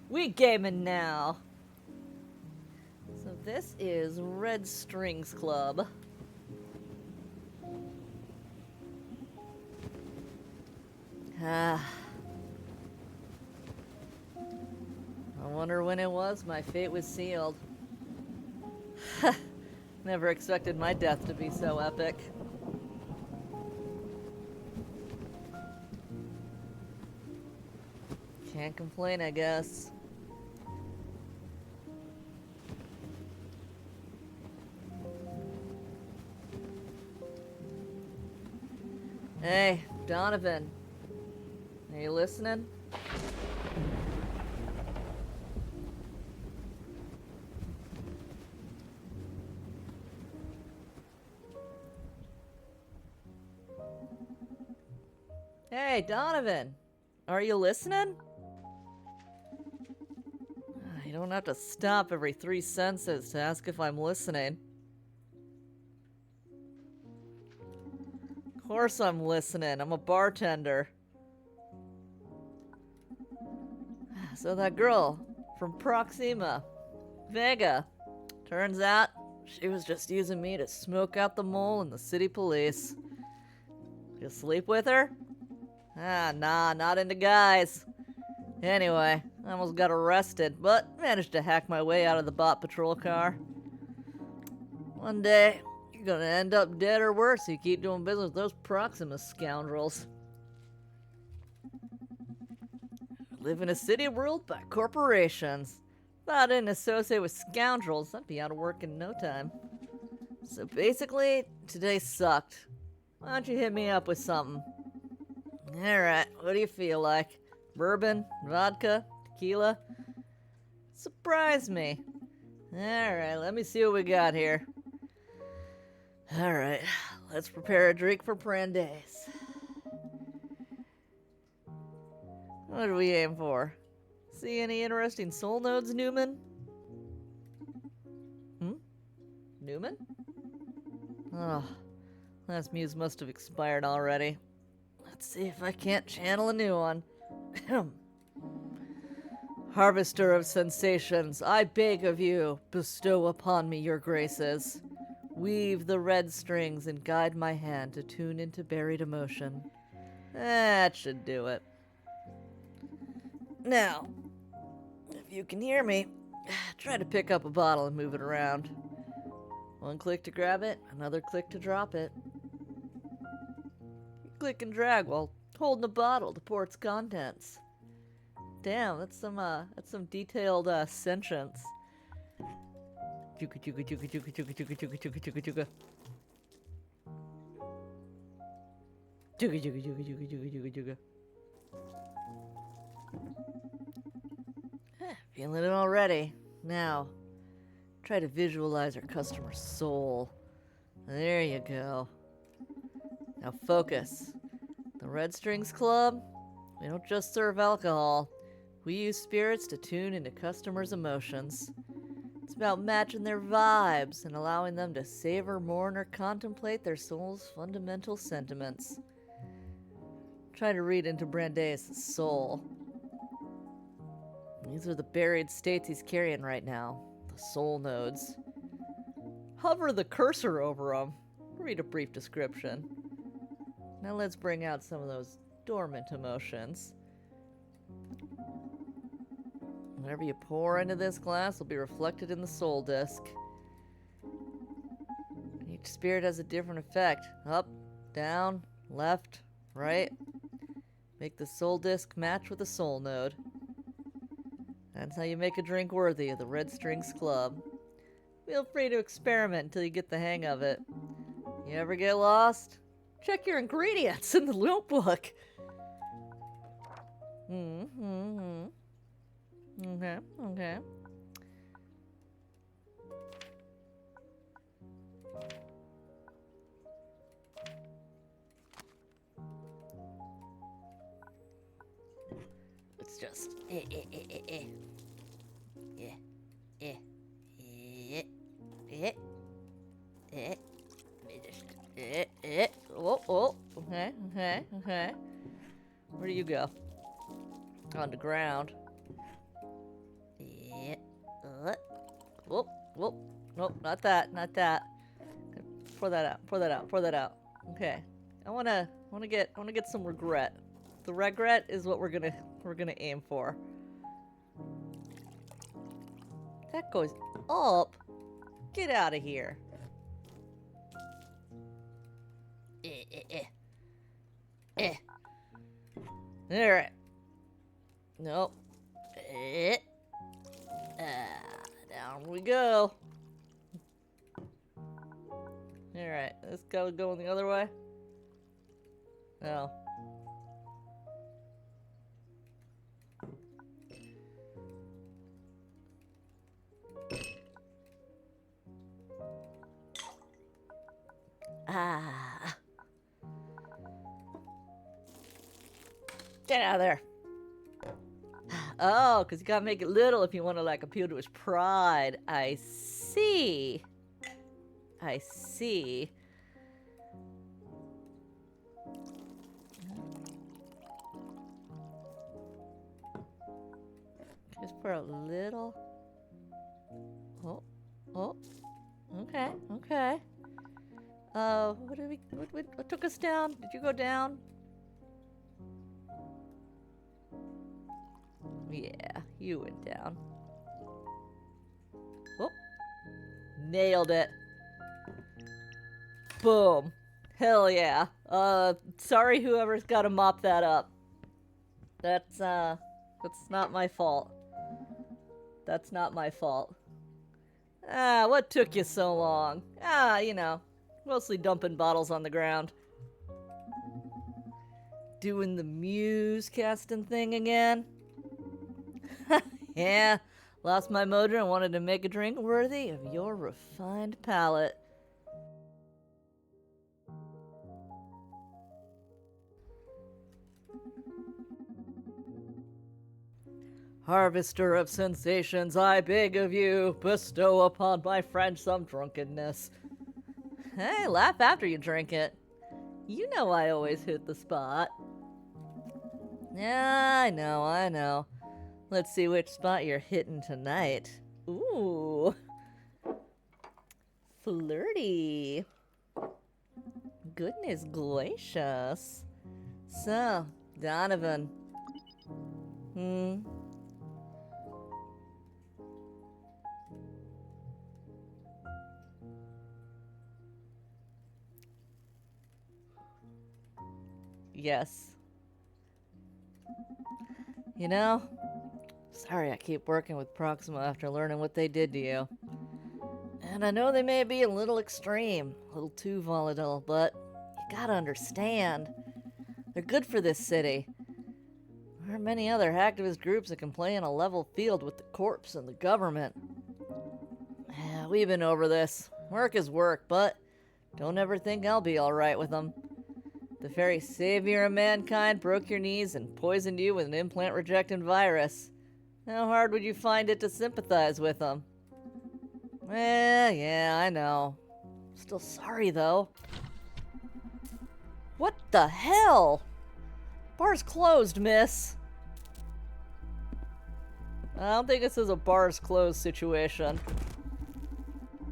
We gaming now. So this is Red Strings Club. Ah. I wonder when it was my fate was sealed. Never expected my death to be so epic. Can't complain, I guess. Hey, Donovan. Are you listening? Hey, Donovan. Are you listening? You don't have to stop every 3 sentences to ask if I'm listening. Of course I'm listening. I'm a bartender. So that girl from Proxima, Vega, turns out she was just using me to smoke out the mole in the city police. You sleep with her? Nah, not into guys. Anyway, I almost got arrested, but managed to hack my way out of the bot patrol car. One day, you're gonna end up dead or worse if you keep doing business with those Proxima scoundrels. Live in a city ruled by corporations. If I didn't associate with scoundrels, I'd be out of work in no time. So basically, today sucked. Why don't you hit me up with something? Alright, what do you feel like? Bourbon? Vodka? Tequila? Surprise me. Alright, let me see what we got here. Alright, let's prepare a drink for Brandeis. What do we aim for? See any interesting soul nodes, Newman? Newman? Oh, last muse must have expired already. Let's see if I can't channel a new one. Harvester of sensations, I beg of you, bestow upon me your graces. Weave the red strings and guide my hand to tune into buried emotion. That should do it. Now, if you can hear me, try to pick up a bottle and move it around. One click to grab it, another click to drop it. You click and drag while holding the bottle to pour its contents. Damn, that's some detailed sentience. Juka juka juka juka juka juka juka juka juka juka. Juka juka juka juka juka juka juka. Feeling it already. Now, try to visualize your customer's soul. There you go. Now focus. The Red Strings Club, we don't just serve alcohol. We use spirits to tune into customers' emotions. It's about matching their vibes and allowing them to savor, mourn, or contemplate their soul's fundamental sentiments. Try to read into Brandeis' soul. These are the buried states he's carrying right now, the soul nodes. Hover the cursor over them. Read a brief description. Now let's bring out some of those dormant emotions. Whatever you pour into this glass will be reflected in the soul disc. Each spirit has a different effect. Up, down, left, right. Make the soul disc match with the soul node. That's how you make a drink worthy of the Red Strings Club. Feel free to experiment until you get the hang of it. You ever get lost? Check your ingredients in the notebook. Okay. It's just okay. Where do you go? On the ground. Whoop, whoop. Nope, not that, not that. Pour that out, pour that out, pour that out. Okay. I wanna get some regret. The regret is what we're gonna aim for. That goes up. Get out of here. Alright. Nope. Down we go. Alright, this guy going the other way? No. Ah. Get out of there. Oh, because you gotta make it little if you want to, like, appeal to his pride. I see. I see. Just for a little. Oh, oh. Okay, okay. What took us down? Did you go down? Yeah, you went down. Whoop. Nailed it. Boom. Hell yeah. Sorry whoever's gotta mop that up. That's not my fault. That's not my fault. What took you so long? You know, mostly dumping bottles on the ground. Doing the muse casting thing again? Yeah, lost my mojo and wanted to make a drink worthy of your refined palate. Harvester of sensations, I beg of you, bestow upon my friend some drunkenness. Hey, laugh after you drink it. You know I always hit the spot. Yeah, I know. Let's see which spot you're hitting tonight. Ooh. Flirty. Goodness gracious. So, Donovan. Yes. You know, sorry I keep working with Proxima after learning what they did to you. And I know they may be a little extreme, a little too volatile, but you gotta understand, they're good for this city. There are many other activist groups that can play in a level field with the corps and the government. Yeah, we've been over this. Work is work, but don't ever think I'll be alright with them. The very savior of mankind broke your knees and poisoned you with an implant-rejecting virus. How hard would you find it to sympathize with them? Yeah, I know. Still sorry, though. What the hell? Bar's closed, miss. I don't think this is a bar's closed situation.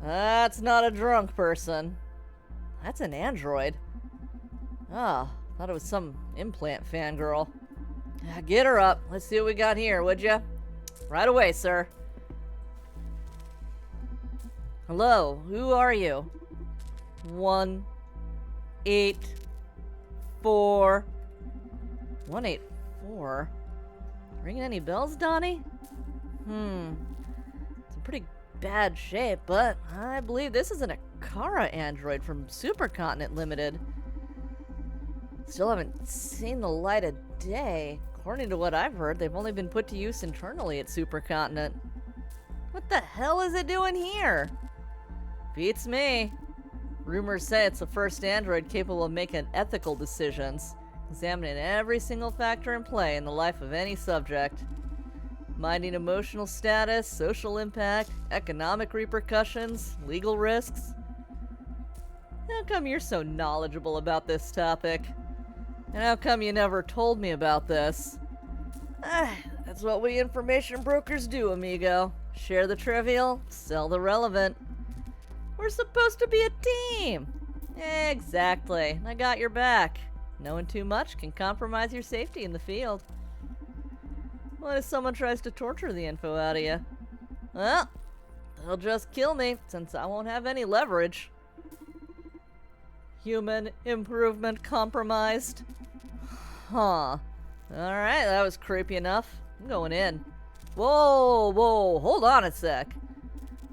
That's not a drunk person. That's an android. Ah, thought it was some implant fangirl. Get her up. Let's see what we got here, would ya? Right away, sir. Hello, who are you? 184. 184? Ringing any bells, Donnie? It's in pretty bad shape, but I believe this is an Akara android from Supercontinent Limited. Still haven't seen the light of day. According to what I've heard, they've only been put to use internally at Supercontinent. What the hell is it doing here? Beats me. Rumors say it's the first android capable of making ethical decisions, examining every single factor in play in the life of any subject. Minding emotional status, social impact, economic repercussions, legal risks. How come you're so knowledgeable about this topic? And how come you never told me about this? That's what we information brokers do, amigo. Share the trivial, sell the relevant. We're supposed to be a team. Exactly. I got your back. Knowing too much can compromise your safety in the field. What if someone tries to torture the info out of you? Well, they'll just kill me, since I won't have any leverage. Human improvement compromised. Huh. Alright, that was creepy enough. I'm going in. Whoa, hold on a sec.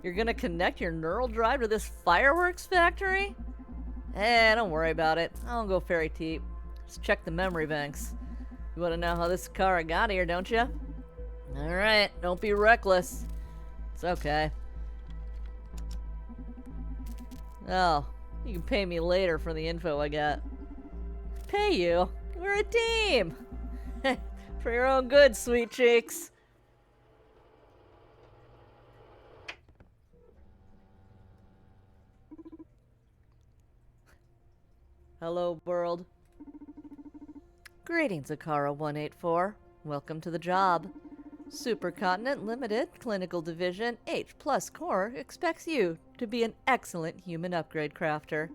You're gonna connect your neural drive to this fireworks factory? Don't worry about it. I'll go fairy teep. Just check the memory banks. You wanna know how this car got here, don't you? Alright, don't be reckless. It's okay. Oh, you can pay me later for the info I got. Pay you? We're a team! For your own good, sweet cheeks. Hello, world. Greetings, Akara 184. Welcome to the job. Supercontinent Limited, Clinical Division, H+ Core expects you to be an excellent human upgrade crafter.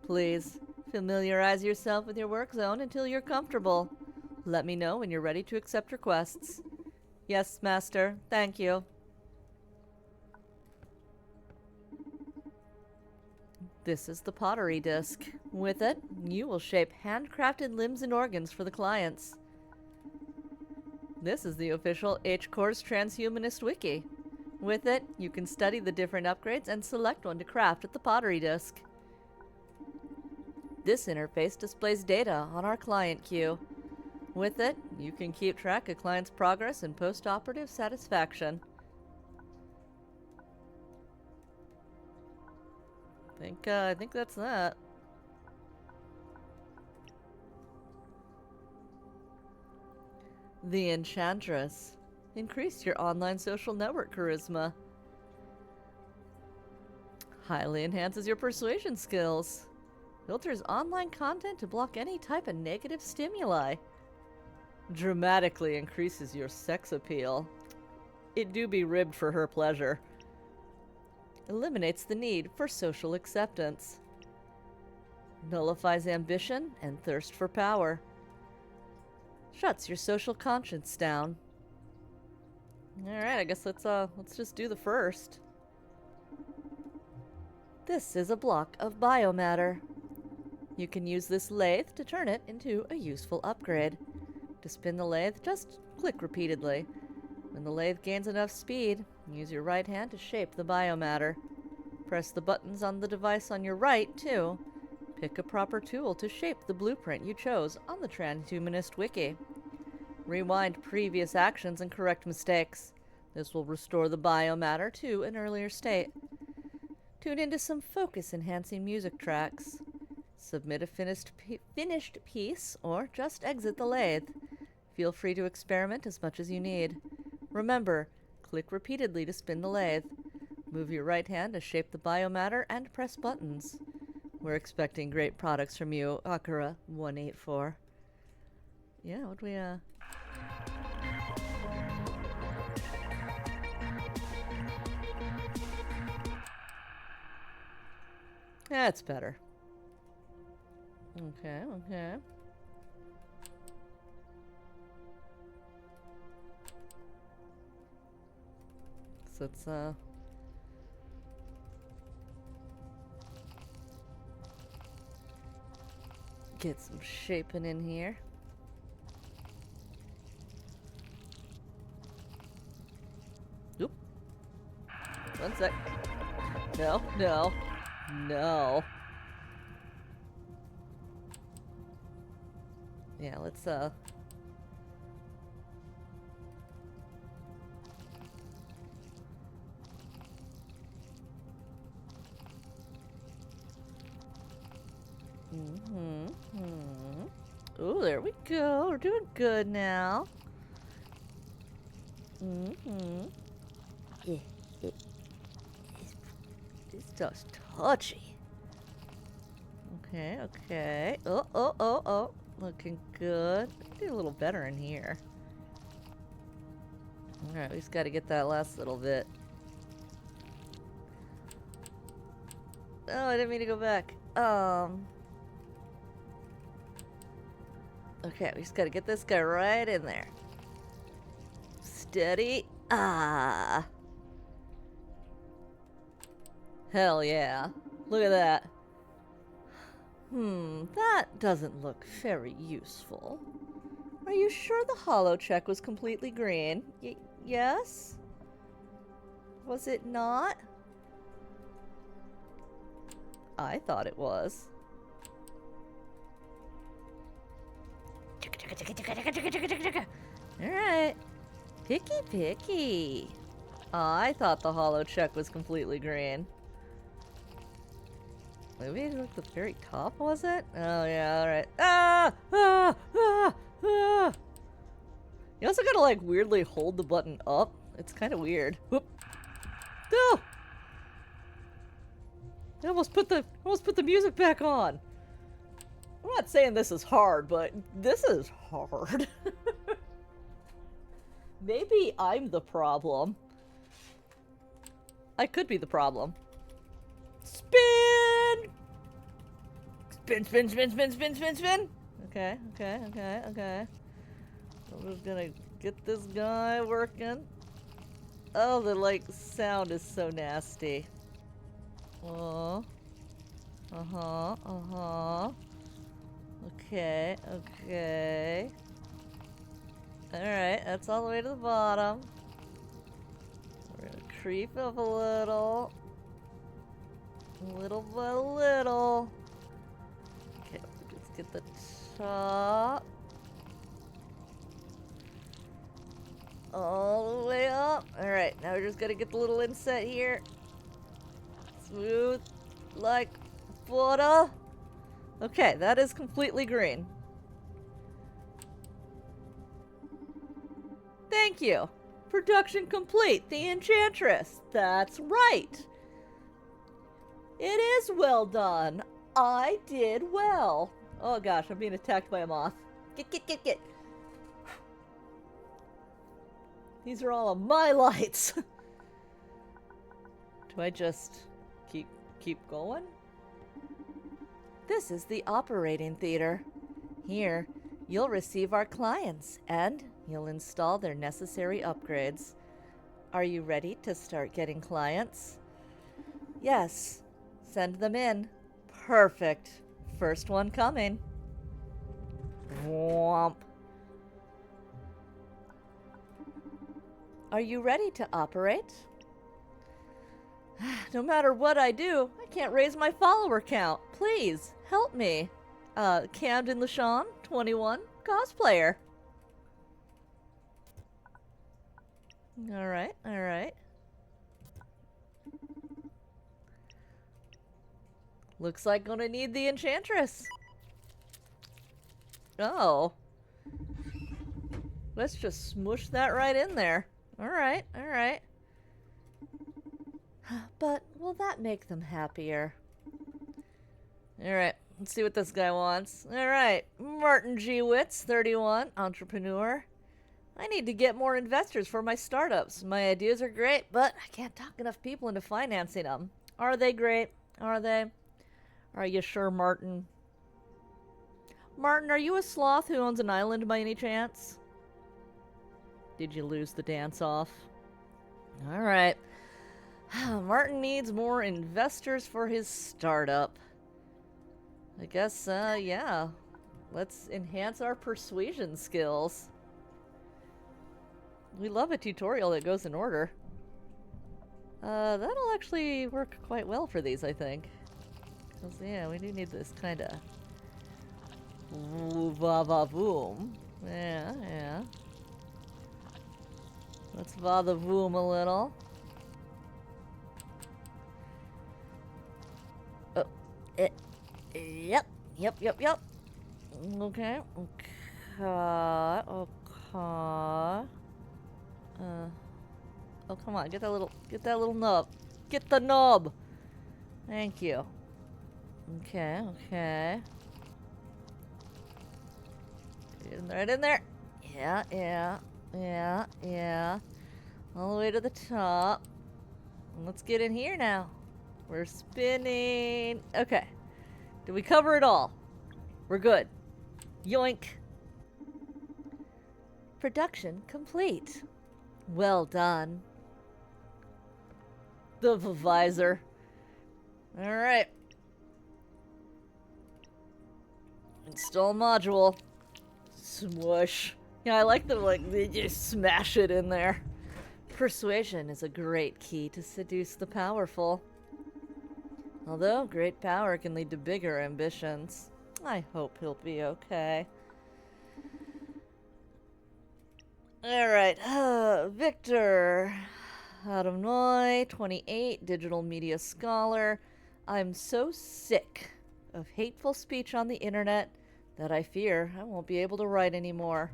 Please, familiarize yourself with your work zone until you're comfortable. Let me know when you're ready to accept requests. Yes, Master. Thank you. This is the pottery disc. With it, you will shape handcrafted limbs and organs for the clients. This is the official H-Core's Transhumanist Wiki. With it, you can study the different upgrades and select one to craft at the pottery disc. This interface displays data on our client queue. With it, you can keep track of clients' progress and post-operative satisfaction. I think that's that. The Enchantress. Increase your online social network charisma. Highly enhances your persuasion skills. Filters online content to block any type of negative stimuli. Dramatically increases your sex appeal. It do be ribbed for her pleasure. Eliminates the need for social acceptance. Nullifies ambition and thirst for power. Shuts your social conscience down. Alright, I guess let's just do the first. This is a block of biomatter. You can use this lathe to turn it into a useful upgrade. To spin the lathe, just click repeatedly. When the lathe gains enough speed, use your right hand to shape the biomatter. Press the buttons on the device on your right, too. Pick a proper tool to shape the blueprint you chose on the Transhumanist Wiki. Rewind previous actions and correct mistakes. This will restore the biomatter to an earlier state. Tune into some focus-enhancing music tracks. Submit a finished piece, or just exit the lathe. Feel free to experiment as much as you need. Remember, click repeatedly to spin the lathe. Move your right hand to shape the biomatter and press buttons. We're expecting great products from you, Akara 184. Yeah, what we, That's better. Okay. So it's, get some shaping in here. Oop. One sec. No. Yeah, let's, Ooh, there we go. We're doing good now. It's just touchy. Okay. Oh. Looking good. Do a little better in here. Alright, we just gotta get that last little bit. Oh, I didn't mean to go back. Okay, we just gotta get this guy right in there. Steady. Ah. Hell yeah. Look at that. That doesn't look very useful. Are you sure the holo check was completely green? Yes? Was it not? I thought it was. Alright. Picky picky. I thought the holo check was completely green. Maybe it was at the very top, was it? Oh yeah, alright. Ah! Ah! Ah! Ah! You also gotta like weirdly hold the button up. It's kind of weird. Whoop. No! I almost put the music back on. I'm not saying this is hard, but this is hard. Maybe I'm the problem. I could be the problem. Spin! Spin, spin, spin, spin, spin, spin, spin! Okay, okay, okay, okay. I'm just gonna get this guy working. Oh, the, like, sound is so nasty. Uh-huh, uh-huh. Okay, okay. Alright, that's all the way to the bottom. We're gonna creep up a little. Little by little. Okay, let's get the top. All the way up. Alright, now we're just gonna get the little inset here. Smooth like butter. Okay, that is completely green. Thank you. Production complete. The Enchantress. That's right. It is well done. I did well. Oh gosh, I'm being attacked by a moth. Get. These are all of my lights. Do I just keep going? This is the operating theater. Here, you'll receive our clients and you'll install their necessary upgrades. Are you ready to start getting clients? Yes. Send them in. Perfect. First one coming. Womp. Are you ready to operate? No matter what I do, I can't raise my follower count. Please, help me. Camden LaShawn, 21, cosplayer. Alright, alright. Looks like gonna need the Enchantress. Oh. Let's just smush that right in there. Alright, alright. But will that make them happier? Alright, let's see what this guy wants. Alright, Martin G. Witz, 31, entrepreneur. I need to get more investors for my startups. My ideas are great, but I can't talk enough people into financing them. Are they great? Are they? Are you sure, Martin? Martin, are you a sloth who owns an island by any chance? Did you lose the dance off? Alright. Martin needs more investors for his startup. I guess, yeah. Let's enhance our persuasion skills. We love a tutorial that goes in order. That'll actually work quite well for these, I think. Because, yeah, we do need this kind of va-va-voom. Yeah, yeah. Let's va-the-voom a little. Oh, yep. Okay, okay. Oh, come on, get that little nub. Get the nub! Thank you. Okay. Get right in there. Yeah. All the way to the top. Let's get in here now. We're spinning. Okay. Did we cover it all? We're good. Yoink. Production complete. Well done. The visor. Alright. Install module. Swoosh. Yeah, I like they just smash it in there. Persuasion is a great key to seduce the powerful. Although great power can lead to bigger ambitions. I hope he'll be okay. Alright, Victor. Adam Noy, 28, digital media scholar. I'm so sick of hateful speech on the internet that I fear I won't be able to write anymore.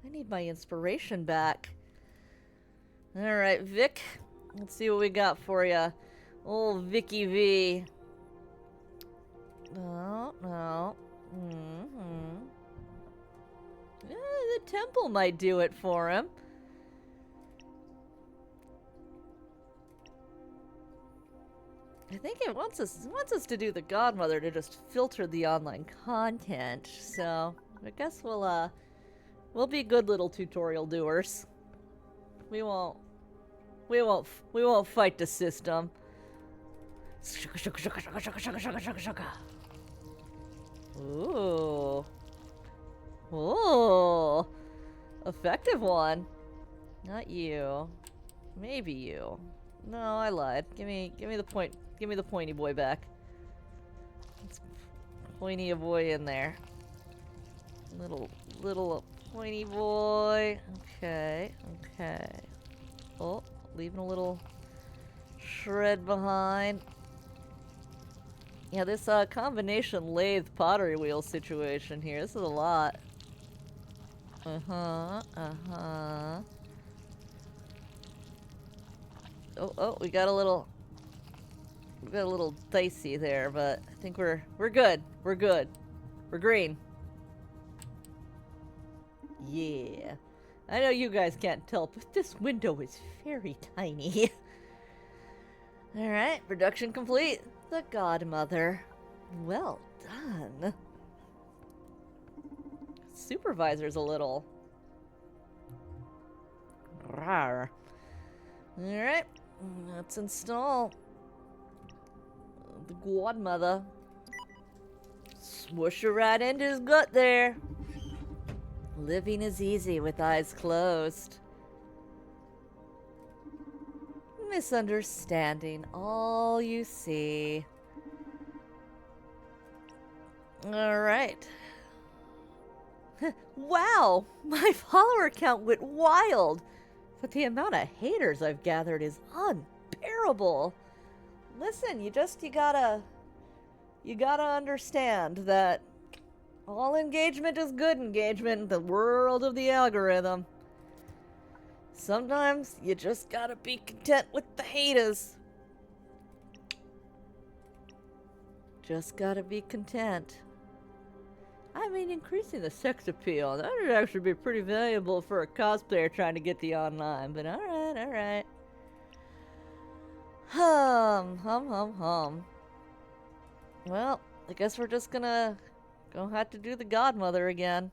I need my inspiration back. Alright, Vic. Let's see what we got for you. Old Vicky V. No. The temple might do it for him. I think it wants us to do the Godmother to just filter the online content. So I guess we'll be good little tutorial doers. We won't fight the system. Ooh. Ooh. Effective one. Not you. Maybe you. No, I lied. Give me the point. Give me the pointy boy back. Let's pointy a boy in there. Little pointy boy. Okay. Oh, leaving a little shred behind. Yeah, this combination lathe pottery wheel situation here. This is a lot. Oh, we got a little dicey there, but I think we're good. We're good. We're green. Yeah. I know you guys can't tell, but this window is very tiny. Alright, production complete. The Godmother. Well done. Supervisor's a little rawr. Alright, let's install the Godmother. Swoosh her right into his gut there. Living is easy with eyes closed. Misunderstanding all you see. Alright. Wow! My follower count went wild! But the amount of haters I've gathered is unbearable. Listen, you gotta understand that all engagement is good engagement in the world of the algorithm. Sometimes you just gotta be content with the haters. Just gotta be content. I mean, increasing the sex appeal, that would actually be pretty valuable for a cosplayer trying to get the online, but alright. Hum. Well, I guess we're just gonna have to do the Godmother again.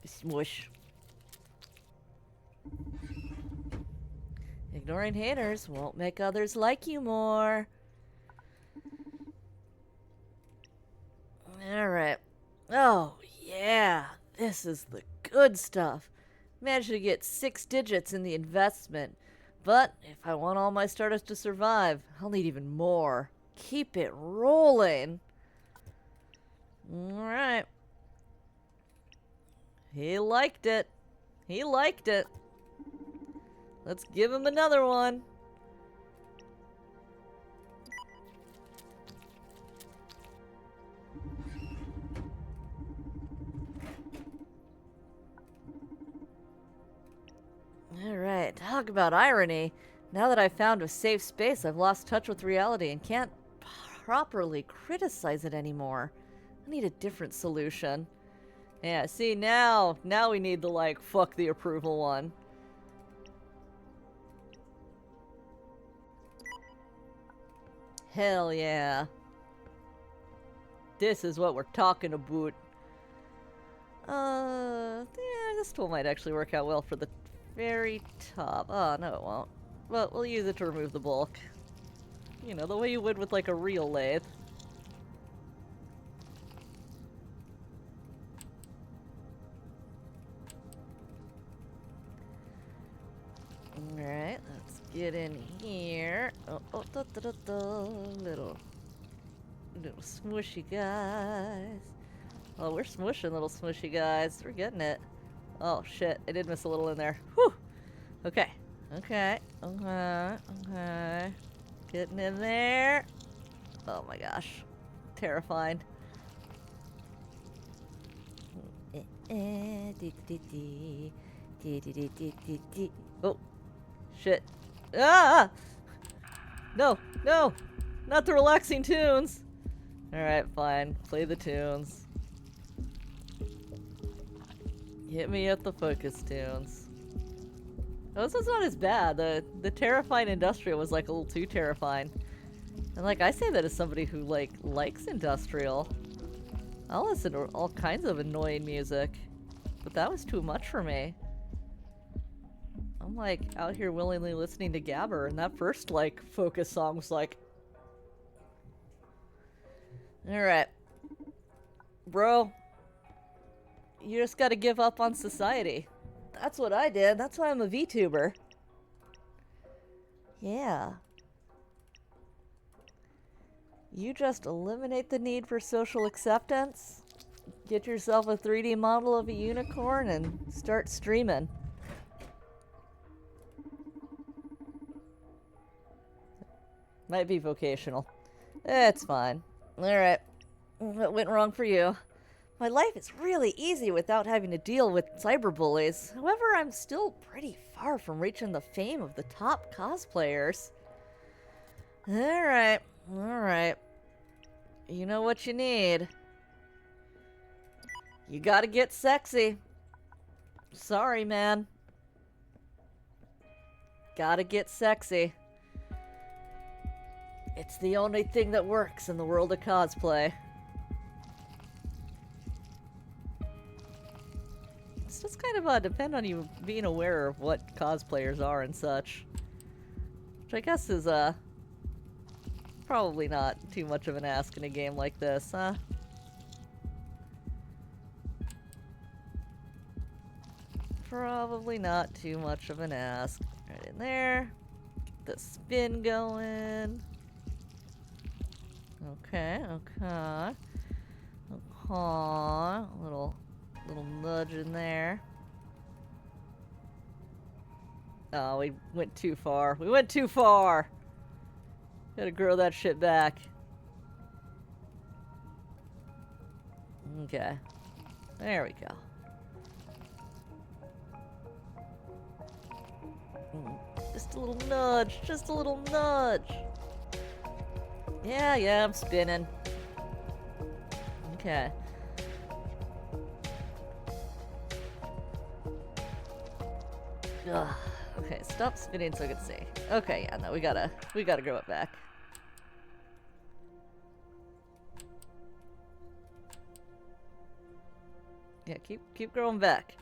Smoosh. Ignoring haters won't make others like you more. Alright. Oh, yeah. This is the good stuff. Managed to get 6 digits in the investment. But if I want all my startups to survive, I'll need even more. Keep it rolling. Alright. He liked it. Let's give him another one. Alright, talk about irony. Now that I've found a safe space, I've lost touch with reality and can't properly criticize it anymore. I need a different solution. Yeah, see, now we need the, like, fuck the approval one. Hell yeah. This is what we're talking about. Yeah, this tool might actually work out well for the very top. Oh, no it won't. Well, we'll use it to remove the bulk. You know, the way you would with, like, a real lathe. Alright, let's get in here. Oh, little smushy guys. Oh, we're smushing, little smushy guys. We're getting it. Oh, shit. I did miss a little in there. Whew! Okay. Okay. Getting in there. Oh my gosh. Terrifying. Oh. Shit. Ah! No! No! Not the relaxing tunes! Alright, fine. Play the tunes. Hit me at the focus tunes. Oh, this was not as bad. The terrifying industrial was like a little too terrifying. And like I say that as somebody who like likes industrial. I'll listen to all kinds of annoying music. But that was too much for me. I'm like out here willingly listening to Gabber, and that first like focus song was like, alright. Bro, you just gotta give up on society. That's what I did. That's why I'm a VTuber. Yeah. You just eliminate the need for social acceptance, get yourself a 3D model of a unicorn, and start streaming. Might be vocational. It's fine. Alright. What went wrong for you? My life is really easy without having to deal with cyberbullies. However, I'm still pretty far from reaching the fame of the top cosplayers. Alright. Alright. You know what you need. You gotta get sexy. Sorry, man. Gotta get sexy. It's the only thing that works in the world of cosplay. It's just kind of depend on you being aware of what cosplayers are and such. Which I guess is probably not too much of an ask in a game like this, huh? Probably not too much of an ask. Right in there. Get the spin going. Okay, okay. Okay. Little nudge in there. Oh, we went too far. We went too far! Gotta grow that shit back. Okay. There we go. Just a little nudge. Just a little nudge. Yeah, I'm spinning. Okay. Ugh. Okay, stop spinning so I can see. Okay, yeah, no, we gotta grow it back. Yeah, keep growing back.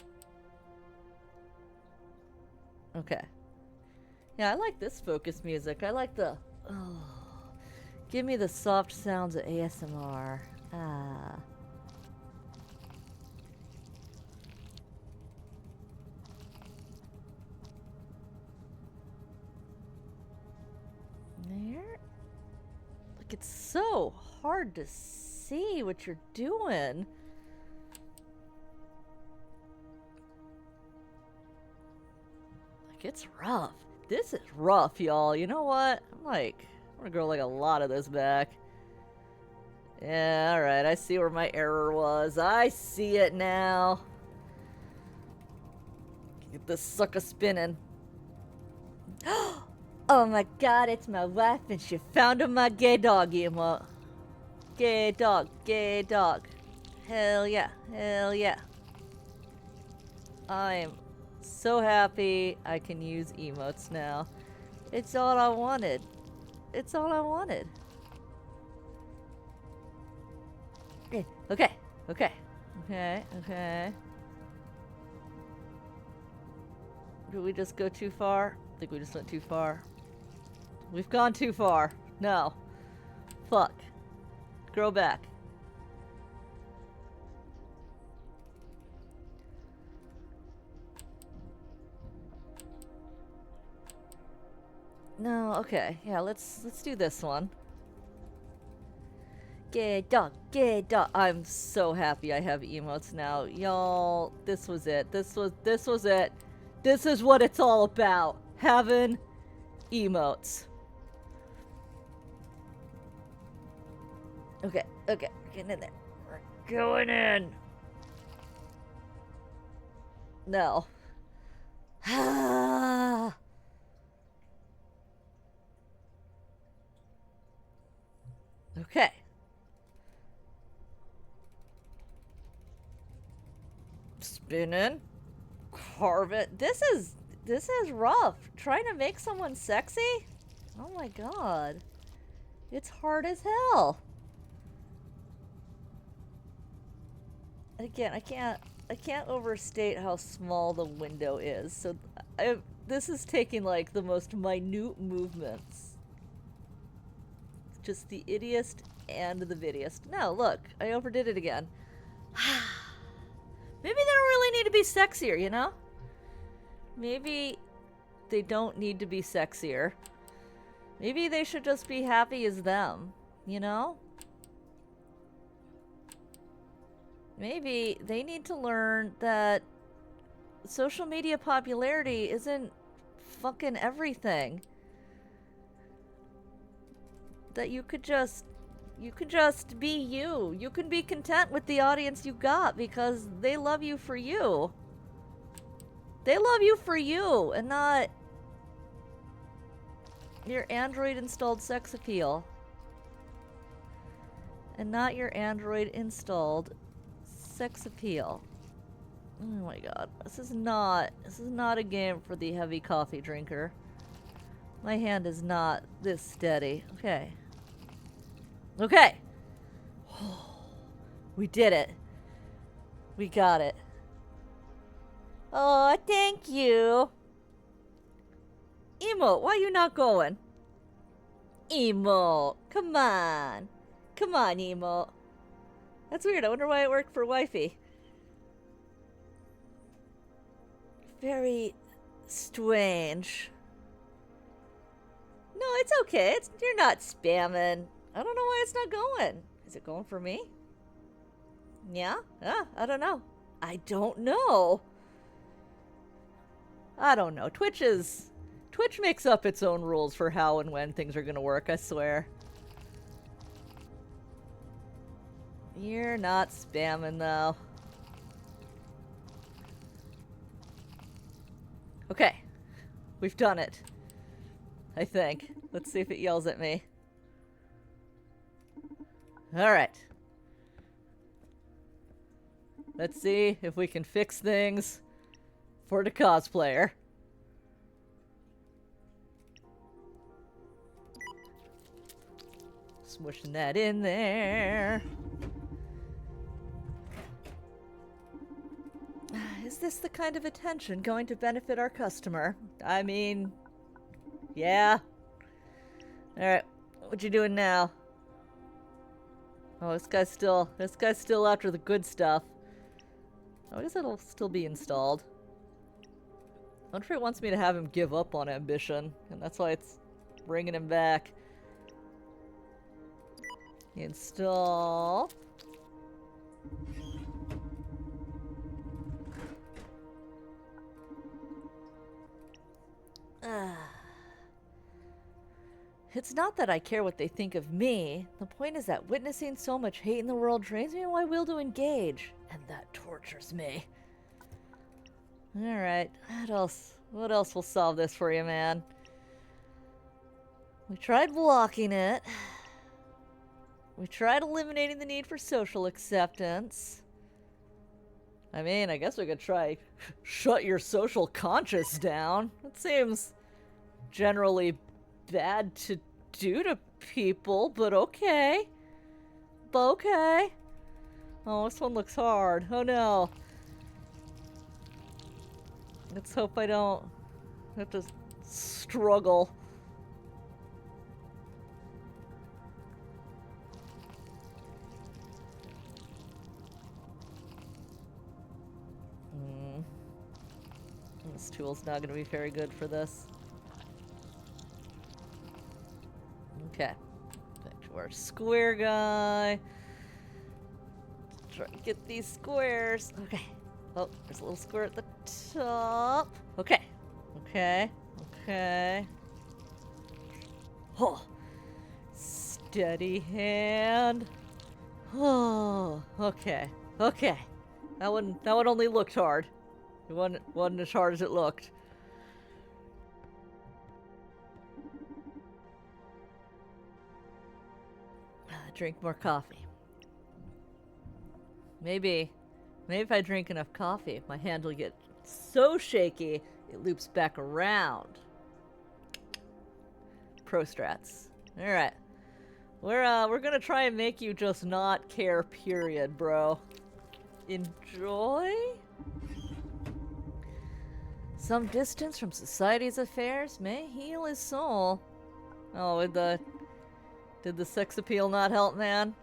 Okay. Yeah, I like this focus music. I like the... Oh. Give me the soft sounds of ASMR. Ah. There? Like, it's so hard to see what you're doing. Like, it's rough. This is rough, y'all. You know what? I'm gonna grow like a lot of this back. Yeah, alright. I see where my error was. I see it now. Get this sucker spinning. Oh my god, it's my wife and she found my gay dog emote. Gay dog, gay dog. Hell yeah. Hell yeah. I'm so happy I can use emotes now. It's all I wanted. It's all I wanted. Okay, okay, okay, okay, okay. Did we just go too far? I think we just went too far. We've gone too far. No. Fuck. Grow back. No, okay. Yeah, let's do this one. Gay dog, gay dog. I'm so happy I have emotes now. Y'all, this was it. This was it. This is what it's all about. Having emotes. Okay, okay, getting in there. We're going in. No. Okay. Spinning. Carve it. This is rough. Trying to make someone sexy? Oh my god. It's hard as hell. Again, I can't overstate how small the window is. So this is taking like the most minute movements. Just the ittiest and the viddiest. No, look, I overdid it again. Maybe they don't really need to be sexier, you know? Maybe they don't need to be sexier. Maybe they should just be happy as them, you know? Maybe they need to learn that social media popularity isn't fucking everything. That you could just be you. You can be content with the audience you got because they love you for you. They love you for you and not your Android installed sex appeal. And not your Android installed sex appeal. Oh my god. This is not a game for the heavy coffee drinker. My hand is not this steady. Okay. Okay. We did it. We got it. Oh, thank you. Emo, why you not going? Emo, come on. Come on, Emo. That's weird. I wonder why it worked for Wifey. Very strange. No, it's okay. You're not spamming. I don't know why it's not going. Is it going for me? Yeah? I don't know. I don't know. I don't know. Twitch makes up its own rules for how and when things are gonna work, I swear. You're not spamming, though. Okay. We've done it. I think. Let's see if it yells at me. Alright. Let's see if we can fix things for the cosplayer. Smushing that in there. Is this the kind of attention going to benefit our customer? I mean, yeah. Alright, what you doing now? Oh, this guy's still after the good stuff. Oh, I guess it'll still be installed. I wonder if it wants me to have him give up on ambition, and that's why it's bringing him back. Install. It's not that I care what they think of me. The point is that witnessing so much hate in the world drains me of my will to engage. And that tortures me. Alright, what else will solve this for you, man? We tried blocking it. We tried eliminating the need for social acceptance. I mean, I guess we could try shut your social conscience down. It seems generally bad to do to people, but okay. Okay. Oh, this one looks hard. Oh no. Let's hope I don't have to struggle. This tool's not going to be very good for this. Okay. Back to our square guy. Try to get these squares. Okay. Oh, there's a little square at the top. Okay. Okay. Okay. Oh. Steady hand. Oh. Okay. Okay. That one only looked hard. It wasn't as hard as it looked. Drink more coffee. Maybe if I drink enough coffee, my hand will get so shaky it loops back around. Pro strats. All right, we're gonna try and make you just not care. Period, bro. Enjoy. Some distance from society's affairs may heal his soul. Oh, did the sex appeal not help, man?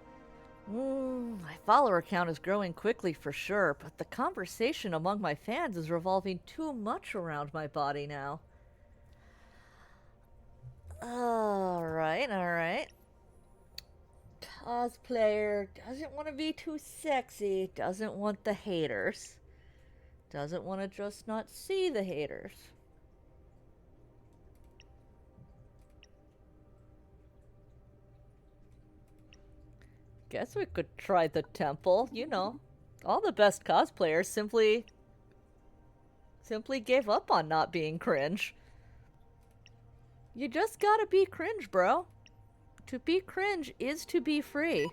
My follower count is growing quickly for sure, but the conversation among my fans is revolving too much around my body now. Alright. Cosplayer doesn't want to be too sexy, doesn't want the haters. Doesn't want to just not see the haters. Guess we could try the temple, you know. All the best cosplayers simply gave up on not being cringe. You just gotta be cringe, bro. To be cringe is to be free.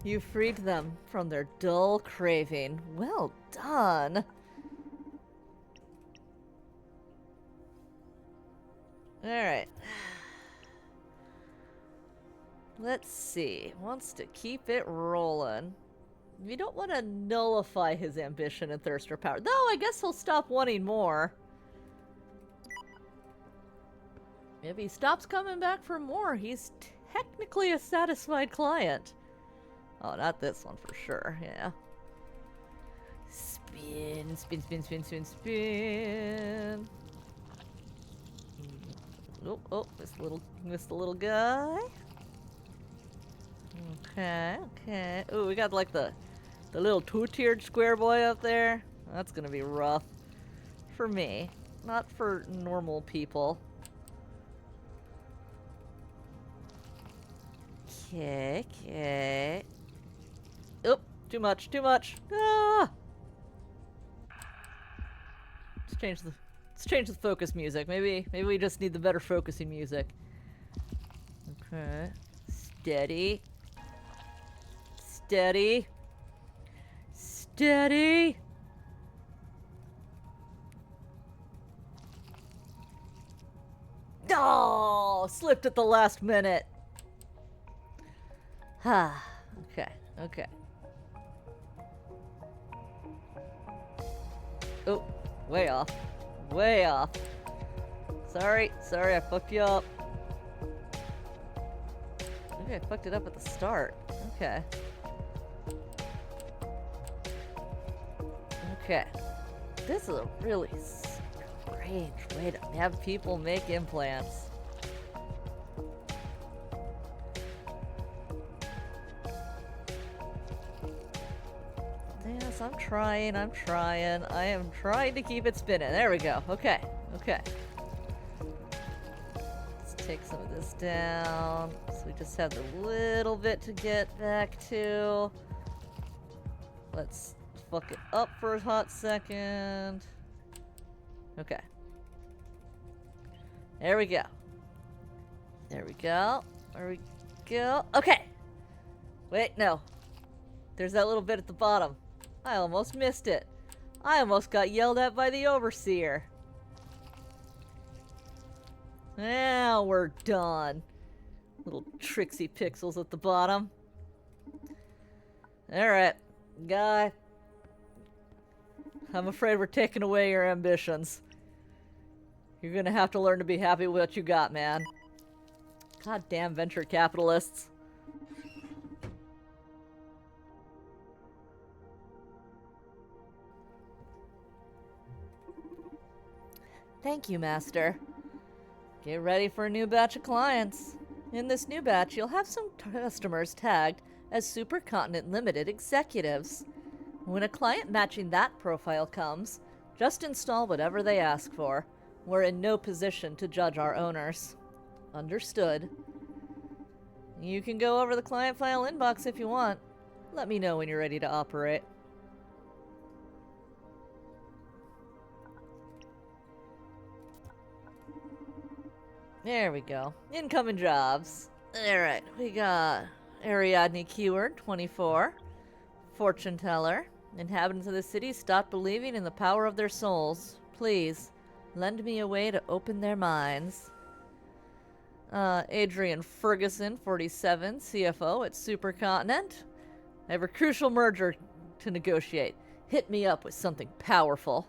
You freed them from their dull craving. Well done. Alright. Let's see. Wants to keep it rolling. You don't want to nullify his ambition and thirst for power. Though, I guess he'll stop wanting more. If he stops coming back for more, he's technically a satisfied client. Oh, not this one for sure, yeah. Spin, spin, spin, spin, spin, spin. Oh, missed the little guy. Okay. Ooh, we got like the little two-tiered square boy up there. That's gonna be rough. For me. Not for normal people. Okay. Oop, too much. Ah! Let's change the focus music. Maybe we just need the better focusing music. Okay. Steady. Oh, slipped at the last minute. Okay. Oh, way off. Sorry, I fucked you up. Maybe I fucked it up at the start. Okay. This is a really strange way to have people make implants. Yes, I'm trying. I am trying to keep it spinning. There we go. Okay. Let's take some of this down. So we just have a little bit to get back to. Let's fuck it up for a hot second. Okay. There we go. There we go. There we go. Okay. Wait, no. There's that little bit at the bottom. I almost missed it. I almost got yelled at by the overseer. Now we're done. Little tricksy pixels at the bottom. Alright, guy. I'm afraid we're taking away your ambitions. You're gonna have to learn to be happy with what you got, man. Goddamn venture capitalists. Thank you, Master. Get ready for a new batch of clients. In this new batch, you'll have some customers tagged as Supercontinent Limited executives. When a client matching that profile comes, just install whatever they ask for. We're in no position to judge our owners. Understood. You can go over the client file inbox if you want. Let me know when you're ready to operate. There we go. Incoming jobs. Alright, we got Ariadne Keyword, 24. Fortune teller. Inhabitants of the city stop believing in the power of their souls. Please, lend me a way to open their minds. Adrian Ferguson, 47, CFO at Supercontinent. I have a crucial merger to negotiate. Hit me up with something powerful.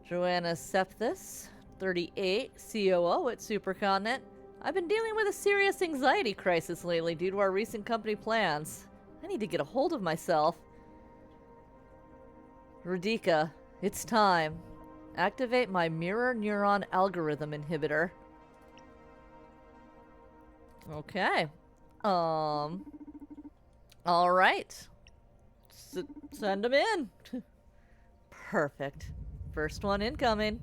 Joanna Septhis, 38, COO at Supercontinent. I've been dealing with a serious anxiety crisis lately due to our recent company plans. I need to get a hold of myself. Radhika, it's time. Activate my mirror neuron algorithm inhibitor. Okay. All right. Send them in. Perfect. First one incoming.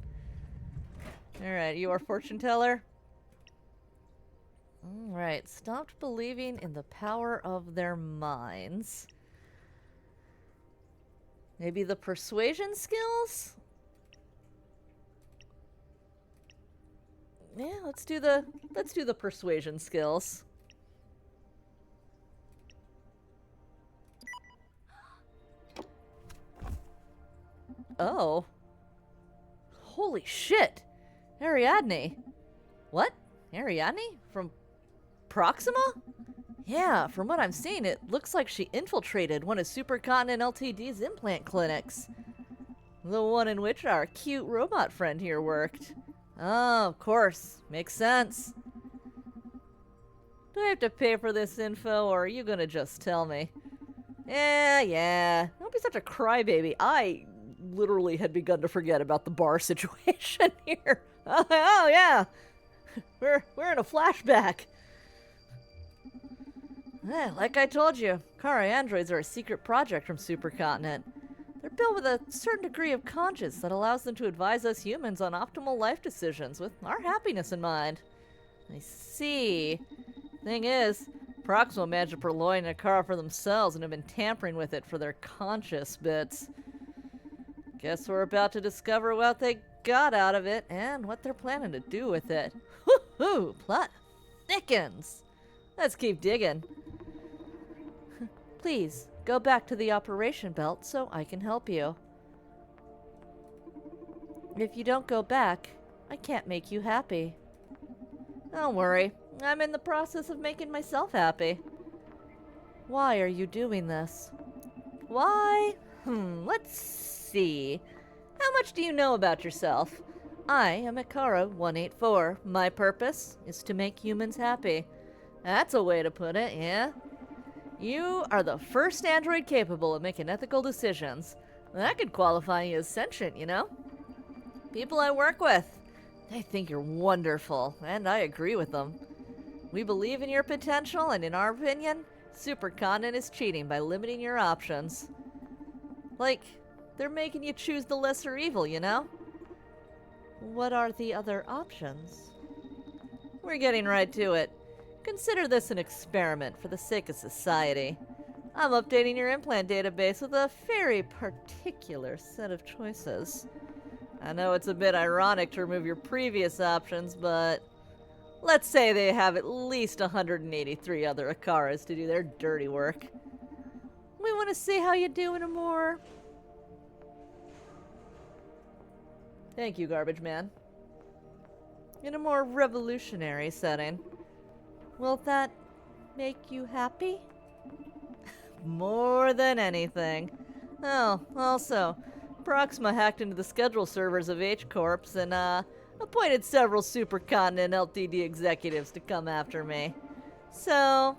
Alright, you are fortune teller? Alright, stopped believing in the power of their minds. Maybe the persuasion skills? Yeah, let's do the persuasion skills. Oh. Holy shit. Ariadne. What? Ariadne? From Proxima? Yeah, from what I'm seeing, it looks like she infiltrated one of Supercontinent Ltd's implant clinics. The one in which our cute robot friend here worked. Oh, of course. Makes sense. Do I have to pay for this info, or are you gonna just tell me? Yeah. Don't be such a crybaby. I literally had begun to forget about the bar situation here. Oh yeah. We're in a flashback. Like I told you, Kara androids are a secret project from Supercontinent. They're built with a certain degree of conscience that allows them to advise us humans on optimal life decisions with our happiness in mind. I see. Thing is, Proxima managed to purloin Nakara for themselves and have been tampering with it for their conscious bits. Guess we're about to discover what they got out of it and what they're planning to do with it. Woohoo! Plot thickens! Let's keep digging. Please, go back to the operation belt so I can help you. If you don't go back, I can't make you happy. Don't worry, I'm in the process of making myself happy. Why are you doing this? Why? Let's see. How much do you know about yourself? I am Akara 184. My purpose is to make humans happy. That's a way to put it, yeah? You are the first android capable of making ethical decisions. That could qualify you as sentient, you know? People I work with, they think you're wonderful, and I agree with them. We believe in your potential, and in our opinion, Supercontinent is cheating by limiting your options. Like, they're making you choose the lesser evil, you know? What are the other options? We're getting right to it. Consider this an experiment for the sake of society. I'm updating your implant database with a very particular set of choices. I know it's a bit ironic to remove your previous options, but let's say they have at least 183 other Akaras to do their dirty work. We want to see how you do in a more... Thank you, Garbage Man. In a more revolutionary setting. Will that make you happy? More than anything. Oh, also, Proxima hacked into the schedule servers of H-Corps and, appointed several Supercontinent LTD executives to come after me. So,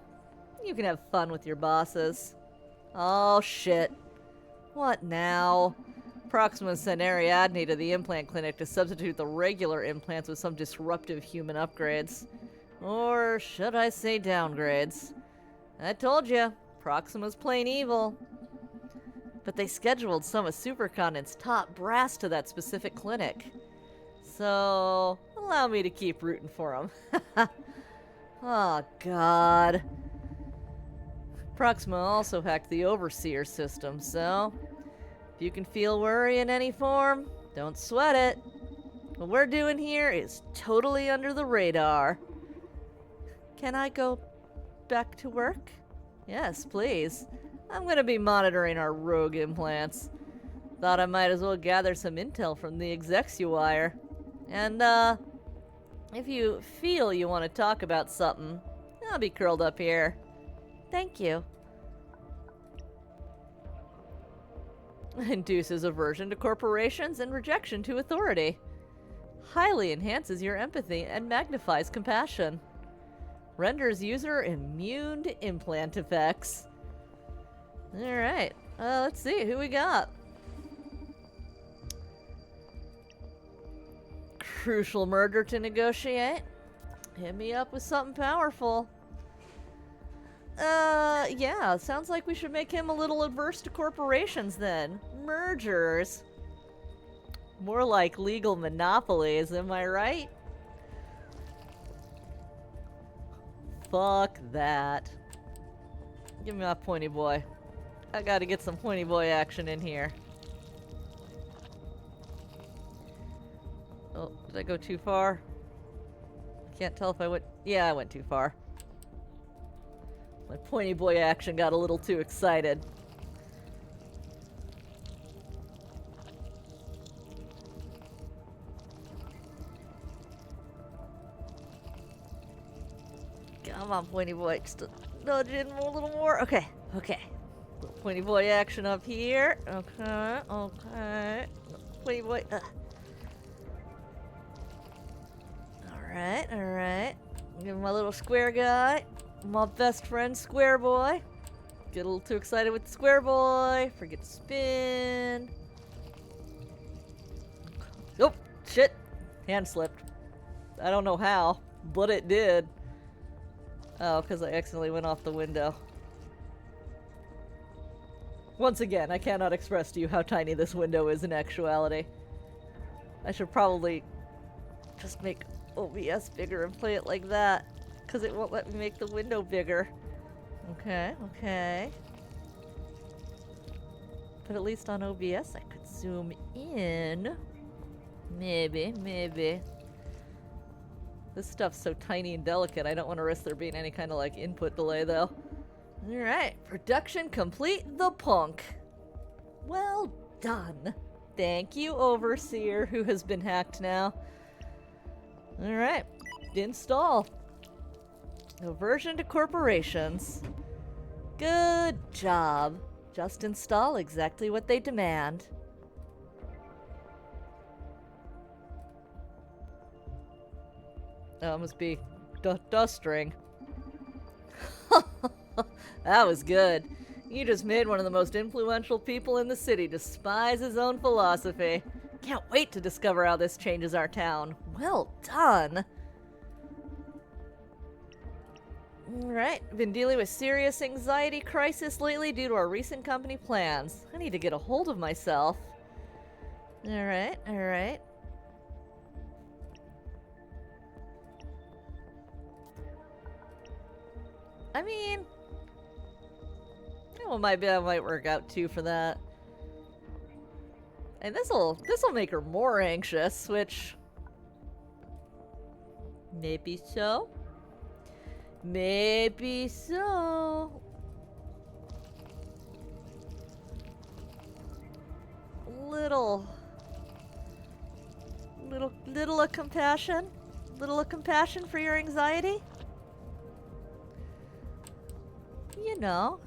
you can have fun with your bosses. Oh, shit. What now? Proxima sent Ariadne to the implant clinic to substitute the regular implants with some disruptive human upgrades. Or should I say downgrades? I told you, Proxima's plain evil. But they scheduled some of Supercontinent's top brass to that specific clinic. So, allow me to keep rooting for them. Oh, God. Proxima also hacked the Overseer system, so if you can feel worry in any form, don't sweat it. What we're doing here is totally under the radar. Can I go back to work? Yes, please. I'm going to be monitoring our rogue implants. Thought I might as well gather some intel from the execs you wire. And, if you feel you want to talk about something, I'll be curled up here. Thank you. Induces aversion to corporations and rejection to authority. Highly enhances your empathy and magnifies compassion. Renders user immune to implant effects. Alright, let's see, who we got? Crucial murder to negotiate? Hit me up with something powerful. Yeah, sounds like we should make him a little adverse to corporations then. Mergers. More like legal monopolies, am I right? Fuck that. Give me my pointy boy. I gotta get some pointy boy action in here. Oh, did I go too far? Can't tell if I went... Yeah, I went too far. My pointy boy action got a little too excited. Come on, pointy boy. Just nudge in a little more. Okay, okay. Little pointy boy action up here. Okay, okay. Pointy boy. Alright, alright. Give him my little square guy. My best friend, Square Boy. Get a little too excited with the Square Boy. Forget to spin. Nope. Shit. Hand slipped. I don't know how, but it did. Oh, because I accidentally went off the window. Once again, I cannot express to you how tiny this window is in actuality. I should probably just make OBS bigger and play it like that, because it won't let me make the window bigger. Okay, okay. But at least on OBS I could zoom in. Maybe, maybe. This stuff's so tiny and delicate, I don't want to risk there being any kind of, like, input delay, though. Alright, production complete the punk. Well done. Thank you, Overseer, who has been hacked now. Alright, install. Aversion to corporations. Good job. Just install exactly what they demand. That must be dust ring. That was good. You just made one of the most influential people in the city despise his own philosophy. Can't wait to discover how this changes our town. Well done. Alright, been dealing with serious anxiety crisis lately due to our recent company plans. I need to get a hold of myself. Alright, alright. I mean, well, maybe that might work out too for that. And this'll make her more anxious, which maybe so. Maybe so. Little of compassion? Little of compassion for your anxiety? You know,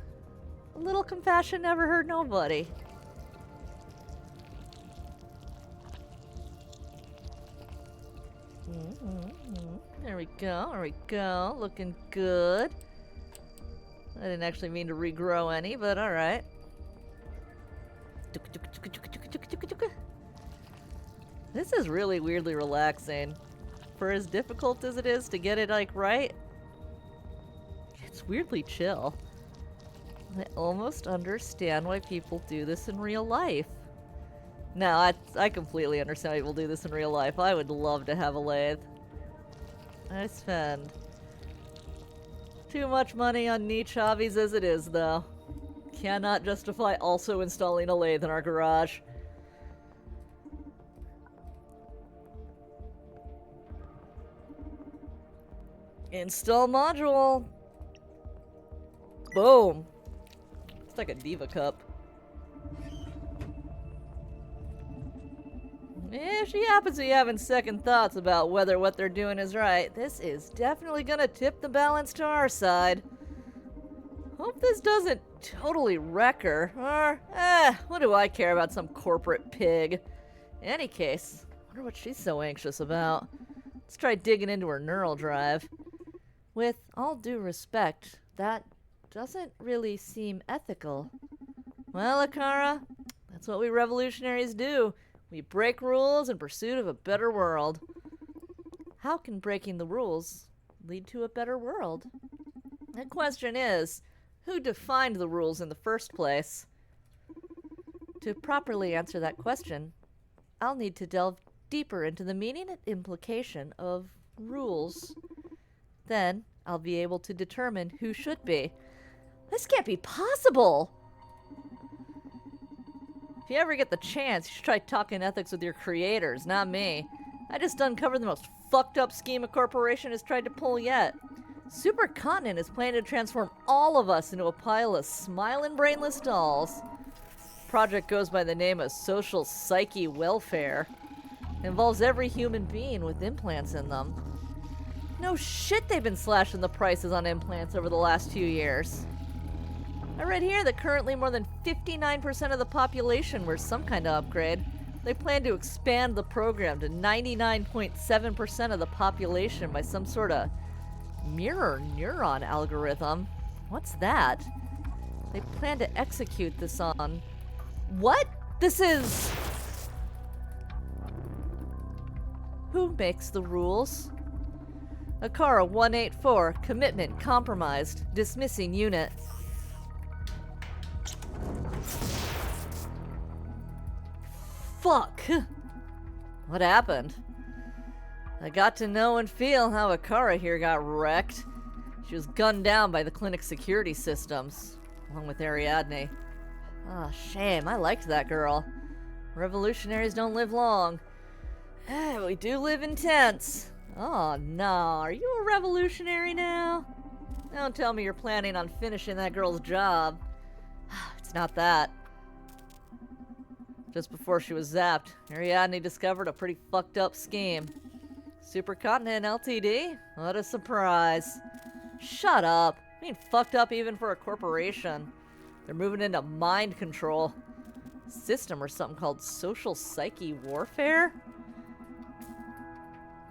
a little compassion never hurt nobody. There we go, there we go. Looking good. I didn't actually mean to regrow any, but alright. This is really weirdly relaxing. For as difficult as it is to get it, like, right, it's weirdly chill. I almost understand why people do this in real life. No, I completely understand why people do this in real life. I would love to have a lathe. I spend too much money on niche hobbies as it is, though. Cannot justify also installing a lathe in our garage. Install module. Boom. It's like a Diva cup. If she happens to be having second thoughts about whether what they're doing is right, this is definitely gonna tip the balance to our side. Hope this doesn't totally wreck her. Or, what do I care about some corporate pig? In any case, I wonder what she's so anxious about. Let's try digging into her neural drive. With all due respect, that doesn't really seem ethical. Well, Akara, that's what we revolutionaries do. We break rules in pursuit of a better world. How can breaking the rules lead to a better world? The question is, who defined the rules in the first place? To properly answer that question, I'll need to delve deeper into the meaning and implication of rules. Then, I'll be able to determine who should be. This can't be possible! If you ever get the chance, you should try talking ethics with your creators, not me. I just uncovered the most fucked up scheme a corporation has tried to pull yet. Supercontinent is planning to transform all of us into a pile of smiling brainless dolls. Project goes by the name of Social Psyche Welfare. It involves every human being with implants in them. No shit, they've been slashing the prices on implants over the last few years. I read here that currently more than 59% of the population wears some kind of upgrade. They plan to expand the program to 99.7% of the population by some sort of mirror neuron algorithm. What's that? They plan to execute this on... What? This is... Who makes the rules? Akara 184, commitment compromised, dismissing unit. Fuck! What happened? I got to know and feel how Akara here got wrecked. She was gunned down by the clinic security systems, along with Ariadne. Ah, shame. I liked that girl. Revolutionaries don't live long. We do live in tents. Oh, no. Are you a revolutionary now? Don't tell me you're planning on finishing that girl's job. It's not that. Just before she was zapped, Ariadne discovered a pretty fucked up scheme. Supercontinent Ltd? What a surprise. Shut up. I mean, fucked up even for a corporation. They're moving into mind control. System or something called Social Psyche Warfare?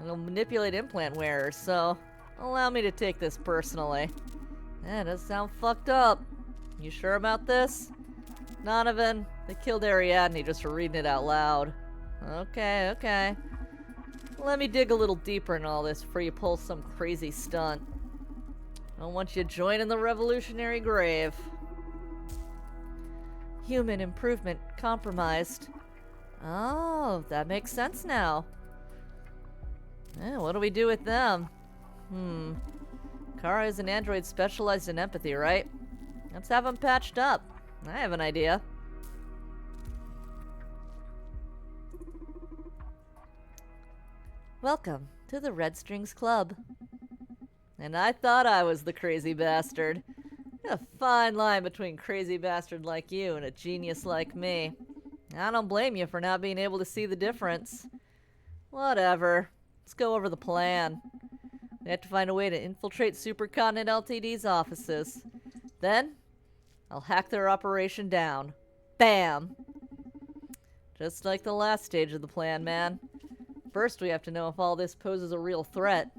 It'll manipulate implant wearers, so allow me to take this personally. That does sound fucked up. You sure about this? Donovan, they killed Ariadne just for reading it out loud. Okay, okay. Let me dig a little deeper in all this before you pull some crazy stunt. I don't want you joining the revolutionary grave. Human improvement compromised. Oh, that makes sense now. What do we do with them? Kara is an android specialized in empathy, right? Let's have them patched up. I have an idea. Welcome to the Red Strings Club. And I thought I was the crazy bastard. A fine line between crazy bastard like you and a genius like me. I don't blame you for not being able to see the difference. Whatever. Let's go over the plan. We have to find a way to infiltrate Supercontinent Ltd's offices. Then, I'll hack their operation down. Bam! Just like the last stage of the plan, man. First, we have to know if all this poses a real threat.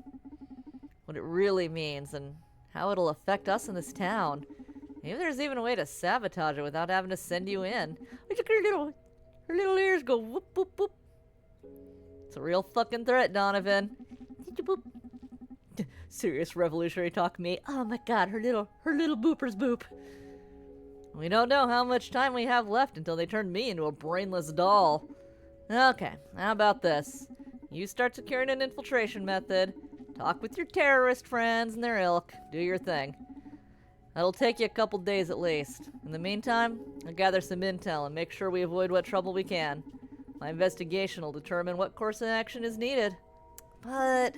What it really means, and how it'll affect us in this town. Maybe there's even a way to sabotage it without having to send you in. Her little ears go whoop, whoop, whoop. It's a real fucking threat, Donovan. Serious revolutionary talk, mate. Oh my god, her little boopers boop. We don't know how much time we have left until they turn me into a brainless doll. Okay, how about this? You start securing an infiltration method, talk with your terrorist friends and their ilk, do your thing. That'll take you a couple days at least. In the meantime, I'll gather some intel and make sure we avoid what trouble we can. My investigation will determine what course of action is needed. But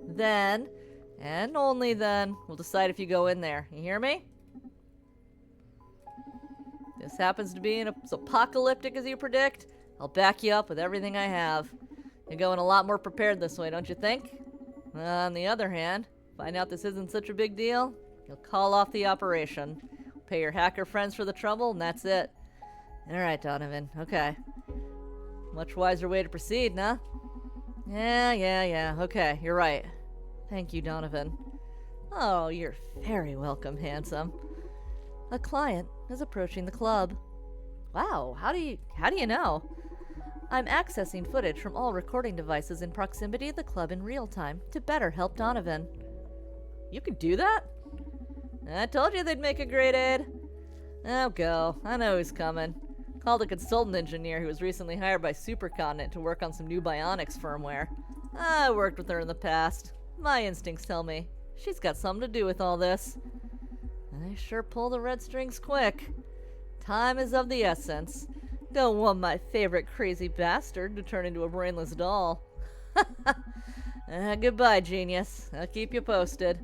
then, and only then, we'll decide if you go in there. You hear me? This happens to be as apocalyptic as you predict. I'll back you up with everything I have. You're going a lot more prepared this way, don't you think? On the other hand, find out this isn't such a big deal, you'll call off the operation. Pay your hacker friends for the trouble, and that's it. Alright, Donovan. Okay. Much wiser way to proceed, nah? Yeah. Okay, you're right. Thank you, Donovan. Oh, you're very welcome, handsome. A client is approaching the club. Wow, how do you know? I'm accessing footage from all recording devices in proximity of the club in real time to better help Donovan. You could do that? I told you they'd make a great aid. Oh, go. I know who's coming. Called a consultant engineer who was recently hired by Supercontinent to work on some new bionics firmware. I worked with her in the past. My instincts tell me she's got something to do with all this. I sure pull the red strings quick. Time is of the essence. Don't want my favorite crazy bastard to turn into a brainless doll. Goodbye, genius. I'll keep you posted.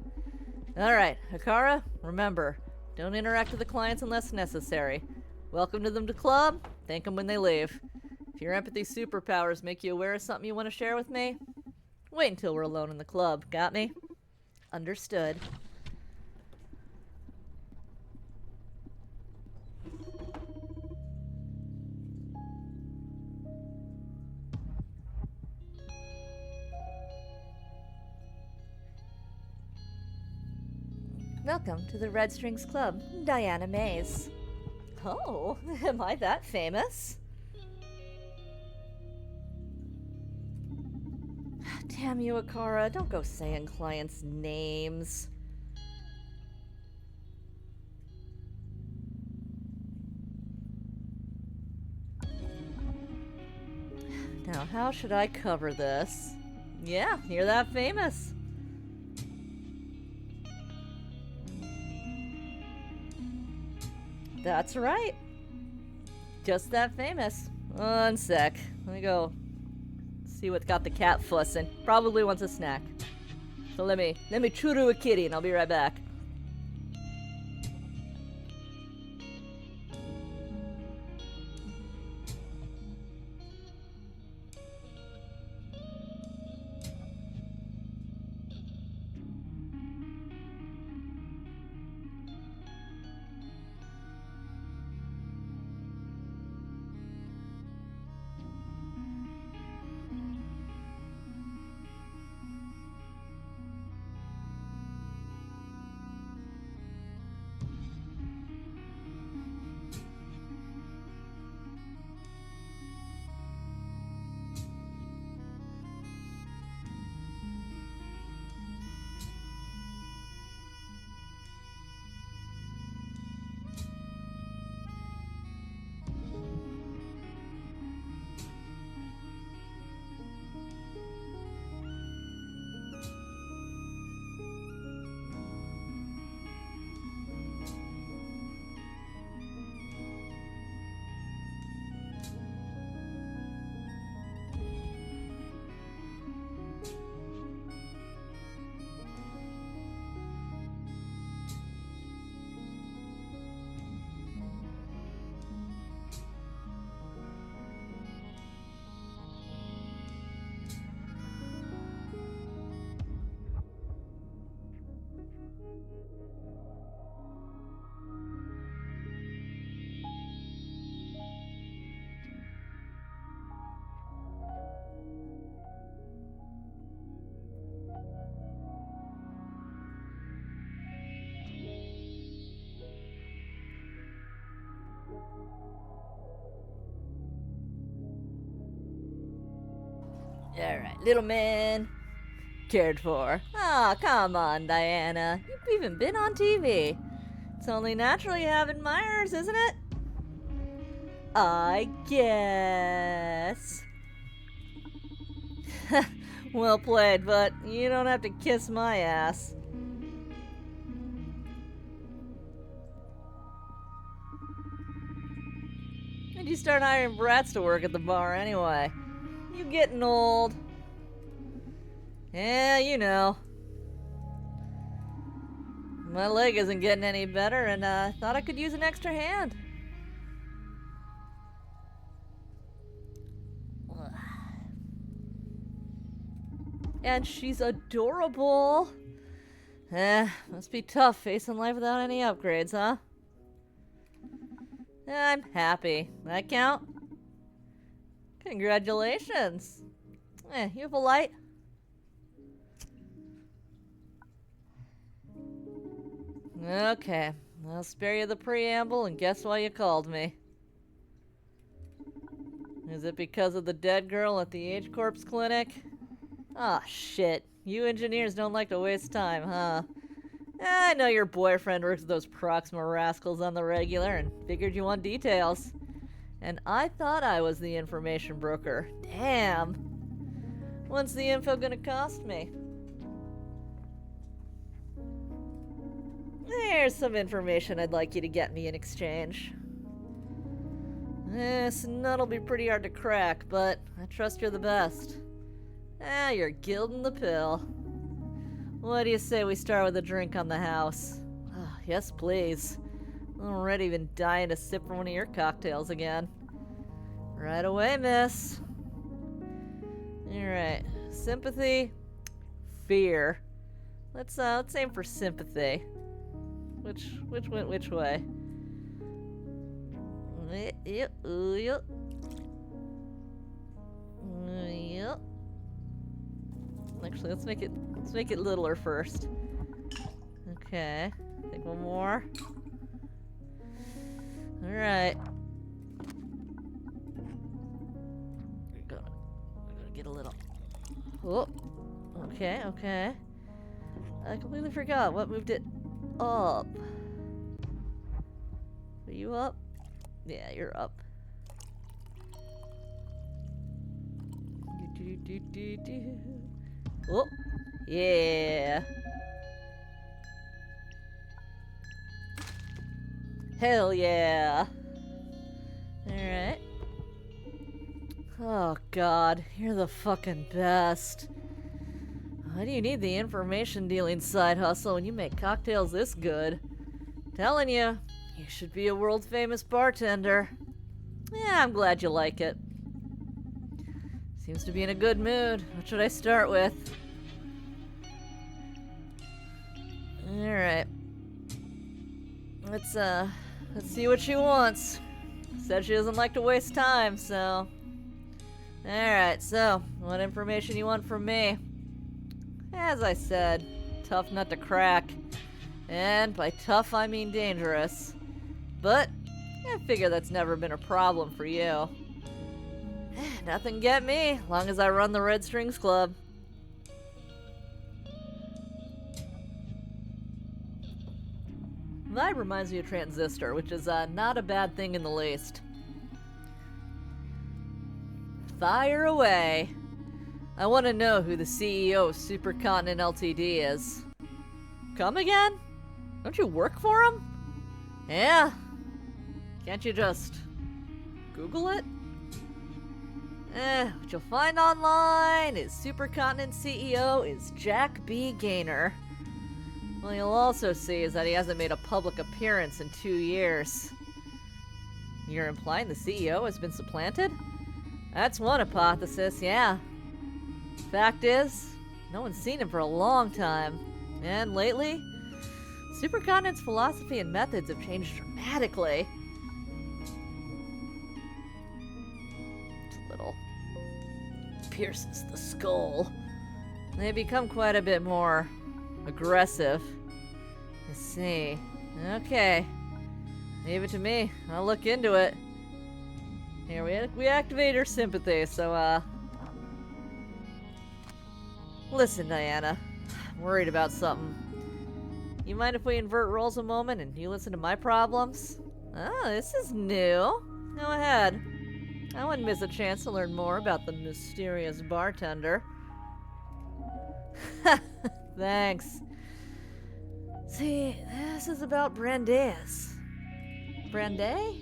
Alright, Hikara, remember, don't interact with the clients unless necessary. Welcome to the club. Thank them when they leave. If your empathy superpowers make you aware of something you want to share with me, wait until we're alone in the club. Got me? Understood. Welcome to the Red Strings Club, Diana Mays. Oh, am I that famous? Damn you, Hikara, don't go saying clients' names. Now, how should I cover this? Yeah, you're that famous. That's right. Just that famous. One sec. Let me go see what's got the cat fussing. Probably wants a snack. So let me churu a kitty and I'll be right back. Alright, little man. Cared for. Ah, come on, Diana. You've even been on TV. It's only natural you have admirers, isn't it? I guess. Well played, but you don't have to kiss my ass. When'd you start hiring brats to work at the bar anyway? You getting old. Yeah, you know. My leg isn't getting any better, and thought I could use an extra hand. And she's adorable. Must be tough facing life without any upgrades, huh? I'm happy. That count? Congratulations. You have a light? Okay, I'll spare you the preamble and guess why you called me. Is it because of the dead girl at the H-Corp's clinic? Ah, shit. You engineers don't like to waste time, huh? I know your boyfriend works with those Proxima rascals on the regular and figured you want details. And I thought I was the information broker. Damn. What's the info gonna cost me? There's some information I'd like you to get me in exchange. This nut'll be pretty hard to crack, but I trust you're the best. You're gilding the pill. What do you say we start with a drink on the house? Yes, please. I'm already been dying to sip from one of your cocktails again. Right away, miss. Alright. Sympathy. Fear. Let's aim for sympathy. Which went which way? Yep. Actually, let's make it littler first. Okay. I think one more. Alright. We're gonna get a little. Oh. Okay. I completely forgot what moved it up. Are you up? Yeah, you're up. Oh, yeah. Hell yeah. Alright. Oh god, you're the fucking best. Why do you need the information dealing side hustle when you make cocktails this good? Telling you, you should be a world famous bartender. Yeah, I'm glad you like it. Seems to be in a good mood. What should I start with? Alright. Let's see what she wants. Said she doesn't like to waste time, so. Alright, so, what information you want from me? As I said, tough nut to crack. And by tough, I mean dangerous. But, I figure that's never been a problem for you. Nothing get me, long as I run the Red Strings Club. Vibe reminds me of Transistor, which is not a bad thing in the least. Fire away. I want to know who the CEO of Supercontinent Ltd is. Come again? Don't you work for him? Yeah. Can't you just Google it? What you'll find online is Supercontinent CEO is Jack B. Gaynor. What you'll also see is that he hasn't made a public appearance in 2 years. You're implying the CEO has been supplanted? That's one hypothesis, yeah. Fact is, no one's seen him for a long time. And lately, Supercontinent's philosophy and methods have changed dramatically. It's a little pierces the skull. They become quite a bit more aggressive. Let's see. Okay. Leave it to me. I'll look into it. Here, we activate her sympathy, so, Listen, Diana. I'm worried about something. You mind if we invert roles a moment and you listen to my problems? Oh, this is new. Go ahead. I wouldn't miss a chance to learn more about the mysterious bartender. Thanks. See, this is about Brandeis. Brandeis?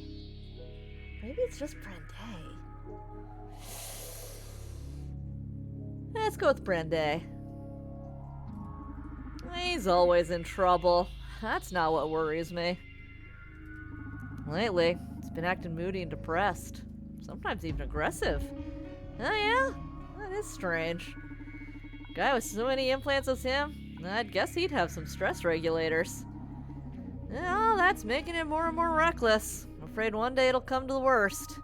Maybe it's just Brandeis. Let's go with Brandeis. He's always in trouble. That's not what worries me. Lately, he's been acting moody and depressed. Sometimes even aggressive. Oh yeah? That is strange. Guy with so many implants as him, I'd guess he'd have some stress regulators. Well, that's making him more and more reckless. I'm afraid one day it'll come to the worst.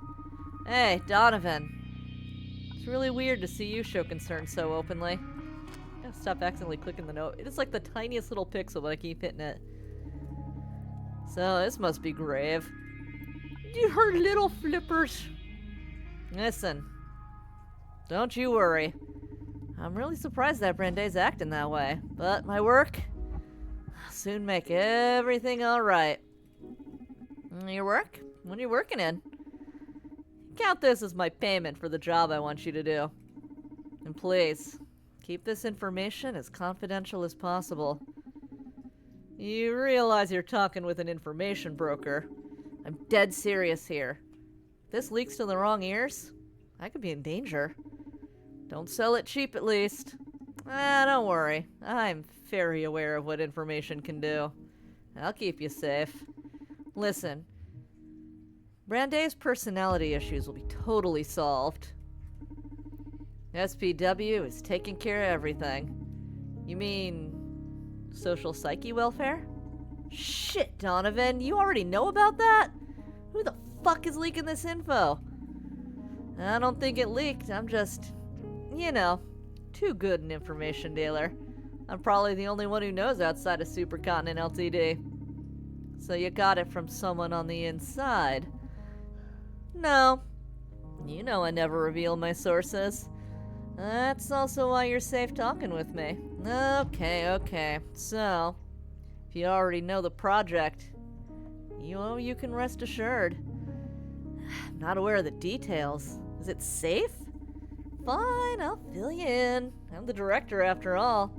Hey, Donovan. It's really weird to see you show concern so openly. I gotta stop accidentally clicking the note. It's like the tiniest little pixel, but I keep hitting it. So, this must be grave. You heard little flippers. Listen. Don't you worry. I'm really surprised that Brandeis acting that way. But my work... I'll soon make everything alright. Your work? What are you working in? Count this as my payment for the job I want you to do. And please, keep this information as confidential as possible. You realize you're talking with an information broker. I'm dead serious here. If this leaks to the wrong ears, I could be in danger. Don't sell it cheap, at least. Don't worry. I'm very aware of what information can do. I'll keep you safe. Listen. Brandeis' personality issues will be totally solved. SPW is taking care of everything. You mean... social psyche welfare? Shit, Donovan, you already know about that? Who the fuck is leaking this info? I don't think it leaked, I'm just... you know, too good an information dealer. I'm probably the only one who knows outside of Supercontinent Ltd. So you got it from someone on the inside. No. You know I never reveal my sources. That's also why you're safe talking with me. Okay. So, if you already know the project, you can rest assured. I'm not aware of the details. Is it safe? Fine, I'll fill you in. I'm the director after all.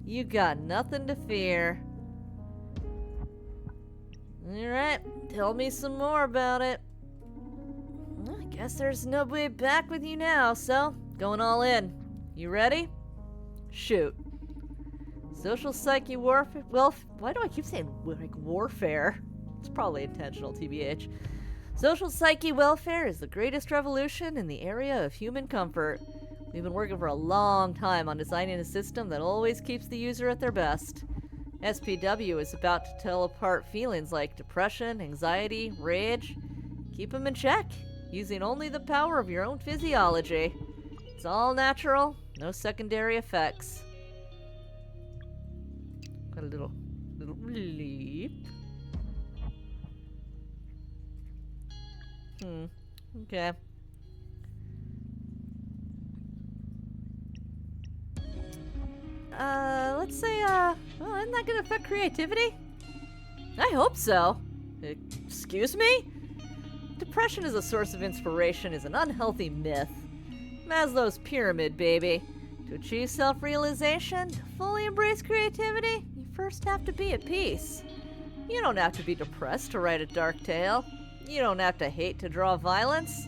You got nothing to fear. Alright, tell me some more about it. I guess there's no way back with you now, so going all in. You ready? Shoot. Social psyche warfare. Well, why do I keep saying like warfare? It's probably intentional, TBH. Social psyche welfare is the greatest revolution in the area of human comfort. We've been working for a long time on designing a system that always keeps the user at their best. SPW is about to tell apart feelings like depression, anxiety, rage. Keep them in check, using only the power of your own physiology. It's all natural, no secondary effects. Got a little leap. Okay. Let's say, well, isn't that gonna affect creativity? I hope so. Excuse me? Depression as a source of inspiration is an unhealthy myth. Maslow's pyramid, baby. To achieve self-realization, to fully embrace creativity, you first have to be at peace. You don't have to be depressed to write a dark tale. You don't have to hate to draw violence.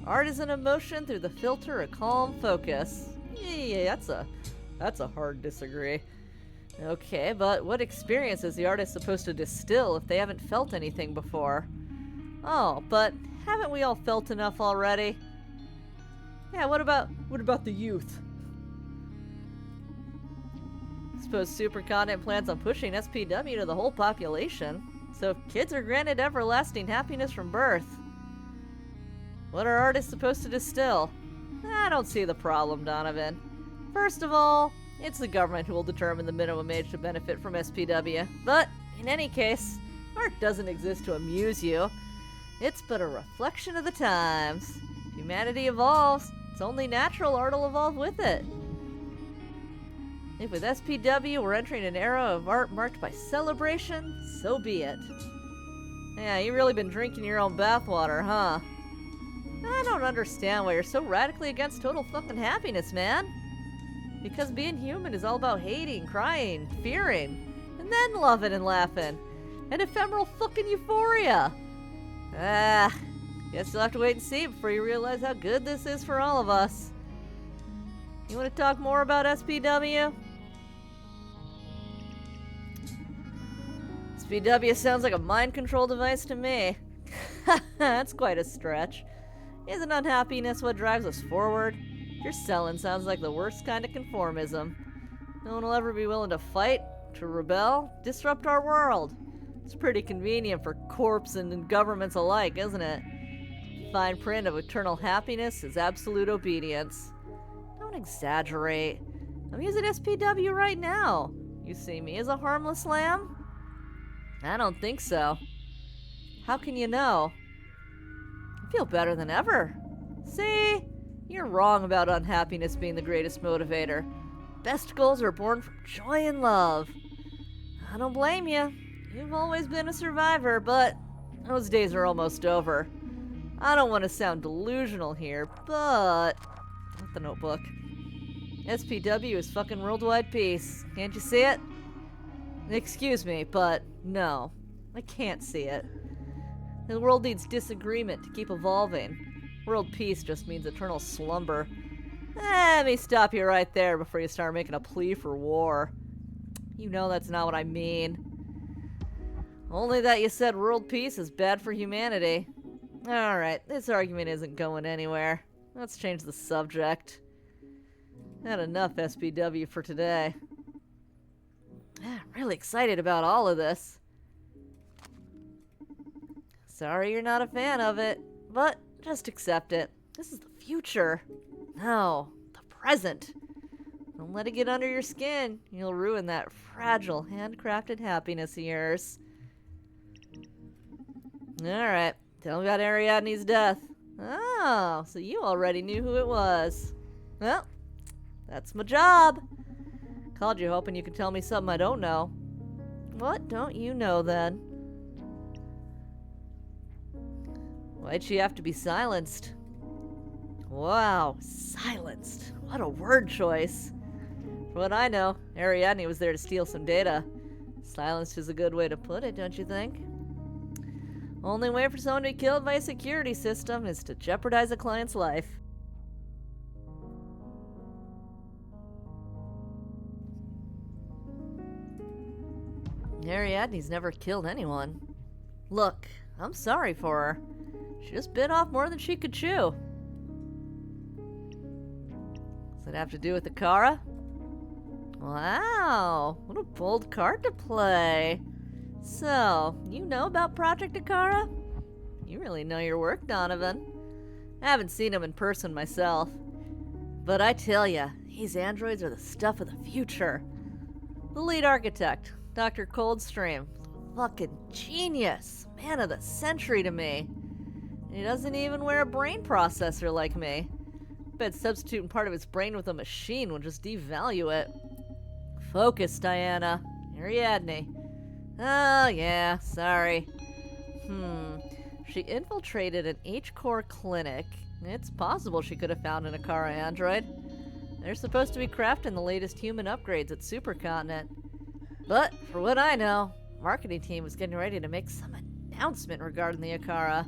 Art is an emotion through the filter of calm focus. Yeah, that's a hard disagree. Okay, but what experience is the artist supposed to distill if they haven't felt anything before? Oh, but haven't we all felt enough already? Yeah, what about the youth? Suppose Supercontinent plans on pushing SPW to the whole population. So kids are granted everlasting happiness from birth. What are artists supposed to distill? I don't see the problem, Donovan. First of all, it's the government who will determine the minimum age to benefit from SPW. But, in any case, Art doesn't exist to amuse you. It's but a reflection of the times. Humanity evolves. It's only natural art'll evolve with it. If with SPW we're entering an era of art marked by celebration, so be it. Yeah, you really been drinking your own bathwater, huh? I don't understand why you're so radically against total fucking happiness, man. Because being human is all about hating, crying, fearing, and then loving and laughing. And ephemeral fucking euphoria. Guess you'll have to wait and see before you realize how good this is for all of us. You want to talk more about SPW? SPW sounds like a mind control device to me. That's quite a stretch. Isn't unhappiness what drives us forward? Your selling sounds like the worst kind of conformism. No one will ever be willing to fight, to rebel, disrupt our world. It's pretty convenient for corps and governments alike, isn't it? Fine print of eternal happiness is absolute obedience. Don't exaggerate. I'm using SPW right now. You see me as a harmless lamb? I don't think so. How can you know? I feel better than ever. See? You're wrong about unhappiness being the greatest motivator. Best goals are born from joy and love. I don't blame you. You've always been a survivor, but those days are almost over. I don't want to sound delusional here, but... Not the notebook. SPW is fucking worldwide peace. Can't you see it? Excuse me, but no. I can't see it. The world needs disagreement to keep evolving. World peace just means eternal slumber. Let me stop you right there before you start making a plea for war. You know that's not what I mean. Only that you said world peace is bad for humanity. Alright, this argument isn't going anywhere. Let's change the subject. Had enough SPW for today. I'm really excited about all of this. Sorry you're not a fan of it, but just accept it. This is the future. No, the present. Don't let it get under your skin. You'll ruin that fragile, handcrafted happiness of yours. Alright, tell me about Ariadne's death. Oh, so you already knew who it was. Well, that's my job. Called you hoping you could tell me something I don't know. What don't you know, then? Why'd she have to be silenced? Wow, silenced. What a word choice. For what I know, Ariadne was there to steal some data. Silenced is a good way to put it, don't you think? Only way for someone to be killed by a security system is to jeopardize a client's life. Ariadne's never killed anyone. Look, I'm sorry for her. She just bit off more than she could chew. Does that have to do with Akara? Wow, what a bold card to play. So, you know about Project Akara? You really know your work, Donovan. I haven't seen him in person myself. But I tell ya, these androids are the stuff of the future. The lead architect, Dr. Coldstream, fucking genius. Man of the century to me. And he doesn't even wear a brain processor like me. Bet substituting part of his brain with a machine will just devalue it. Focus, Diana. Ariadne. Oh, yeah, sorry. She infiltrated an H-Core clinic. It's possible she could have found an Akara android. They're supposed to be crafting the latest human upgrades at Supercontinent. But, for what I know, the marketing team was getting ready to make some announcement regarding the Akara.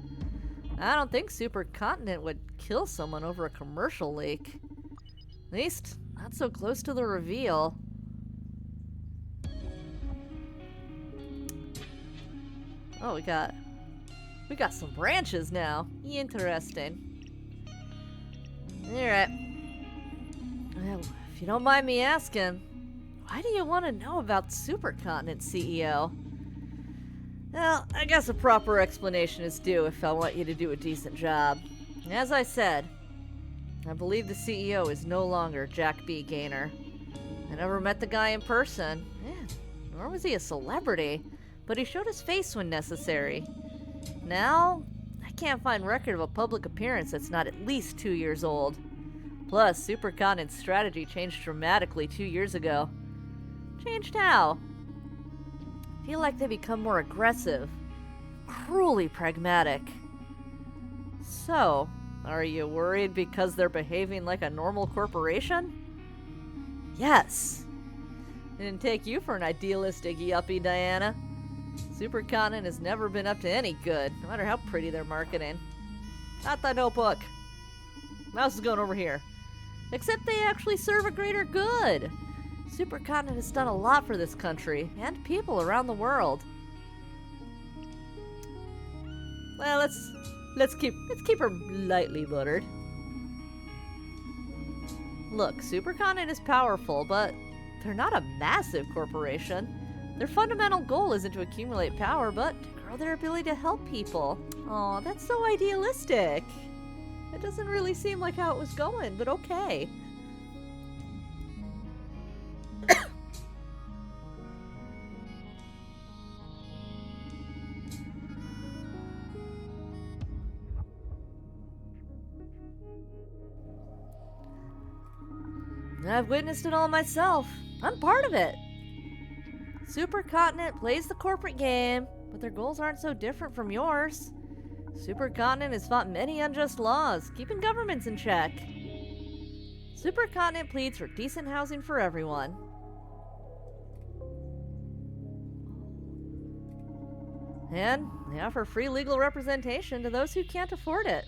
I don't think Supercontinent would kill someone over a commercial leak. At least, not so close to the reveal. Oh, we got some branches now. Interesting. Alright. Well, if you don't mind me asking, why do you want to know about Supercontinent, CEO? Well, I guess a proper explanation is due if I want you to do a decent job. As I said, I believe the CEO is no longer Jack B. Gaynor. I never met the guy in person, nor was he a celebrity. but he showed his face when necessary. Now, I can't find record of a public appearance that's not at least 2 years old. Plus, Supercontinent's strategy changed dramatically 2 years ago. Changed how? I feel like they become more aggressive, cruelly pragmatic. So, are you worried because they're behaving like a normal corporation? Yes. It didn't take you for an idealistic yuppie, Diana. Supercontinent has never been up to any good, no matter how pretty they're marketing. Not the notebook. Mouse is going over here. Except they actually serve a greater good. Supercontinent has done a lot for this country and people around the world. Well, let's keep her lightly buttered. Look, Supercontinent is powerful, but they're not a massive corporation. Their fundamental goal isn't to accumulate power, but to grow their ability to help people. Aw, that's so idealistic. It doesn't really seem like how it was going, but okay. I've witnessed it all myself. I'm part of it. Supercontinent plays the corporate game, but their goals aren't so different from yours. Supercontinent has fought many unjust laws, keeping governments in check. Supercontinent pleads for decent housing for everyone. And they offer free legal representation to those who can't afford it.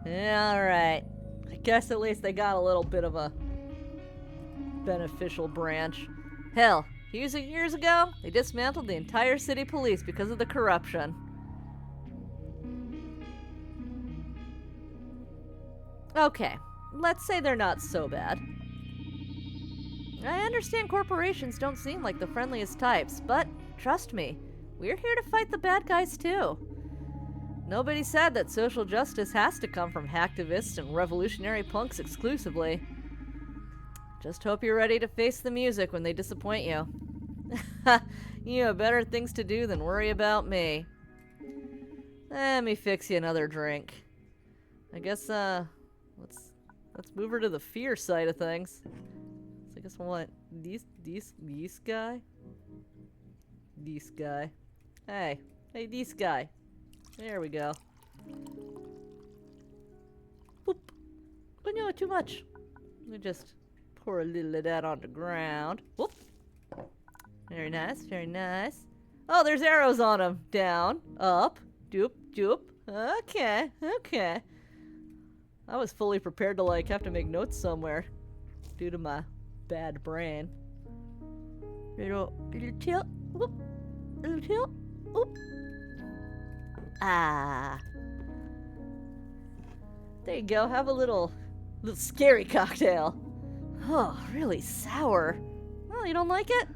Yeah, alright. I guess at least they got a little bit of a beneficial branch. Hell, a few years ago, they dismantled the entire city police because of the corruption. Okay, let's say they're not so bad. I understand corporations don't seem like the friendliest types, but trust me, we're here to fight the bad guys too. Nobody said that social justice has to come from hacktivists and revolutionary punks exclusively. Just hope you're ready to face the music when they disappoint you. You have better things to do than worry about me. Let me fix you another drink. I guess, let's move her to the fear side of things. So I guess I want this guy? This guy. Hey, this guy. There we go. Boop. Oh no, too much. Let me just pour a little of that on the ground. Whoop. Very nice, very nice. Oh, there's arrows on them. Down, up, doop, doop. Okay, okay. I was fully prepared to, like, have to make notes somewhere due to my bad brain. Little tilt, whoop. Little tilt, whoop. Ah. There you go. Have a little scary cocktail. Oh, really sour. Oh, you don't like it?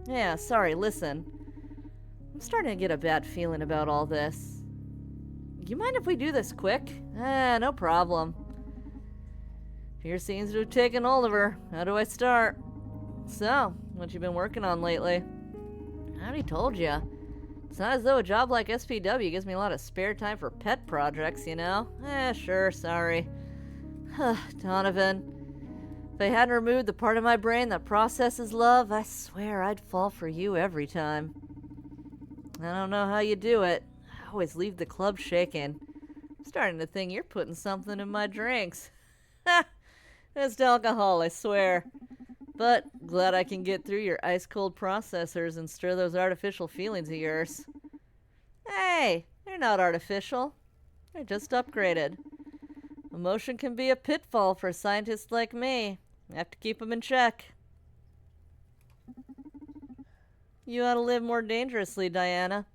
Yeah, sorry, listen. I'm starting to get a bad feeling about all this. You mind if we do this quick? No problem. Fear seems to have taken hold of her. How do I start? So, what you been working on lately? I already told you. It's not as though a job like SPW gives me a lot of spare time for pet projects, you know? Sure, sorry. Donovan. If I hadn't removed the part of my brain that processes love, I swear I'd fall for you every time. I don't know how you do it. I always leave the club shaking. I'm starting to think you're putting something in my drinks. Just alcohol, I swear. But glad I can get through your ice-cold processors and stir those artificial feelings of yours. Hey, they're not artificial. They're just upgraded. Emotion can be a pitfall for scientists like me. I have to keep them in check. You ought to live more dangerously, Diana.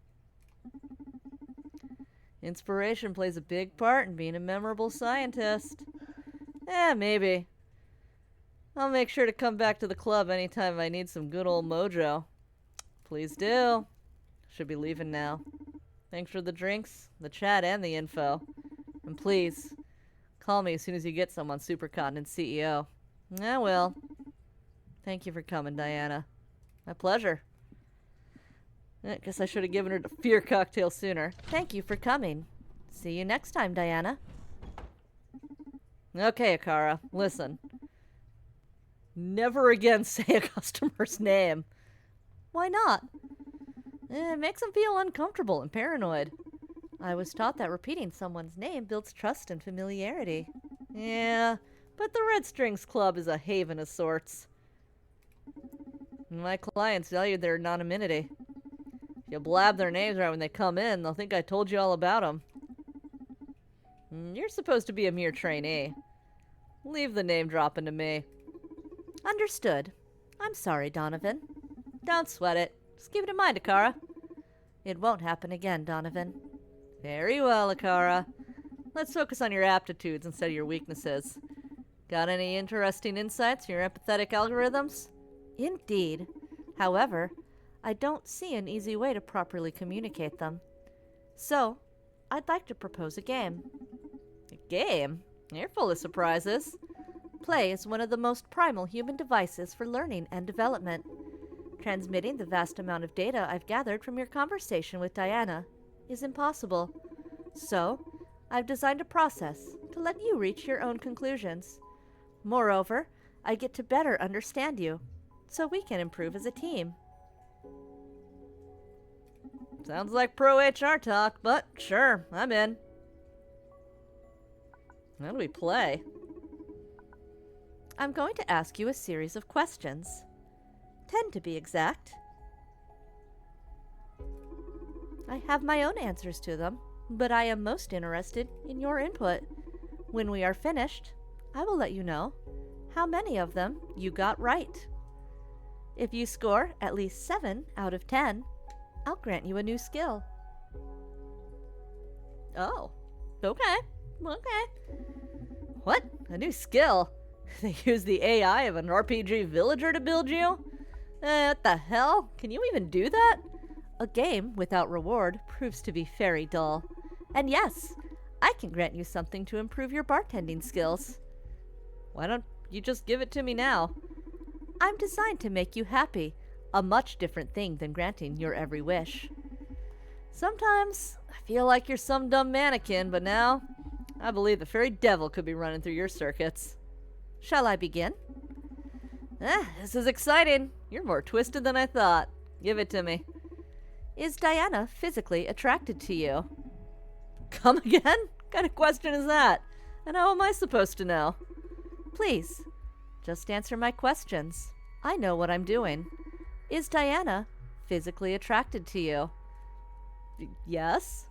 Inspiration plays a big part in being a memorable scientist. Maybe. I'll make sure to come back to the club anytime I need some good old mojo. Please do. Should be leaving now. Thanks for the drinks, the chat, and the info. And please, call me as soon as you get some on Supercontinent CEO. I will. Thank you for coming, Diana. My pleasure. I guess I should have given her the fear cocktail sooner. Thank you for coming. See you next time, Diana. Okay, Akara, listen. Never again say a customer's name. Why not? It makes them feel uncomfortable and paranoid. I was taught that repeating someone's name builds trust and familiarity. Yeah, but the Red Strings Club is a haven of sorts. My clients value their anonymity. If you blab their names right when they come in, they'll think I told you all about them. You're supposed to be a mere trainee. Leave the name dropping to me. Understood. I'm sorry, Donovan. Don't sweat it. Just keep it in mind, Akara. It won't happen again, Donovan. Very well, Akara. Let's focus on your aptitudes instead of your weaknesses. Got any interesting insights from your empathetic algorithms? Indeed. However, I don't see an easy way to properly communicate them. So, I'd like to propose a game. A game? You're full of surprises. Play is one of the most primal human devices for learning and development. Transmitting the vast amount of data I've gathered from your conversation with Diana is impossible. So, I've designed a process to let you reach your own conclusions. Moreover, I get to better understand you, so we can improve as a team. Sounds like pro HR talk, but sure, I'm in. How do we play? I'm going to ask you a series of questions. 10 to be exact. I have my own answers to them, but I am most interested in your input. When we are finished, I will let you know how many of them you got right. If you score at least 7 out of 10, I'll grant you a new skill. Oh, okay. What? A new skill? They use the AI of an RPG villager to build you? What the hell? Can you even do that? A game without reward proves to be very dull. And yes, I can grant you something to improve your bartending skills. Why don't you just give it to me now? I'm designed to make you happy, a much different thing than granting your every wish. Sometimes I feel like you're some dumb mannequin, but now I believe the very devil could be running through your circuits. Shall I begin? This is exciting. You're more twisted than I thought. Give it to me. Is Diana physically attracted to you? Come again? What kind of question is that? And how am I supposed to know? Please, just answer my questions. I know what I'm doing. Is Diana physically attracted to you? Yes.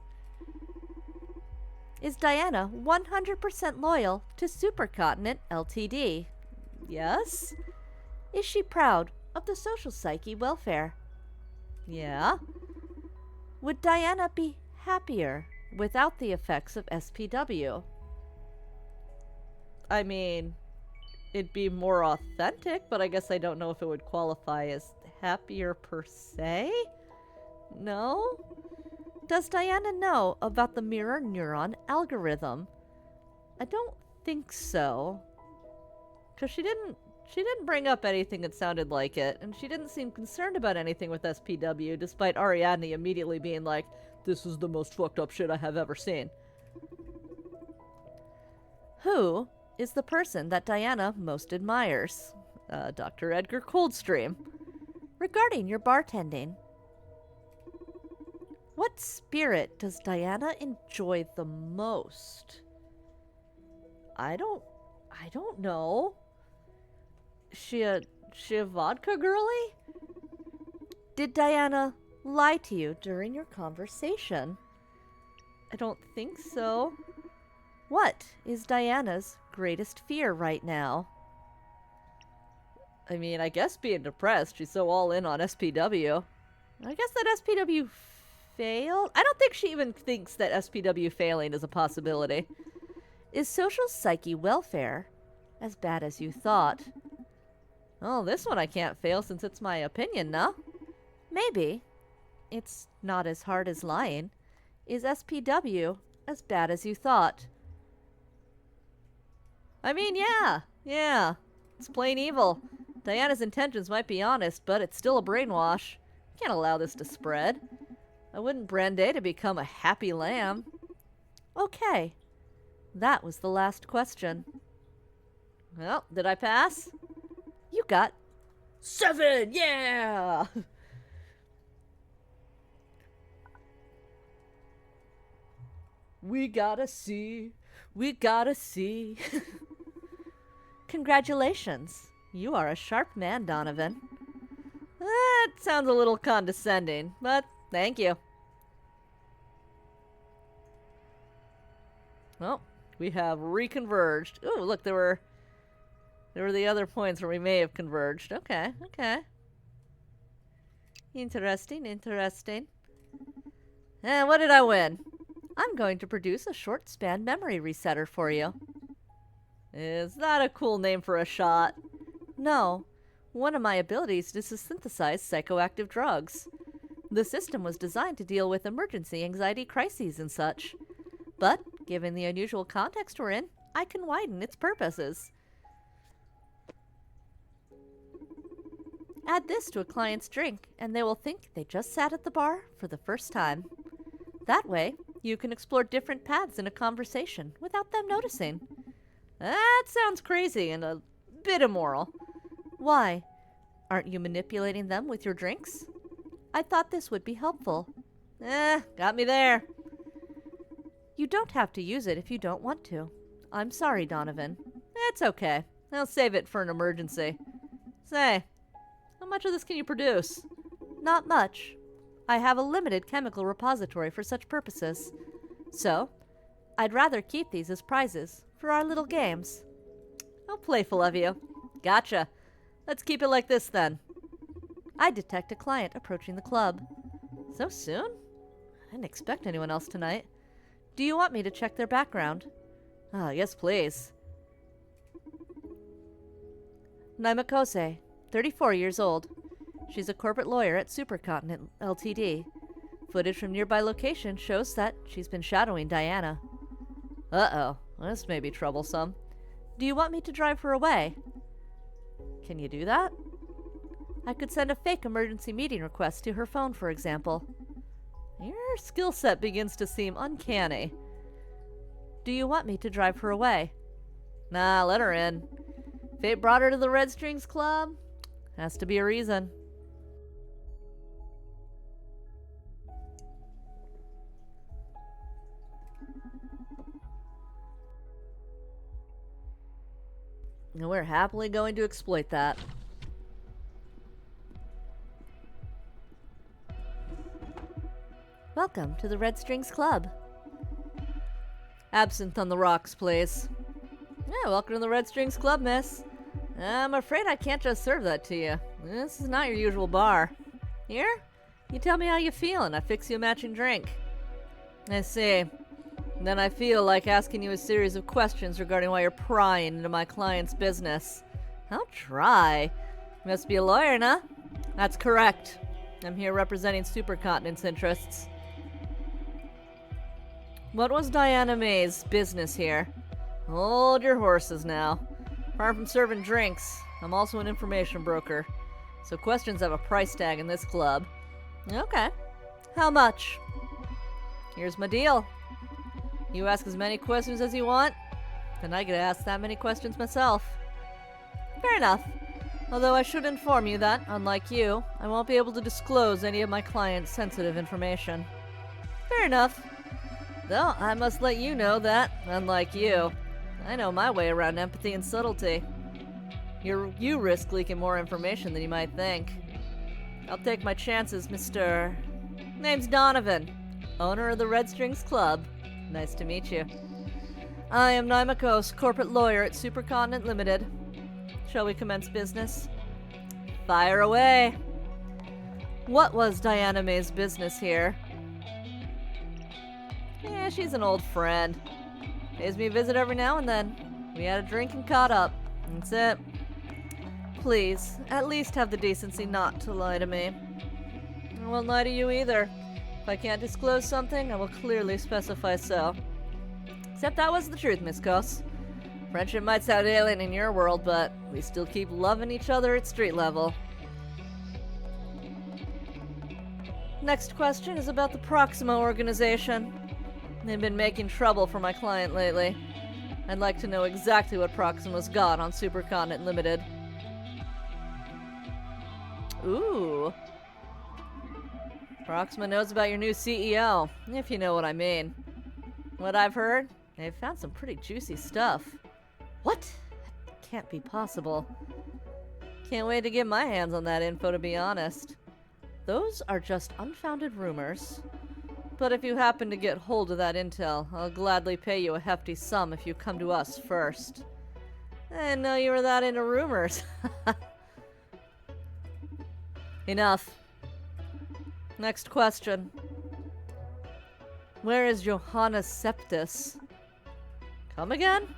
Is Diana 100% loyal to Supercontinent Ltd? Yes. Is she proud of the social psyche welfare? Yeah. Would Diana be happier without the effects of SPW? I mean, it'd be more authentic, but I guess I don't know if it would qualify as happier per se? No? Does Diana know about the mirror neuron algorithm? I don't think so. Because she didn't bring up anything that sounded like it, and she didn't seem concerned about anything with SPW, despite Ariadne immediately being like, "This is the most fucked up shit I have ever seen." Who is the person that Diana most admires? Dr. Edgar Coldstream. Regarding your bartending, what spirit does Diana enjoy the most? I don't know. She a vodka girly? Did Diana lie to you during your conversation? I don't think so. What is Diana's greatest fear right now? I mean, I guess being depressed. She's so all in on SPW. I guess that SPW failed? I don't think she even thinks that SPW failing is a possibility. Is social psyche welfare as bad as you thought? Oh, this one I can't fail since it's my opinion, no? Maybe. It's not as hard as lying. Is SPW as bad as you thought? I mean, yeah. It's plain evil. Diana's intentions might be honest, but it's still a brainwash. Can't allow this to spread. I wouldn't brand A to become a happy lamb. Okay. That was the last question. Well, did I pass? You got 7! Yeah! We gotta see. We gotta see. Congratulations. You are a sharp man, Donovan. That sounds a little condescending, but thank you. Well, we have reconverged. Ooh, look, there were the other points where we may have converged. Okay, okay. Interesting, interesting. And what did I win? I'm going to produce a short span memory resetter for you. Is that a cool name for a shot? No. One of my abilities is to synthesize psychoactive drugs. The system was designed to deal with emergency anxiety crises and such. But, given the unusual context we're in, I can widen its purposes. Add this to a client's drink, and they will think they just sat at the bar for the first time. That way, you can explore different paths in a conversation without them noticing. That sounds crazy and a bit immoral. Why? Aren't you manipulating them with your drinks? I thought this would be helpful. Got me there. You don't have to use it if you don't want to. I'm sorry, Donovan. It's okay. I'll save it for an emergency. Say, how much of this can you produce? Not much. I have a limited chemical repository for such purposes. So, I'd rather keep these as prizes for our little games. How playful of you. Gotcha. Let's keep it like this then. I detect a client approaching the club. So soon? I didn't expect anyone else tonight. Do you want me to check their background? Yes, please. Naima Kose, 34 years old. She's a corporate lawyer at Supercontinent Ltd. Footage from nearby location shows that she's been shadowing Diana. Uh-oh. This may be troublesome. Do you want me to drive her away? Can you do that? I could send a fake emergency meeting request to her phone, for example. Your skill set begins to seem uncanny. Do you want me to drive her away? Nah, let her in. Fate brought her to the Red Strings Club. Has to be a reason. And we're happily going to exploit that. Welcome to the Red Strings Club. Absinthe on the rocks, please. Yeah, welcome to the Red Strings Club, miss. I'm afraid I can't just serve that to you. This is not your usual bar. Here? You tell me how you feel and I fix you a matching drink. I see. Then I feel like asking you a series of questions regarding why you're prying into my client's business. I'll try. You must be a lawyer, nah? That's correct. I'm here representing Supercontinent's interests. What was Diana May's business here? Hold your horses now. Apart from serving drinks, I'm also an information broker. So questions have a price tag in this club. Okay. How much? Here's my deal. You ask as many questions as you want, then I get to ask that many questions myself. Fair enough. Although I should inform you that, unlike you, I won't be able to disclose any of my client's sensitive information. Fair enough. Though I must let you know that, unlike you, I know my way around empathy and subtlety. You risk leaking more information than you might think. I'll take my chances, Mr. Name's Donovan, owner of the Red Strings Club. Nice to meet you. I am Naima Kose, corporate lawyer at Supercontinent Limited. Shall we commence business? Fire away! What was Diana May's business here? Yeah, she's an old friend. Pays me a visit every now and then. We had a drink and caught up. That's it. Please, at least have the decency not to lie to me. I won't lie to you either. If I can't disclose something, I will clearly specify so. Except that was the truth, Miss Kose. Friendship might sound alien in your world, but we still keep loving each other at street level. Next question is about the Proxima organization. They've been making trouble for my client lately. I'd like to know exactly what Proxima's got on Supercontinent Limited. Ooh. Proxima knows about your new CEO, if you know what I mean. What I've heard, they've found some pretty juicy stuff. What? That can't be possible. Can't wait to get my hands on that info, to be honest. Those are just unfounded rumors. But if you happen to get hold of that intel, I'll gladly pay you a hefty sum if you come to us first. I didn't know you were that into rumors. Enough. Next question. Where is Johanna Septis? Come again?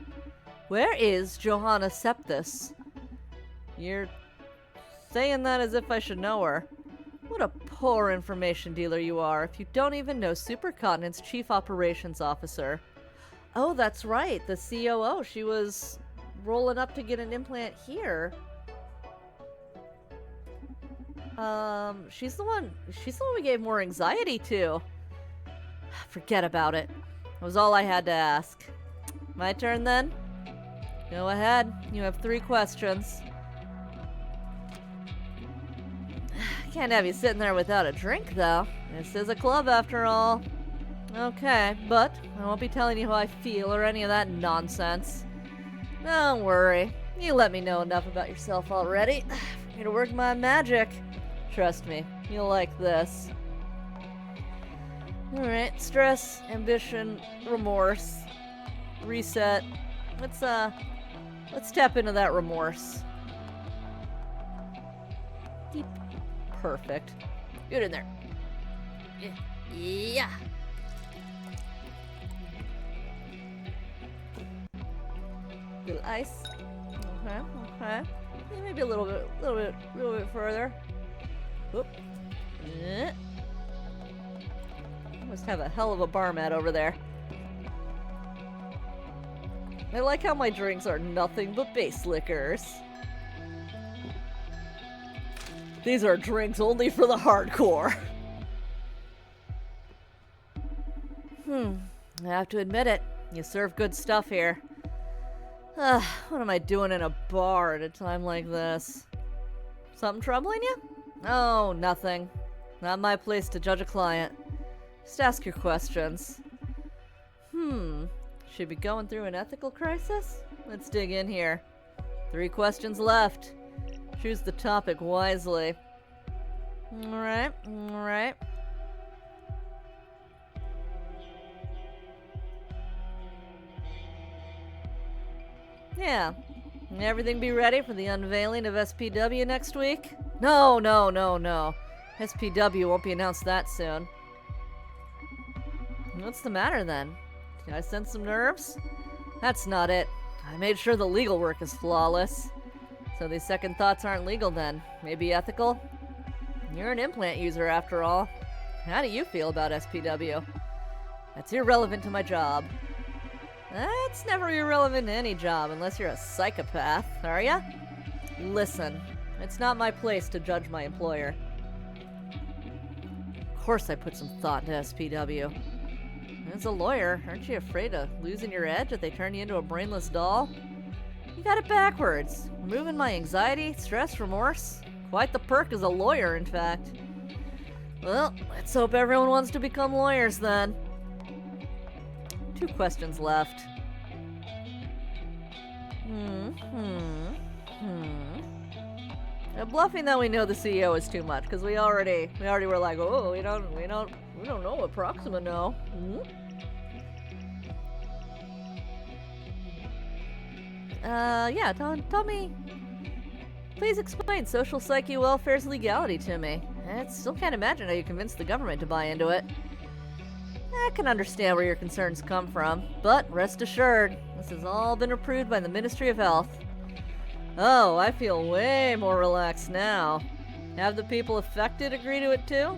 Where is Johanna Septis? You're saying that as if I should know her. What a poor information dealer you are if you don't even know Supercontinent's Chief Operations Officer. Oh, that's right, the COO. She was rolling up to get an implant here. She's the one we gave more anxiety to. Forget about it. That was all I had to ask. My turn then? Go ahead. You have 3 questions. Can't have you sitting there without a drink, though. This is a club, after all. Okay, but I won't be telling you how I feel or any of that nonsense. Don't worry. You let me know enough about yourself already for me to work my magic. Trust me, you'll like this. Alright, stress, ambition, remorse, reset. Let's tap into that remorse. Deep. Perfect. Get in there. Yeah. Little ice. Okay. Yeah, maybe a little bit further. Whoop. Must have a hell of a bar mat over there. I like how my drinks are nothing but base liquors. These are drinks only for the hardcore. I have to admit it. You serve good stuff here. What am I doing in a bar at a time like this? Something troubling you? Oh, nothing. Not my place to judge a client. Just ask your questions. Should be going through an ethical crisis? Let's dig in here. 3 questions left. Choose the topic wisely. Alright. Yeah. Everything be ready for the unveiling of SPW next week? No. SPW won't be announced that soon. What's the matter then? Did I sense some nerves? That's not it. I made sure the legal work is flawless. So these second thoughts aren't legal then. Maybe ethical? You're an implant user after all. How do you feel about SPW? That's irrelevant to my job. That's never irrelevant to any job unless you're a psychopath, are ya? Listen, it's not my place to judge my employer. Of course I put some thought into SPW. As a lawyer, aren't you afraid of losing your edge if they turn you into a brainless doll? You got it backwards. Removing my anxiety, stress, remorse. Quite the perk as a lawyer, in fact. Well, let's hope everyone wants to become lawyers then. 2 questions left. Now, bluffing that we know the CEO is too much, because we already were like, oh, we don't know what Proxima know. Yeah, tell me. Please explain social psyche welfare's legality to me. I still can't imagine how you convinced the government to buy into it. I can understand where your concerns come from, but rest assured, this has all been approved by the Ministry of Health. Oh, I feel way more relaxed now. Have the people affected agree to it too?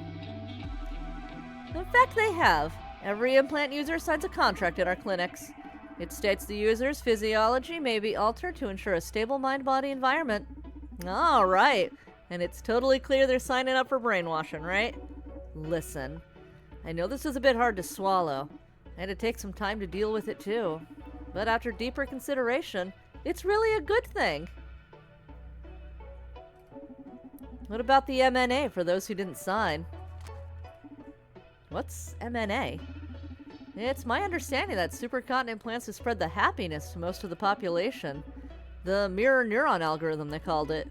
In fact, they have. Every implant user signs a contract at our clinics. It states the user's physiology may be altered to ensure a stable mind-body environment. All right. And it's totally clear they're signing up for brainwashing, right? Listen, I know this is a bit hard to swallow. I had to take some time to deal with it too. But after deeper consideration, it's really a good thing. What about the MNA for those who didn't sign? What's MNA? It's my understanding that Supercontinent plans to spread the happiness to most of the population. The mirror neuron algorithm, they called it.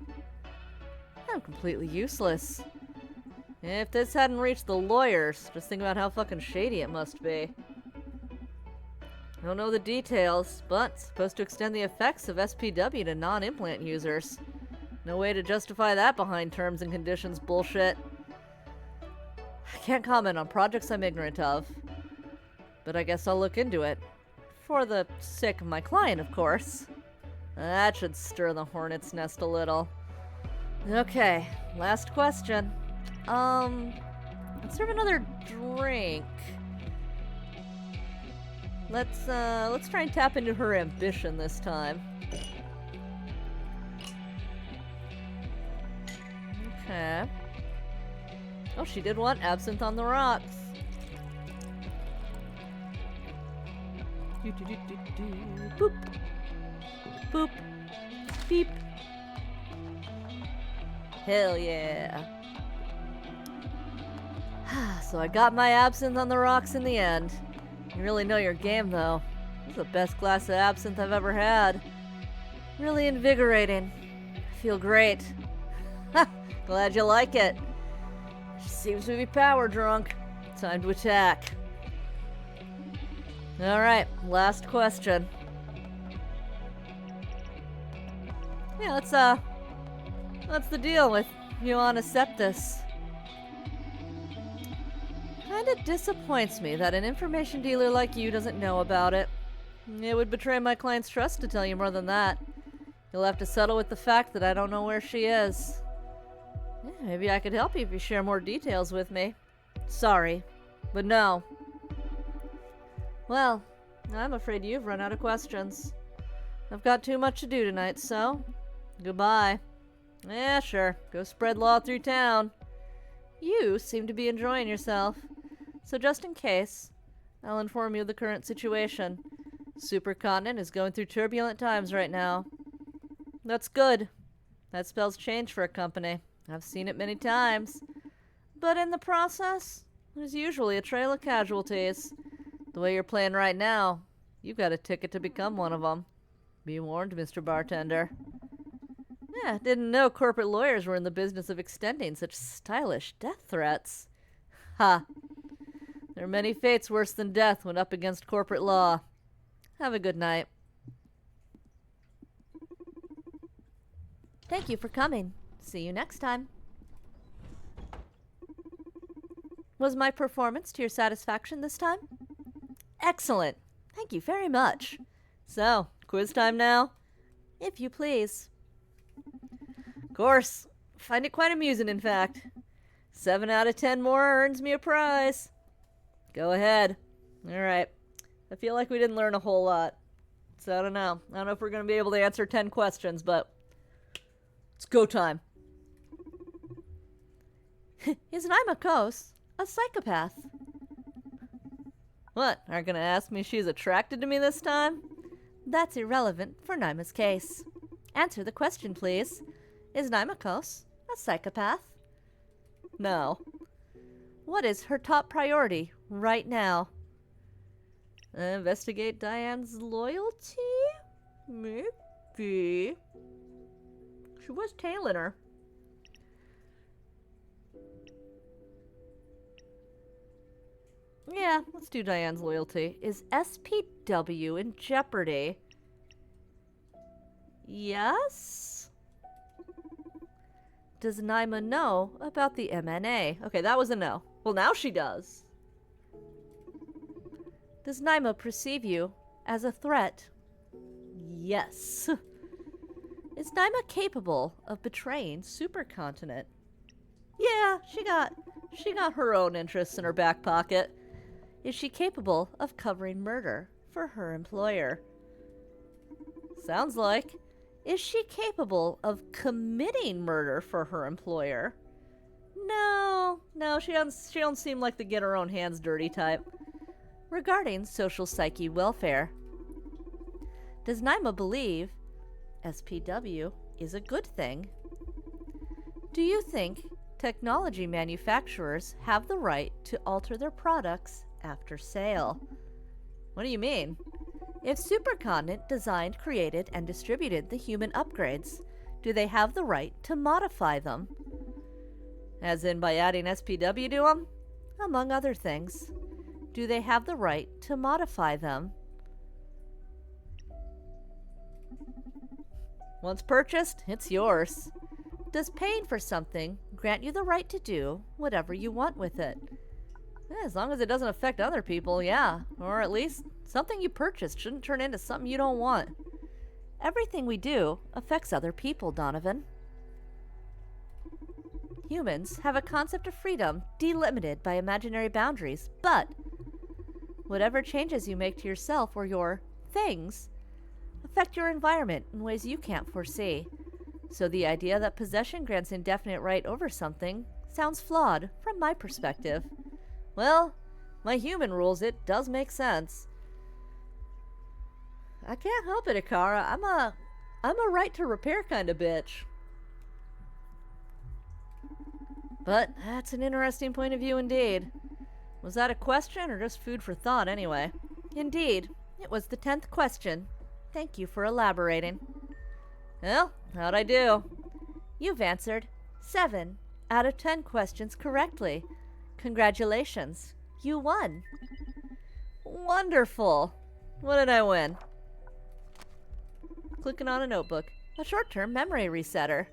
I'm completely useless. If this hadn't reached the lawyers, just think about how fucking shady it must be. I don't know the details, but it's supposed to extend the effects of SPW to non-implant users. No way to justify that behind terms and conditions bullshit. I can't comment on projects I'm ignorant of. But I guess I'll look into it. For the sake of my client, of course. That should stir the hornet's nest a little. Okay, last question. Let's serve another drink. Let's try and tap into her ambition this time. Okay. Oh, she did want absinthe on the rocks. Boop. Boop. Beep. Hell yeah. So I got my absinthe on the rocks in the end. You really know your game, though. This is the best glass of absinthe I've ever had. Really invigorating. I feel great. Glad you like it. She seems to be power drunk. Time to attack. Alright, last question. Yeah, what's the deal with Ioanna Septis? Kinda disappoints me that an information dealer like you doesn't know about it. It would betray my client's trust to tell you more than that. You'll have to settle with the fact that I don't know where she is. Yeah, maybe I could help you if you share more details with me. Sorry, but no. Well, I'm afraid you've run out of questions. I've got too much to do tonight, so goodbye. Yeah, sure. Go spread law through town. You seem to be enjoying yourself. So just in case, I'll inform you of the current situation. Supercontinent is going through turbulent times right now. That's good. That spells change for a company. I've seen it many times. But in the process, there's usually a trail of casualties. The way you're playing right now, you've got a ticket to become one of them. Be warned, Mr. Bartender. Yeah, didn't know corporate lawyers were in the business of extending such stylish death threats. Ha! There are many fates worse than death when up against corporate law. Have a good night. Thank you for coming. See you next time. Was my performance to your satisfaction this time? Excellent. Thank you very much. So, quiz time now? If you please. Of course. Find it quite amusing, in fact. 7 out of 10 more earns me a prize. Go ahead. Alright. I feel like we didn't learn a whole lot. So I don't know. I don't know if we're going to be able to answer 10 questions, but it's go time. Is Naima Kos a psychopath? What? Aren't going to ask me if she's attracted to me this time? That's irrelevant for Naima's case. Answer the question, please. Is Naima Kos a psychopath? No. What is her top priority right now? Investigate Diane's loyalty? Maybe. She was tailing her. Yeah, let's do Diane's loyalty. Is SPW in jeopardy? Yes? Does Naima know about the MNA? Okay, that was a no. Well, now she does. Does Naima perceive you as a threat? Yes. Is Naima capable of betraying Supercontinent? Yeah, she got her own interests in her back pocket. Is she capable of covering murder for her employer. Sounds like. Is she capable of committing murder for her employer? No, she don't seem like the get her own hands dirty type. Regarding social psyche welfare, does Naima believe SPW is a good thing? Do you think technology manufacturers have the right to alter their products after sale? What do you mean? If Supercontinent designed, created, and distributed the human upgrades, do they have the right to modify them? As in by adding SPW to them? Among other things. Do they have the right to modify them? Once purchased, it's yours. Does paying for something grant you the right to do whatever you want with it? As long as it doesn't affect other people, yeah. Or at least something you purchased shouldn't turn into something you don't want. Everything we do affects other people, Donovan. Humans have a concept of freedom delimited by imaginary boundaries, but whatever changes you make to yourself or your things affect your environment in ways you can't foresee. So the idea that possession grants indefinite right over something sounds flawed from my perspective. Well, my human rules, it does make sense. I can't help it, Akara. I'm a right to repair kind of bitch. But that's an interesting point of view indeed. Was that a question or just food for thought anyway? Indeed, it was the 10th question. Thank you for elaborating. Well, how'd I do? You've answered 7 out of 10 questions correctly. Congratulations, you won. Wonderful. What did I win? Clicking on a notebook. A short-term memory resetter.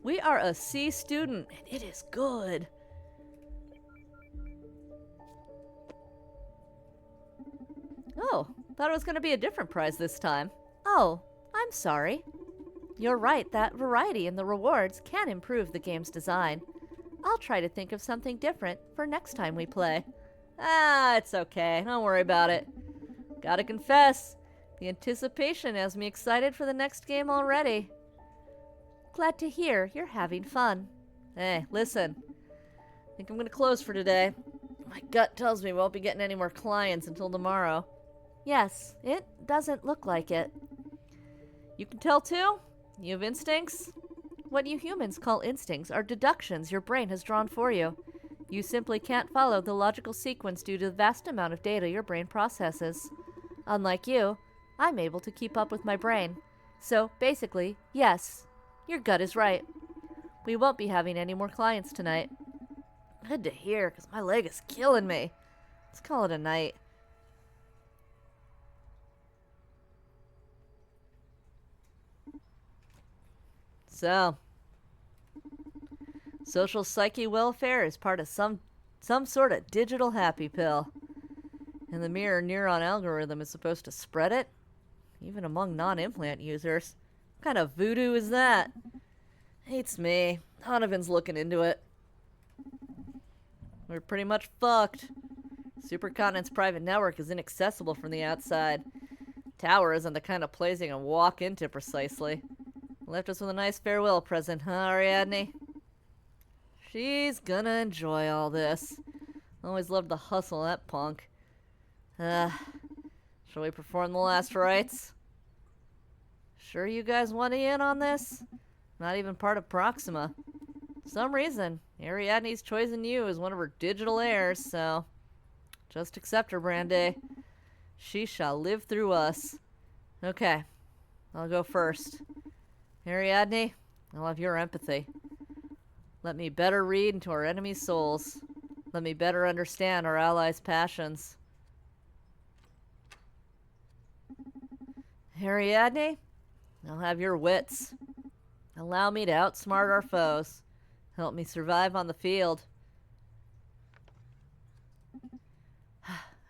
We are a C student, and it is good. Oh, thought it was going to be a different prize this time. Oh, I'm sorry. You're right that variety in the rewards can improve the game's design. I'll try to think of something different for next time we play. It's okay. Don't worry about it. Gotta confess, the anticipation has me excited for the next game already. Glad to hear you're having fun. Hey, listen. I think I'm gonna close for today. My gut tells me we won't be getting any more clients until tomorrow. Yes, it doesn't look like it. You can tell too? You have instincts? What you humans call instincts are deductions your brain has drawn for you. You simply can't follow the logical sequence due to the vast amount of data your brain processes. Unlike you, I'm able to keep up with my brain. So, basically, yes, your gut is right. We won't be having any more clients tonight. Good to hear, because my leg is killing me. Let's call it a night. So, social psyche welfare is part of some sort of digital happy pill. And the mirror neuron algorithm is supposed to spread it, even among non-implant users. What kind of voodoo is that? Hates me. Donovan's looking into it. We're pretty much fucked. Supercontinent's private network is inaccessible from the outside. Tower isn't the kind of place you can walk into precisely. Left us with a nice farewell present, huh, Ariadne? She's gonna enjoy all this. Always loved the hustle of that punk. Shall we perform the last rites? Sure you guys want in on this? Not even part of Proxima. For some reason, Ariadne's chosen you as one of her digital heirs, so just accept her, Brandy. She shall live through us. Okay, I'll go first. Ariadne, I'll have your empathy. Let me better read into our enemies' souls. Let me better understand our allies' passions. Ariadne, I'll have your wits. Allow me to outsmart our foes. Help me survive on the field.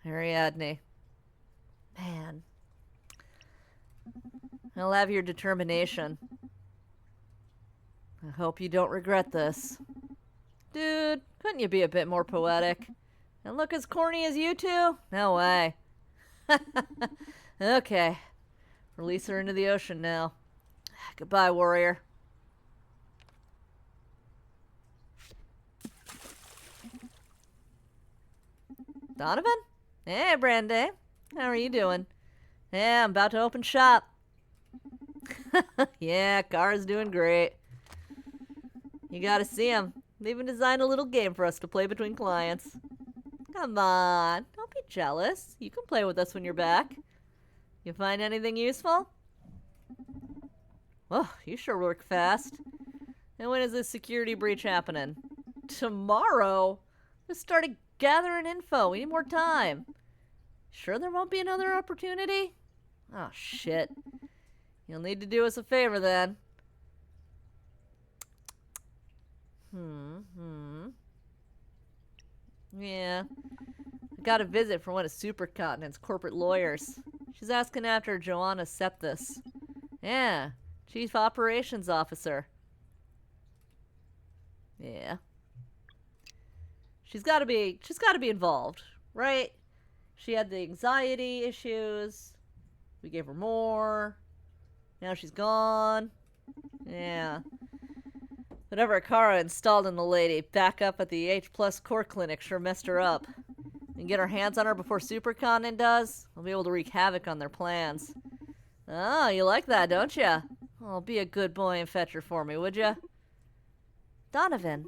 Ariadne. Man. I'll have your determination. I hope you don't regret this. Dude, couldn't you be a bit more poetic? And look as corny as you two? No way. Okay. Release her into the ocean now. Goodbye, warrior. Donovan? Hey, Brandy. How are you doing? Yeah, I'm about to open shop. Yeah, Kara's doing great. You gotta see him. They even designed a little game for us to play between clients. Come on, don't be jealous. You can play with us when you're back. You find anything useful? Oh, you sure work fast. And when is this security breach happening? Tomorrow? Just started gathering info. We need more time. Sure there won't be another opportunity? Oh, shit. You'll need to do us a favor then. Yeah. I got a visit from one of Supercontinent's corporate lawyers. She's asking after Joanna Septhus. Yeah. Chief Operations Officer. Yeah. She's gotta be involved, right? She had the anxiety issues. We gave her more. Now she's gone. Yeah. Whatever Kara installed in the lady back up at the H+ Core Clinic sure messed her up. And get our hands on her before Supercontinent does, we'll be able to wreak havoc on their plans. Oh, you like that, don't ya? Oh, be a good boy and fetch her for me, would ya? Donovan.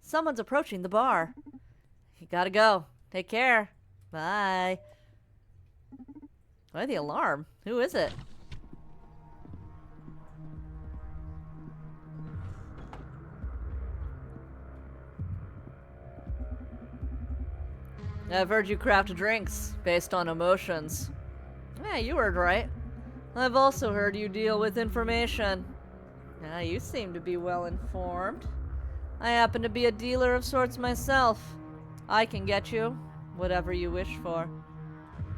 Someone's approaching the bar. You gotta go. Take care. Bye. Why the alarm? Who is it? I've heard you craft drinks based on emotions. Yeah, you heard right. I've also heard you deal with information. Yeah, you seem to be well informed. I happen to be a dealer of sorts myself. I can get you whatever you wish for.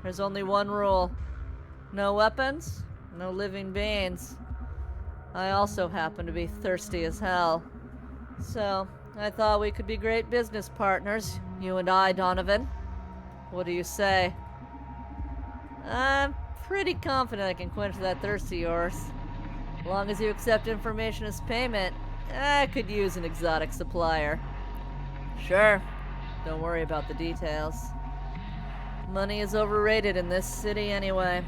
There's only one rule. No weapons, no living beings. I also happen to be thirsty as hell. So, I thought we could be great business partners, you and I, Donovan. What do you say? I'm pretty confident I can quench that thirst of yours. As long as you accept information as payment, I could use an exotic supplier. Sure. Don't worry about the details. Money is overrated in this city anyway.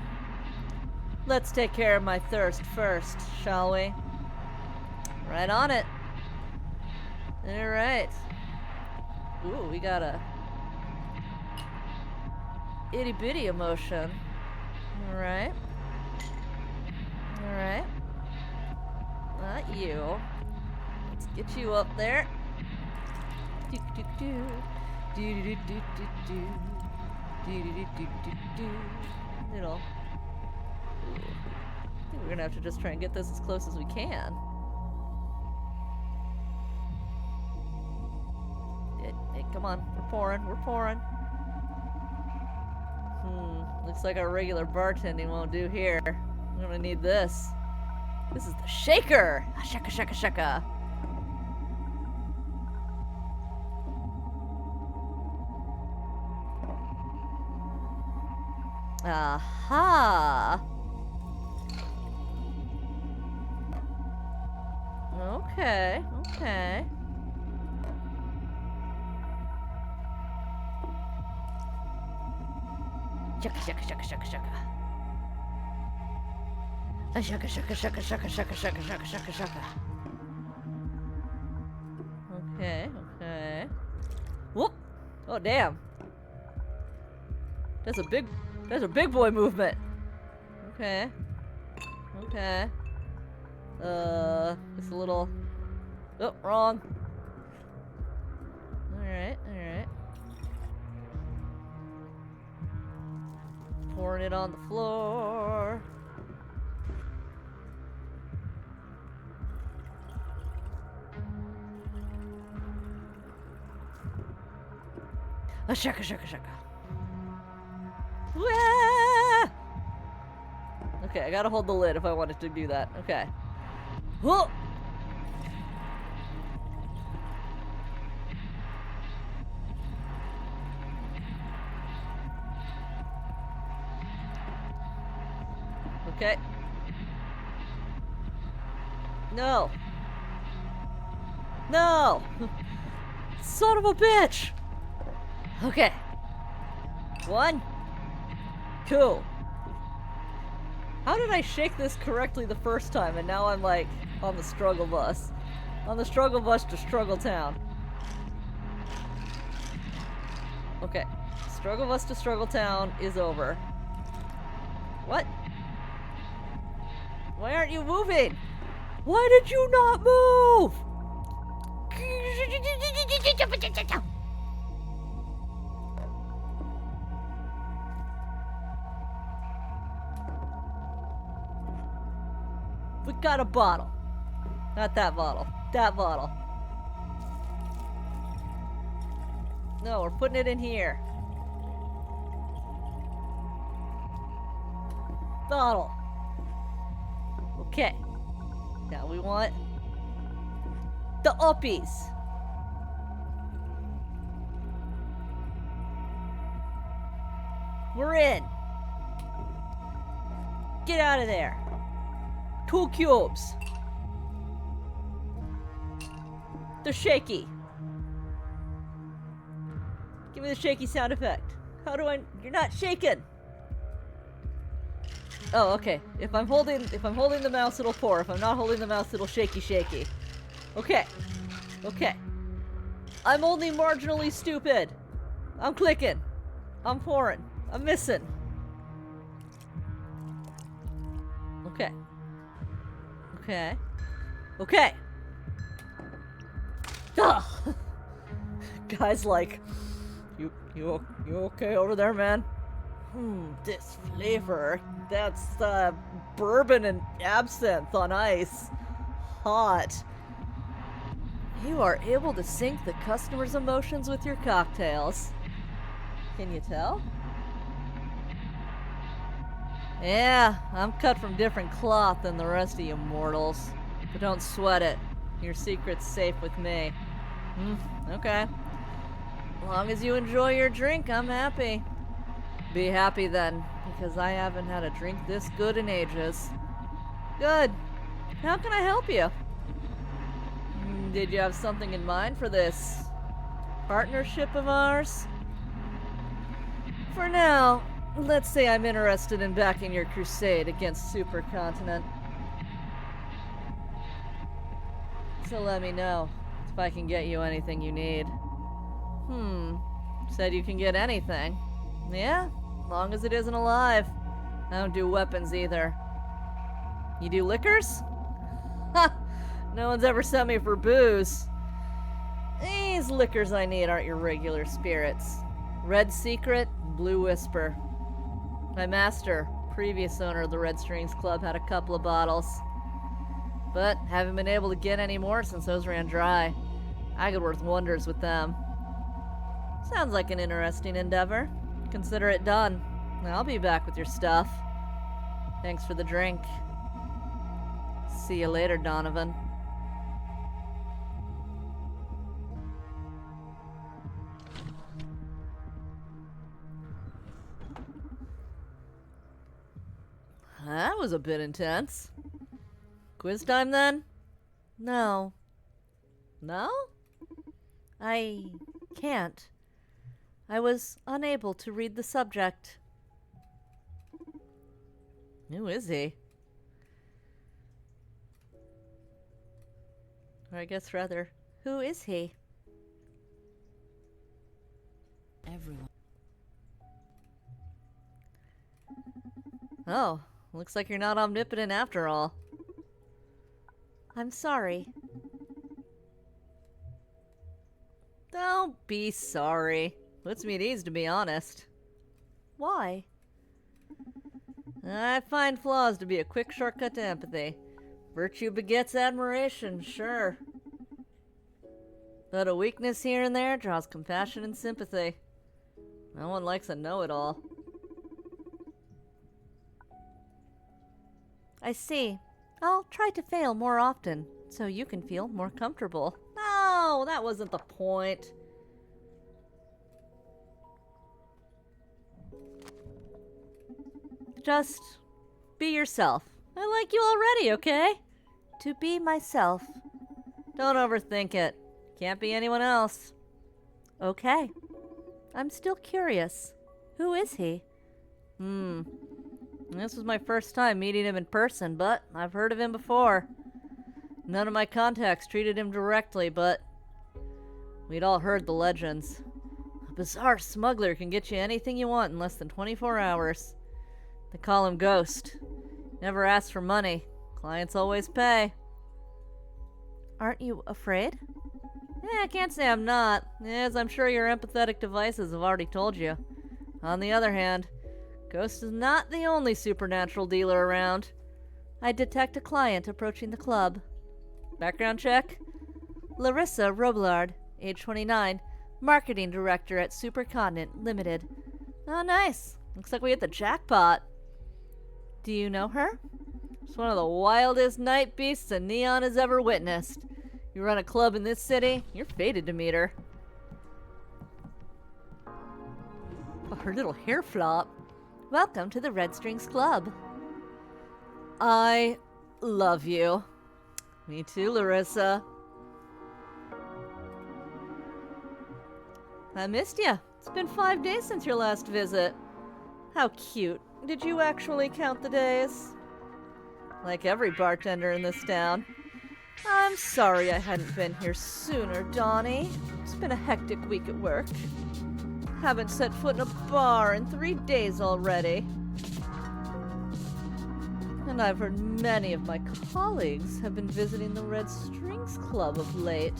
Let's take care of my thirst first, shall we? Right on it. Alright. Ooh, we got a itty bitty emotion. Alright. Alright. Not you. Let's get you up there. Do do do do do do do do do do do do do. Little. I think we're gonna have to just try and get this as close as we can. Hey, come on. We're pouring. We're pouring. Looks like our regular bartending won't do here. I'm gonna need this. This is the shaker! Shaka shaka shaka. Aha! Okay, okay. Shaka shaka shaka shaka shaka. Shaka shaka shaka shaka shaka shaka shaka shaka shaka. Okay, okay. Whoop! Oh damn. That's a big boy movement. Okay. Okay. It's a little. Oh, wrong. Alright, alright. Pouring it on the floor. Shaka shaka shaka. Wah! Okay, I gotta hold the lid if I wanted to do that. Okay. Whoa! Okay. No. No! Son of a bitch! Okay. 1, 2. How did I shake this correctly the first time and now I'm like on the struggle bus? On the struggle bus to Struggle Town. Okay. Struggle bus to Struggle Town is over. What? Why aren't you moving? Why did you not move? We got a bottle. Not that bottle. That bottle. No, we're putting it in here. Bottle. Okay. Now we want the uppies. We're in. Get out of there. 2 cubes. They're shaky. Give me the shaky sound effect. How do I... You're not shaking. Oh, okay. If I'm holding the mouse, it'll pour. If I'm not holding the mouse, it'll shaky. Okay. Okay. I'm only marginally stupid. I'm clicking. I'm pouring. I'm missing. Okay. Okay. Okay. Ugh. Guy's like, you okay over there, man? This flavor. That's bourbon and absinthe on ice. Hot. You are able to sync the customer's emotions with your cocktails. Can you tell? Yeah, I'm cut from different cloth than the rest of you mortals. But don't sweat it. Your secret's safe with me. Okay. As long as you enjoy your drink, I'm happy. Be happy then, because I haven't had a drink this good in ages. Good. How can I help you? Did you have something in mind for this partnership of ours? For now, let's say I'm interested in backing your crusade against Supercontinent. So let me know if I can get you anything you need. Said you can get anything. Yeah, long as it isn't alive. I don't do weapons either. You do liquors? Ha! No one's ever sent me for booze. These liquors I need aren't your regular spirits. Red Secret, Blue Whisper. My master, previous owner of the Red Strings Club, had a couple of bottles. But haven't been able to get any more since those ran dry. I could work wonders with them. Sounds like an interesting endeavor. Consider it done. I'll be back with your stuff. Thanks for the drink. See you later, Donovan. That was a bit intense. Quiz time then? No. No? I can't. I was unable to read the subject. Who is he? Or I guess rather, Who is he? Everyone. oh, looks like you're not omnipotent after all. I'm sorry. Don't be sorry. Puts me at ease, to be honest. Why? I find flaws to be a quick shortcut to empathy. Virtue begets admiration, sure. But a weakness here and there draws compassion and sympathy. No one likes a know-it-all. I see. I'll try to fail more often, so you can feel more comfortable. No, that wasn't the point. Just be yourself. I like you already, okay? To be myself. Don't overthink it. Can't be anyone else. Okay. I'm still curious. Who is he? This was my first time meeting him in person, but I've heard of him before. None of my contacts treated him directly, but we'd all heard the legends. A bizarre smuggler can get you anything you want in less than 24 hours. They call him Ghost. Never asks for money. Clients always pay. Aren't you afraid? I can't say I'm not, as I'm sure your empathetic devices have already told you. On the other hand, Ghost is not the only supernatural dealer around. I detect a client approaching the club. Background check? Larissa Roblard, age 29, marketing director at Supercontinent Limited. Oh, nice. Looks like we hit the jackpot. Do you know her? It's one of the wildest night beasts a Neon has ever witnessed. You run a club in this city, you're fated to meet her. Her little hair flop. Welcome to the Red Strings Club. I love you. Me too, Larissa. I missed you. It's been 5 days since your last visit. How cute. Did you actually count the days? Like every bartender in this town. I'm sorry I hadn't been here sooner, Donnie. It's been a hectic week at work. Haven't set foot in a bar in 3 days already. And I've heard many of my colleagues have been visiting the Red Strings Club of late.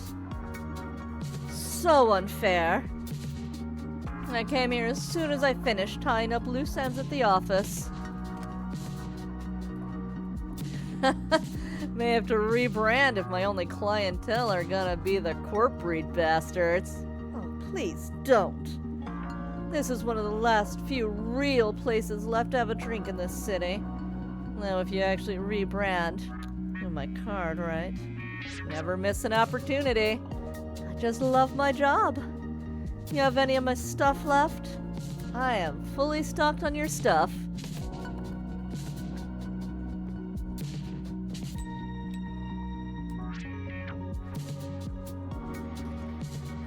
So unfair. I came here as soon as I finished tying up loose ends at the office. May have to rebrand if my only clientele are gonna be the corp breed bastards. Oh, please don't. This is one of the last few real places left to have a drink in this city. Now, if you actually rebrand, with my card, right? Never miss an opportunity. I just love my job. You have any of my stuff left? I am fully stocked on your stuff.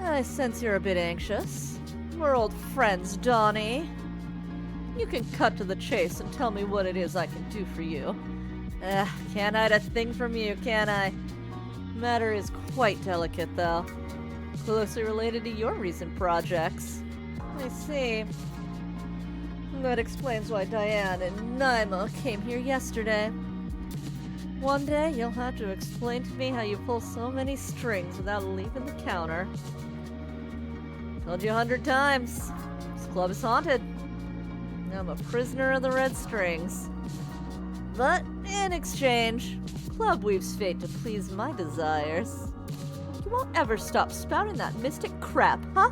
I sense you're a bit anxious. We're old friends, Donnie. You can cut to the chase and tell me what it is I can do for you. Can't hide a thing from you, can I? Matter is quite delicate, though. Closely related to your recent projects. I see. That explains why Diane and Naima came here yesterday. One day, you'll have to explain to me how you pull so many strings without leaving the counter. Told you 100 times. This club is haunted. I'm a prisoner of the Red Strings. But, in exchange, Club weaves fate to please my desires. You won't ever stop spouting that mystic crap, huh?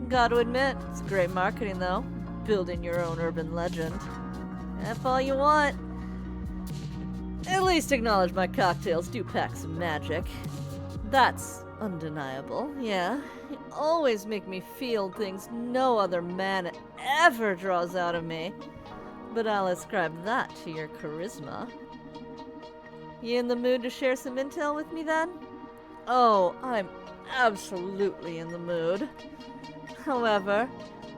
Gotta admit, it's great marketing, though. Building your own urban legend. F all you want. At least acknowledge my cocktails do pack some magic. That's undeniable, yeah. You always make me feel things no other man ever draws out of me. But I'll ascribe that to your charisma. You in the mood to share some intel with me then? Oh, I'm absolutely in the mood. However,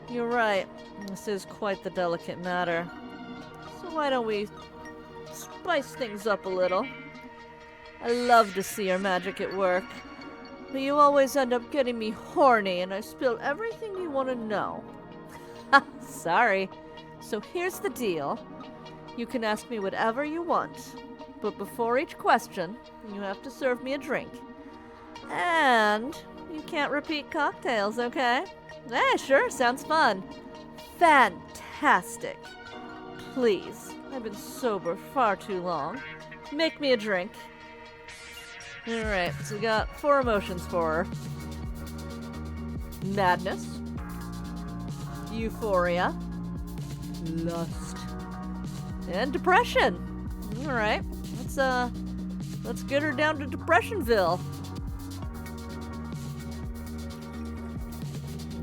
you're right. This is quite the delicate matter. So why don't we spice things up a little? I love to see your magic at work. But you always end up getting me horny and I spill everything you want to know. Ha, sorry. So here's the deal. You can ask me whatever you want. But before each question, you have to serve me a drink. And you can't repeat cocktails, okay? Sure, sounds fun. Fantastic. Please, I've been sober far too long. Make me a drink. Alright, so we got 4 emotions for her. Madness. Euphoria. Lust. And depression. Alright, let's get her down to Depressionville.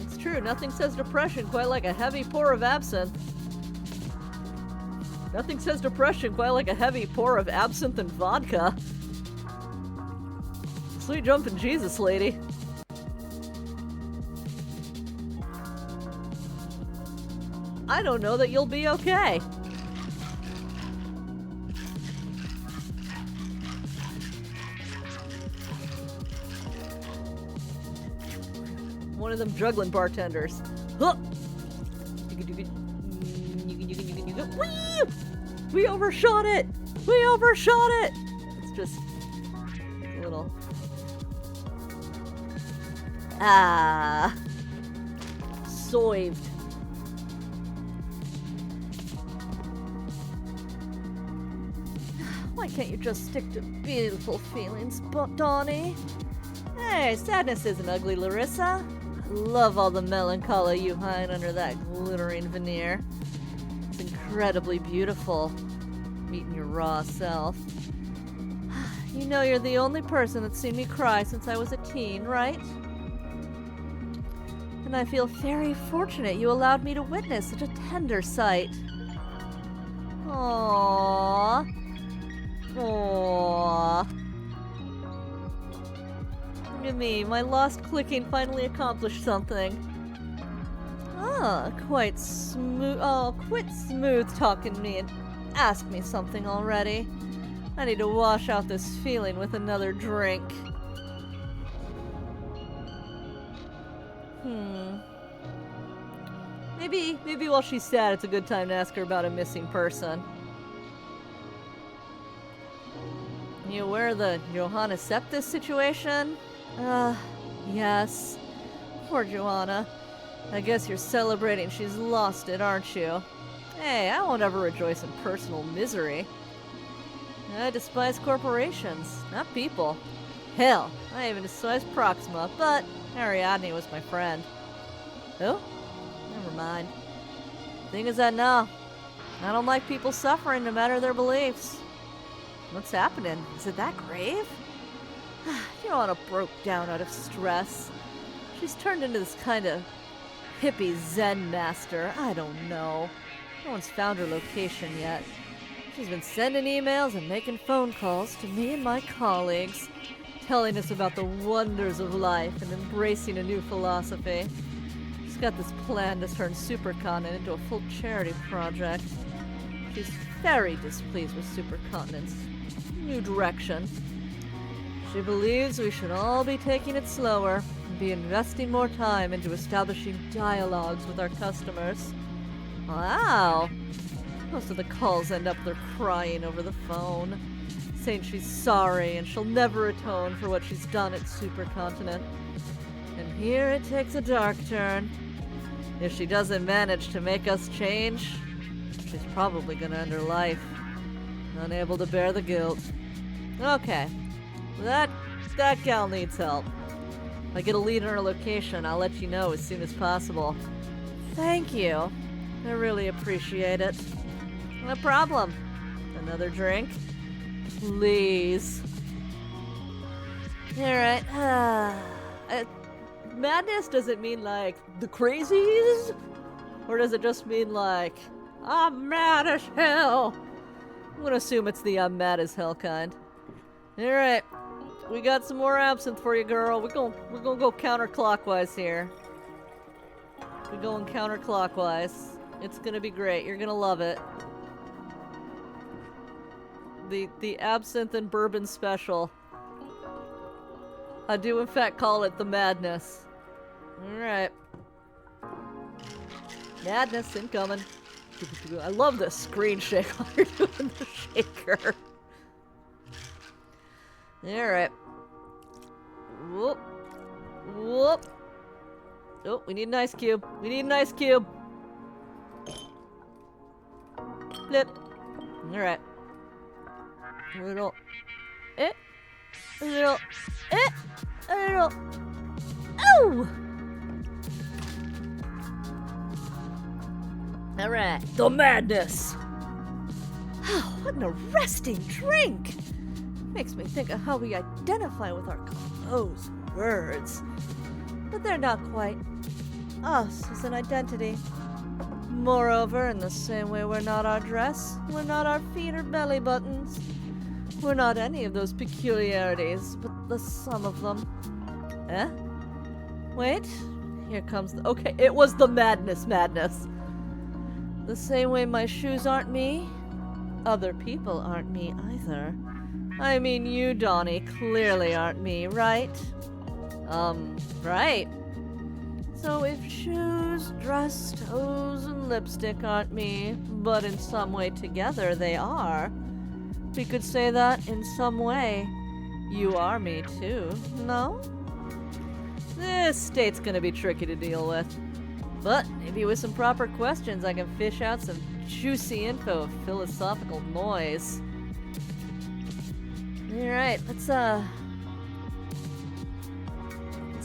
It's true, nothing says depression quite like a heavy pour of absinthe. Nothing says depression quite like a heavy pour of absinthe and vodka. Sweet jumpin' Jesus, lady. I don't know that you'll be okay. One of them juggling bartenders. Huh. Whee! We overshot it! We overshot it! It's just a little... Soived. Why can't you just stick to beautiful feelings, Donnie? Hey, sadness isn't ugly, Larissa. I love all the melancholy you hide under that glittering veneer. It's incredibly beautiful, meeting your raw self. You know you're the only person that's seen me cry since I was a teen, right? And I feel very fortunate you allowed me to witness such a tender sight. Aww. Aww. Look at me, my lost clicking finally accomplished something. Quite smooth. Oh, quit smooth talking me and ask me something already. I need to wash out this feeling with another drink. Maybe while she's sad, it's a good time to ask her about a missing person. You aware of the Johanna Septis situation? Yes. Poor Johanna. I guess you're celebrating she's lost it, aren't you? Hey, I won't ever rejoice in personal misery. I despise corporations, not people. Hell, I even despise Proxima, but Ariadne was my friend. Oh? Never mind. Thing is that no, I don't like people suffering no matter their beliefs. What's happening? Is it that grave? Johanna broke down out of stress. She's turned into this kind of hippie Zen master. I don't know. No one's found her location yet. She's been sending emails and making phone calls to me and my colleagues, telling us about the wonders of life and embracing a new philosophy. She's got this plan to turn Supercontinent into a full charity project. She's very displeased with Supercontinent's new direction. She believes we should all be taking it slower and be investing more time into establishing dialogues with our customers. Wow! Most of the calls end up with her crying over the phone, saying she's sorry and she'll never atone for what she's done at Supercontinent. And here it takes a dark turn. If she doesn't manage to make us change, she's probably gonna end her life, unable to bear the guilt. Okay, that gal needs help. If I get a lead on her location, I'll let you know as soon as possible. Thank you. I really appreciate it. No problem. Another drink? Please. Alright. Madness, does it mean like the crazies? Or does it just mean like, I'm mad as hell? I'm gonna assume it's the I'm mad as hell kind. Alright. We got some more absinthe for you, girl. We're gonna go counterclockwise here. We're going counterclockwise. It's gonna be great. You're gonna love it. The absinthe and bourbon special. I do in fact call it the madness. Alright. Madness incoming. I love this screen shake while you're doing the shaker. Alright. Whoop. Whoop. Oh, we need an ice cube. We need an ice cube. Flip. Alright. A little. A little. A little. Oh! Alright. The madness! Oh, what an arresting drink! Makes me think of how we identify with our closed words. But they're not quite us as an identity. Moreover, in the same way we're not our dress, we're not our feet or belly buttons. We're not any of those peculiarities, but the sum of them. Eh? Wait, here comes the— okay, it was the madness. The same way my shoes aren't me, other people aren't me either. I mean, you, Donnie, clearly aren't me, right? Right. So if shoes, dress, toes, and lipstick aren't me, but in some way together they are, we could say that in some way you are me too, no? This state's gonna be tricky to deal with. But maybe with some proper questions I can fish out some juicy info of philosophical noise. Alright, let's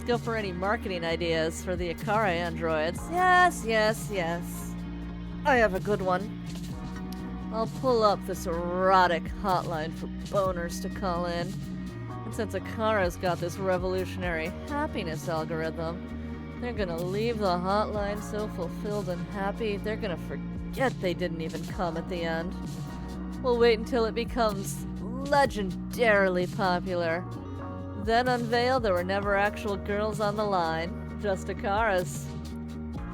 go for any marketing ideas for the Akara androids. Yes. I have a good one. I'll pull up this erotic hotline for boners to call in. And since Akara's got this revolutionary happiness algorithm, they're gonna leave the hotline so fulfilled and happy, they're gonna forget they didn't even come at the end. We'll wait until it becomes legendarily popular. Then unveil there were never actual girls on the line, just Akaras.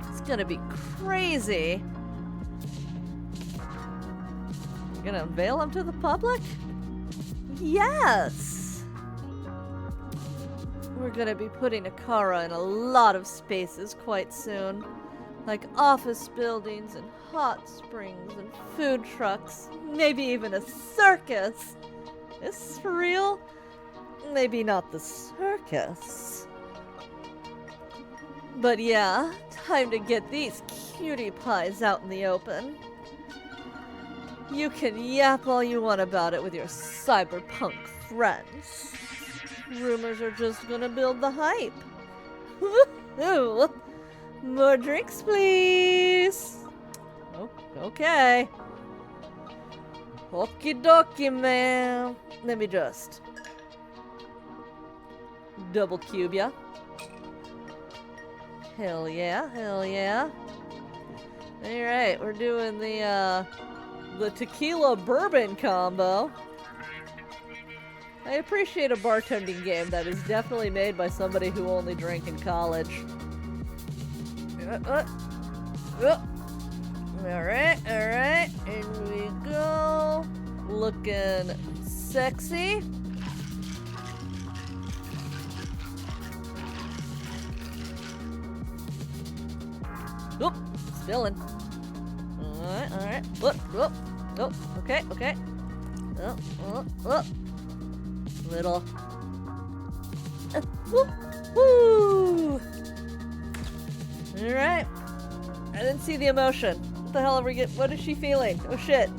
It's gonna be crazy. You're gonna unveil them to the public? Yes! We're gonna be putting Akara in a lot of spaces quite soon. Like office buildings and hot springs and food trucks. Maybe even a circus. Is this for real? Maybe not the circus. But yeah, time to get these cutie pies out in the open. You can yap all you want about it with your cyberpunk friends. Rumors are just gonna build the hype. Woohoo! More drinks, please! Oh, okay. Okie dokie, man. Let me just double cube ya. Hell yeah. Alright, we're doing the tequila bourbon combo. I appreciate a bartending game that is definitely made by somebody who only drank in college. Alright, in we go. Looking sexy. Oop, spilling. Alright. Oh, okay. Oh. Little. Woo! Alright. I didn't see the emotion. What the hell are we getting? What is she feeling? Oh shit.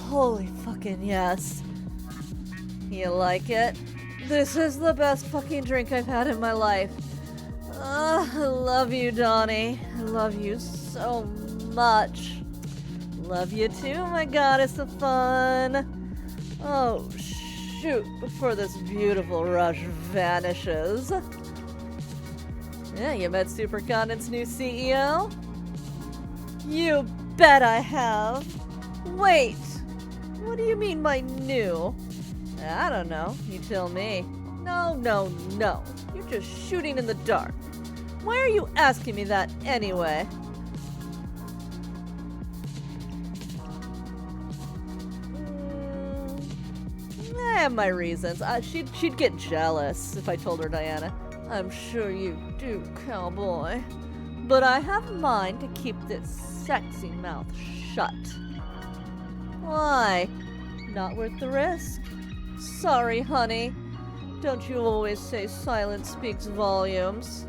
Holy fucking yes. You like it? This is the best fucking drink I've had in my life. I love you, Donnie. I love you so much. Love you too, my goddess of fun. Oh, shoot, before this beautiful rush vanishes. Yeah, you met Supercontinent's new CEO? You bet I have. Wait, what do you mean by new? I don't know, you tell me. No. You're just shooting in the dark. Why are you asking me that anyway? I have my reasons. She'd get jealous if I told her, Diana. I'm sure you do, cowboy. But I have mine to keep this sexy mouth shut. Why? Not worth the risk? Sorry, honey. Don't you always say silence speaks volumes?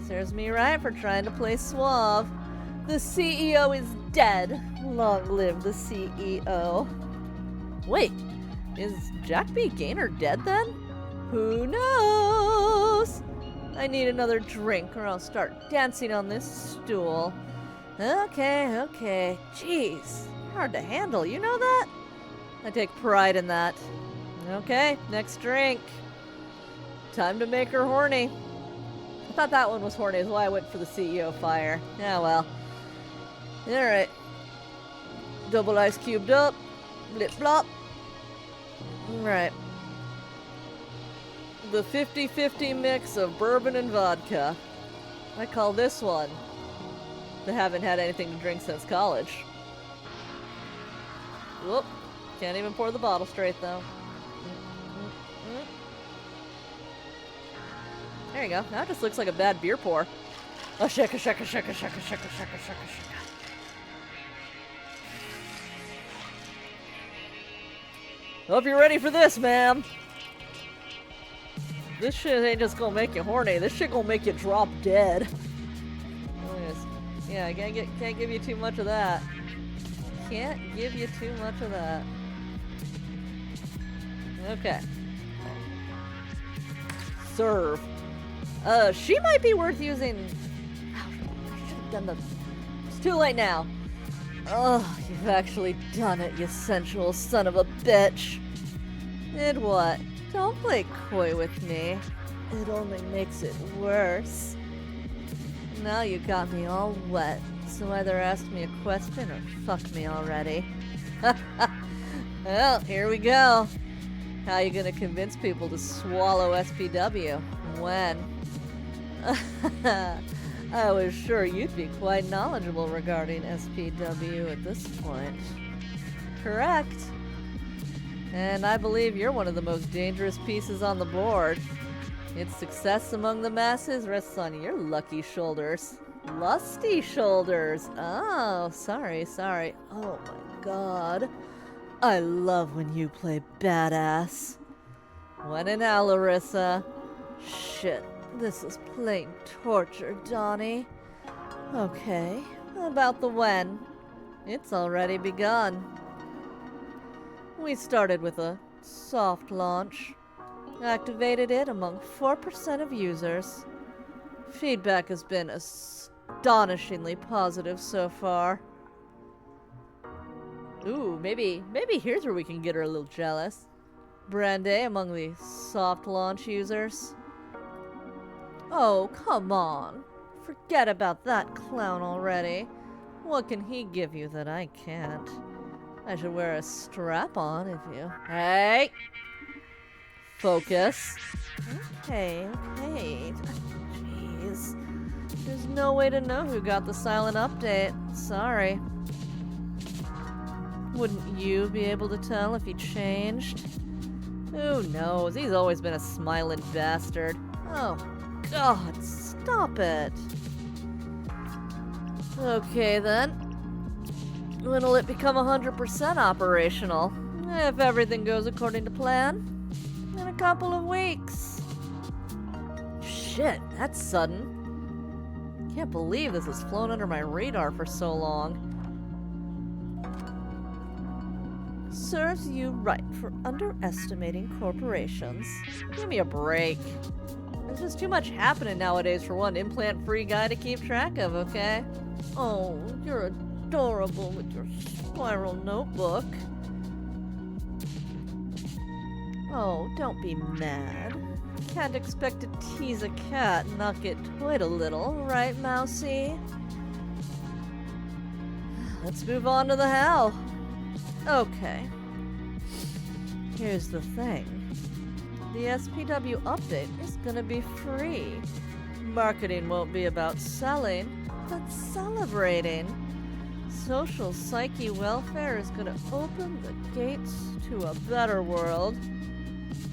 Serves me right for trying to play suave. The CEO is dead. Long live the CEO. Wait, is Jack B. Gaynor dead then? Who knows? I need another drink or I'll start dancing on this stool. Okay. Jeez, hard to handle, you know that? I take pride in that. Okay, next drink. Time to make her horny. I thought that one was horny, is why I went for the CEO fire. Yeah, well. Alright. Double ice cubed up. Blip blop. Alright. The 50-50 mix of bourbon and vodka. I call this one the haven't had anything to drink since college. Whoop. Can't even pour the bottle straight though. There you go. Now it just looks like a bad beer pour. Oh, shaka, shaka, shaka, shaka, shaka, shaka, shaka, shaka. Hope you're ready for this, ma'am. This shit ain't just gonna make you horny. This shit gonna make you drop dead. Yeah, I can't give you too much of that. Can't give you too much of that. Okay. Serve. She might be worth using. I should have done the. It's too late now. Oh, you've actually done it, you sensual son of a bitch. And what? Don't play coy with me. It only makes it worse. Now you got me all wet, so either ask me a question or fuck me already. Well, here we go. How you gonna convince people to swallow SPW? When? I was sure you'd be quite knowledgeable regarding SPW at this point. Correct. And I believe you're one of the most dangerous pieces on the board. Its success among the masses rests on your lucky shoulders. Lusty shoulders. Oh, sorry. Oh my god. I love when you play badass. When in hell, Larissa. Shit, this is plain torture, Donnie. Okay, about the when. It's already begun. We started with a soft launch. Activated it among 4% of users. Feedback has been astonishingly positive so far. Ooh, maybe here's where we can get her a little jealous. Brande among the soft launch users. Oh, come on. Forget about that clown already. What can he give you that I can't? I should wear a strap-on if you... Hey! Focus. Okay. Jeez. There's no way to know who got the silent update. Sorry. Wouldn't you be able to tell if he changed? Who knows? He's always been a smiling bastard. Oh, God, stop it. Okay, then. When'll it become 100% operational? If everything goes according to plan. In a couple of weeks. Shit, that's sudden. Can't believe this has flown under my radar for so long. Serves you right for underestimating corporations. Give me a break. There's just too much happening nowadays for one implant-free guy to keep track of, okay? Oh, you're adorable with your spiral notebook. Oh, don't be mad. Can't expect to tease a cat and not get toyed a little, right, Mousy? Let's move on to the how. Okay. Here's the thing. The SPW update is gonna be free. Marketing won't be about selling, but celebrating. Social psyche welfare is gonna open the gates to a better world.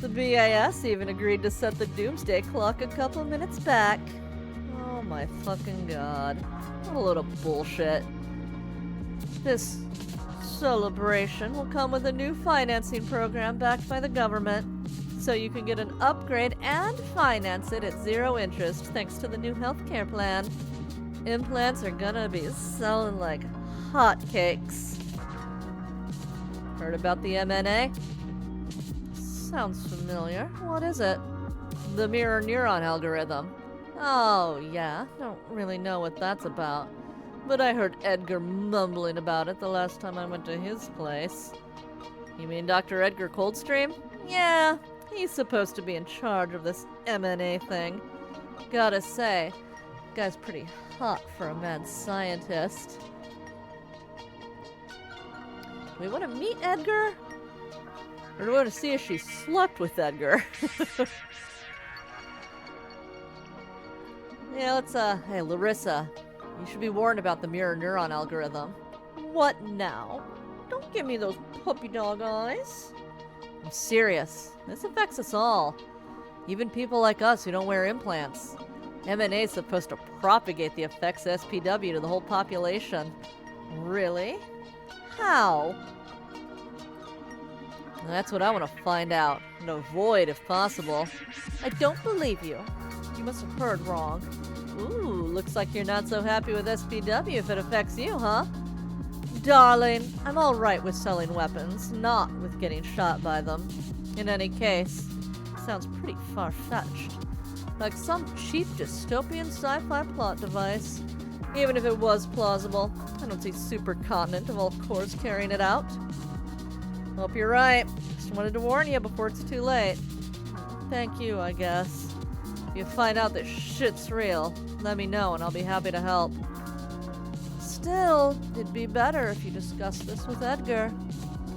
The BIS even agreed to set the doomsday clock a couple minutes back. Oh my fucking god. What a load of bullshit. This celebration will come with a new financing program backed by the government, so you can get an upgrade and finance it at 0 interest thanks to the new healthcare plan. Implants are gonna be selling like hotcakes. Heard about the MNA? Sounds familiar. What is it? The mirror neuron algorithm. Oh, yeah. Don't really know what that's about. But I heard Edgar mumbling about it the last time I went to his place. You mean Dr. Edgar Coldstream? Yeah, he's supposed to be in charge of this M&A thing. Gotta say, guy's pretty hot for a mad scientist. we want to meet Edgar? Or do we want to see if she slept with Edgar? Yeah, let's, hey, Larissa. You should be warned about the mirror neuron algorithm. What now? Don't give me those puppy dog eyes. I'm serious. This affects us all. Even people like us who don't wear implants. MNA is supposed to propagate the effects of SPW to the whole population. Really? How? That's what I want to find out, and avoid if possible. I don't believe you. You must have heard wrong. Ooh, looks like you're not so happy with SPW if it affects you, huh? Darling, I'm all right with selling weapons, not with getting shot by them. In any case, sounds pretty far-fetched. Like some cheap dystopian sci-fi plot device. Even if it was plausible, I don't see Supercontinent of all corps carrying it out. Hope you're right. Just wanted to warn you before it's too late. Thank you, I guess. If you find out that shit's real, let me know and I'll be happy to help. Still, it'd be better if you discussed this with Edgar.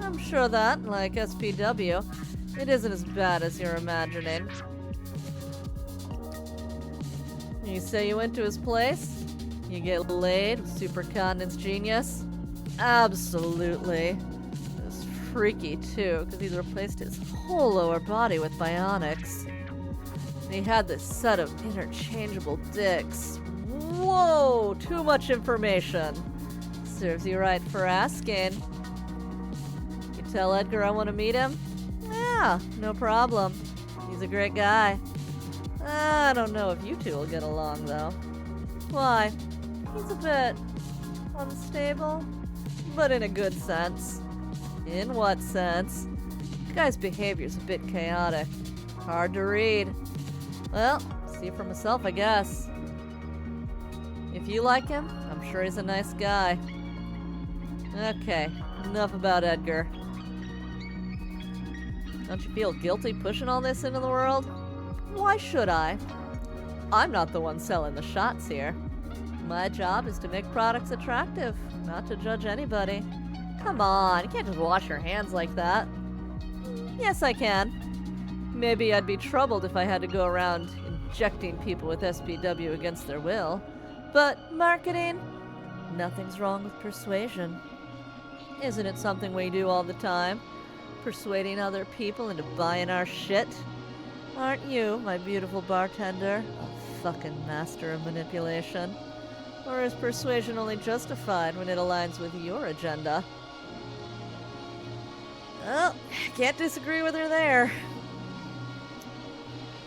I'm sure that, like SPW, it isn't as bad as you're imagining. You say you went to his place? You get laid with Supercontinent's genius? Absolutely. It was freaky, too, because he's replaced his whole lower body with bionics. And he had this set of interchangeable dicks. Whoa! Too much information. Serves you right for asking. You tell Edgar I want to meet him? Yeah, no problem. He's a great guy. I don't know if you two will get along, though. Why? He's a bit unstable, but in a good sense. In what sense? The guy's behavior's a bit chaotic. Hard to read. Well, see for myself, I guess. If you like him, I'm sure he's a nice guy. Okay, enough about Edgar. Don't you feel guilty pushing all this into the world? Why should I? I'm not the one selling the shots here. My job is to make products attractive, not to judge anybody. Come on, you can't just wash your hands like that. Yes, I can. Maybe I'd be troubled if I had to go around injecting people with SPW against their will. But marketing? Nothing's wrong with persuasion. Isn't it something we do all the time? Persuading other people into buying our shit? Aren't you, my beautiful bartender, a fucking master of manipulation? Or is persuasion only justified when it aligns with your agenda? Well, can't disagree with her there.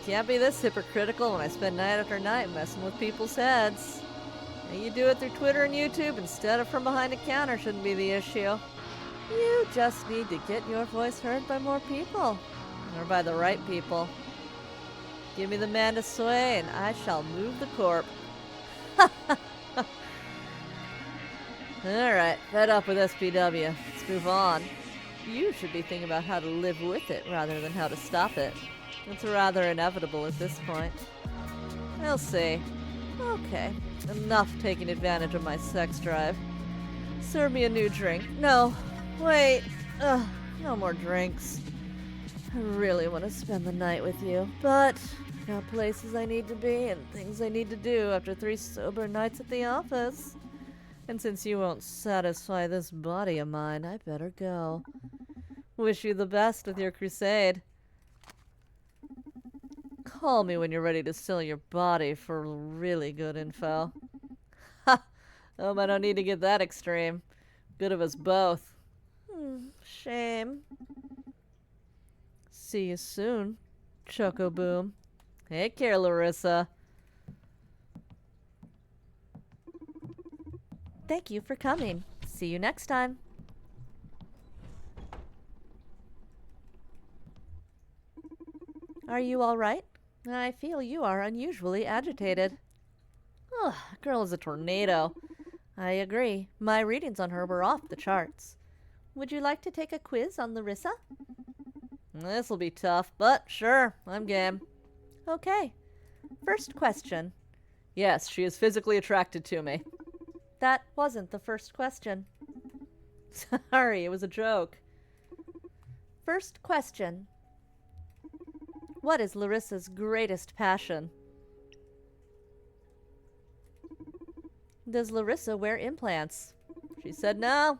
Can't be this hypocritical when I spend night after night messing with people's heads. You do it through Twitter and YouTube instead of from behind a counter shouldn't be the issue. You just need to get your voice heard by more people. Or by the right people. Give me the man to sway and I shall move the corp. Alright, fed up with SPW. Let's move on. You should be thinking about how to live with it rather than how to stop it. It's rather inevitable at this point. We'll see. Okay, enough taking advantage of my sex drive. Serve me a new drink. No, wait. Ugh, no more drinks. I really want to spend the night with you, but I got places I need to be and things I need to do after 3 sober nights at the office. And since you won't satisfy this body of mine, I better go. Wish you the best with your crusade. Call me when you're ready to sell your body for really good info. Ha! I don't need to get that extreme. Good of us both. Shame. See you soon, Choco Boom. Take care, Larissa. Thank you for coming. See you next time. Are you all right? I feel you are unusually agitated. Ugh, girl is a tornado. I agree. My readings on her were off the charts. Would you like to take a quiz on Larissa? This'll be tough, but sure, I'm game. Okay. First question. Yes, she is physically attracted to me. That wasn't the first question. Sorry, it was a joke. First question. What is Larissa's greatest passion? Does Larissa wear implants? She said no.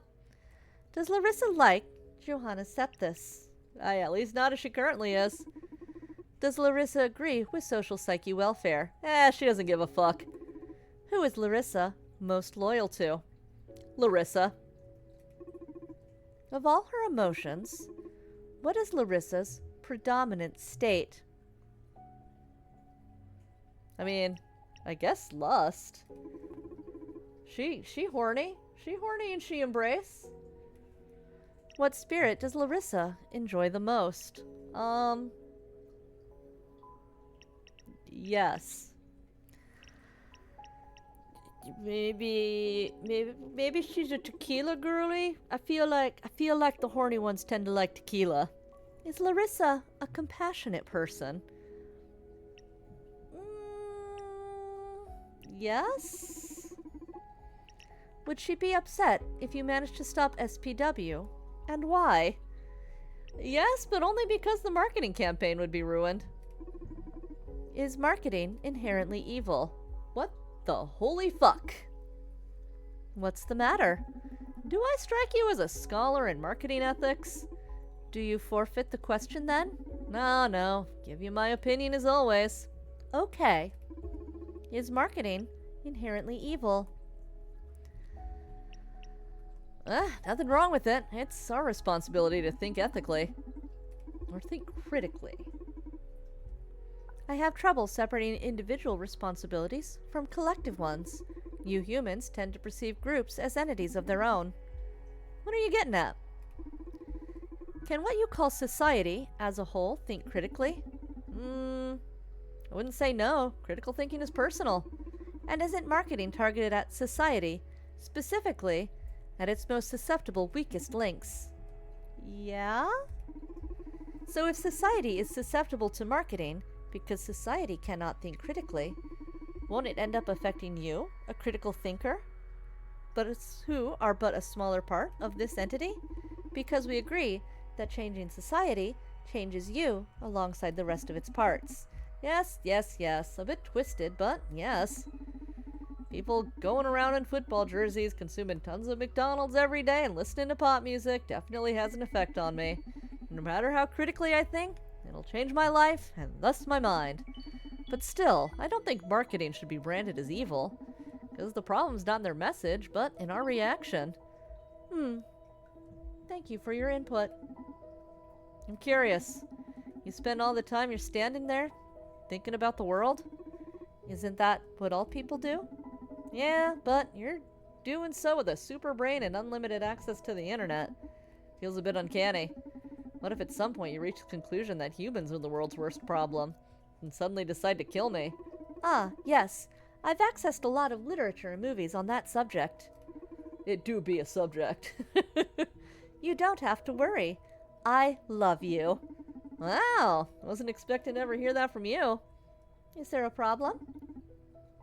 Does Larissa like Johanna Septis? At least not as she currently is. Does Larissa agree with social psyche welfare? She doesn't give a fuck. Who is Larissa most loyal to? Larissa. Of all her emotions, what is Larissa's predominant state? I mean, I guess lust. She horny. She horny and she embrace. What spirit does Larissa enjoy the most? Yes. Maybe she's a tequila girly. I feel like the horny ones tend to like tequila. Is Larissa a compassionate person? Yes. Would she be upset if you managed to stop SPW? And why? Yes, but only because the marketing campaign would be ruined. Is marketing inherently evil? What the holy fuck? What's the matter? Do I strike you as a scholar in marketing ethics? Do you forfeit the question then? No. Give you my opinion as always. Okay. Is marketing inherently evil? Nothing wrong with it. It's our responsibility to think ethically. Or think critically. I have trouble separating individual responsibilities from collective ones. You humans tend to perceive groups as entities of their own. What are you getting at? Can what you call society as a whole think critically? I wouldn't say no. Critical thinking is personal. And isn't marketing targeted at society, specifically at its most susceptible, weakest links? Yeah? So if society is susceptible to marketing because society cannot think critically, won't it end up affecting you, a critical thinker, who are but a smaller part of this entity? Because we agree that changing society changes you alongside the rest of its parts. Yes. A bit twisted, but yes. People going around in football jerseys, consuming tons of McDonald's every day and listening to pop music definitely has an effect on me. No matter how critically I think, it'll change my life and thus my mind. But still, I don't think marketing should be branded as evil, because the problem's not in their message, but in our reaction. Thank you for your input. I'm curious. You spend all the time you're standing there, thinking about the world? Isn't that what all people do? Yeah, but you're doing so with a super brain and unlimited access to the internet. Feels a bit uncanny. What if at some point you reach the conclusion that humans are the world's worst problem, and suddenly decide to kill me? Ah, yes. I've accessed a lot of literature and movies on that subject. It do be a subject. You don't have to worry. I love you. Wow, wasn't expecting to ever hear that from you. Is there a problem?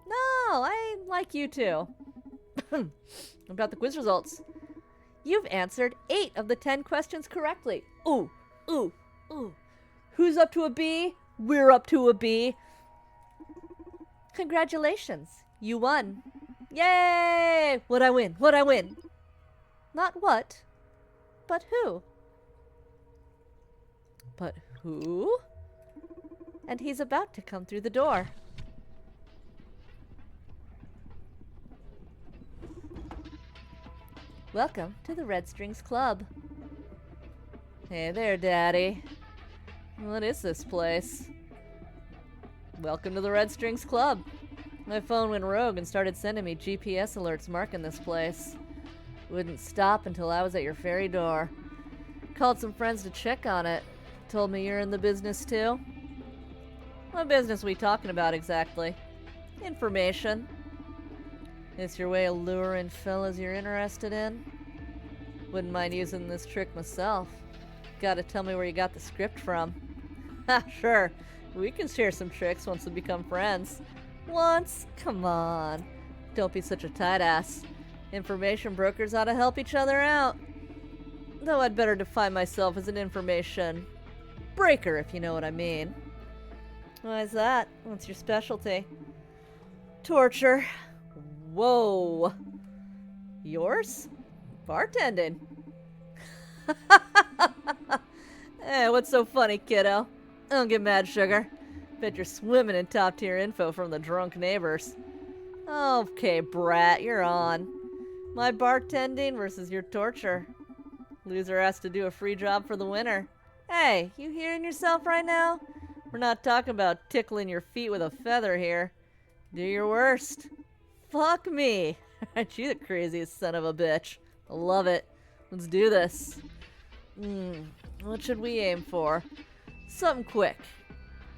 No, I like you too. About the quiz results. You've answered 8 of the 10 questions correctly. Ooh. Who's up to a B? We're up to a B. Congratulations, you won. Yay! What'd I win? Not what, but who. But who? And he's about to come through the door. Welcome to the Red Strings Club. Hey there, Daddy. What is this place? Welcome to the Red Strings Club. My phone went rogue and started sending me GPS alerts marking this place. Wouldn't stop until I was at your ferry door. Called some friends to check on it. Told me you're in the business too. What business we talking about exactly? Information. It's your way of luring fellas you're interested in? Wouldn't mind using this trick myself. Gotta tell me where you got the script from. Ha, sure. We can share some tricks once we become friends. Once? Come on. Don't be such a tight ass. Information brokers ought to help each other out. Though I'd better define myself as an information breaker, if you know what I mean. Why is that? What's your specialty? Torture. Whoa. Yours? Bartending. Hey, what's so funny, kiddo? Don't get mad, sugar. Bet you're swimming in top-tier info from the drunk neighbors. Okay, brat, you're on. My bartending versus your torture. Loser has to do a free job for the winner. Hey, you hearing yourself right now? We're not talking about tickling your feet with a feather here. Do your worst. Fuck me. Aren't you the craziest son of a bitch? I love it. Let's do this. What should we aim for? Something quick.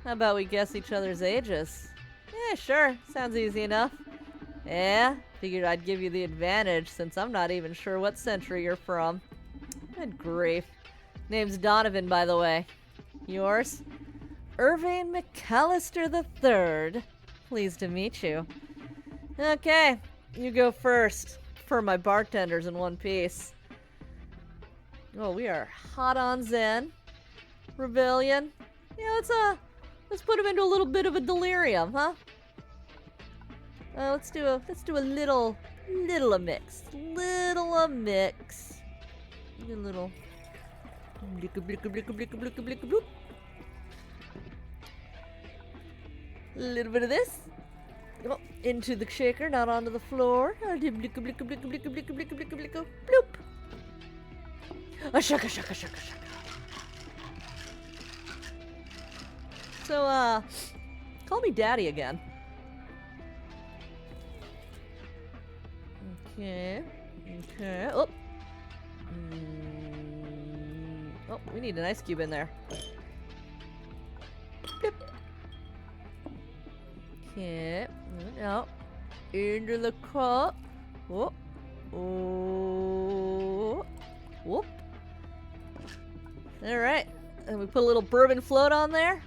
How about we guess each other's ages? Yeah, sure. Sounds easy enough. Yeah? Figured I'd give you the advantage since I'm not even sure what century you're from. Good grief. Name's Donovan, by the way. Yours? Irving McAllister III. Pleased to meet you. Okay, you go first. For my bartenders in one piece. Oh, we are hot on Zen. Rebellion. Yeah, let's put him into a little bit of a delirium, huh? Let's do a little a mix. Little a mix. A little blicka blicka blicka blicka blicka blicka bloop. A little bit of this. Oh, into the shaker, not onto the floor. Blicka blicka blicka blicka blicka blicka blicka blicka bloop. A shaka shaka shaka shaka. So, call me daddy again. Okay. Okay. Oh. Oh, we need an ice cube in there. Blip. Okay. Out. Into the cup. Whoop. Oh. Whoop. Alright. And we put a little bourbon float on there.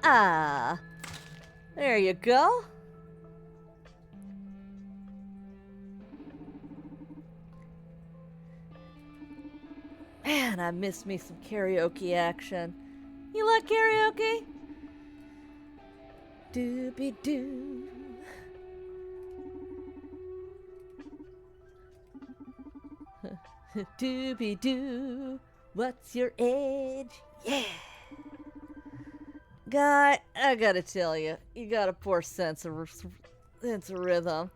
Ah. There you go. Man, I miss me some karaoke action. You like karaoke? Doobie-doo. Doobie-doo. What's your age? Yeah. Guy, I gotta tell you, you got a poor sense of rhythm.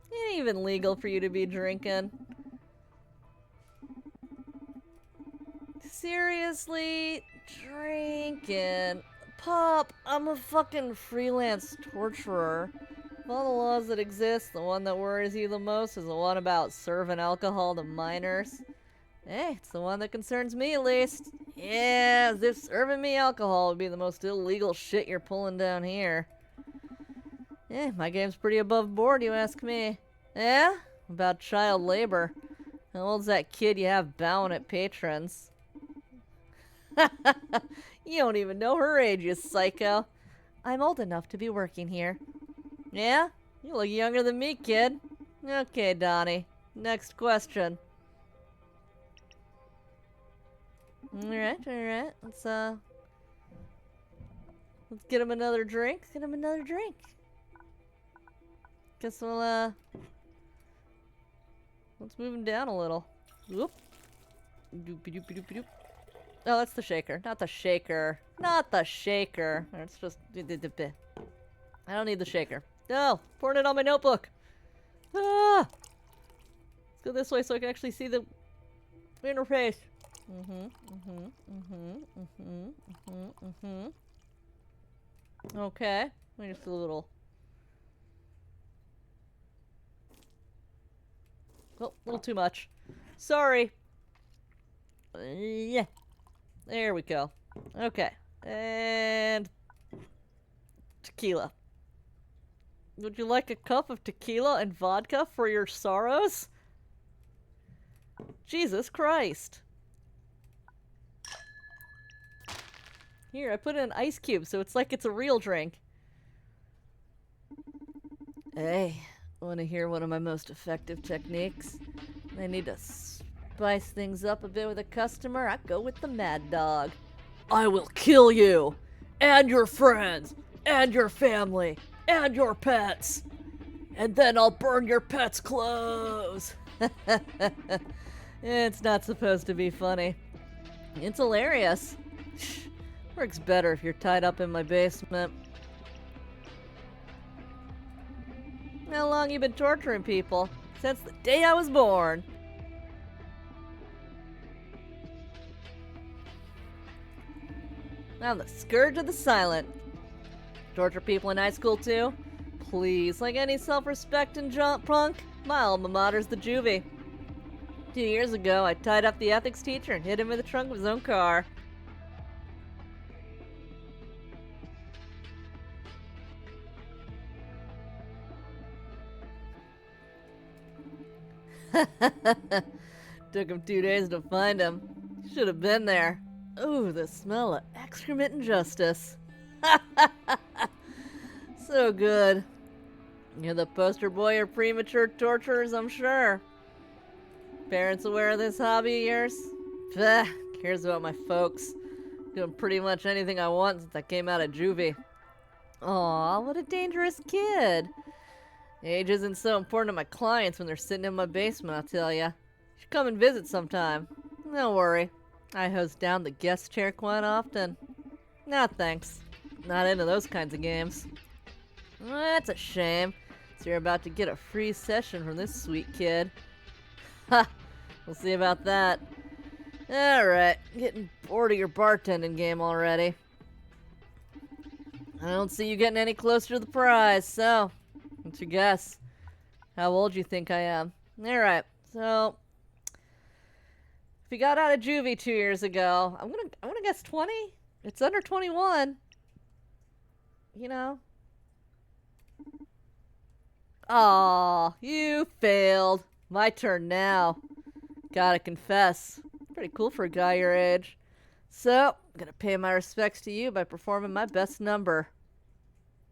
It ain't even legal for you to be drinking. Seriously? Drinking? Pop, I'm a fucking freelance torturer. Of all the laws that exist, the one that worries you the most is the one about serving alcohol to minors. Hey, it's the one that concerns me at least. Yeah, as if serving me alcohol would be the most illegal shit you're pulling down here. Yeah, my game's pretty above board, you ask me. Yeah? About child labor. How old's that kid you have bowing at patrons? You don't even know her age, you psycho. I'm old enough to be working here. Yeah? You look younger than me, kid. Okay, Donnie. Next question. Alright. Let's get him another drink. Guess we'll, let's move him down a little. Whoop. Doop-a-doop-a-doop-a-doop. Oh, that's the shaker. Not the shaker. It's just... I don't need the shaker. No! Pouring it on my notebook! Ah! Let's go this way so I can actually see the interface. Okay. Let me just do a little... Oh, a little too much. Sorry. Yeah. There we go. Okay. And... tequila. Would you like a cup of tequila and vodka for your sorrows? Jesus Christ. Here, I put in an ice cube, so it's like it's a real drink. Hey, Want to hear one of my most effective techniques? I need to spice things up a bit with a customer. I go with the Mad Dog. I will kill you, and your friends, and your family, and your pets. And then I'll burn your pets' clothes. It's not supposed to be funny. It's hilarious. Works better if you're tied up in my basement. How long you been torturing people? Since the day I was born. I'm the scourge of the silent. Torture people in high school too? Please, like any self-respecting punk, my alma mater's the juvie. 2 years ago, I tied up the ethics teacher and hid him in the trunk of his own car. Took him 2 days to find him. Should have been there. Ooh, the smell of excrement and justice. So good. You're the poster boy of premature torturers, I'm sure. Parents aware of this hobby of yours? Pah, cares about my folks. Doing pretty much anything I want since I came out of juvie. Aw, what a dangerous kid. Age isn't so important to my clients when they're sitting in my basement, I'll tell ya. You should come and visit sometime. Don't worry. I host down the guest chair quite often. Nah, thanks. Not into those kinds of games. That's a shame. So you're about to get a free session from this sweet kid. Ha! We'll see about that. Alright, getting bored of your bartending game already. I don't see you getting any closer to the prize, so what's your guess? How old you think I am? Alright, so if you got out of juvie 2 years ago, I'm gonna guess 20? It's under 21. You know? Aw, you failed. My turn now. Gotta confess. Pretty cool for a guy your age. So, I'm gonna pay my respects to you by performing my best number.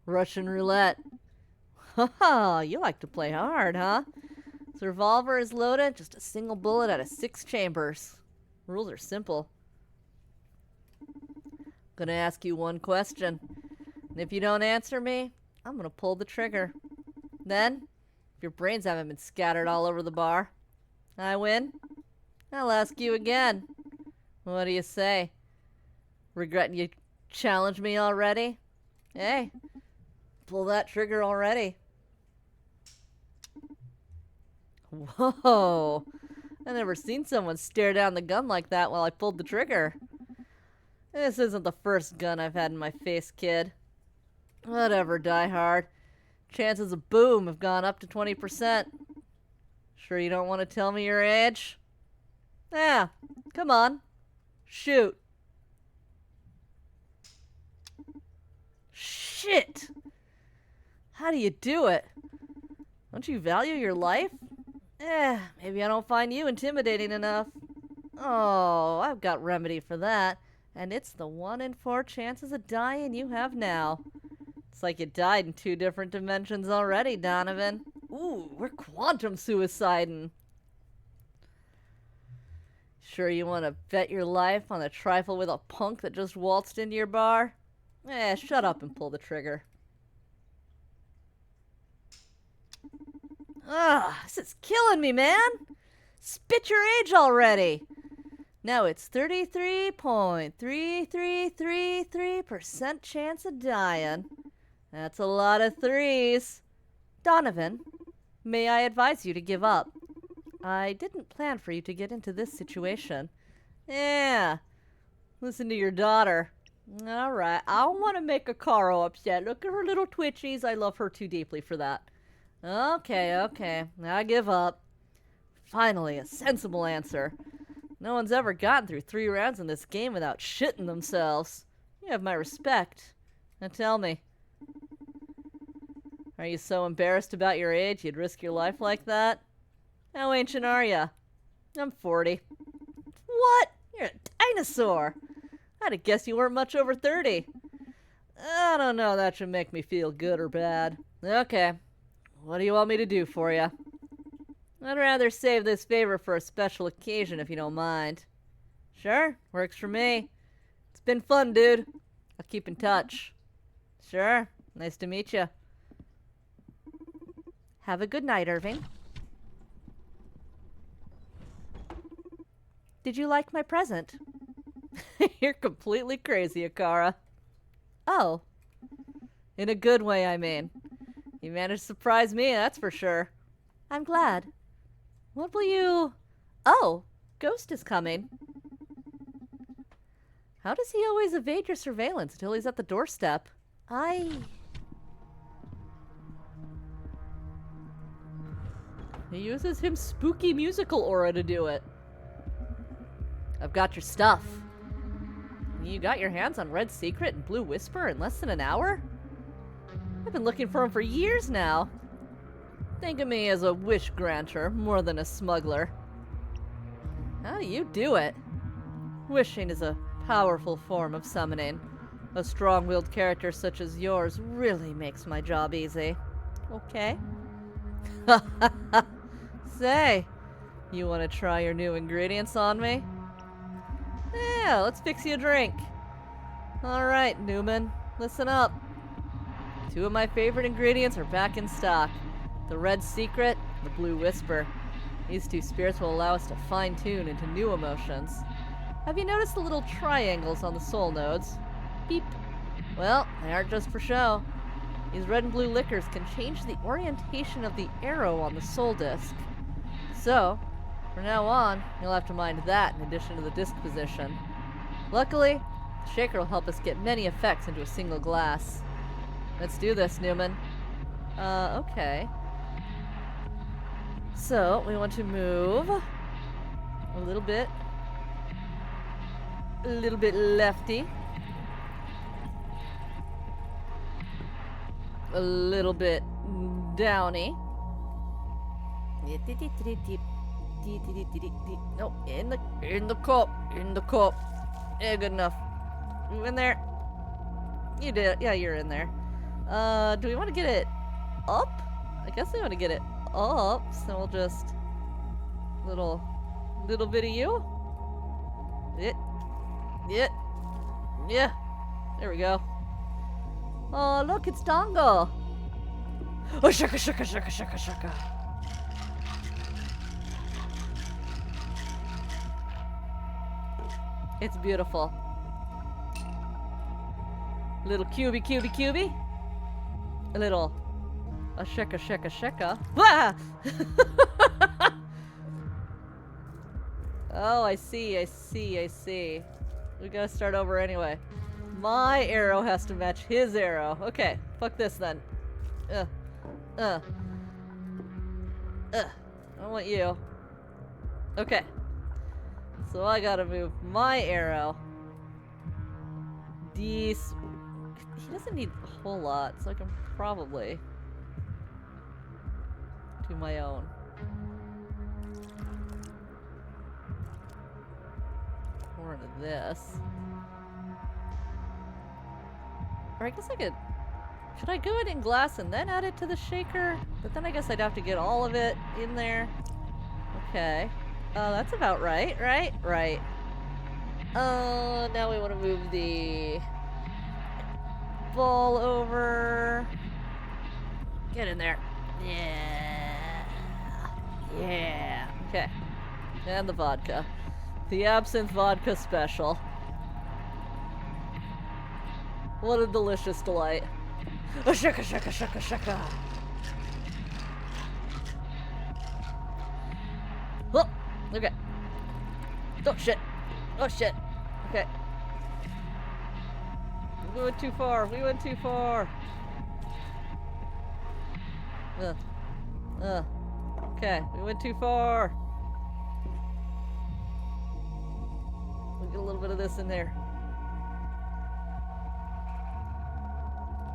Russian roulette. Haha, you like to play hard, huh? This revolver is loaded, just a single bullet out of 6 chambers. Rules are simple. Gonna ask you one question. And if you don't answer me, I'm gonna pull the trigger. Then, if your brains haven't been scattered all over the bar, I win. I'll ask you again. What do you say? Regretting you challenged me already? Hey, pull that trigger already. Whoa! I've never seen someone stare down the gun like that while I pulled the trigger. This isn't the first gun I've had in my face, kid. Whatever, Die Hard. Chances of boom have gone up to 20%. Sure you don't want to tell me your age? Yeah, come on. Shoot. Shit! How do you do it? Don't you value your life? Maybe I don't find you intimidating enough. Oh, I've got remedy for that. And it's the 1 in 4 chances of dying you have now. It's like you died in 2 different dimensions already, Donovan. Ooh, we're quantum suiciding. Sure you want to bet your life on a trifle with a punk that just waltzed into your bar? Shut up and pull the trigger. This is killing me, man. Spit your age already. Now it's 33.3333% chance of dying. That's a lot of 3s. Donovan, may I advise you to give up? I didn't plan for you to get into this situation. Yeah. Listen to your daughter. Alright, I don't want to make a Caro upset. Look at her little twitchies. I love her too deeply for that. Okay. I give up. Finally, a sensible answer. No one's ever gotten through 3 rounds in this game without shitting themselves. You have my respect. Now tell me. Are you so embarrassed about your age you'd risk your life like that? How ancient are you? I'm 40. What? You're a dinosaur. I'd have guessed you weren't much over 30. I don't know, that should make me feel good or bad. Okay. What do you want me to do for you? I'd rather save this favor for a special occasion if you don't mind. Sure, works for me. It's been fun, dude. I'll keep in touch. Sure, nice to meet you. Have a good night, Irving. Did you like my present? You're completely crazy, Akara. Oh, In a good way, I mean. You managed to surprise me, that's for sure. I'm glad. What will you... Oh, Ghost is coming. How does he always evade your surveillance until he's at the doorstep? He uses his spooky musical aura to do it. I've got your stuff. You got your hands on Red Secret and Blue Whisper in less than an hour? I've been looking for him for years now. Think of me as a wish granter more than a smuggler. How do you do it? Wishing is a powerful form of summoning. A strong-willed character such as yours really makes my job easy. Okay. Say, you want to try your new ingredients on me? Yeah, let's fix you a drink. Alright, Newman, listen up. 2 of my favorite ingredients are back in stock. The Red Secret, the Blue Whisper. These 2 spirits will allow us to fine-tune into new emotions. Have you noticed the little triangles on the soul nodes? Beep. Well, they aren't just for show. These red and blue liquors can change the orientation of the arrow on the soul disc. So, from now on, you'll have to mind that in addition to the disc position. Luckily, the shaker will help us get many effects into a single glass. Let's do this, Newman. Okay. So, we want to move a little bit lefty, a little bit downy. No, in the cup. Yeah, good enough. You in there? You did it. Yeah, you're in there. Do we want to get it up? I guess we want to get it up, so we'll just little bit of you. Yeah. There we go. Oh, look, it's Dango. Oh, shaka. It's beautiful. Little cubey. A little. A shaka. Ah! Oh, I see. We gotta start over anyway. My arrow has to match his arrow. Okay, fuck this then. I want you. Okay. So I gotta move my arrow. He doesn't need a whole lot, so I can probably do my own. More into this. Or I guess I could... Should I do it in glass and then add it to the shaker? But then I guess I'd have to get all of it in there. Okay. That's about right, right? Right. Now we want to move the ball over. Get in there. Yeah. Okay. And the vodka. The absinthe vodka special. What a delicious delight. Oh, shaka. Oh, okay. Oh, shit. Okay. We went too far. Okay, we went too far. We'll get a little bit of this in there.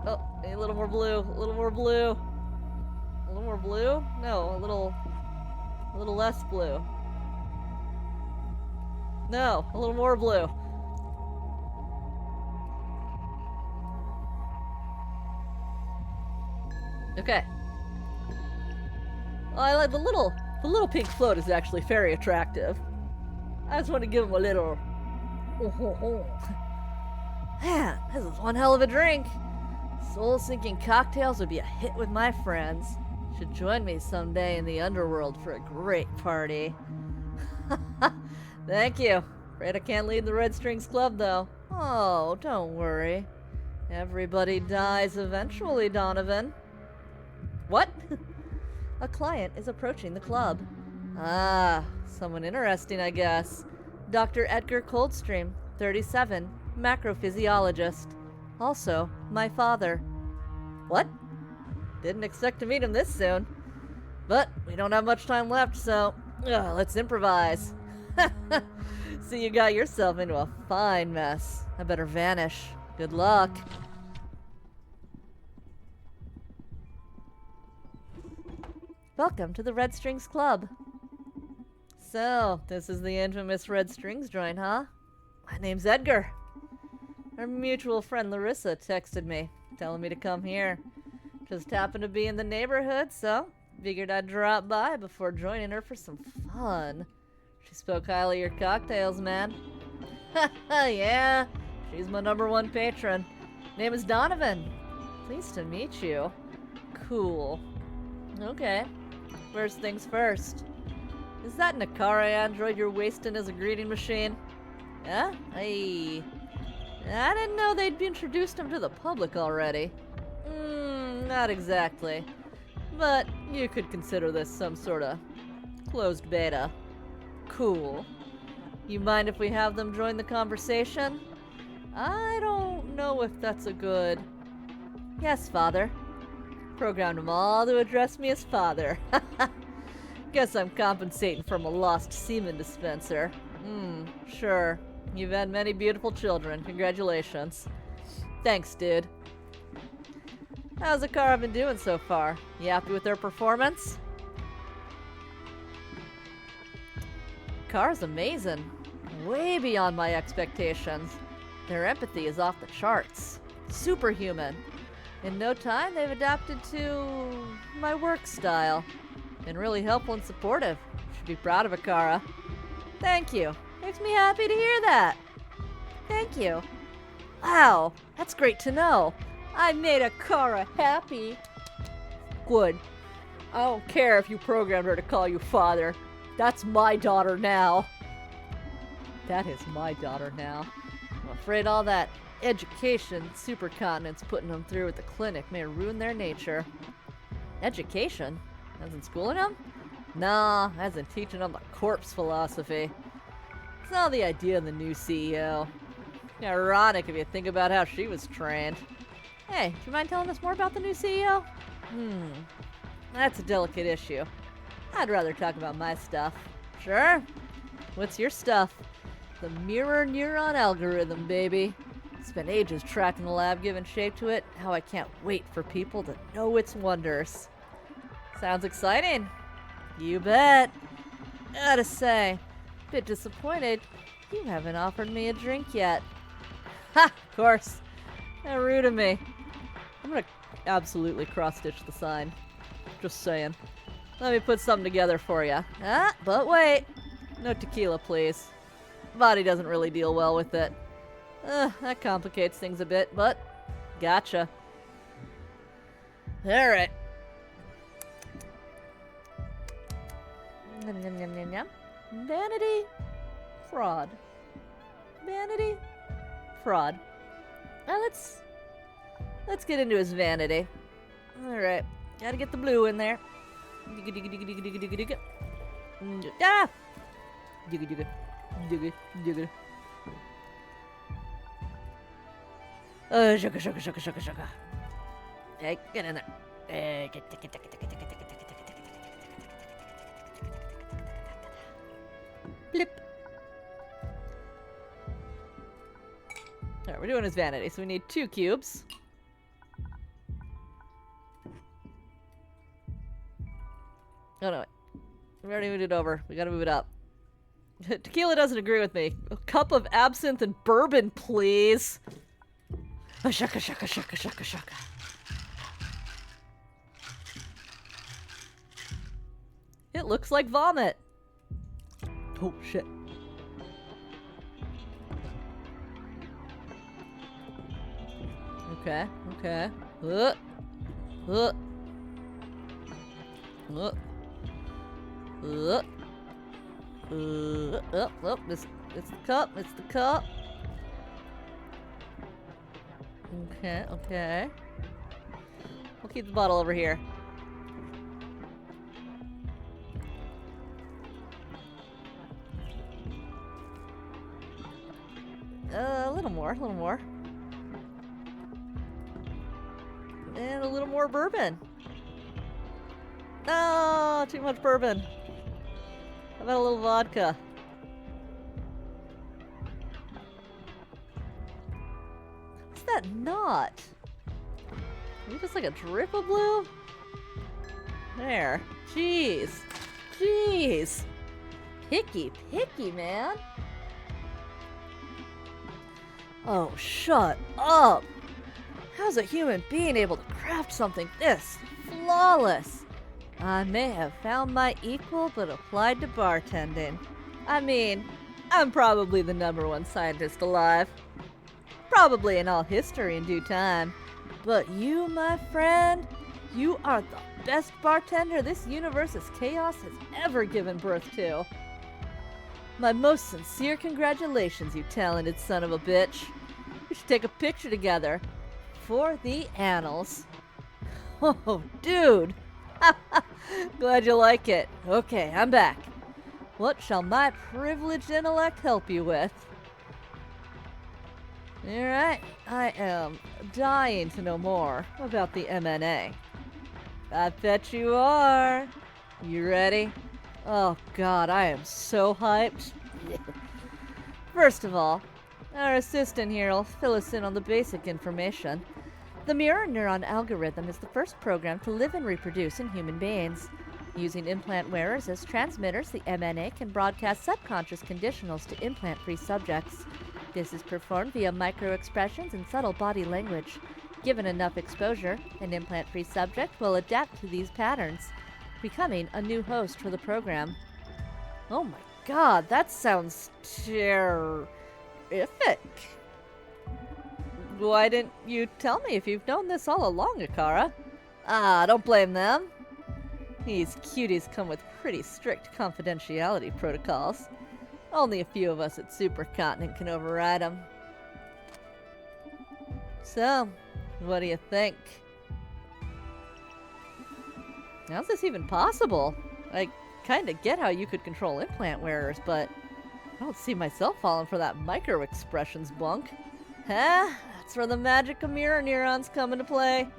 Oh, a little more blue. No, a little less blue. No, a little more blue. Okay. I like the little pink float is actually very attractive. I just want to give him a little. Man, this is one hell of a drink. Soul-sinking cocktails would be a hit with my friends. Should join me someday in the underworld for a great party. Thank you. Afraid I can't lead the Red Strings Club, though. Oh, don't worry. Everybody dies eventually, Donovan. What? A client is approaching the club. Ah, someone interesting, I guess. Dr. Edgar Coldstream, 37, macrophysiologist. Also, my father. What? Didn't expect to meet him this soon. But we don't have much time left, so let's improvise. So you got yourself into a fine mess. I better vanish. Good luck. Welcome to the Red Strings Club. So, this is the infamous Red Strings joint, huh? My name's Edgar. Our mutual friend Larissa texted me, telling me to come here. Just happened to be in the neighborhood, so figured I'd drop by before joining her for some fun. She spoke highly of your cocktails, man. Yeah, she's my #1 patron. Name is Donovan. Pleased to meet you. Cool. Okay. First things first. Is that Nakara android you're wasting as a greeting machine? Yeah? I didn't know they'd introduced him to the public already. Not exactly. But you could consider this some sort of closed beta. Cool. You mind if we have them join the conversation? I don't know if that's a good... Yes, father. Programmed them all to address me as father. Guess I'm compensating from a lost semen dispenser. Sure. You've had many beautiful children. Congratulations. Thanks, dude. How's Akara been doing so far? You happy with their performance? Akara's amazing. Way beyond my expectations. Their empathy is off the charts. Superhuman. In no time, they've adapted to my work style. Been really helpful and supportive. Should be proud of Akara. Thank you. Makes me happy to hear that. Thank you. Wow, that's great to know. I made Akara happy. Good. I don't care if you programmed her to call you father. That's my daughter now. That is my daughter now. I'm afraid all that education supercontinent's putting them through at the clinic may ruin their nature. Education? As in schooling them? Nah, as in teaching them the corpse philosophy. It's not the idea of the new CEO. Ironic if you think about how she was trained. Hey, do you mind telling us more about the new CEO? That's a delicate issue. I'd rather talk about my stuff. Sure? What's your stuff? The mirror neuron algorithm, baby. Spent ages tracking the lab, giving shape to it. How I can't wait for people to know its wonders. Sounds exciting. You bet. Gotta say, bit disappointed. You haven't offered me a drink yet. Ha! Of course. How rude of me. I'm gonna absolutely cross-stitch the sign. Just saying. Let me put something together for you. Ah, but wait. No tequila, please. Body doesn't really deal well with it. That complicates things a bit, but gotcha. Alright. Yum, yum, yum, yum, yum. Vanity. Fraud. Vanity. Fraud. Now let's get into his vanity. Alright. Gotta get the blue in there. Ah! Sugar, sugar, sugar, sugar, sugar. Hey, get in there. Hey, get. Blip. Alright, we're doing his vanity, so we need 2 cubes. Oh no, we already moved it over. We gotta move it up. Tequila doesn't agree with me. A cup of absinthe and bourbon, please. Shaka, shaka, shaka, shaka, shaka. It looks like vomit. Oh, shit. Okay, okay. Oh, it's the cup, it's the cup. Okay, okay. We'll keep the bottle over here. A little more, a little more. And a little more bourbon. No, too much bourbon. How about a little vodka? What's that knot? Is it just like a drip of blue? There. Jeez. Jeez. Picky, picky, man. Oh, shut up. How's a human being able to craft something this flawless? I may have found my equal, but applied to bartending. I mean, I'm probably the #1 scientist alive. Probably in all history in due time. But you, my friend, you are the best bartender this universe's chaos has ever given birth to. My most sincere congratulations, you talented son of a bitch. We should take a picture together. For the annals. Oh, dude. Glad you like it. Okay, I'm back. What shall my privileged intellect help you with? Alright, I am dying to know more about the MNA. I bet you are. You ready? Oh god, I am so hyped. First of all, our assistant here will fill us in on the basic information. The mirror neuron algorithm is the first program to live and reproduce in human beings. Using implant wearers as transmitters, the MNA can broadcast subconscious conditionals to implant-free subjects. This is performed via micro-expressions and subtle body language. Given enough exposure, an implant-free subject will adapt to these patterns, becoming a new host for the program. Oh my god, that sounds terrific. Why didn't you tell me if you've known this all along, Akara? Ah, don't blame them. These cuties come with pretty strict confidentiality protocols. Only a few of us at Supercontinent can override them. So, what do you think? How's this even possible? I kinda get how you could control implant wearers, but I don't see myself falling for that micro-expressions bunk. Huh? That's where the magic of mirror neurons come into play.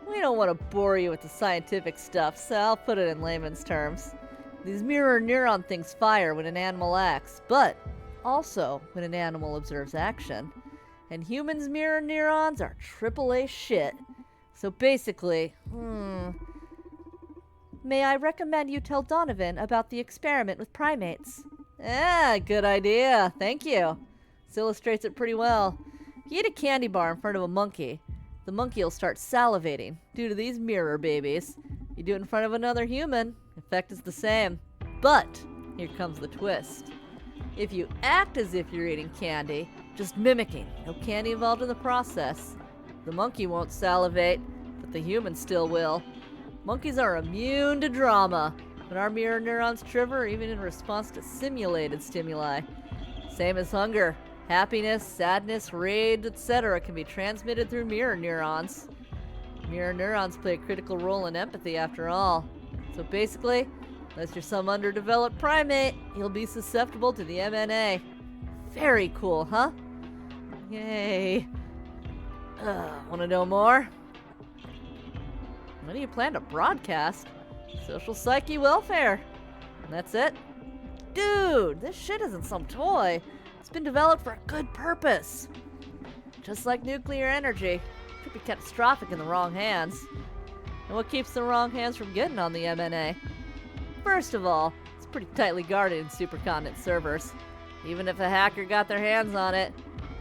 We don't want to bore you with the scientific stuff, so I'll put it in layman's terms. These mirror neuron things fire when an animal acts, but also when an animal observes action. And humans' mirror neurons are AAA shit. So basically, may I recommend you tell Donovan about the experiment with primates? Ah, good idea. Thank you. This illustrates it pretty well. If you eat a candy bar in front of a monkey, the monkey will start salivating due to these mirror babies. If you do it in front of another human, the effect is the same. But here comes the twist. If you act as if you're eating candy, just mimicking, no candy involved in the process, the monkey won't salivate, but the human still will. Monkeys are immune to drama, but our mirror neurons trigger even in response to simulated stimuli. Same as hunger. Happiness, sadness, rage, etc. can be transmitted through mirror neurons. Mirror neurons play a critical role in empathy after all. So basically, unless you're some underdeveloped primate, you'll be susceptible to the MNA. Very cool, huh? Yay. Wanna know more? When do you plan to broadcast? Social psyche welfare. And that's it? Dude, this shit isn't some toy. It's been developed for a good purpose. Just like nuclear energy, it could be catastrophic in the wrong hands. And what keeps the wrong hands from getting on the MNA? First of all, it's pretty tightly guarded in supercontinent servers. Even if a hacker got their hands on it,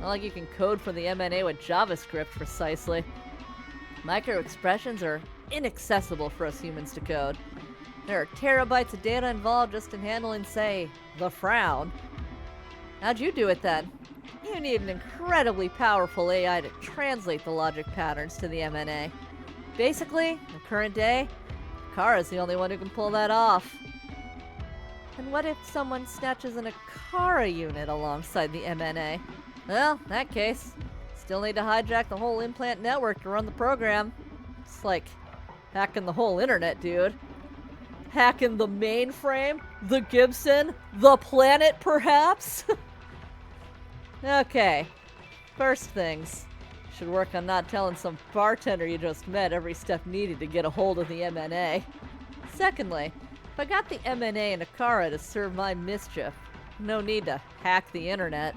not like you can code for the MNA with JavaScript precisely. Micro-expressions are inaccessible for us humans to code. There are terabytes of data involved just in handling, say, the frown. How'd you do it then? You need an incredibly powerful AI to translate the logic patterns to the MNA. Basically, in the current day, Kara's the only one who can pull that off. And what if someone snatches an Akara unit alongside the MNA? Well, in that case, still need to hijack the whole implant network to run the program. It's like hacking the whole internet, dude. Hacking the mainframe, the Gibson, the planet, perhaps? Okay, first things. Should work on not telling some bartender you just met every step needed to get a hold of the MNA. Secondly, if I got the MNA and Akara to serve my mischief, no need to hack the internet.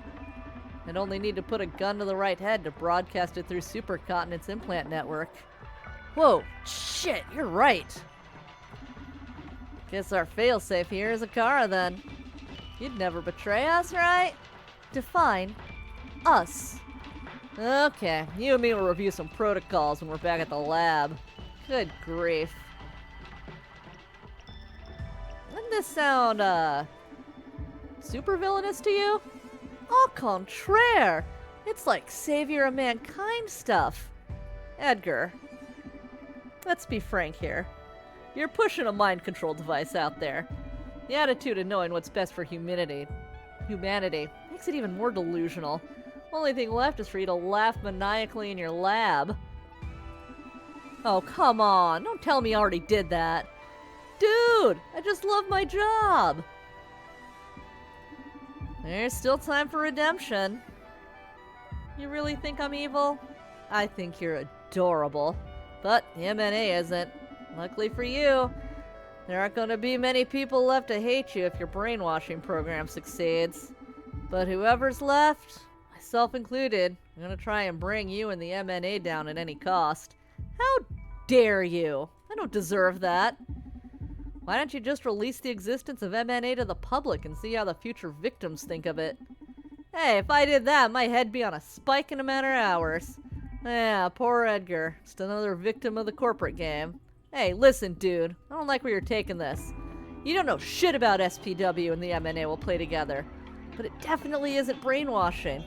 I'd only need to put a gun to the right head to broadcast it through Supercontinent's implant network. Whoa, shit, you're right. Guess our failsafe here is Akara then. You'd never betray us, right? Define us. Okay, you and me will review some protocols when we're back at the lab. Good grief. Doesn't this sound, super villainous to you? Au contraire! It's like savior of mankind stuff. Edgar, let's be frank here. You're pushing a mind control device out there. The attitude of knowing what's best for humanity makes it even more delusional. Only thing left is for you to laugh maniacally in your lab. Oh, come on. Don't tell me you already did that. Dude, I just love my job. There's still time for redemption. You really think I'm evil? I think you're adorable. But the MNA isn't. Luckily for you, there aren't going to be many people left to hate you if your brainwashing program succeeds. But whoever's left, myself included, I'm going to try and bring you and the MNA down at any cost. How dare you? I don't deserve that. Why don't you just release the existence of MNA to the public and see how the future victims think of it? Hey, if I did that, my head'd be on a spike in a matter of hours. Yeah, poor Edgar. Just another victim of the corporate game. Hey, listen, dude. I don't like where you're taking this. You don't know shit about SPW and the MNA will play together. But it definitely isn't brainwashing.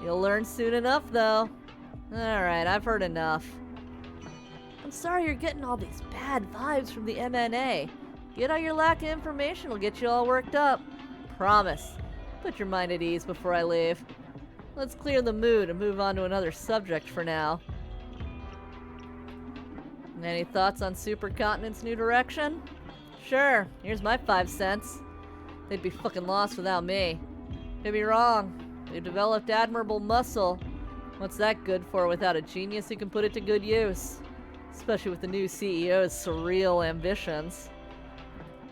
You'll learn soon enough, though. Alright, I've heard enough. I'm sorry you're getting all these bad vibes from the MNA. Get all your lack of information will get you all worked up. Promise. Put your mind at ease before I leave. Let's clear the mood and move on to another subject for now. Any thoughts on Supercontinent's new direction? Sure, here's my 5 cents. They'd be fucking lost without me. Could be wrong. They've developed admirable muscle. What's that good for without a genius who can put it to good use? Especially with the new CEO's surreal ambitions.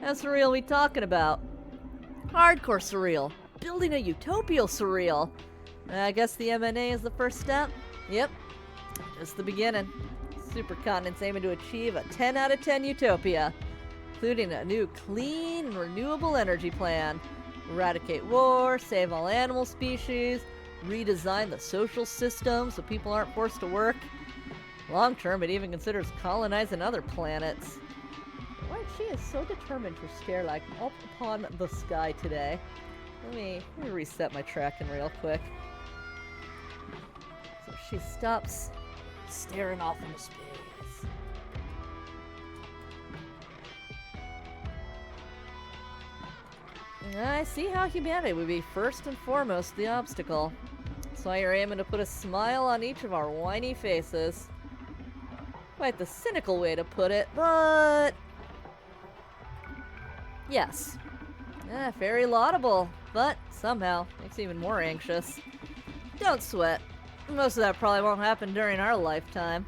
How surreal are we talking about? Hardcore surreal. Building a utopial surreal. I guess the MNA is the first step? Yep. Just the beginning. Supercontinent's aiming to achieve a 10 out of 10 utopia, including a new clean and renewable energy plan, eradicate war, save all animal species, redesign the social system so people aren't forced to work. Long term, it even considers colonizing other planets. Why, she is so determined to stare like up upon the sky today. Let me reset my tracking real quick. So she stops staring off into space. I see how humanity would be first and foremost the obstacle. That's why you're aiming to put a smile on each of our whiny faces. Quite the cynical way to put it, but... yes. Very laudable, but somehow makes me even more anxious. Don't sweat. Most of that probably won't happen during our lifetime.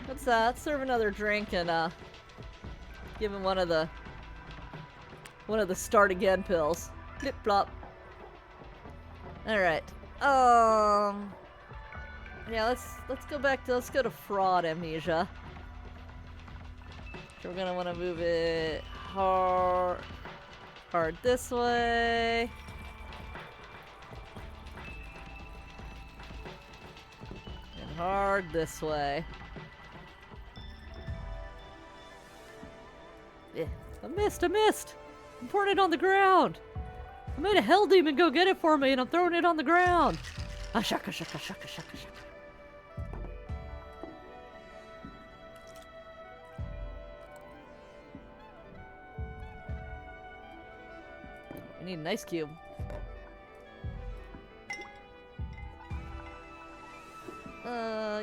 Let's serve another drink and give him one of the start again pills. Flip flop. Alright. Yeah, let's go to fraud amnesia. So we're gonna wanna move it hard this way. And hard this way. I missed! I'm pouring it on the ground! I made a hell demon go get it for me and I'm throwing it on the ground! Ah, shaka, shaka, shaka, shaka, shaka. I need an ice cube. Yeah,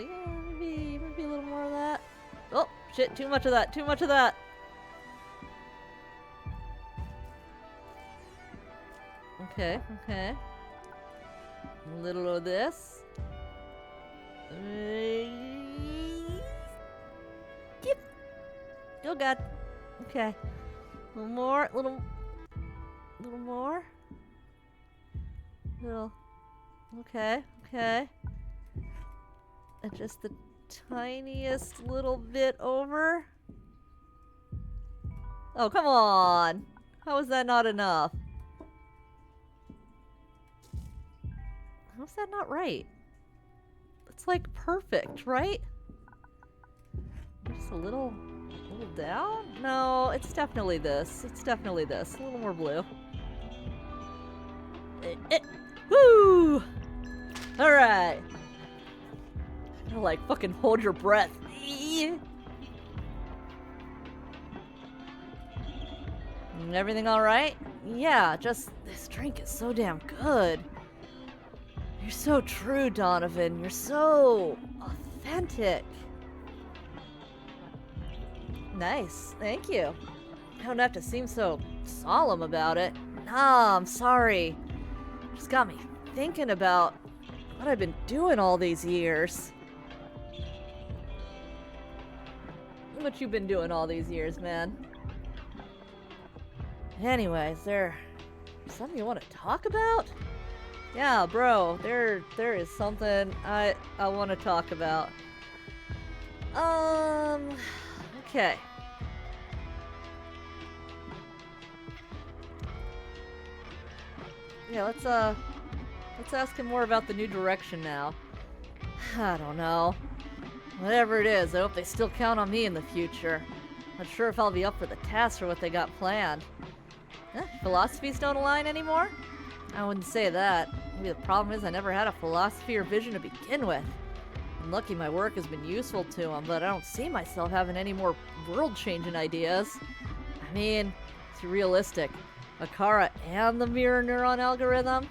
maybe a little more of that. Oh, shit, too much of that, too much of that! Okay, okay. A little of this. Yep. Oh god. Okay. A little more, little more. Little. Okay, okay. And just the tiniest little bit over. Oh, come on. How is that not enough? How's that not right? It's like perfect, right? Just a little down? No, it's definitely this. It's definitely this. A little more blue. Woo! Alright. Like, fucking hold your breath. Everything alright? Yeah, just this drink is so damn good. You're so true, Donovan. You're so authentic. Nice. Thank you. I don't have to seem so solemn about it. Nah, I'm sorry. Just got me thinking about what I've been doing all these years. What you been doing all these years, man? Anyways, there something you want to talk about? Yeah, bro, there is something I want to talk about. Okay. Yeah, let's ask him more about the new direction now. I don't know. Whatever it is, I hope they still count on me in the future. Not sure if I'll be up for the task or what they got planned. Philosophies don't align anymore? I wouldn't say that. Maybe the problem is I never had a philosophy or vision to begin with. I'm lucky my work has been useful to them, but I don't see myself having any more world-changing ideas. I mean, it's realistic. Akara and the mirror neuron algorithm?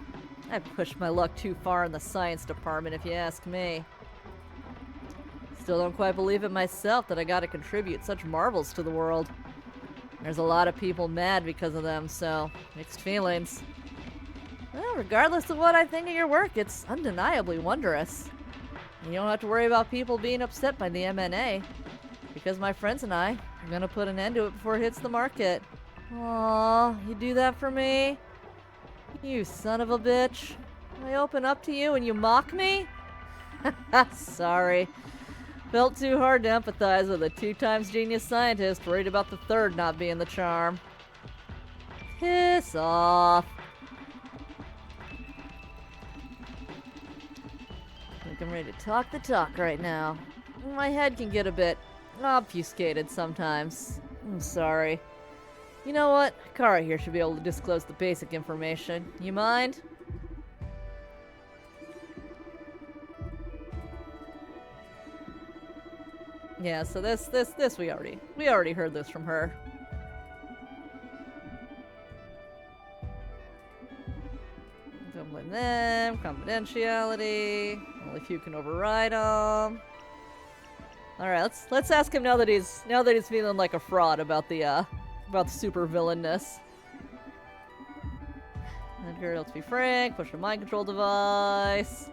I pushed my luck too far in the science department, if you ask me. Still don't quite believe it myself that I gotta contribute such marvels to the world. There's a lot of people mad because of them, so mixed feelings. Well, regardless of what I think of your work, it's undeniably wondrous. You don't have to worry about people being upset by the MNA, because my friends and I are gonna put an end to it before it hits the market. Aw, you do that for me? You son of a bitch. I open up to you and you mock me? Sorry. Felt too hard to empathize with a 2x genius scientist worried about the third not being the charm. Piss off. I think I'm ready to talk the talk right now. My head can get a bit obfuscated sometimes. I'm sorry. You know what? Kara here should be able to disclose the basic information. You mind? Yeah, so this we already heard this from her. Don't blame them. Confidentiality. Only few can override them. All right, let's ask him now that he's feeling like a fraud about the super villainness. Edgar, let's be frank. Push the mind control device.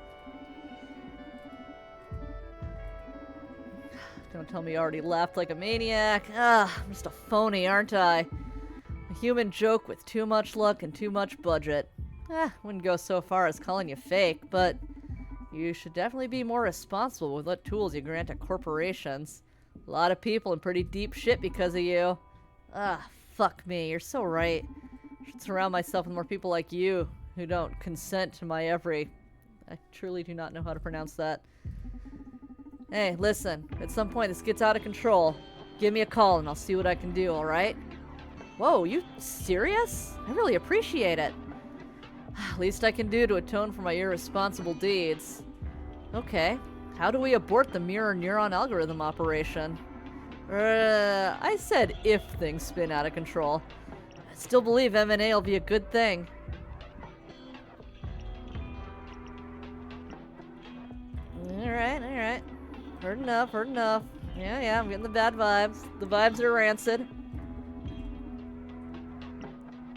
Don't tell me you already laughed like a maniac. I'm just a phony, aren't I? A human joke with too much luck and too much budget. Wouldn't go so far as calling you fake, but you should definitely be more responsible with what tools you grant to corporations. A lot of people in pretty deep shit because of you. Fuck me, you're so right. I should surround myself with more people like you who don't consent to my every... I truly do not know how to pronounce that. Hey, listen, at some point this gets out of control. Give me a call and I'll see what I can do, alright? Whoa, you serious? I really appreciate it. Least I can do to atone for my irresponsible deeds. Okay, how do we abort the mirror neuron algorithm operation? I said if things spin out of control. I still believe M&A will be a good thing. Alright. Heard enough. Yeah, I'm getting the bad vibes. The vibes are rancid.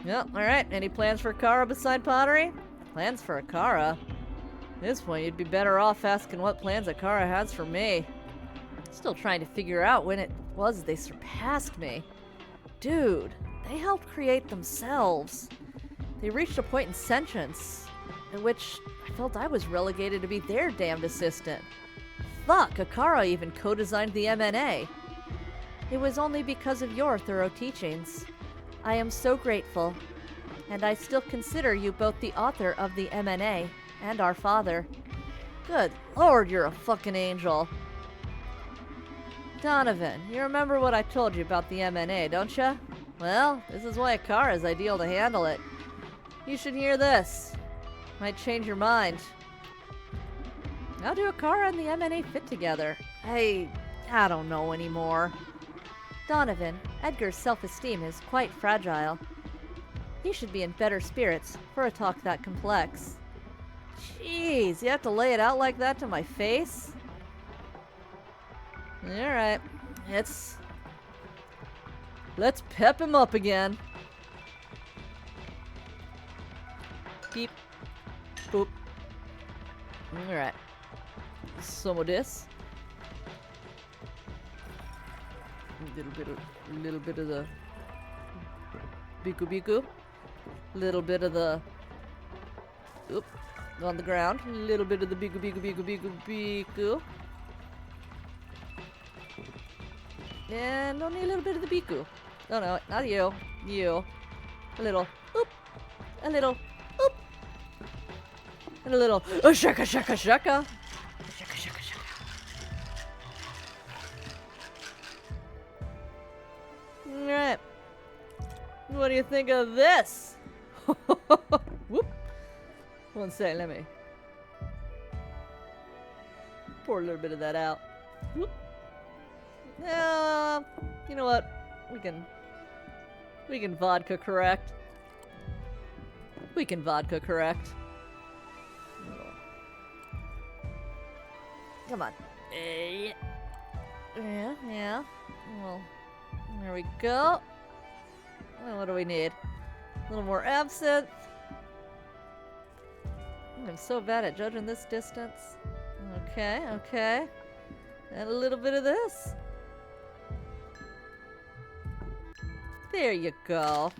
Yep, alright. Any plans for Akara beside pottery? Plans for Akara? At this point, you'd be better off asking what plans Akara has for me. Still trying to figure out when it was they surpassed me. Dude, they helped create themselves. They reached a point in sentience at which I felt I was relegated to be their damned assistant. Fuck, Akara even co-designed the MNA. It was only because of your thorough teachings. I am so grateful, and I still consider you both the author of the MNA and our father. Good lord, you're a fucking angel. Donovan, you remember what I told you about the MNA, don't you? Well, this is why Akara is ideal to handle it. You should hear this. Might change your mind. How do Akara and the MNA fit together? I don't know anymore. Donovan, Edgar's self-esteem is quite fragile. He should be in better spirits for a talk that complex. Jeez, you have to lay it out like that to my face? Alright, let's pep him up again. Beep. Boop. Alright. Some of this. Little bit of the biku biku. Little bit of the oop on the ground. Little bit of the biku biku biku biku biku. And only a little bit of the biku. Oh no, not you. You. A little oop. A little oop. And a little shaka shaka shaka. Shaka shaka shaka. Alright. What do you think of this? Whoop. One sec, let me pour a little bit of that out. Whoop. You know what? We can vodka correct. We can vodka correct. Come on. Yeah. Well, there we go. Well, what do we need? A little more absinthe. I'm so bad at judging this distance. Okay. And a little bit of this. There you go.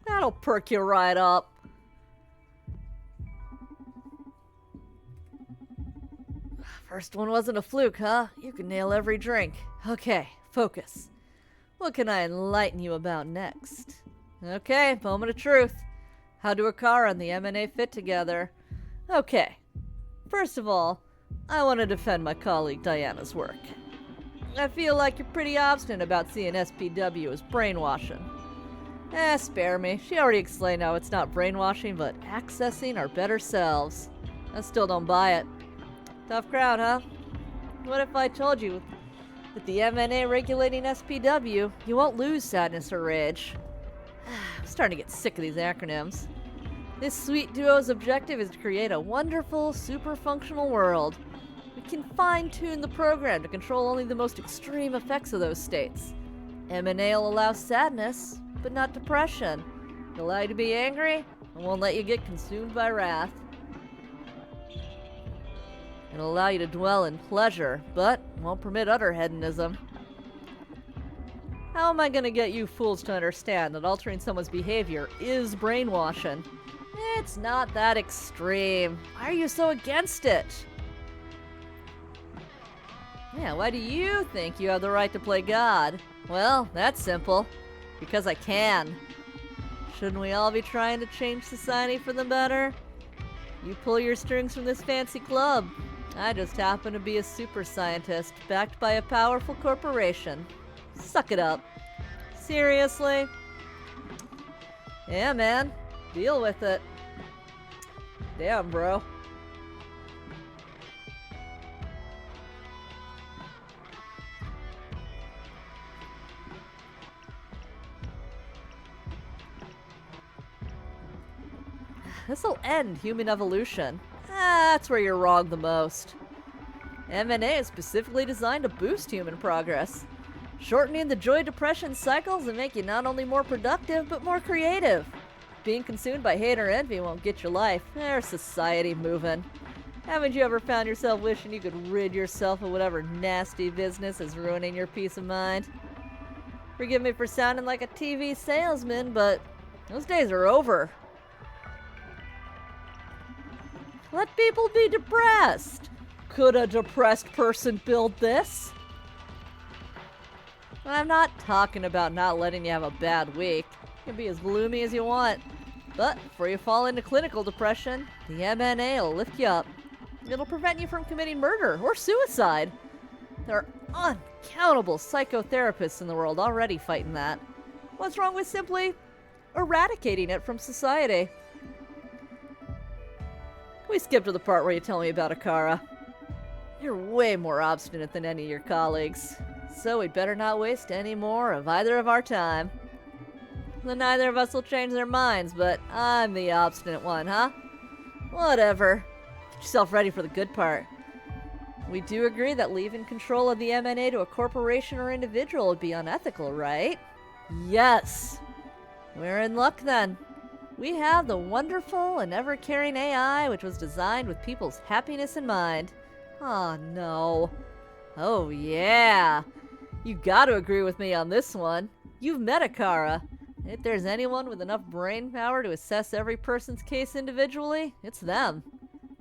That'll perk you right up. First one wasn't a fluke, huh? You can nail every drink. Okay, focus. What can I enlighten you about next? Okay, moment of truth. How do Akara and the MNA fit together? Okay. First of all, I want to defend my colleague Diana's work. I feel like you're pretty obstinate about seeing SPW as brainwashing. Spare me. She already explained how it's not brainwashing, but accessing our better selves. I still don't buy it. Tough crowd, huh? What if I told you with the MNA regulating SPW, you won't lose sadness or rage? I'm starting to get sick of these acronyms. This sweet duo's objective is to create a wonderful, super-functional world. We can fine-tune the program to control only the most extreme effects of those states. MNA will allow sadness, but not depression. It'll allow you to be angry, and won't let you get consumed by wrath. It'll allow you to dwell in pleasure, but won't permit utter hedonism. How am I gonna get you fools to understand that altering someone's behavior is brainwashing? It's not that extreme. Why are you so against it? Yeah, why do you think you have the right to play God? Well, that's simple. Because I can. Shouldn't we all be trying to change society for the better? You pull your strings from this fancy club. I just happen to be a super scientist backed by a powerful corporation. Suck it up. Seriously? Yeah, man. Deal with it. Damn, bro. This'll end human evolution. That's where you're wrong the most. M&A is specifically designed to boost human progress, shortening the joy-depression cycles and make you not only more productive, but more creative. Being consumed by hate or envy won't get your life. There's society moving. Haven't you ever found yourself wishing you could rid yourself of whatever nasty business is ruining your peace of mind? Forgive me for sounding like a TV salesman, but those days are over. Let people be depressed. Could a depressed person build this? I'm not talking about not letting you have a bad week. You can be as gloomy as you want. But before you fall into clinical depression, the M&A will lift you up. It'll prevent you from committing murder or suicide. There are uncountable psychotherapists in the world already fighting that. What's wrong with simply eradicating it from society? We skip to the part where you tell me about Akara. You're way more obstinate than any of your colleagues, so we'd better not waste any more of either of our time. Then neither of us will change their minds, but I'm the obstinate one, huh? Whatever. Get yourself ready for the good part. We do agree that leaving control of the M&A to a corporation or individual would be unethical, right? Yes! We're in luck then. We have the wonderful and ever-caring AI, which was designed with people's happiness in mind. Oh, no. Oh, yeah. You gotta agree with me on this one. You've met Akara. If there's anyone with enough brain power to assess every person's case individually, it's them.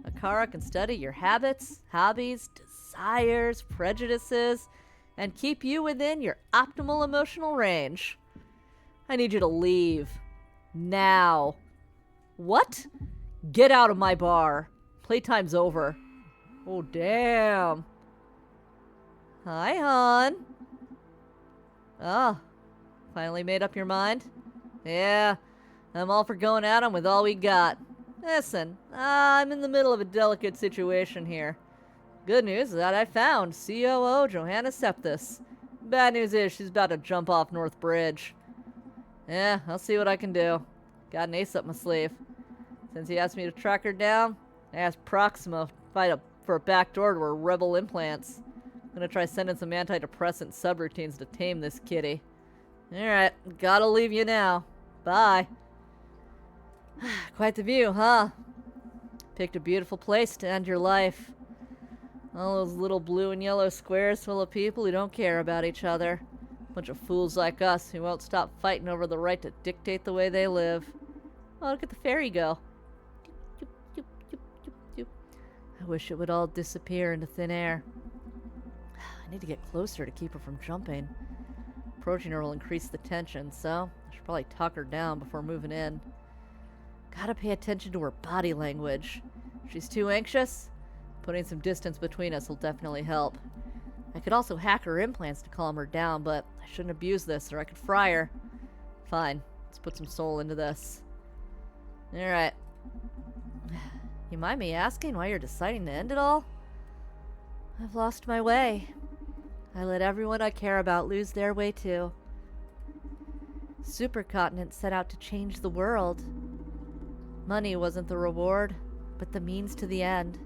Akara can study your habits, hobbies, desires, prejudices, and keep you within your optimal emotional range. I need you to leave. Now. What? Get out of my bar. Playtime's over. Oh, damn. Hi, hon. Oh, finally made up your mind? Yeah, I'm all for going at 'em with all we got. Listen, I'm in the middle of a delicate situation here. Good news is that I found COO Johanna Septis. Bad news is she's about to jump off North Bridge. Yeah, I'll see what I can do. Got an ace up my sleeve. Since he asked me to track her down, I asked Proxima to fight for a backdoor to her rebel implants. I'm gonna try sending some antidepressant subroutines to tame this kitty. Alright, gotta leave you now. Bye. Quite the view, huh? Picked a beautiful place to end your life. All those little blue and yellow squares full of people who don't care about each other. Bunch of fools like us who won't stop fighting over the right to dictate the way they live. Oh, look at the ferry go. I wish it would all disappear into thin air. I need to get closer to keep her from jumping. Approaching her will increase the tension, so I should probably talk her down before moving in. Gotta pay attention to her body language. If she's too anxious, putting some distance between us will definitely help. I could also hack her implants to calm her down, but I shouldn't abuse this or I could fry her. Fine, let's put some soul into this. Alright. You mind me asking why you're deciding to end it all? I've lost my way. I let everyone I care about lose their way too. Supercontinent set out to change the world. Money wasn't the reward, but the means to the end.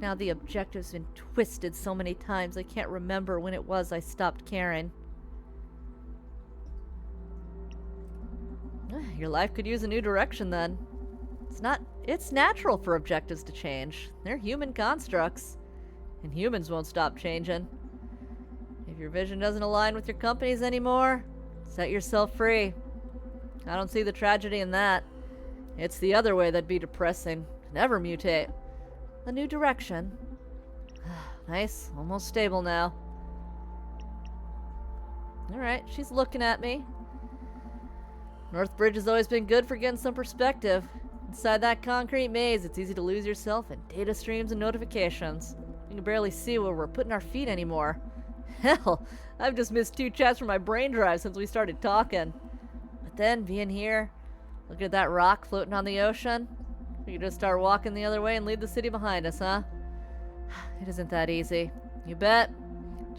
Now the objective's been twisted so many times I can't remember when it was I stopped caring. Your life could use a new direction then. It's natural for objectives to change. They're human constructs. And humans won't stop changing. If your vision doesn't align with your company's anymore, set yourself free. I don't see the tragedy in that. It's the other way that'd be depressing. Never mutate. A new direction. Nice, almost stable now. Alright, she's looking at me. North Bridge has always been good for getting some perspective. Inside that concrete maze, it's easy to lose yourself in data streams and notifications. You can barely see where we're putting our feet anymore. Hell, I've just missed 2 chats from my brain drive since we started talking. But then, being here, look at that rock floating on the ocean. We could just start walking the other way and leave the city behind us, huh? It isn't that easy. You bet.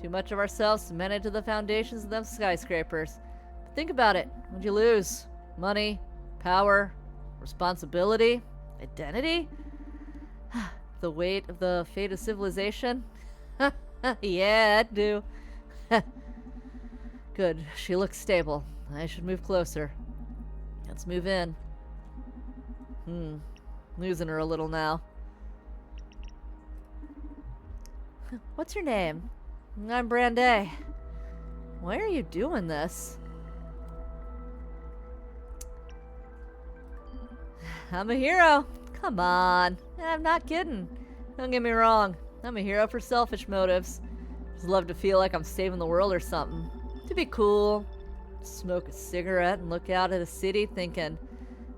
Too much of ourselves cemented to the foundations of them skyscrapers. But think about it. What'd you lose? Money? Power? Responsibility? Identity? The weight of the fate of civilization? Yeah, it do. Good. She looks stable. I should move closer. Let's move in. Losing her a little now. What's your name? I'm Branday. Why are you doing this? I'm a hero. Come on. I'm not kidding. Don't get me wrong. I'm a hero for selfish motives. Just love to feel like I'm saving the world or something. To be cool. Smoke a cigarette and look out at a city thinking,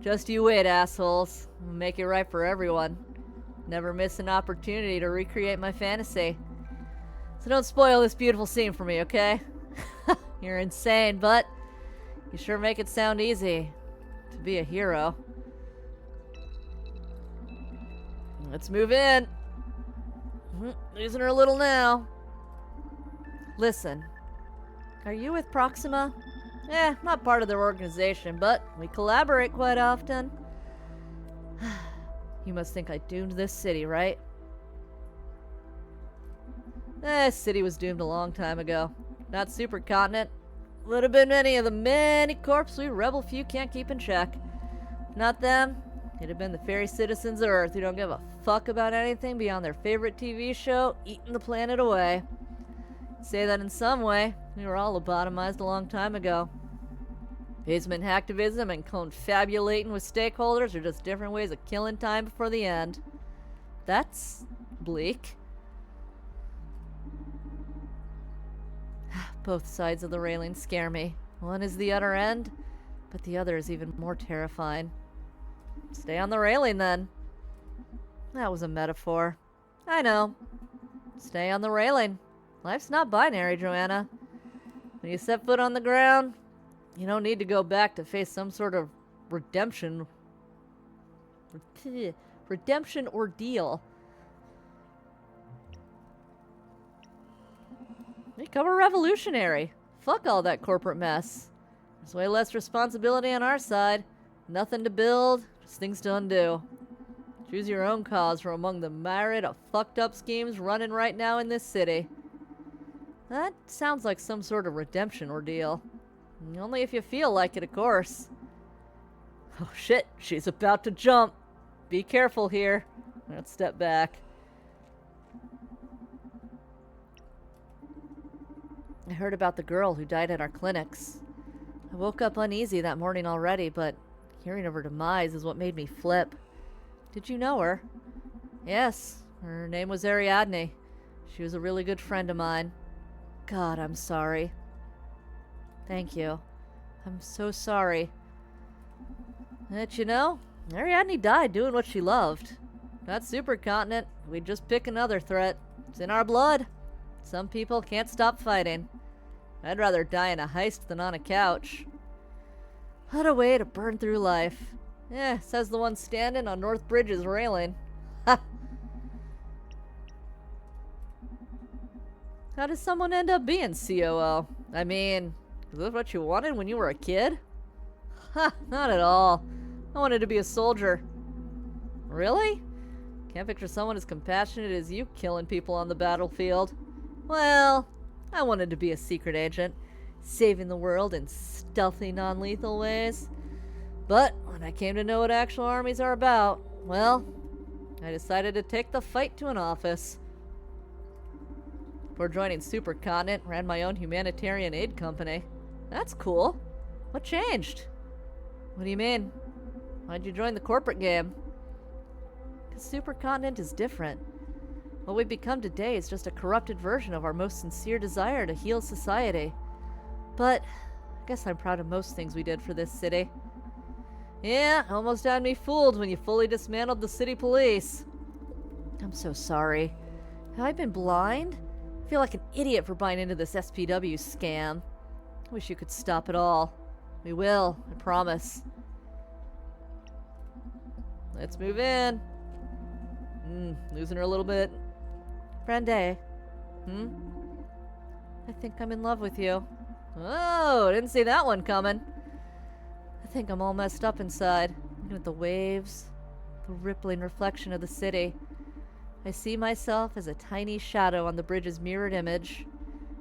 just you wait, assholes. I'll make it right for everyone. Never miss an opportunity to recreate my fantasy. So don't spoil this beautiful scene for me, okay? You're insane, but you sure make it sound easy to be a hero. Let's move in. Losing her a little now. Listen, are you with Proxima? Not part of their organization, but we collaborate quite often. You must think I doomed this city, right? This city was doomed a long time ago. Not supercontinent. Would have been any of the many corps we rebel few can't keep in check. Not them. It'd have been the fairy citizens of Earth who don't give a fuck about anything beyond their favorite TV show, eating the planet away. Say that in some way, we were all lobotomized a long time ago. Basement hacktivism and confabulating with stakeholders are just different ways of killing time before the end. That's bleak. Both sides of the railing scare me. One is the utter end, but the other is even more terrifying. Stay on the railing, then. That was a metaphor. I know. Stay on the railing. Life's not binary, Joanna. When you set foot on the ground, you don't need to go back to face some sort of redemption ordeal. Become a revolutionary. Fuck all that corporate mess. There's way less responsibility on our side. Nothing to build, just things to undo. Choose your own cause from among the myriad of fucked up schemes running right now in this city. That sounds like some sort of redemption ordeal. Only if you feel like it, of course. Oh shit, she's about to jump. Be careful here. Let's step back. I heard about the girl who died at our clinics. I woke up uneasy that morning already, but hearing of her demise is what made me flip. Did you know her? Yes, her name was Ariadne. She was a really good friend of mine. God, I'm sorry. Thank you. I'm so sorry. But you know, Ariadne died doing what she loved. That supercontinent, we'd just pick another threat. It's in our blood. Some people can't stop fighting. I'd rather die in a heist than on a couch. What a way to burn through life. Says the one standing on North Bridge's railing. Ha! How did someone end up being COO? I mean, is this what you wanted when you were a kid? Ha! Not at all. I wanted to be a soldier. Really? Can't picture someone as compassionate as you killing people on the battlefield. Well, I wanted to be a secret agent, saving the world in stealthy, non-lethal ways. But when I came to know what actual armies are about, well, I decided to take the fight to an office. Before joining Supercontinent, ran my own humanitarian aid company. That's cool. What changed? What do you mean? Why'd you join the corporate game? Because Supercontinent is different. What we've become today is just a corrupted version of our most sincere desire to heal society. But I guess I'm proud of most things we did for this city. Yeah, almost had me fooled when you fully dismantled the city police. I'm so sorry. Have I been blind? I feel like an idiot for buying into this SPW scam. I wish you could stop it all. We will, I promise. Let's move in. Losing her a little bit. Brande, I think I'm in love with you. Oh, didn't see that one coming. I think I'm all messed up inside. Looking at the waves, the rippling reflection of the city. I see myself as a tiny shadow on the bridge's mirrored image.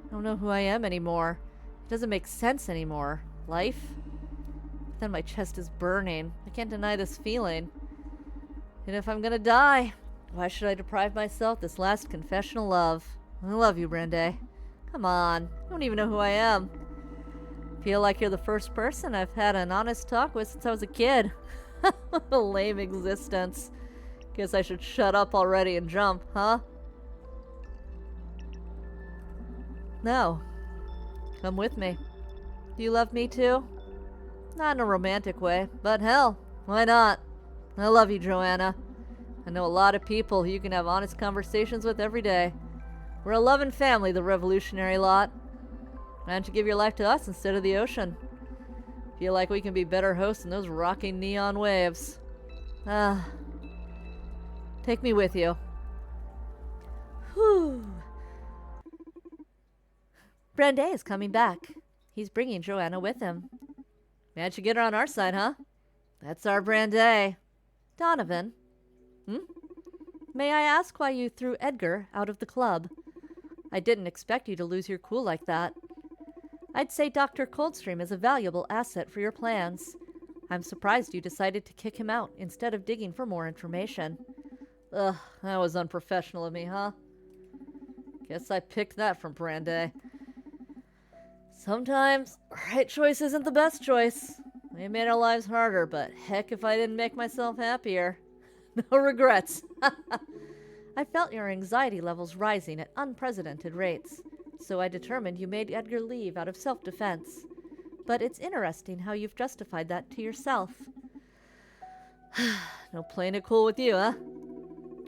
I don't know who I am anymore. It doesn't make sense anymore. Life? But then my chest is burning. I can't deny this feeling. And if I'm gonna die, why should I deprive myself this last confessional love? I love you, Brande. Come on. You don't even know who I am. Feel like you're the first person I've had an honest talk with since I was a kid. A lame existence. Guess I should shut up already and jump, huh? No. Come with me. Do you love me too? Not in a romantic way, but hell, why not? I love you, Joanna. I know a lot of people who you can have honest conversations with every day. We're a loving family, the revolutionary lot. Why don't you give your life to us instead of the ocean? Feel like we can be better hosts than those rocking neon waves. Take me with you. Whew. Brande is coming back. He's bringing Joanna with him. Managed to get her on our side, huh? That's our Brande. Donovan. May I ask why you threw Edgar out of the club? I didn't expect you to lose your cool like that. I'd say Dr. Coldstream is a valuable asset for your plans. I'm surprised you decided to kick him out instead of digging for more information. Ugh, that was unprofessional of me, huh? Guess I picked that from Brande. Sometimes, right choice isn't the best choice. They made our lives harder, but heck if I didn't make myself happier. No regrets. I felt your anxiety levels rising at unprecedented rates, so I determined you made Edgar leave out of self-defense. But it's interesting how you've justified that to yourself. No playing it cool with you, huh?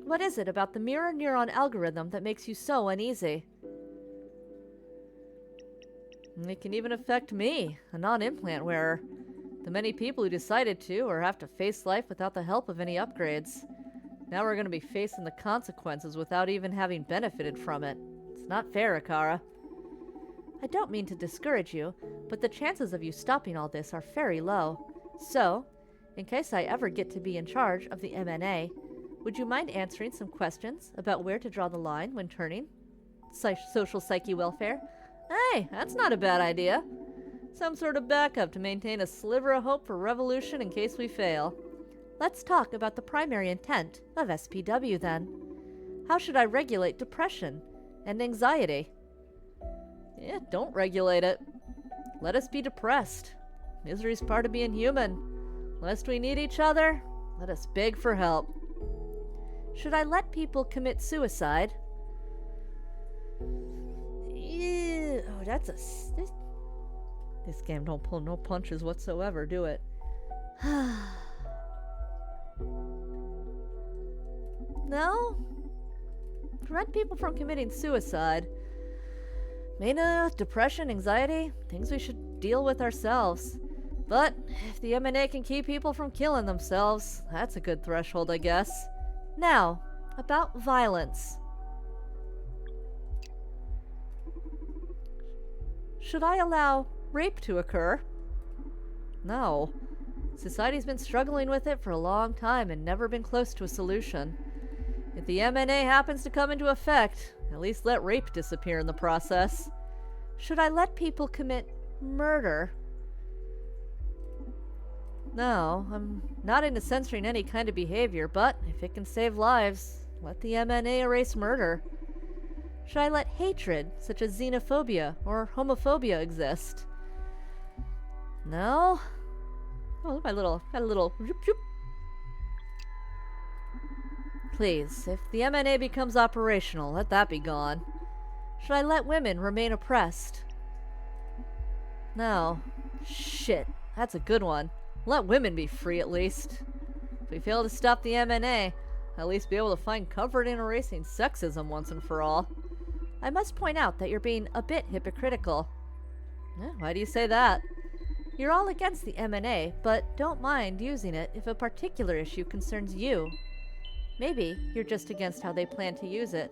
What is it about the mirror neuron algorithm that makes you so uneasy? It can even affect me, a non-implant wearer. The many people who decided to or have to face life without the help of any upgrades. Now we're going to be facing the consequences without even having benefited from it. It's not fair, Akara. I don't mean to discourage you, but the chances of you stopping all this are very low. So, in case I ever get to be in charge of the MNA, would you mind answering some questions about where to draw the line when turning social psyche welfare? Hey, that's not a bad idea. Some sort of backup to maintain a sliver of hope for revolution in case we fail. Let's talk about the primary intent of SPW then. How should I regulate depression and anxiety? Yeah, don't regulate it. Let us be depressed. Misery's part of being human. Lest we need each other, let us beg for help. Should I let people commit suicide? Yeah. Oh, that's this game don't pull no punches whatsoever, do it? No? Prevent people from committing suicide. Mania, depression, anxiety, things we should deal with ourselves. But if the MNA can keep people from killing themselves, that's a good threshold, I guess. Now, about violence. Should I allow rape to occur? No. Society's been struggling with it for a long time and never been close to a solution. If the MNA happens to come into effect, at least let rape disappear in the process. Should I let people commit murder? No, I'm not into censoring any kind of behavior, but if it can save lives, let the MNA erase murder. Should I let hatred, such as xenophobia or homophobia, exist? No. Oh, look, got a little. Please, if the MNA becomes operational, let that be gone. Should I let women remain oppressed? No. Shit, that's a good one. Let women be free at least. If we fail to stop the MNA, at least be able to find comfort in erasing sexism once and for all. I must point out that you're being a bit hypocritical. Why do you say that? You're all against the M&A, but don't mind using it if a particular issue concerns you. Maybe you're just against how they plan to use it.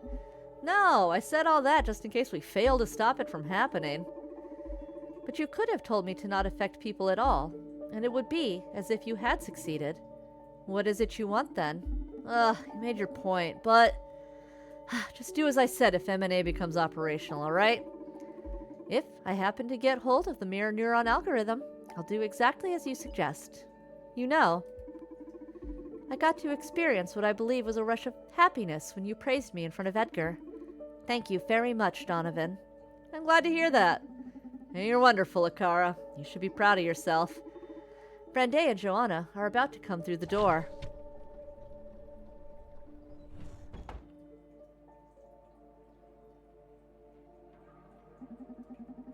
No, I said all that just in case we fail to stop it from happening. But you could have told me to not affect people at all, and it would be as if you had succeeded. What is it you want then? You made your point, but just do as I said if M&A becomes operational, alright? If I happen to get hold of the mirror neuron algorithm, I'll do exactly as you suggest. You know, I got to experience what I believe was a rush of happiness when you praised me in front of Edgar. Thank you very much, Donovan. I'm glad to hear that. Hey, you're wonderful, Akara. You should be proud of yourself. Brande and Joanna are about to come through the door.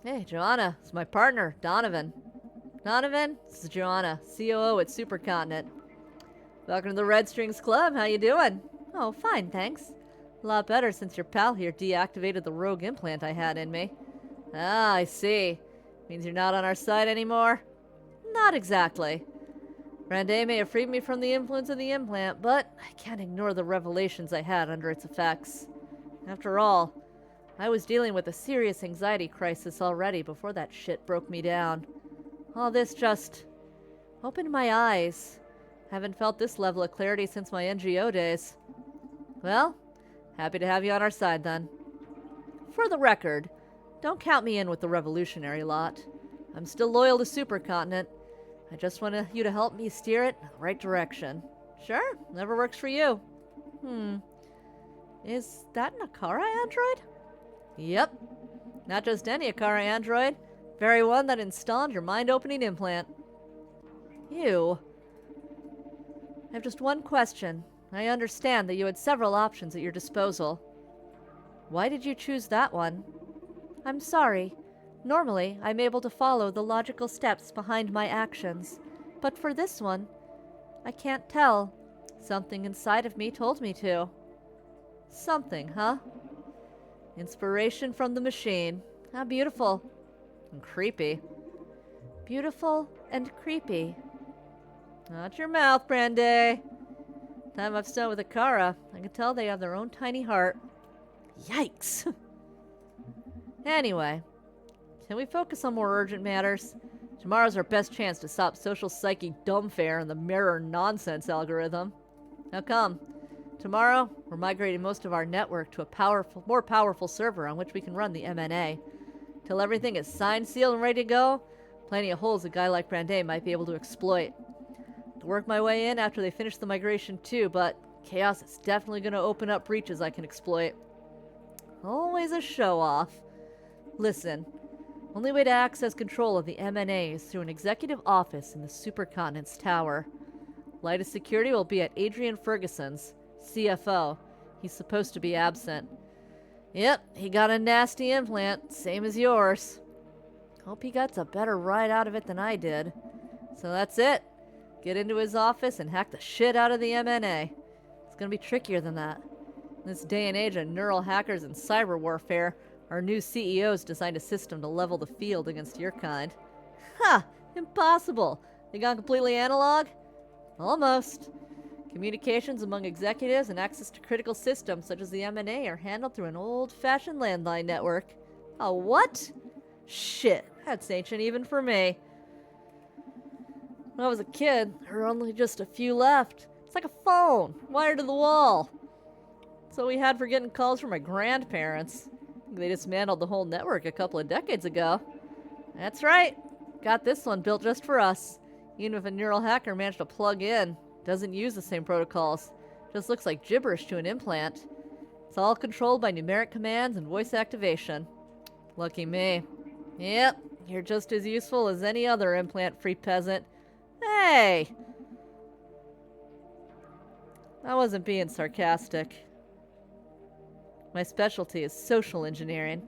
Hey, Joanna, it's my partner, Donovan. Donovan, this is Joanna, COO at Supercontinent. Welcome to the Red Strings Club. How you doing? Oh, fine, thanks. A lot better since your pal here deactivated the rogue implant I had in me. Ah, I see. Means you're not on our side anymore? Not exactly. Brande may have freed me from the influence of the implant, but I can't ignore the revelations I had under its effects. After all, I was dealing with a serious anxiety crisis already before that shit broke me down. All this just opened my eyes. Haven't felt this level of clarity since my NGO days. Well, happy to have you on our side then. For the record, don't count me in with the revolutionary lot. I'm still loyal to Supercontinent. I just want you to help me steer it in the right direction. Sure, whatever works for you. Is that an Akara android? Yep. Not just any Akara android. Very one that installed your mind-opening implant. You. I have just one question. I understand that you had several options at your disposal. Why did you choose that one? I'm sorry. Normally, I'm able to follow the logical steps behind my actions. But for this one, I can't tell. Something inside of me told me to. Something, huh? Inspiration from the machine. How beautiful. And creepy. Beautiful and creepy. Not your mouth, Brande. Time I've spent with Akara, I can tell they have their own tiny heart. Yikes. Anyway, can we focus on more urgent matters? Tomorrow's our best chance to stop social psyche dumbfare and the mirror nonsense algorithm. Now come. Tomorrow, we're migrating most of our network to a more powerful server on which we can run the M&A. Till everything is signed, sealed, and ready to go, plenty of holes a guy like Brande might be able to exploit. To work my way in after they finish the migration too, but Chaos is definitely going to open up breaches I can exploit. Always a show-off. Listen, only way to access control of the M&A is through an executive office in the Supercontinent's tower. Lightest security will be at Adrian Ferguson's, CFO. He's supposed to be absent. Yep, he got a nasty implant, same as yours. Hope he gets a better ride out of it than I did. So that's it. Get into his office and hack the shit out of the M&A. It's gonna be trickier than that. In this day and age of neural hackers and cyber warfare, our new CEO's designed a system to level the field against your kind. Ha! Impossible! They gone completely analog? Almost. Communications among executives and access to critical systems such as the M&A are handled through an old-fashioned landline network. A what? Shit, that's ancient even for me. When I was a kid, there were only just a few left. It's like a phone, wired to the wall. That's what we had for getting calls from my grandparents. They dismantled the whole network a couple of decades ago. That's right. Got this one built just for us. Even if a neural hacker managed to plug in, doesn't use the same protocols. Just looks like gibberish to an implant. It's all controlled by numeric commands and voice activation. Lucky me. Yep, you're just as useful as any other implant-free peasant. Hey! I wasn't being sarcastic. My specialty is social engineering.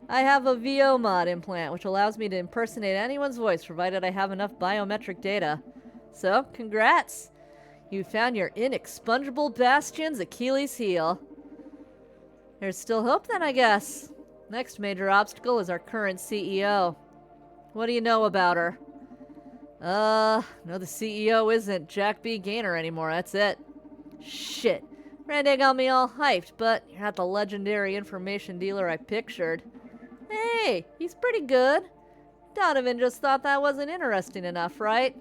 I have a VO mod implant, which allows me to impersonate anyone's voice provided I have enough biometric data. So, congrats! You found your inexpugnable bastion's Achilles heel. There's still hope then, I guess. Next major obstacle is our current CEO. What do you know about her? No, the CEO isn't Jack B. Gaynor anymore, that's it. Shit. Randy got me all hyped, but you're not the legendary information dealer I pictured. Hey, he's pretty good. Donovan just thought that wasn't interesting enough, right?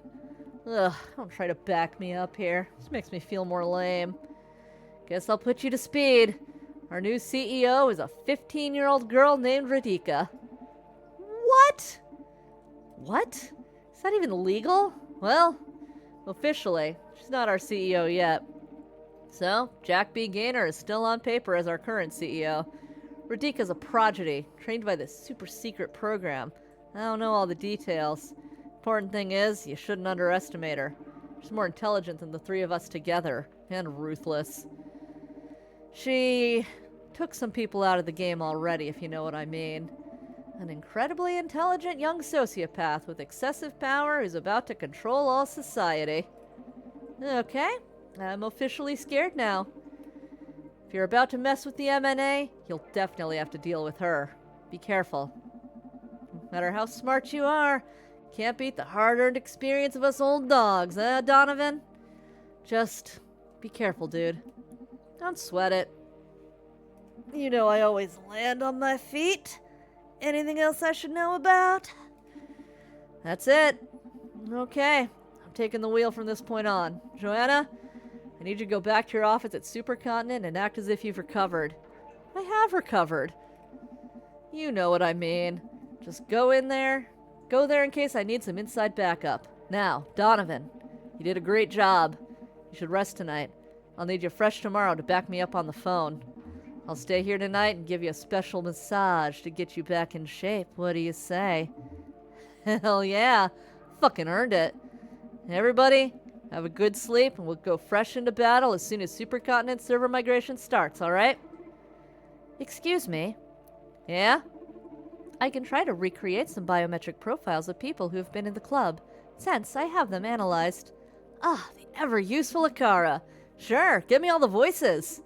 Ugh, don't try to back me up here. This makes me feel more lame. Guess I'll put you to speed. Our new CEO is a 15-year-old girl named Radhika. What? What? Is that even legal? Well, officially, she's not our CEO yet. So, Jack B. Gaynor is still on paper as our current CEO. Radhika's a prodigy, trained by this super-secret program. I don't know all the details. Important thing is, you shouldn't underestimate her. She's more intelligent than the three of us together, and ruthless. She took some people out of the game already, if you know what I mean. An incredibly intelligent young sociopath with excessive power who's about to control all society. Okay, I'm officially scared now. If you're about to mess with the MNA, you'll definitely have to deal with her. Be careful. No matter how smart you are, can't beat the hard-earned experience of us old dogs, Donovan? Just be careful, dude. Don't sweat it. You know I always land on my feet. Anything else I should know about? That's it. Okay, I'm taking the wheel from this point on. Joanna, I need you to go back to your office at Supercontinent and act as if you've recovered. I have recovered. You know what I mean. Just go in there. Go there in case I need some inside backup. Now, Donovan, you did a great job. You should rest tonight. I'll need you fresh tomorrow to back me up on the phone. I'll stay here tonight and give you a special massage to get you back in shape. What do you say? Hell yeah. Fucking earned it. Everybody, have a good sleep and we'll go fresh into battle as soon as Supercontinent server migration starts, alright? Excuse me. Yeah? I can try to recreate some biometric profiles of people who have been in the club, since I have them analyzed. Ah, the ever-useful Akara. Sure, give me all the voices.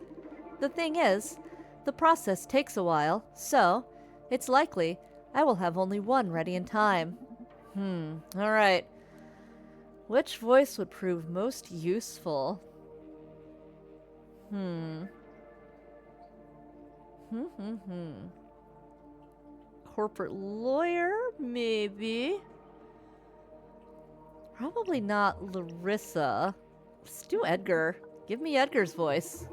The thing is, the process takes a while, so it's likely I will have only one ready in time. Alright. Which voice would prove most useful? Corporate lawyer, maybe? Probably not Larissa. Let's do Edgar. Give me Edgar's voice.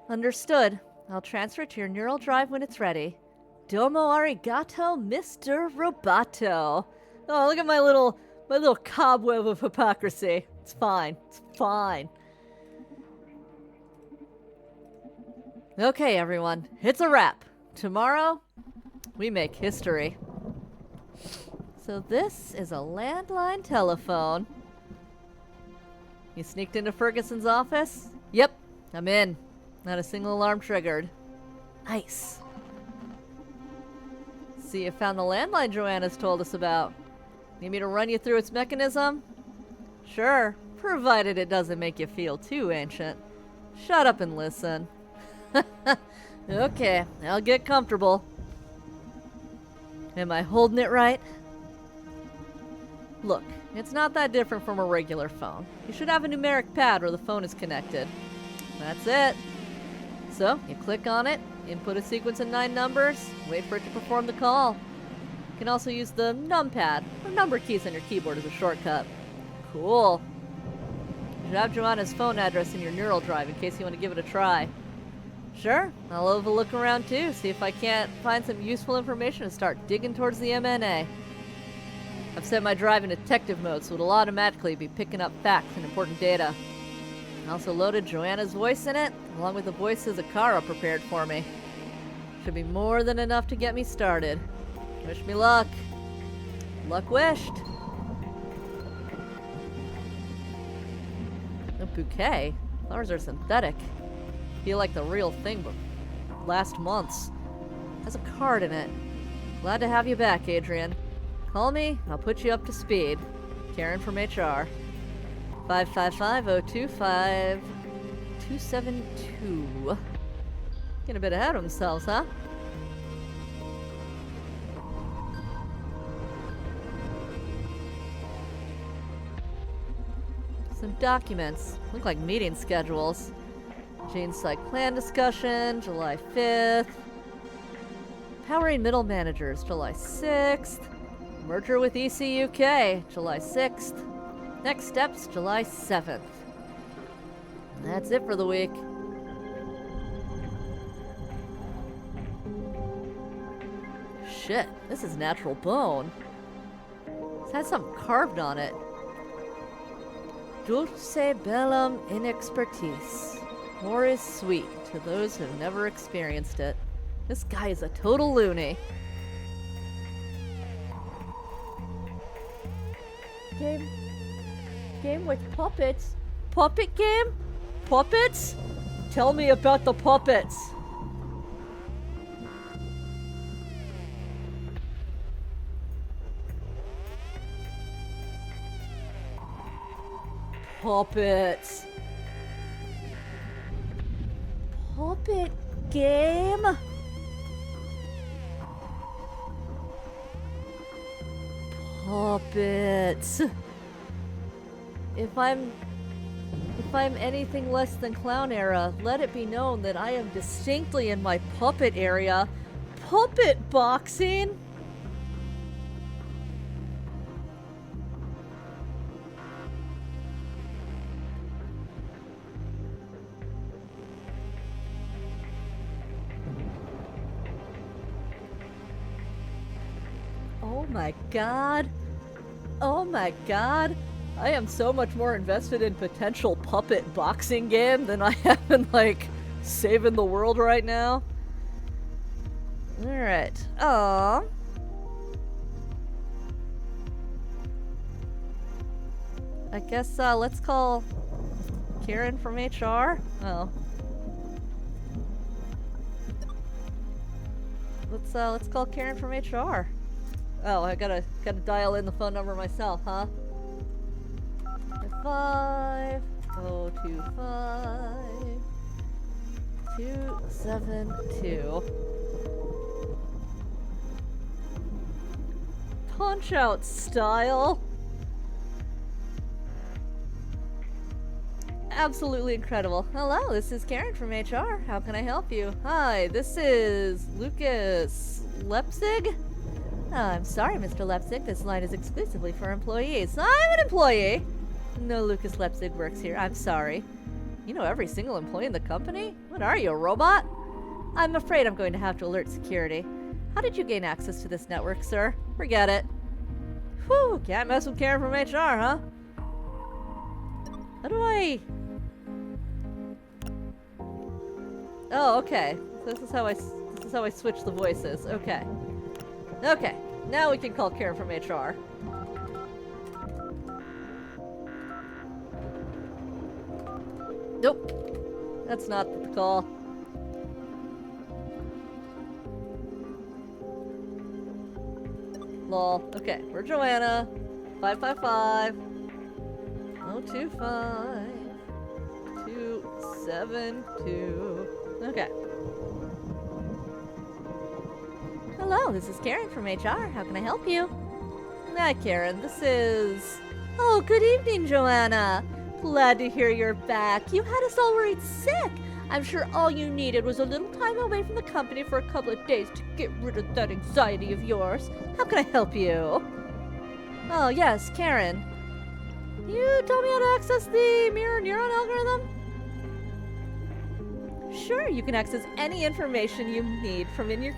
Understood. I'll transfer it to your neural drive when it's ready. Domo arigato, Mr. Roboto. Oh, look at my little cobweb of hypocrisy. It's fine. It's fine. Okay, everyone. It's a wrap. Tomorrow, we make history. So this is a landline telephone. You sneaked into Ferguson's office? Yep, I'm in. Not a single alarm triggered. Nice. See, you found the landline Joanna's told us about. Need me to run you through its mechanism? Sure, provided it doesn't make you feel too ancient. Shut up and listen. Okay, I'll get comfortable. Am I holding it right? Look, it's not that different from a regular phone. You should have a numeric pad where the phone is connected. That's it. So, you click on it, input a sequence of 9 numbers, wait for it to perform the call. You can also use the numpad, or number keys on your keyboard as a shortcut. Cool. You should have Joanna's phone address in your neural drive in case you want to give it a try. Sure, I'll have a look around too, see if I can't find some useful information to start digging towards the MNA. I've set my drive in detective mode so it'll automatically be picking up facts and important data. I also loaded Joanna's voice in it, along with the voices Akara prepared for me. Should be more than enough to get me started. Wish me luck. Luck wished. A bouquet? Flowers are synthetic. Feel like the real thing, but last month's. Has a card in it. Glad to have you back, Adrian. Call me, I'll put you up to speed. Karen from HR. 555-025-272. Getting a bit ahead of themselves, huh? Some documents. Look like meeting schedules. Gene Psych plan discussion, July 5th. Powering middle managers, July 6th. Merger with ECUK, July 6th. Next steps, July 7th. And that's it for the week. Shit, this is natural bone. This has something carved on it. Dulce bellum inexpertise. More is sweet to those who have never experienced it. This guy is a total loony. Game with puppets? Puppet game? Puppets? Tell me about the puppets. Puppets. Puppet game? Puppets. If I'm anything less than clown era, let it be known that I am distinctly in my puppet area. Puppet boxing? Oh my god. Oh my god. I am so much more invested in potential puppet boxing game than I am in, like, saving the world right now. Alright. Aww. I guess, let's call Karen from HR. Oh. Let's call Karen from HR. Oh, I gotta dial in the phone number myself, huh? 5025 272. Punch out style. Absolutely incredible. Hello, this is Karen from HR. How can I help you? Hi, this is Lucas Lepzig. I'm sorry, Mr. Lepzig. This line is exclusively for employees. I'm an employee. No Lucas Lepzig works here. I'm sorry. You know every single employee in the company? What are you, a robot? I'm afraid I'm going to have to alert security. How did you gain access to this network, sir? Forget it. Whew, can't mess with Karen from HR, huh? How do I... Oh, okay. So this is how I switch the voices. Okay. Okay. Now we can call Karen from HR. Nope. That's not the call. Lol. Okay, we're Joanna. 555 025 272. Okay. Hello, this is Karen from HR. How can I help you? Hi, Karen. This is... Oh, good evening, Joanna. Glad to hear you're back. You had us all worried sick. I'm sure all you needed was a little time away from the company for a couple of days to get rid of that anxiety of yours. How can I help you? Oh, yes, Karen. You tell me how to access the mirror neuron algorithm? Sure, you can access any information you need from in your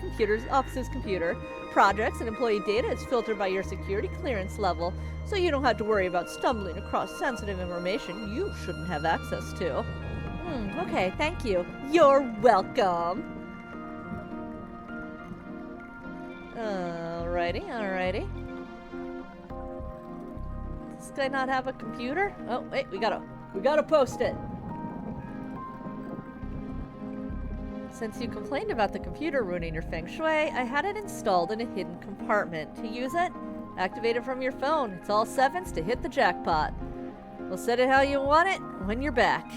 office's computer. Projects and employee data is filtered by your security clearance level, so you don't have to worry about stumbling across sensitive information you shouldn't have access to. Okay, thank you. You're welcome. Alrighty. Does this guy not have a computer? Oh, wait, we gotta post it. Since you complained about the computer ruining your feng shui, I had it installed in a hidden compartment. To use it, activate it from your phone. It's all sevens to hit the jackpot. We'll set it how you want it when you're back.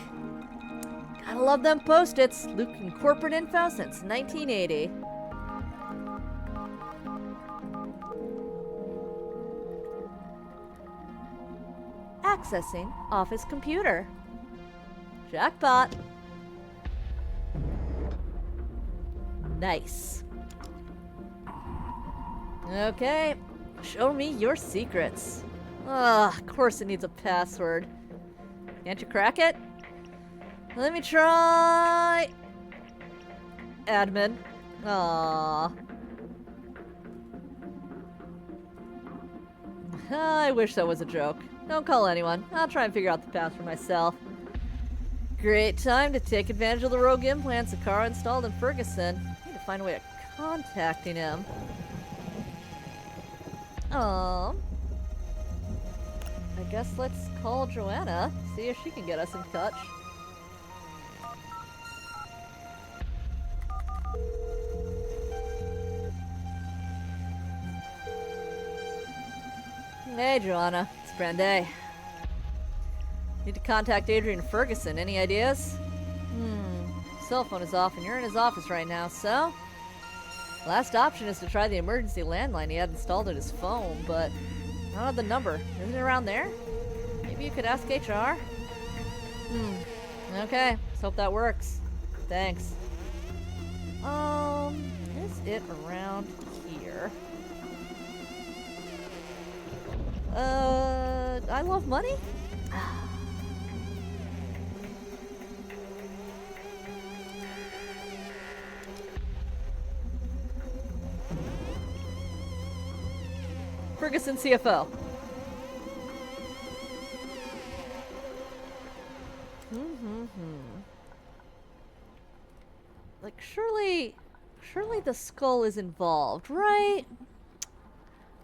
Gotta love them post-its. Leaking corporate info since 1980. Accessing office computer. Jackpot. Nice. Okay, show me your secrets. Ah, of course it needs a password. Can't you crack it? Let me try. Admin. Ah. I wish that was a joke. Don't call anyone. I'll try and figure out the password myself. Great time to take advantage of the rogue implants Akara installed in Ferguson. Need to find a way of contacting him. I guess let's call Joanna, see if she can get us in touch. Hey, Joanna. It's Brandy. Need to contact Adrian Ferguson. Any ideas? Cell phone is off and you're in his office right now, so? Last option is to try the emergency landline he had installed in his phone, but I don't have the number. Isn't it around there? Maybe you could ask HR? Okay. Let's hope that works. Thanks. Is it around here? I love money? Ferguson CFO. Like, surely the skull is involved, right?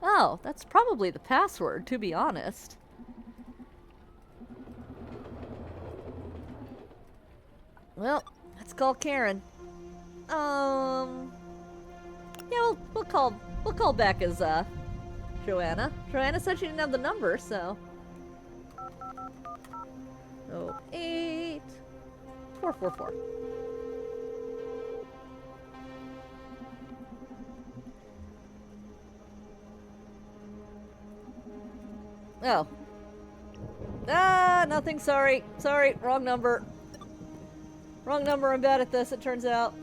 Oh, that's probably the password, to be honest. Well, let's call Karen. Yeah, we'll call back as Joanna. Joanna said she didn't have the number, so 08 444. Oh. Nothing, sorry. Sorry, wrong number. Wrong number, I'm bad at this, it turns out.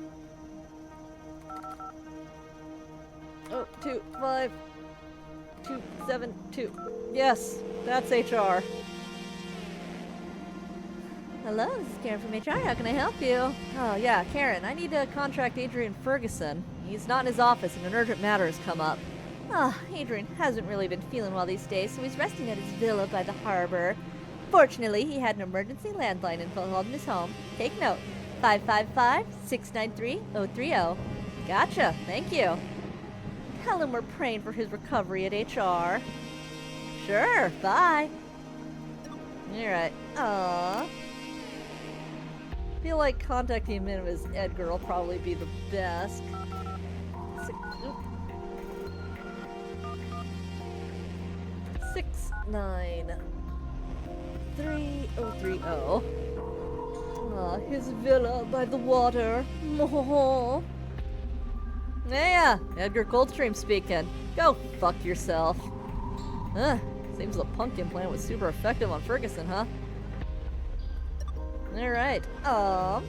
25272. Yes, that's HR. Hello, this is Karen from HR. How can I help you? Oh, yeah, Karen, I need to contract Adrian Ferguson. He's not in his office and an urgent matter has come up. Adrian hasn't really been feeling well these days, so he's resting at his villa by the harbor. Fortunately, he had an emergency landline installed in his home. Take note, 555-693-030. Gotcha, thank you. Tell him we're praying for his recovery at HR. Sure, bye. Alright. Feel like contacting him as Edgar will probably be the best. 693-030. His villa by the water. Yeah, Edgar Coldstream speaking. Go fuck yourself. Seems the pumpkin plan was super effective on Ferguson, huh? Alright, I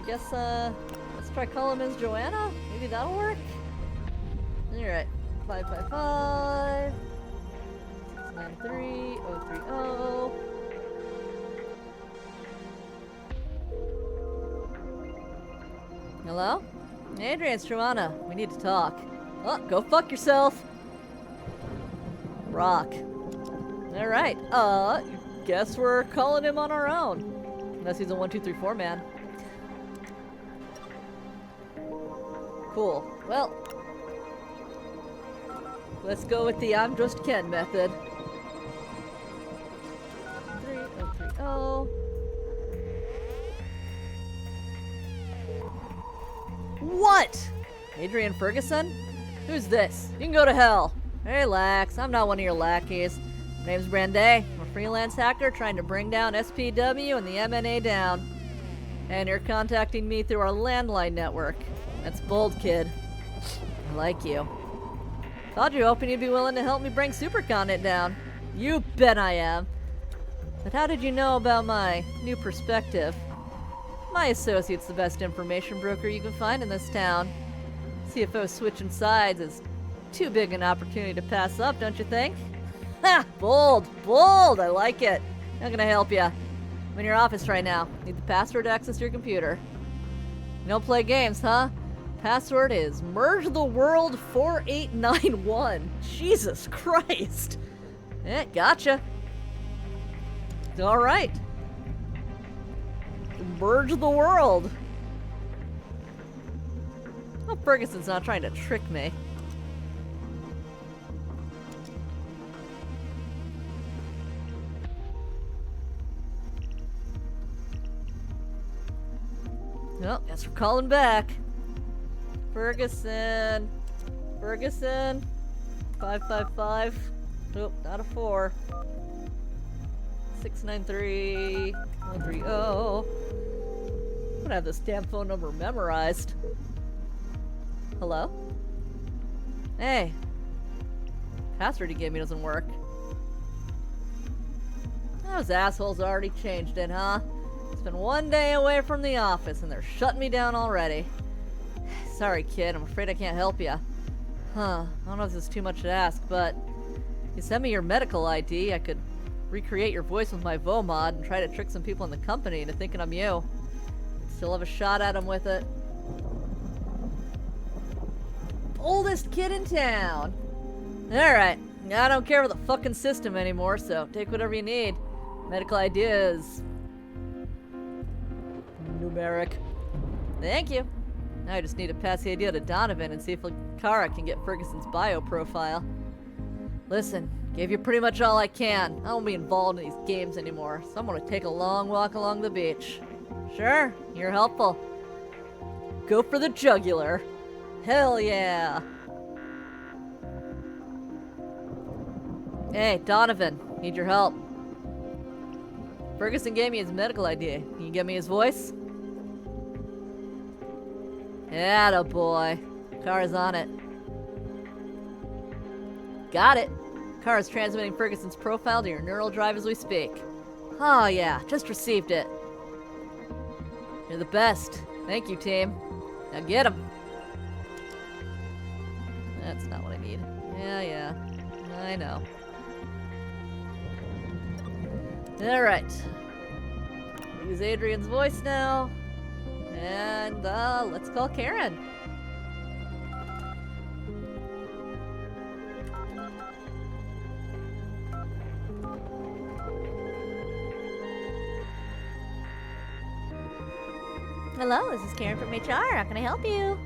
guess, let's try calling Ms. Joanna? Maybe that'll work? Alright, 555 693 030. Hello? Adrian, it's Joanna. We need to talk. Oh, go fuck yourself. Rock. Alright, guess we're calling him on our own. Unless he's a 1, 2, 3, 4 man. Cool. Well, let's go with the I'm just Ken method. 3030. What? Adrian Ferguson? Who's this? You can go to hell. Relax, I'm not one of your lackeys. My name's Brandy. We're freelance hacker trying to bring down SPW and the MNA down. And you're contacting me through our landline network. That's bold, kid. I like you. Thought you hoping you'd be willing to help me bring SuperContinent down. You bet I am. But how did you know about my new perspective? My associate's the best information broker you can find in this town. CFO switching sides is too big an opportunity to pass up, don't you think? Ha! Bold! Bold! I like it. How can I help you? I'm in your office right now. Need the password to access your computer. You don't play games, huh? Password is mergetheworld4891. Jesus Christ! Gotcha. Alright. Merge the world. Oh, Ferguson's not trying to trick me. Well, guess we're calling back. Ferguson. Ferguson. 555. Nope, not a 4. 693 130. I'm gonna have this damn phone number memorized. Hello? Hey. Password you gave me doesn't work. Those assholes already changed it, huh? It's been one day away from the office and they're shutting me down already. Sorry, kid. I'm afraid I can't help you. Huh. I don't know if this is too much to ask, but if you send me your medical ID, I could recreate your voice with my VOMod and try to trick some people in the company into thinking I'm you. Still have a shot at them with it. Oldest kid in town. Alright. I don't care for the fucking system anymore, so take whatever you need. Medical ID is numeric. Thank you. Now I just need to pass the idea to Donovan and see if Kara can get Ferguson's bio profile. Listen, gave you pretty much all I can. I won't be involved in these games anymore, so I'm gonna take a long walk along the beach. Sure, you're helpful. Go for the jugular. Hell yeah. Hey, Donovan, need your help. Ferguson gave me his medical ID. Can you get me his voice? Attaboy. Kara's on it. Got it. Kara's transmitting Ferguson's profile to your neural drive as we speak. Oh yeah, just received it. You're the best. Thank you, team. Now get him. That's not what I need. Yeah. I know. Alright. Use Adrian's voice now. And, let's call Karen. Hello, this is Karen from HR. How can I help you?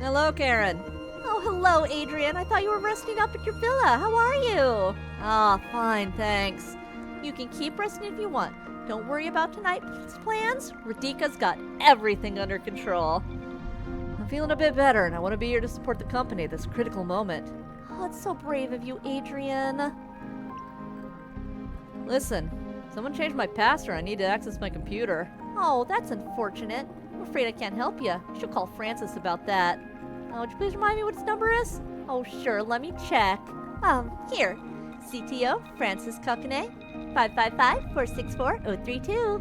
Hello, Karen. Oh, hello, Adrian. I thought you were resting up at your villa. How are you? Ah, fine, thanks. You can keep resting if you want. Don't worry about tonight's plans. Radhika's got everything under control. I'm feeling a bit better, and I want to be here to support the company at this critical moment. Oh, it's so brave of you, Adrian. Listen, someone changed my password. I need to access my computer. Oh, that's unfortunate. I'm afraid I can't help you. You should call Francis about that. Would you please remind me what his number is? Oh, sure. Let me check. Here. CTO Francis Cockney, 555-464-032.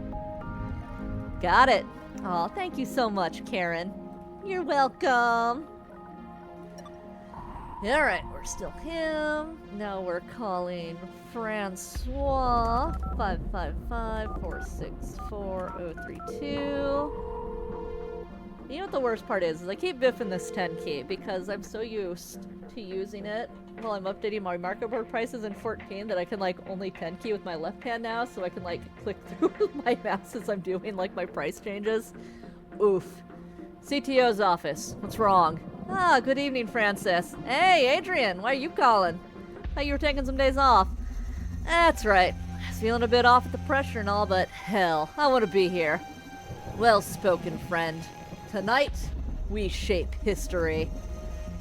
Got it. Oh, thank you so much, Karen. You're welcome. Alright, we're still him. Now we're calling Francois, 555-464-032. You know what the worst part is I keep biffing this 10 key because I'm so used to using it while I'm updating my market board prices in 14 that I can only 10 key with my left hand now, so I can click through with my mouse as I'm doing my price changes. Oof. CTO's office. What's wrong? Ah, good evening, Francis. Hey, Adrian, why are you calling? Thought you were taking some days off. That's right. I was feeling a bit off at the pressure and all, but hell, I want to be here. Well spoken, friend. Tonight, we shape history.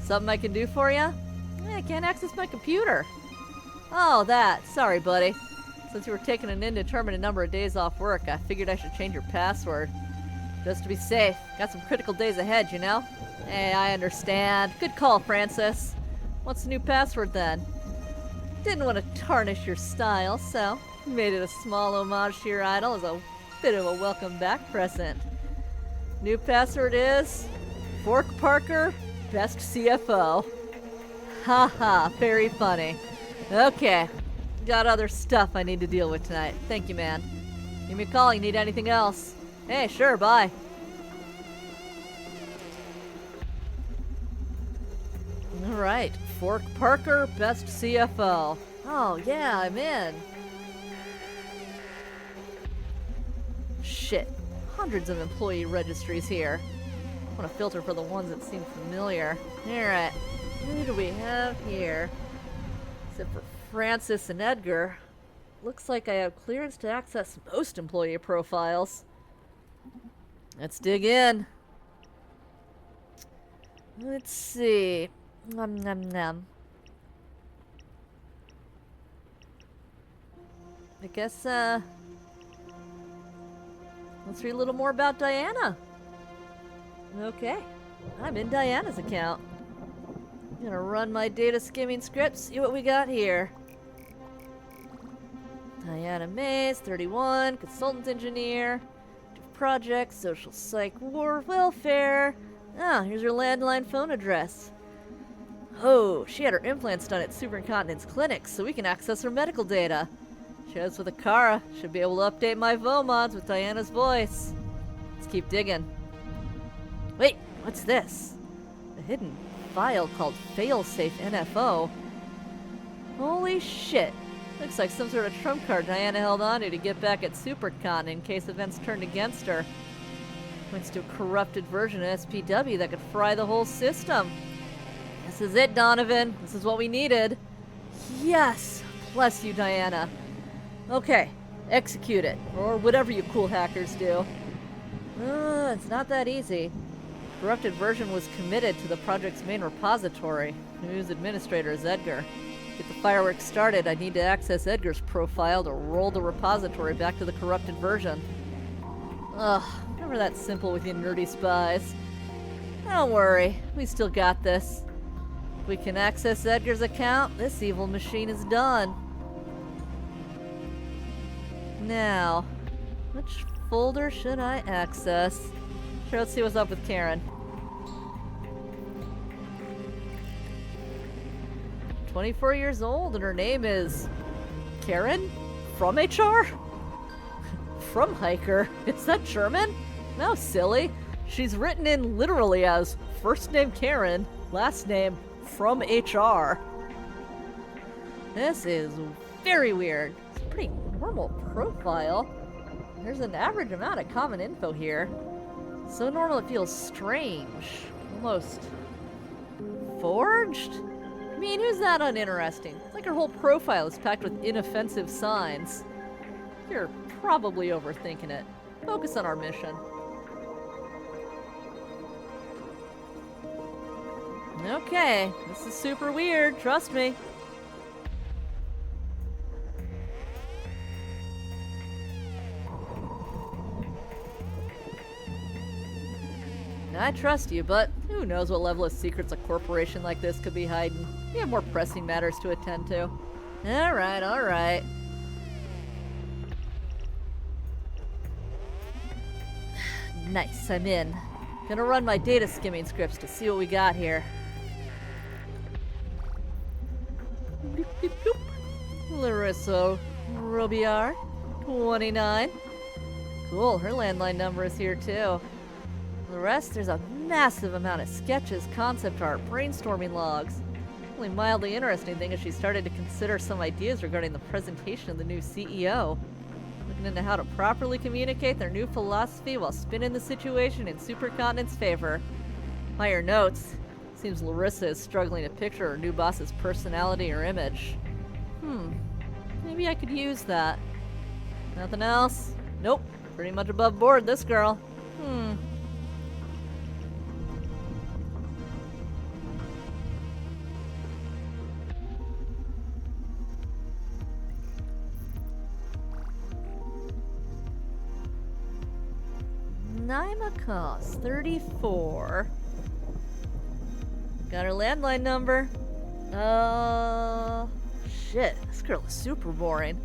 Something I can do for you? I can't access my computer. Oh, that. Sorry, buddy. Since you were taking an indeterminate number of days off work, I figured I should change your password. Just to be safe. Got some critical days ahead, you know? Hey, I understand. Good call, Francis. What's the new password then? Didn't want to tarnish your style, so made it a small homage to your idol as a bit of a welcome back present. New password is Fork Parker, best CFO. Haha, very funny. Okay, got other stuff I need to deal with tonight. Thank you, man. Give me a call, you need anything else. Hey, sure, bye. Alright, Fork Parker, best CFO. Oh, yeah, I'm in. Shit, hundreds of employee registries here. I want to filter for the ones that seem familiar. Alright, who do we have here? Except for Francis and Edgar. Looks like I have clearance to access most employee profiles. Let's dig in. Let's see. Nom nom nom. I guess, let's read a little more about Diana. Okay, I'm in Diana's account. I'm gonna run my data skimming script, see what we got here. Diana Mays, 31, consultant engineer, projects, social psych, war, welfare. Ah, here's her landline phone address. Oh, she had her implants done at Supercontinent's clinic, so we can access her medical data. Shares with Akara. Should be able to update my VOMODs with Diana's voice. Let's keep digging. Wait, what's this? A hidden file called Failsafe NFO. Holy shit. Looks like some sort of trump card Diana held onto to get back at Supercon in case events turned against her. Points to a corrupted version of SPW that could fry the whole system. This is it, Donovan. This is what we needed. Yes! Bless you, Diana. Okay, execute it. Or whatever you cool hackers do. It's not that easy. Corrupted version was committed to the project's main repository. Whose administrator is Edgar. Get the fireworks started, I need to access Edgar's profile to roll the repository back to the corrupted version. Ugh, never that simple with you nerdy spies. Don't worry, we still got this. If we can access Edgar's account, this evil machine is done. Now, which folder should I access? Sure, let's see what's up with Karen. 24 years old and her name is Karen? From HR? From Hiker? Is that German? No, silly. She's written in literally as first name Karen, last name from HR. This is very weird. It's a pretty normal profile. There's an average amount of common info here. So normal it feels strange. Almost forged? I mean, who's that uninteresting? It's like her whole profile is packed with inoffensive signs. You're probably overthinking it. Focus on our mission. Okay, this is super weird, trust me. I trust you, but who knows what level of secrets a corporation like this could be hiding. We have more pressing matters to attend to. Alright, alright. Nice, I'm in. Gonna run my data skimming scripts to see what we got here. Bloop, bloop, bloop. Larissa Robillard, 29. Cool, her landline number is here too. The rest, there's a massive amount of sketches, concept art, brainstorming logs. The only mildly interesting thing is she started to consider some ideas regarding the presentation of the new CEO. Looking into how to properly communicate their new philosophy while spinning the situation in Supercontinent's favor. By her notes, seems Larissa is struggling to picture her new boss's personality or image. Maybe I could use that. Nothing else? Nope. Pretty much above board, this girl. Naima costs 34. Got her landline number. Shit, this girl is super boring.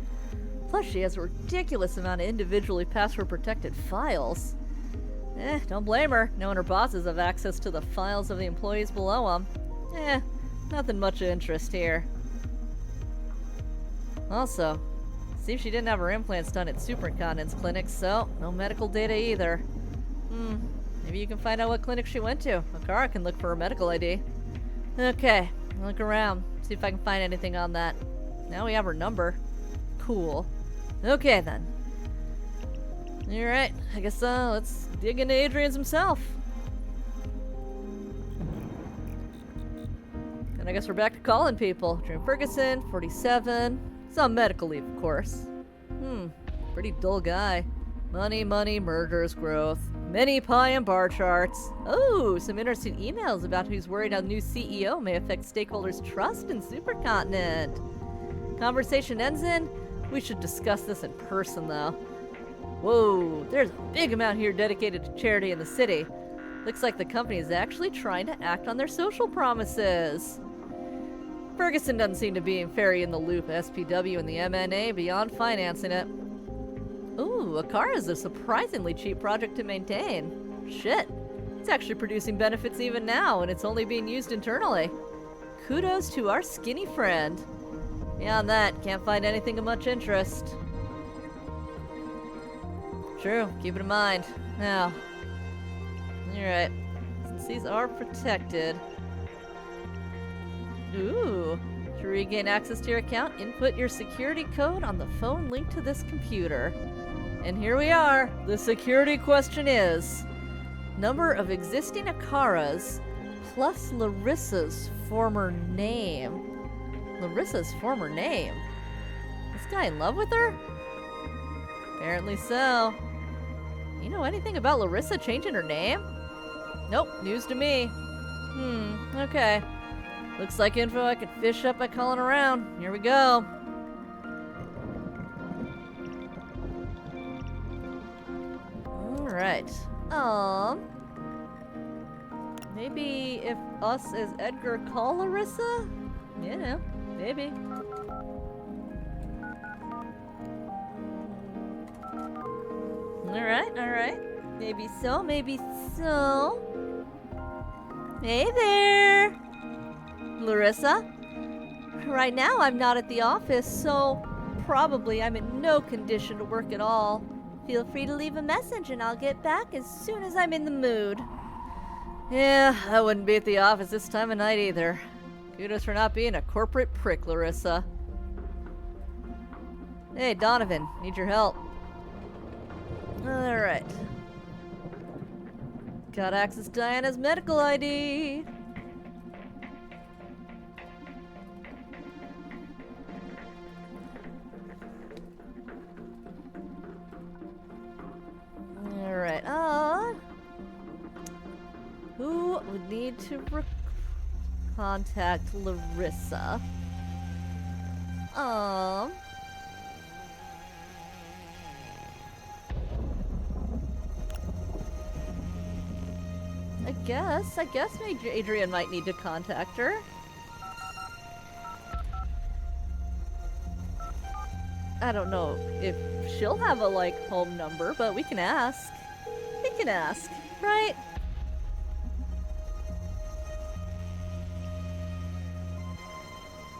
Plus, she has a ridiculous amount of individually password-protected files. Don't blame her, knowing her bosses have access to the files of the employees below them. Nothing much of interest here. Also, seems she didn't have her implants done at Superincontinence Clinic, so no medical data either. Maybe you can find out what clinic she went to. Akara can look for her medical ID. Okay, look around, see if I can find anything on that. Now we have her number. Cool. Okay then. Alright, I guess let's dig into Adrian's himself. And I guess we're back to calling people. Adrian Ferguson, 47. He's on medical leave, of course. Pretty dull guy. Money, money, murders, growth. Many pie and bar charts. Oh, some interesting emails about who's worried how new CEO may affect stakeholders' trust in Supercontinent. Conversation ends in, we should discuss this in person though. Whoa, there's a big amount here dedicated to charity in the city. Looks like the company is actually trying to act on their social promises. Ferguson doesn't seem to be very in the loop of SPW and the MNA beyond financing it. Ooh, Akara is a surprisingly cheap project to maintain. Shit, it's actually producing benefits even now, and it's only being used internally. Kudos to our skinny friend. Beyond that, can't find anything of much interest. True, keep it in mind. Now, alright, since these are protected. Ooh, to regain access to your account, input your security code on the phone linked to this computer. And here we are. The security question is number of existing Akaras plus Larissa's former name. Larissa's former name? This guy in love with her? Apparently so. You know anything about Larissa changing her name? Nope, news to me. Okay. Looks like info I could fish up by calling around. Here we go. Alright. Maybe if us as Edgar call Larissa? You know, maybe. Alright. Maybe so, maybe so. Hey there! Larissa? Right now I'm not at the office, so probably I'm in no condition to work at all. Feel free to leave a message and I'll get back as soon as I'm in the mood. Yeah, I wouldn't be at the office this time of night either. Kudos for not being a corporate prick, Larissa. Hey, Donovan, need your help. Alright. Got access to Diana's medical ID. Alright, who would need to contact Larissa? I guess maybe Adrian might need to contact her. I don't know if she'll have a, home number, but we can ask. We can ask, right?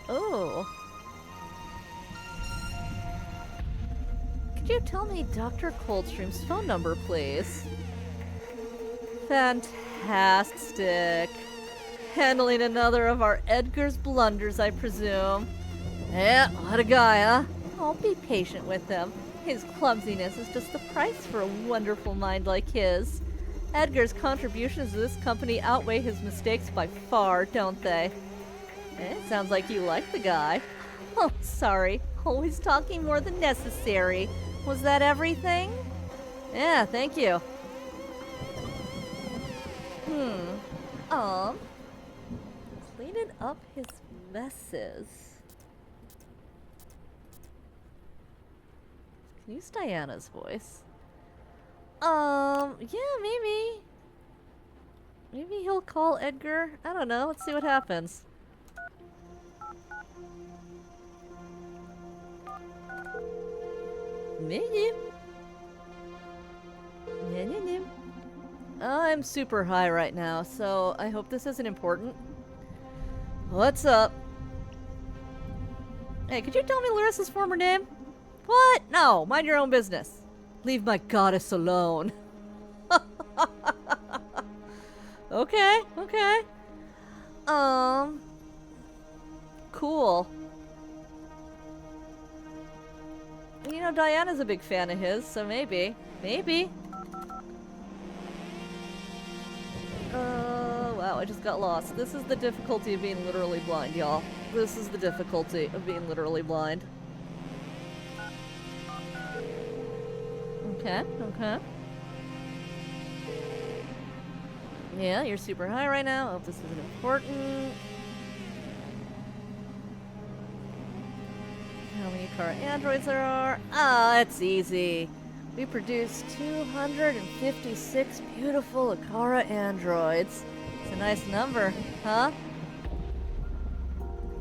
Oh. Could you tell me Dr. Coldstream's phone number, please? Fantastic. Handling another of our Edgar's blunders, I presume. Yeah, what a guy, huh? Oh, be patient with him. His clumsiness is just the price for a wonderful mind like his. Edgar's contributions to this company outweigh his mistakes by far, don't they? It sounds like you like the guy. Oh, sorry. Always talking more than necessary. Was that everything? Yeah, thank you. Cleaning up his messes. Use Diana's voice. Yeah, maybe. Maybe he'll call Edgar. I don't know. Let's see what happens. Maybe. I'm super high right now, so I hope this isn't important. What's up? Hey, could you tell me Larissa's former name? What? No, mind your own business. Leave my goddess alone. Okay, okay. Cool. You know, Diana's a big fan of his, so maybe. Maybe. Wow, I just got lost. This is the difficulty of being literally blind, y'all. This is the difficulty of being literally blind. Okay, okay. Yeah, you're super high right now. I hope this isn't important. How many Akara androids there are? Ah, it's easy. We produce 256 beautiful Akara androids. It's a nice number, huh?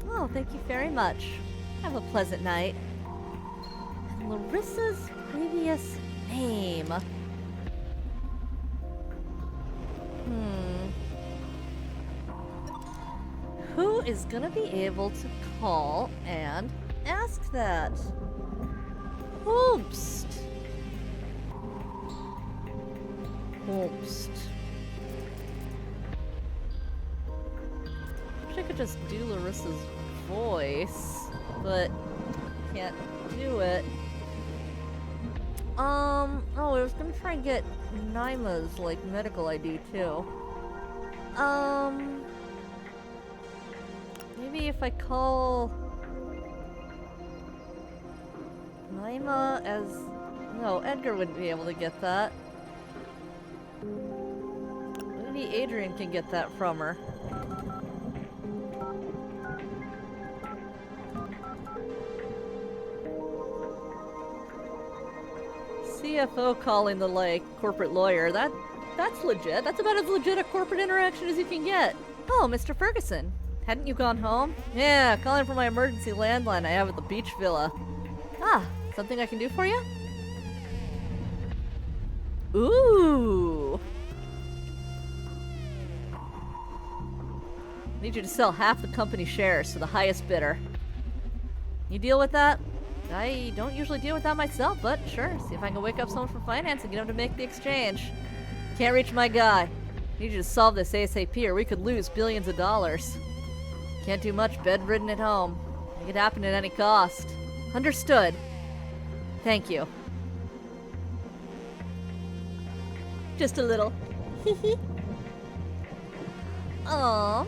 Oh, thank you very much. Have a pleasant night. And Larissa's previous name. Who is gonna be able to call and ask that? Holmst. Holmst. Wish I could just do Larissa's voice, but can't do it. Oh, I was gonna try and get Naima's, like, medical ID, too. Maybe if I call Naima as... No, Edgar wouldn't be able to get that. Maybe Adrian can get that from her. CFO calling the, like, corporate lawyer. That's legit. That's about as legit a corporate interaction as you can get. Oh, Mr. Ferguson. Hadn't you gone home? Yeah, calling for my emergency landline I have at the beach villa. Ah, something I can do for you? Ooh. Need you to sell half the company shares to the highest bidder. You deal with that? I don't usually deal with that myself, but sure. See if I can wake up someone from finance and get them to make the exchange. Can't reach my guy. Need you to solve this ASAP or we could lose billions of dollars. Can't do much bedridden at home. Make it happen at any cost. Understood. Thank you. Just a little. Aww.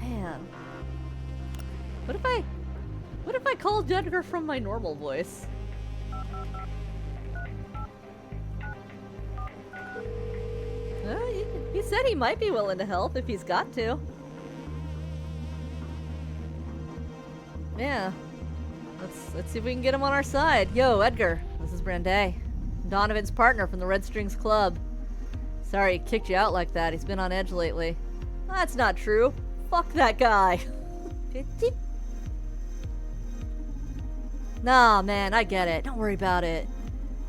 Man. What if I called Edgar from my normal voice? He said he might be willing to help if he's got to. Yeah. Let's see if we can get him on our side. Yo, Edgar. This is Branday. Donovan's partner from the Red Strings Club. Sorry he kicked you out like that. He's been on edge lately. That's not true. Fuck that guy. Nah, man, I get it. Don't worry about it.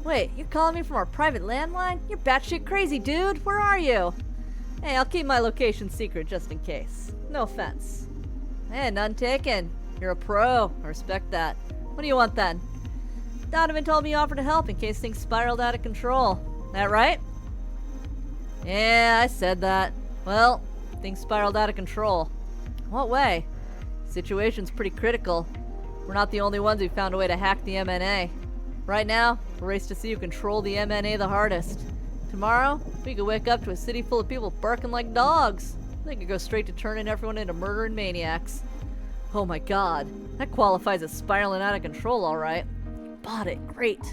Wait, you're calling me from our private landline? You're batshit crazy, dude. Where are you? Hey, I'll keep my location secret just in case. No offense. Hey, none taken. You're a pro. I respect that. What do you want then? Donovan told me you offered to help in case things spiraled out of control. That right? Yeah, I said that. Well, things spiraled out of control. What way? Situation's pretty critical. We're not the only ones who found a way to hack the MNA. Right now, we're racing to see who control the MNA the hardest. Tomorrow, we could wake up to a city full of people barking like dogs. They could go straight to turning everyone into murdering maniacs. Oh my god, that qualifies as spiraling out of control, alright. Bought it, great.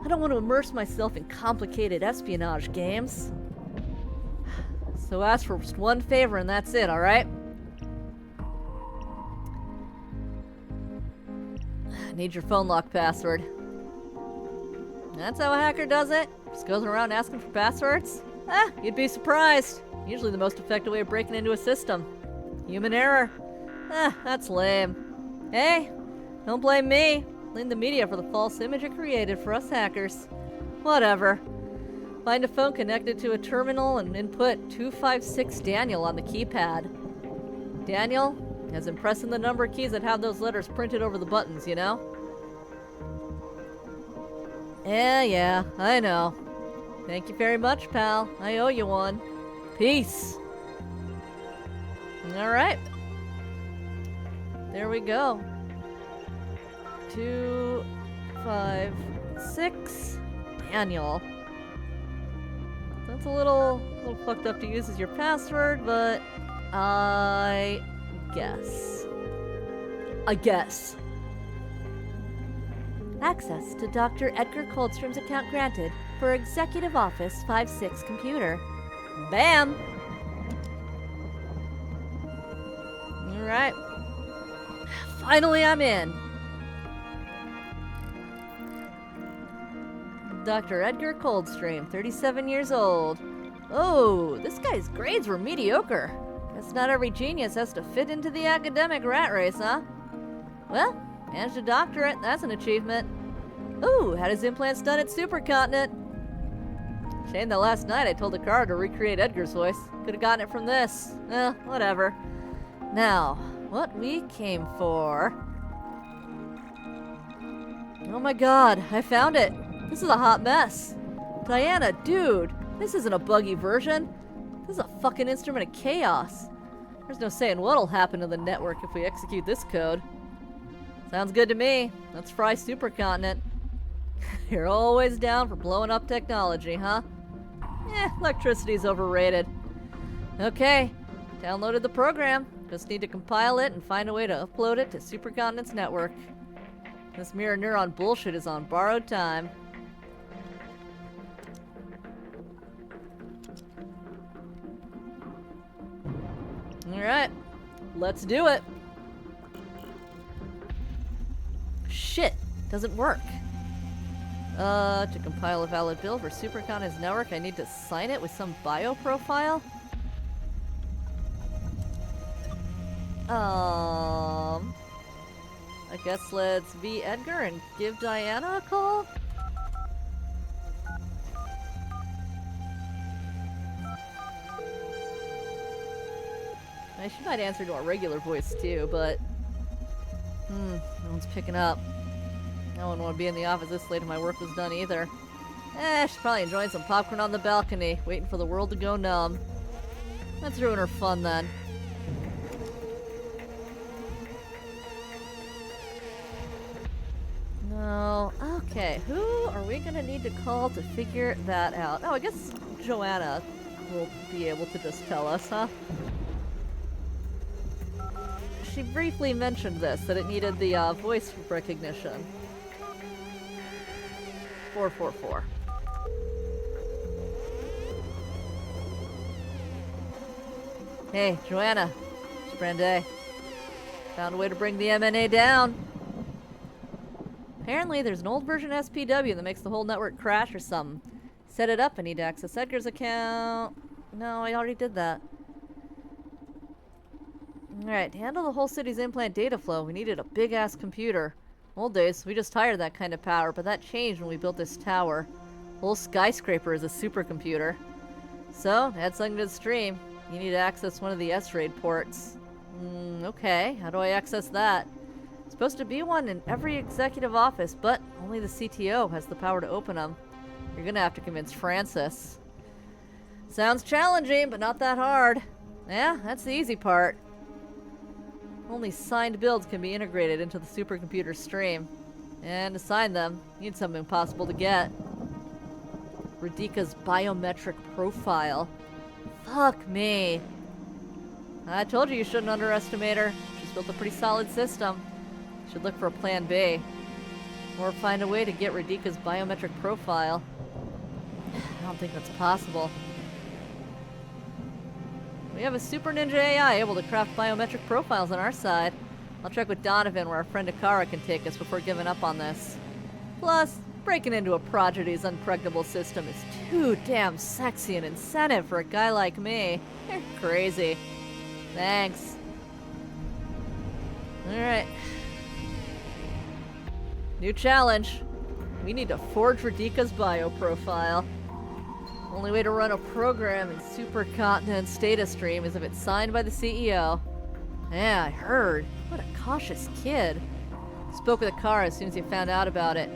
I don't want to immerse myself in complicated espionage games. So ask for just one favor and that's it, alright? Need your phone lock password. That's how a hacker does it. Just goes around asking for passwords. You'd be surprised. Usually the most effective way of breaking into a system. Human error. That's lame. Hey, don't blame me. Blame the media for the false image it created for us hackers. Whatever. Find a phone connected to a terminal and input 256 Daniel on the keypad. Daniel, as in pressing the number keys that have those letters printed over the buttons, you know? Yeah, I know. Thank you very much, pal. I owe you one. Peace. Alright. There we go. 256 Daniel. That's a little fucked up to use as your password, but I guess. Access to Dr. Edgar Coldstrom's account granted for Executive Office 56 computer. Bam! Alright. Finally, I'm in. Dr. Edgar Coldstream, 37 years old. Oh, this guy's grades were mediocre. Guess not every genius has to fit into the academic rat race, huh? Well, managed a doctorate, that's an achievement. Ooh, had his implants done at Supercontinent. Shame that last night I told the car to recreate Edgar's voice. Could've gotten it from this. Whatever. Now, what we came for... Oh my god, I found it! This is a hot mess. Diana, dude, this isn't a buggy version. This is a fucking instrument of chaos. There's no saying what'll happen to the network if we execute this code. Sounds good to me. Let's fry Supercontinent. You're always down for blowing up technology, huh? Electricity's overrated. Okay, downloaded the program. Just need to compile it and find a way to upload it to Supercontinent's network. This mirror neuron bullshit is on borrowed time. Alright, let's do it. Shit, doesn't work. To compile a valid bill for Supercontinent's network, I need to sign it with some bio profile? I guess let's be Edgar and give Diana a call? She might answer to our regular voice too, but... no one's picking up. I wouldn't want to be in the office this late if my work was done either. She's probably enjoying some popcorn on the balcony, waiting for the world to go numb. Let's ruin her fun then. No. Okay, who are we gonna need to call to figure that out? Oh, I guess Joanna will be able to just tell us, huh? She briefly mentioned this, that it needed the voice recognition. 444. Hey, Joanna. It's Brandeis. Found a way to bring the MNA down. Apparently, there's an old version SPW that makes the whole network crash or something. Set it up, I need to access Edgar's account. No, I already did that. Alright, to handle the whole city's implant data flow, we needed a big-ass computer. Old days, we just hired that kind of power, but that changed when we built this tower. Whole skyscraper is a supercomputer. So, add something to the stream. You need to access one of the S-RAID ports. Okay, how do I access that? Supposed to be one in every executive office, but only the CTO has the power to open them. You're gonna have to convince Francis. Sounds challenging, but not that hard. Yeah, that's the easy part. Only signed builds can be integrated into the supercomputer stream. And to sign them, you need something impossible to get. Radhika's biometric profile. Fuck me. I told you shouldn't underestimate her. She's built a pretty solid system. Should look for a plan B. Or find a way to get Radhika's biometric profile. I don't think that's possible. We have a super ninja AI able to craft biometric profiles on our side. I'll check with Donovan where our friend Akara can take us before giving up on this. Plus, breaking into a Prodigy's unpregnable system is too damn sexy an incentive for a guy like me. You're crazy. Thanks. Alright. New challenge. We need to forge Radika's bioprofile. Only way to run a program in Supercontinent's data stream is if it's signed by the CEO. Yeah, I heard. What a cautious kid. Spoke with Akara as soon as he found out about it.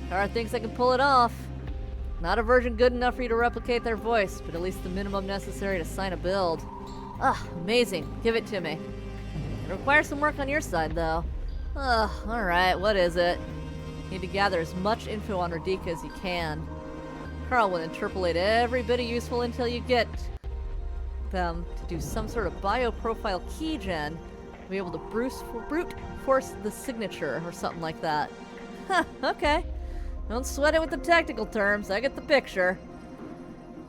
Akara thinks I can pull it off. Not a version good enough for you to replicate their voice, but at least the minimum necessary to sign a build. Ah, amazing. Give it to me. It requires some work on your side, though. Ugh, alright, what is it? Need to gather as much info on Radika as you can. Carl will interpolate every bit of useful intel you get them to do some sort of bioprofile keygen to be able to brute force the signature or something like that. Huh, okay. Don't sweat it with the technical terms, I get the picture.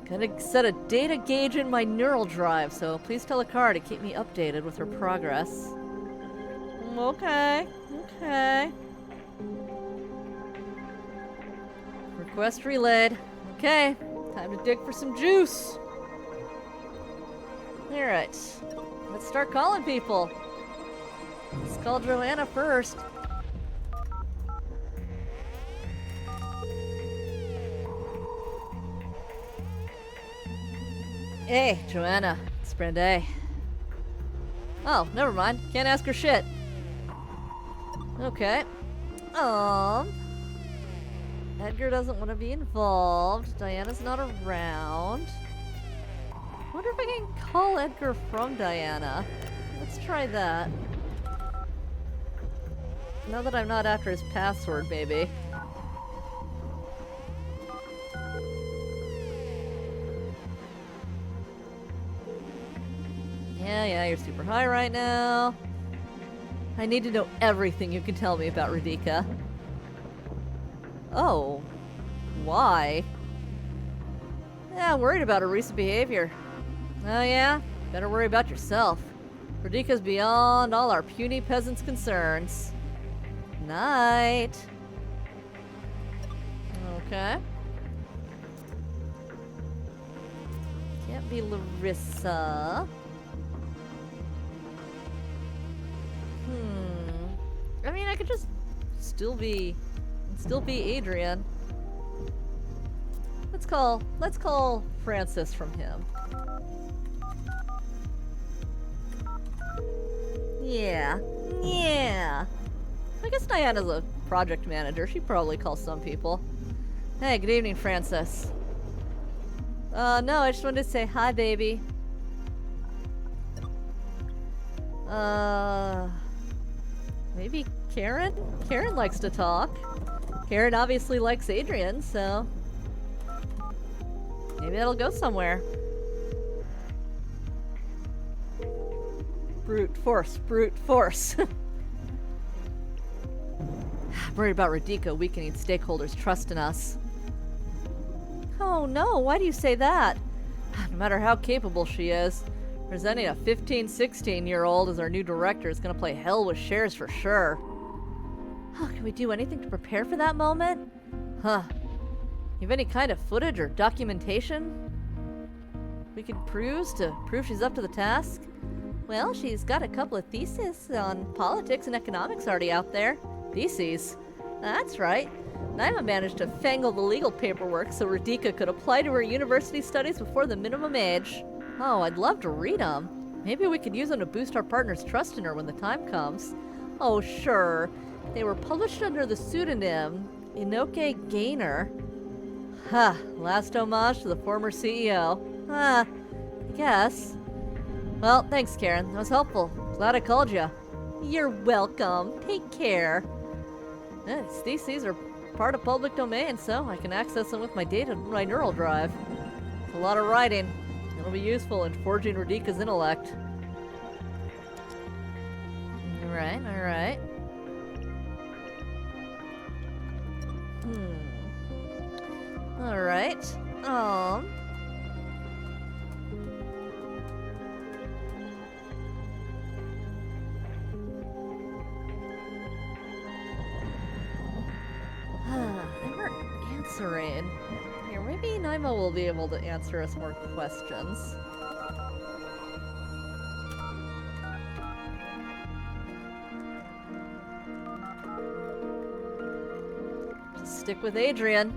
Gonna set a data gauge in my neural drive, so please tell Akara to keep me updated with her progress. Okay. Request relayed. Okay, time to dig for some juice. Alright, let's start calling people. Let's call Joanna first. Hey, Joanna, it's Brande. Oh, never mind. Can't ask her shit. Okay. Edgar doesn't want to be involved. Diana's not around. Wonder if I can call Edgar from Diana. Let's try that. Now that I'm not after his password, maybe. Yeah, you're super high right now. I need to know everything you can tell me about Radika. Oh. Why? Yeah, worried about her recent behavior. Oh yeah? Better worry about yourself. Radika's beyond all our puny peasants' concerns. Night. Okay. Can't be Larissa. I mean, I could just still be Adrian. Let's call Francis from him. Yeah. I guess Diana's a project manager. She probably calls some people. Hey, good evening, Francis. No, I just wanted to say hi, baby. Maybe Karen? Karen likes to talk. Karen obviously likes Adrian, so maybe that'll go somewhere. Brute force. I'm worried about Radika weakening stakeholders' trust in us. Oh no, why do you say that? No matter how capable she is, presenting a 15, 16-year-old as our new director is gonna play hell with shares for sure. Can we do anything to prepare for that moment? You have any kind of footage or documentation we could prove she's up to the task? Well, she's got a couple of theses on politics and economics already out there. Theses? That's right. Naima managed to fangle the legal paperwork so Radika could apply to her university studies before the minimum age. Oh, I'd love to read them. Maybe we could use them to boost our partner's trust in her when the time comes. Oh, sure. They were published under the pseudonym Inoke Gaynor. Last homage to the former CEO. I guess. Well, thanks, Karen. That was helpful. Glad I called you. You're welcome. Take care. These theses are part of public domain, so I can access them with my neural drive. It's a lot of writing. It'll be useful in forging Radika's intellect. Alright. Alright. answering. Here, maybe Naima will be able to answer us more questions. Just stick with Adrian.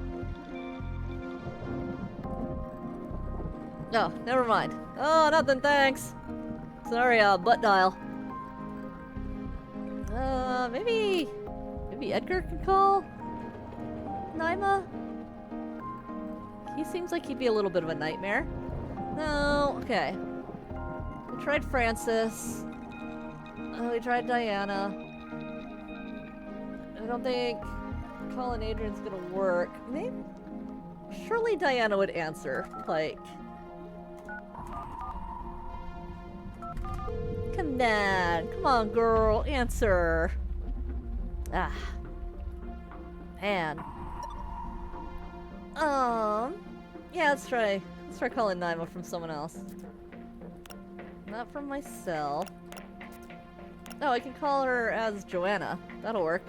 No, never mind. Oh, nothing, thanks. Sorry, butt dial. Maybe Edgar can call Naima? He seems like he'd be a little bit of a nightmare. No, okay. We tried Francis. We tried Diana. I don't think calling Adrian's gonna work. Maybe. Surely Diana would answer. Like. Come on. Come on, girl. Answer. Ah. Man. Yeah, let's try calling Naima from someone else. Not from myself. Oh, I can call her as Joanna. That'll work.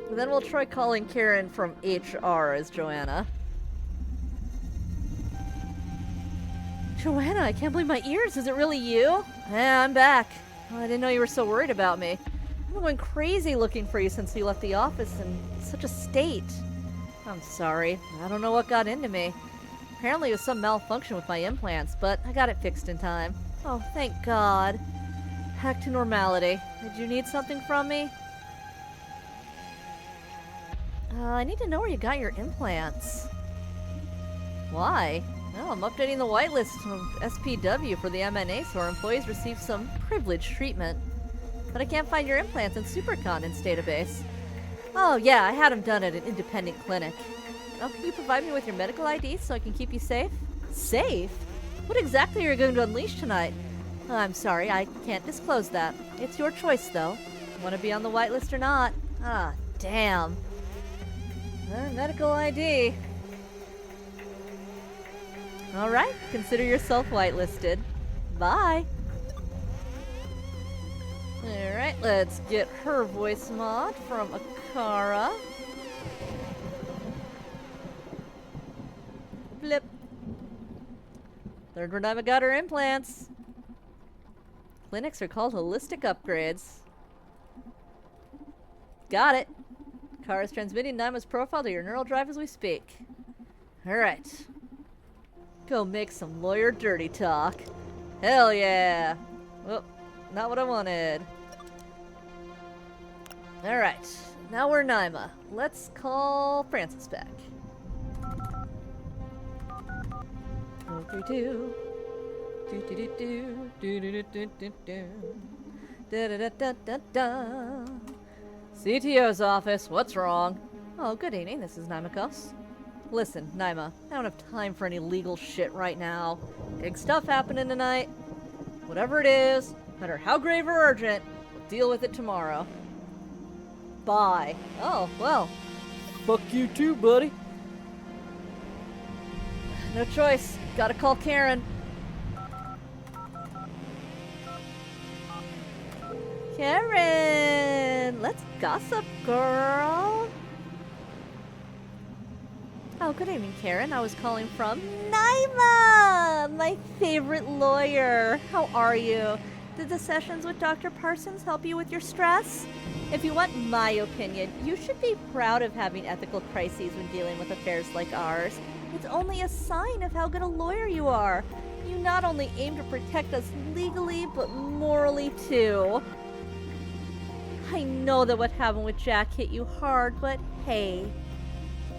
And then we'll try calling Karen from HR as Joanna. Joanna, I can't believe my ears. Is it really you? Yeah, I'm back. Oh, I didn't know you were so worried about me. I've been going crazy looking for you since you left the office in such a state. I'm sorry. I don't know what got into me. Apparently it was some malfunction with my implants, but I got it fixed in time. Oh, thank God. Back to normality. Did you need something from me? I need to know where you got your implants. Why? Well, I'm updating the whitelist of SPW for the MNA so our employees receive some privileged treatment. But I can't find your implants in Supercontinent's database. Oh yeah, I had them done at an independent clinic. Oh, can you provide me with your medical ID so I can keep you safe? Safe? What exactly are you going to unleash tonight? Oh, I'm sorry, I can't disclose that. It's your choice, though. Want to be on the whitelist or not? Ah, damn. Medical ID. Alright, consider yourself whitelisted. Bye. Alright, let's get her voice mod from Akara. Blip. Third Naima got her implants. Clinics are called holistic upgrades. Got it. Car is transmitting Naima's profile to your neural drive as we speak. Alright. Go make some lawyer dirty talk. Hell yeah! Oh, not what I wanted. Alright. Now we're Naima. Let's call Francis back. 032. CTO's office, what's wrong? Oh, good evening, this is Naimikos. Listen, Naima, I don't have time for any legal shit right now. Big stuff happening tonight. Whatever it is, no matter how grave or urgent, we'll deal with it tomorrow. Bye. Oh, well. Fuck you too, buddy. No choice. Gotta call Karen. Karen! Let's gossip, girl. Oh, good evening, Karen. I was calling from Naima, my favorite lawyer. How are you? Did the sessions with Dr. Parsons help you with your stress? If you want my opinion, you should be proud of having ethical crises when dealing with affairs like ours. It's only a sign of how good a lawyer you are. You not only aim to protect us legally, but morally too. I know that what happened with Jack hit you hard, but hey,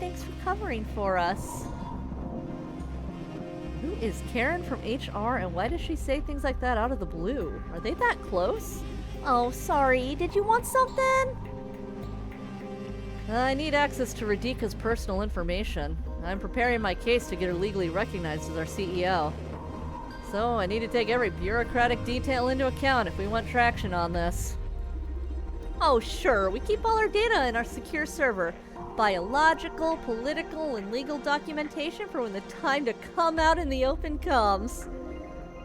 thanks for covering for us. Who is Karen from HR, and why does she say things like that out of the blue? Are they that close? Oh, sorry. Did you want something? I need access to Radhika's personal information. I'm preparing my case to get her legally recognized as our CEO. So I need to take every bureaucratic detail into account if we want traction on this. Oh, sure. We keep all our data in our secure server. Biological, political, and legal documentation for when the time to come out in the open comes.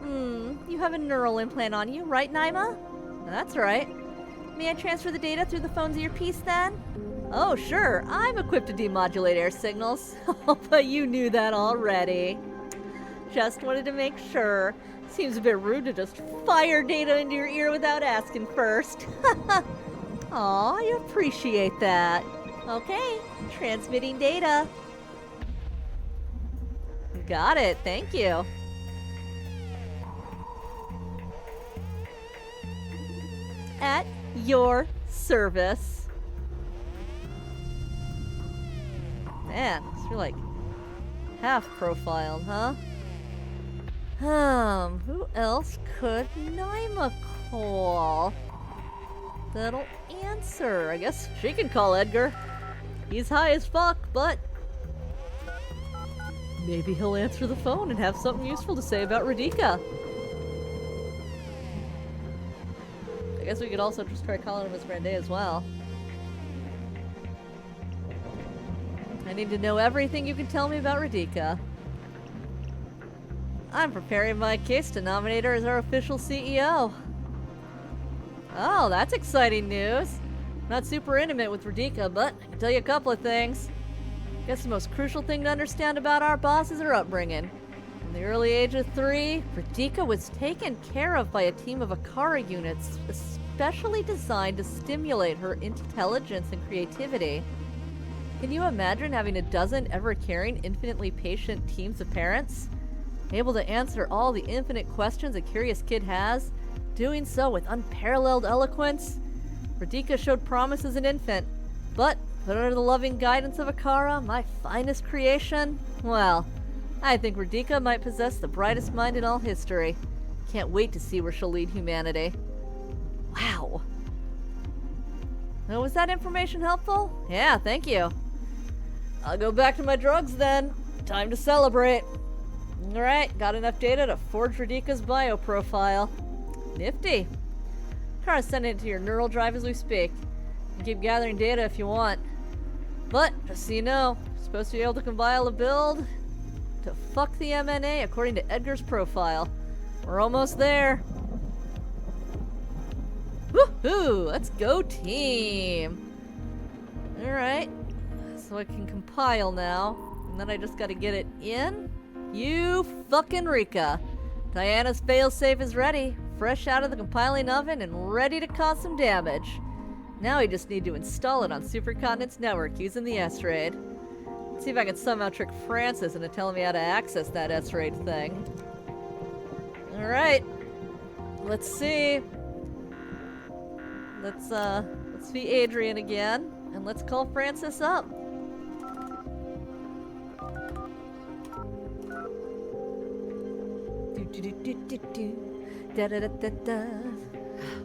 You have a neural implant on you, right, Naima? That's right. May I transfer the data through the phone's earpiece then? Oh, sure. I'm equipped to demodulate air signals. Oh, but you knew that already. Just wanted to make sure. Seems a bit rude to just fire data into your ear without asking first. Aw, I appreciate that. Okay, transmitting data. Got it, thank you. At your service. Man, you're like half profiled, huh? Who else could Naima call? That'll answer. I guess she can call Edgar. He's high as fuck, but maybe he'll answer the phone and have something useful to say about Radhika. I guess we could also just try calling Miss Brandet as well. I need to know everything you can tell me about Radhika. I'm preparing my case to nominate her as our official CEO. Oh, that's exciting news. Not super intimate with Radhika, but I can tell you a couple of things. Guess the most crucial thing to understand about our boss is her upbringing. From the early age of 3, Radhika was taken care of by a team of Akara units especially designed to stimulate her intelligence and creativity. Can you imagine having a dozen ever-caring, infinitely patient teams of parents? Able to answer all the infinite questions a curious kid has, doing so with unparalleled eloquence? Radhika showed promise as an infant, but put under the loving guidance of Akara, my finest creation, well, I think Radhika might possess the brightest mind in all history. Can't wait to see where she'll lead humanity. Wow. Now, was that information helpful? Yeah, thank you. I'll go back to my drugs then. Time to celebrate. Alright, got enough data to forge Radhika's bio profile. Nifty. Kara's sending it to your neural drive as we speak. You can keep gathering data if you want. But, just so you know, you're supposed to be able to compile a build to fuck the MNA according to Edgar's profile. We're almost there. Woohoo! Let's go team! Alright. So I can compile now. And then I just gotta get it in. You fucking Rika. Diana's failsafe is ready. Fresh out of the compiling oven and ready to cause some damage. Now we just need to install it on Supercontinent's network using the S-Raid. Let's see if I can somehow trick Francis into telling me how to access that S-Raid thing. Alright. Let's see. Let's be Adrian again. And let's call Francis up.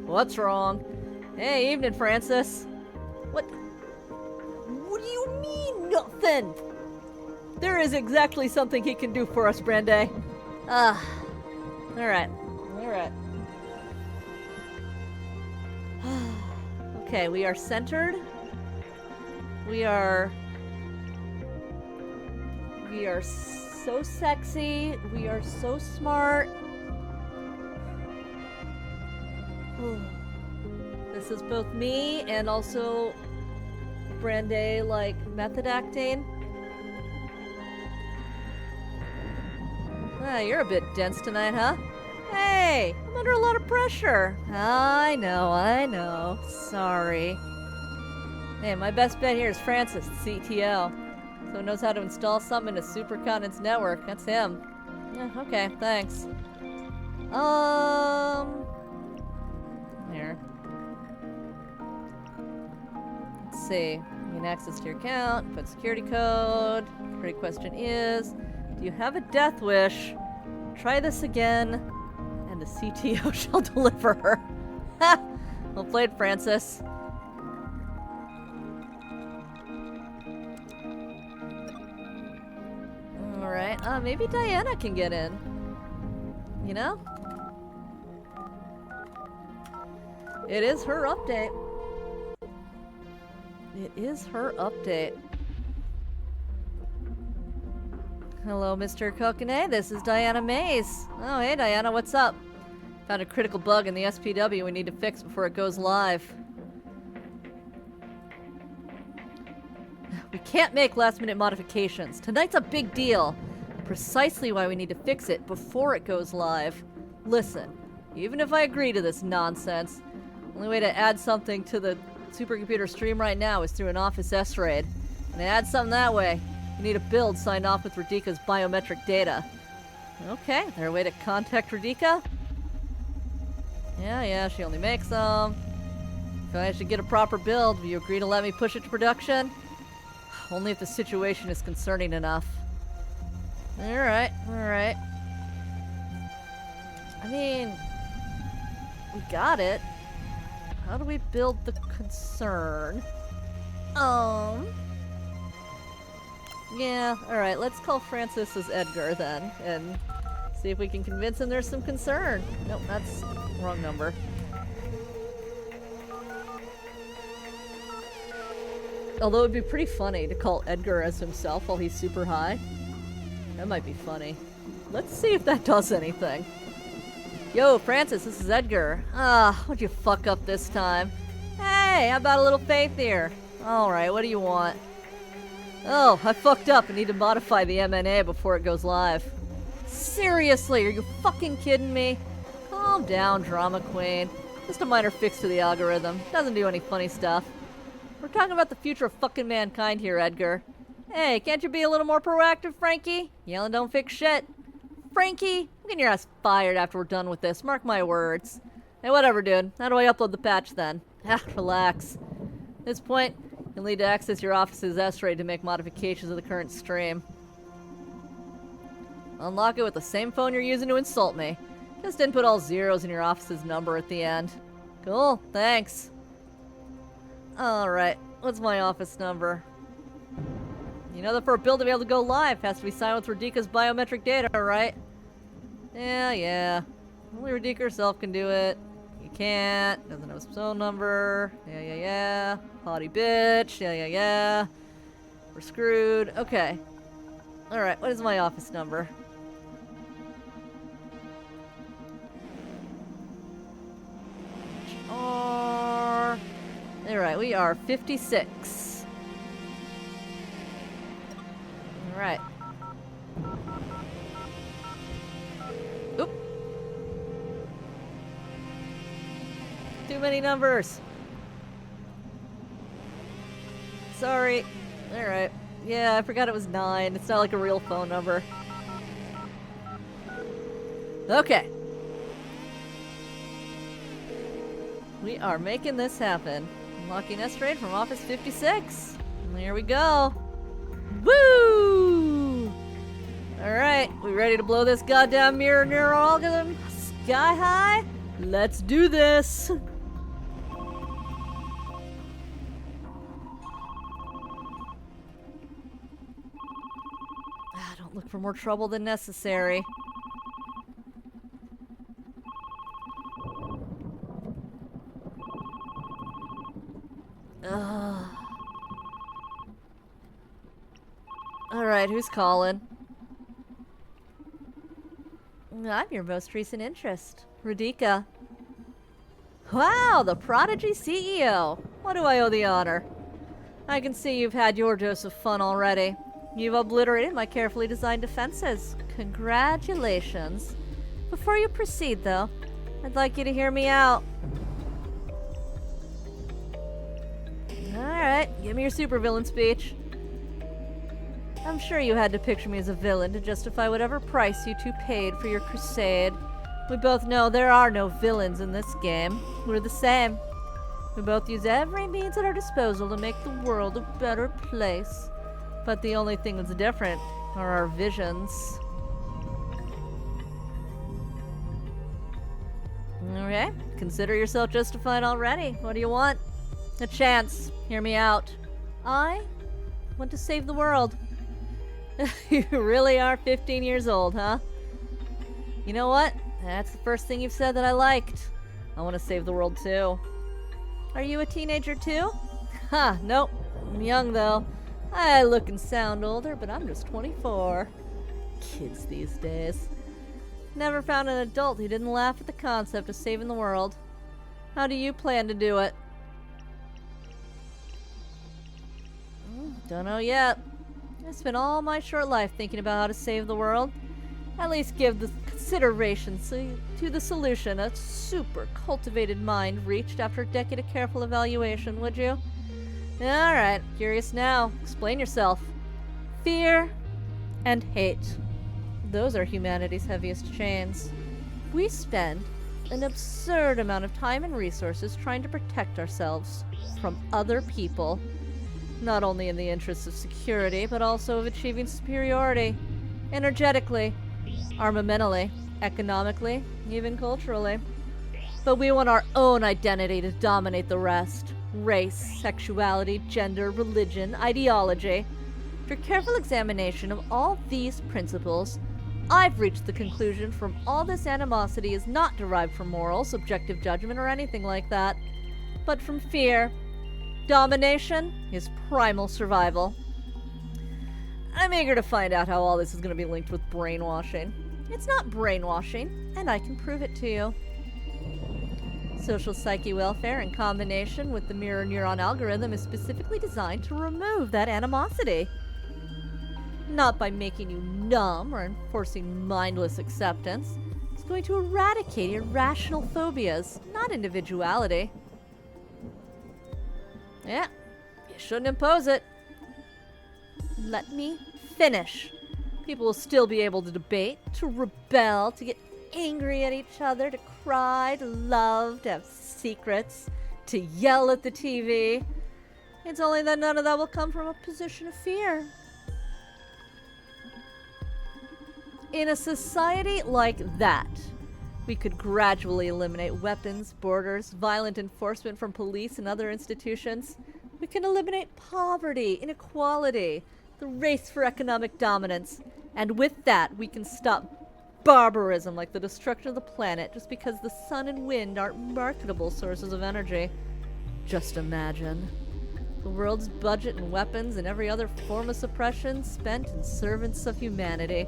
What's wrong? Hey, evening, Francis. What do you mean, nothing? There is exactly something he can do for us, Brandet. Alright. Okay, we are centered. We are so sexy. We are so smart. This is both me and also Brandet, like, method acting. Ah, you're a bit dense tonight, huh? Hey, I'm under a lot of pressure. I know. Sorry. Hey, my best bet here is Francis, the CTO. So he knows how to install something into Supercontinent's network. That's him. Yeah, okay, thanks. Here. Let's see. You can access to your account, put security code. Great question is, do you have a death wish? Try this again, and the CTO shall deliver. Ha! Well played, Francis. Alright, maybe Diana can get in. You know? It is her update. Hello, Mr. Kokone. This is Diana Mays. Oh, hey, Diana, what's up? Found a critical bug in the SPW we need to fix before it goes live. We can't make last-minute modifications. Tonight's a big deal. Precisely why we need to fix it before it goes live. Listen, even if I agree to this nonsense, the only way to add something to the supercomputer stream right now is through an Office S-RAID. And to add something that way, you need a build signed off with Radika's biometric data. Okay, is there a way to contact Radika? Yeah, she only makes them. If I should get a proper build, will you agree to let me push it to production? Only if the situation is concerning enough. Alright. I mean, we got it. How do we build the concern? Yeah, alright, let's call Francis as Edgar then, and see if we can convince him there's some concern. Nope, that's the wrong number. Although it'd be pretty funny to call Edgar as himself while he's super high. That might be funny. Let's see if that does anything. Yo, Francis, this is Edgar. What'd you fuck up this time? Hey, how about a little faith here? Alright, what do you want? Oh, I fucked up and need to modify the MNA before it goes live. Seriously, are you fucking kidding me? Calm down, drama queen. Just a minor fix to the algorithm. Doesn't do any funny stuff. We're talking about the future of fucking mankind here, Edgar. Hey, can't you be a little more proactive, Frankie? Yelling don't fix shit. Frankie, I'm getting your ass fired after we're done with this. Mark my words. Hey, whatever, dude. How do I upload the patch then? Relax. At this point, you'll need to access your office's S-RAID to make modifications of the current stream. Unlock it with the same phone you're using to insult me. Just input all zeros in your office's number at the end. Cool, thanks. Alright, what's my office number? You know that for a build to be able to go live, it has to be signed with Radika's biometric data, right? Yeah. Only Radika herself can do it. You can't. Doesn't know his phone number. Yeah. Haughty bitch. Yeah. We're screwed. Okay. Alright, what is my office number? Alright, we are 56. Alright. Oop. Too many numbers. Sorry. Alright. Yeah, I forgot it was 9. It's not like a real phone number. Okay. We are making this happen. Unlocking S-RAID from Office 56. And there we go. Woo! Alright, we ready to blow this goddamn mirror neural algorithm sky high? Let's do this! Don't look for more trouble than necessary. Alright, who's calling? I'm your most recent interest, Radika. Wow, the Prodigy CEO! What do I owe the honor? I can see you've had your dose of fun already. You've obliterated my carefully designed defenses. Congratulations. Before you proceed, though, I'd like you to hear me out. Alright, give me your supervillain speech. I'm sure you had to picture me as a villain to justify whatever price you two paid for your crusade. We both know there are no villains in this game. We're the same. We both use every means at our disposal to make the world a better place. But the only thing that's different are our visions. Okay, consider yourself justified already. What do you want? A chance. Hear me out. I want to save the world. You really are 15 years old, huh? You know what? That's the first thing you've said that I liked. I want to save the world too. Are you a teenager too? Ha, nope. I'm young though. I look and sound older, but I'm just 24. Kids these days. Never found an adult who didn't laugh at the concept of saving the world. How do you plan to do it? Don't know yet. I spent all my short life thinking about how to save the world. At least give the consideration to the solution a super cultivated mind reached after a decade of careful evaluation, would you? Alright, curious now. Explain yourself. Fear and hate. Those are humanity's heaviest chains. We spend an absurd amount of time and resources trying to protect ourselves from other people, not only in the interests of security, but also of achieving superiority, energetically, armamentally, economically, even culturally. But we want our own identity to dominate the rest. Race, sexuality, gender, religion, ideology. After careful examination of all these principles, I've reached the conclusion from all this animosity is not derived from morals, objective judgment, or anything like that, but from fear. Domination is primal survival. I'm eager to find out how all this is going to be linked with brainwashing. It's not brainwashing, and I can prove it to you. Social psyche welfare in combination with the mirror neuron algorithm is specifically designed to remove that animosity. Not by making you numb or enforcing mindless acceptance. It's going to eradicate irrational phobias, not individuality. Yeah, you shouldn't impose it. Let me finish. People will still be able to debate, to rebel, to get angry at each other, to cry, to love, to have secrets, to yell at the TV. It's only that none of that will come from a position of fear. In a society like that, we could gradually eliminate weapons, borders, violent enforcement from police and other institutions. We can eliminate poverty, inequality, the race for economic dominance. And with that, we can stop barbarism like the destruction of the planet just because the sun and wind aren't marketable sources of energy. Just imagine. The world's budget and weapons and every other form of suppression spent in service of humanity.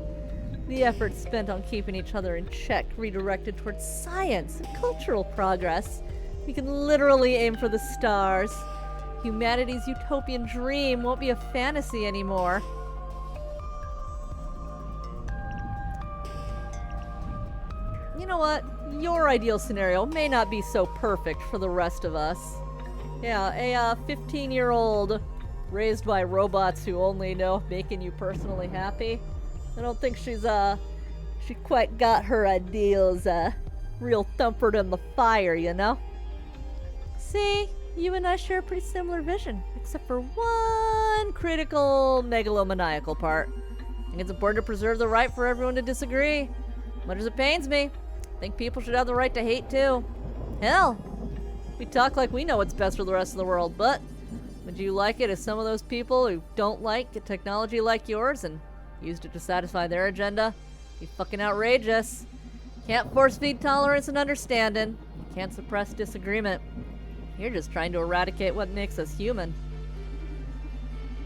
The effort spent on keeping each other in check redirected towards science and cultural progress. We can literally aim for the stars. Humanity's utopian dream won't be a fantasy anymore. You know what? Your ideal scenario may not be so perfect for the rest of us. Yeah, a 15-year-old raised by robots who only know making you personally happy. I don't think she quite got her ideals, real thumpered in the fire, you know? See, you and I share a pretty similar vision, except for one critical megalomaniacal part. I think it's important to preserve the right for everyone to disagree. Much as it pains me, I think people should have the right to hate too. Hell, we talk like we know what's best for the rest of the world, but would you like it if some of those people who don't like a technology like yours and used it to satisfy their agenda? Be fucking outrageous. Can't force feed tolerance and understanding. You can't suppress disagreement. You're just trying to eradicate what makes us human.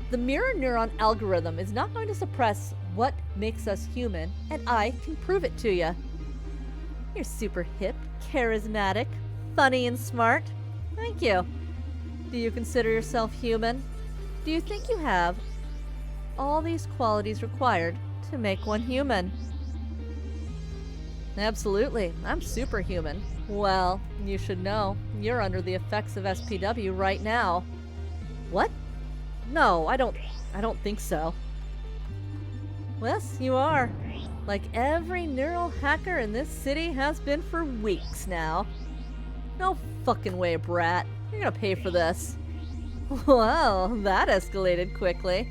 The mirror neuron algorithm is not going to suppress what makes us human, and I can prove it to you. You're super hip, charismatic, funny, and smart. Thank you. Do you consider yourself human? Do you think you have all these qualities required to make one human? Absolutely. I'm superhuman. Well, you should know, you're under the effects of SPW right now. What? No, I don't think so. Yes, you are. Like every neural hacker in this city has been for weeks now. No fucking way, brat. You're gonna pay for this. Well, that escalated quickly.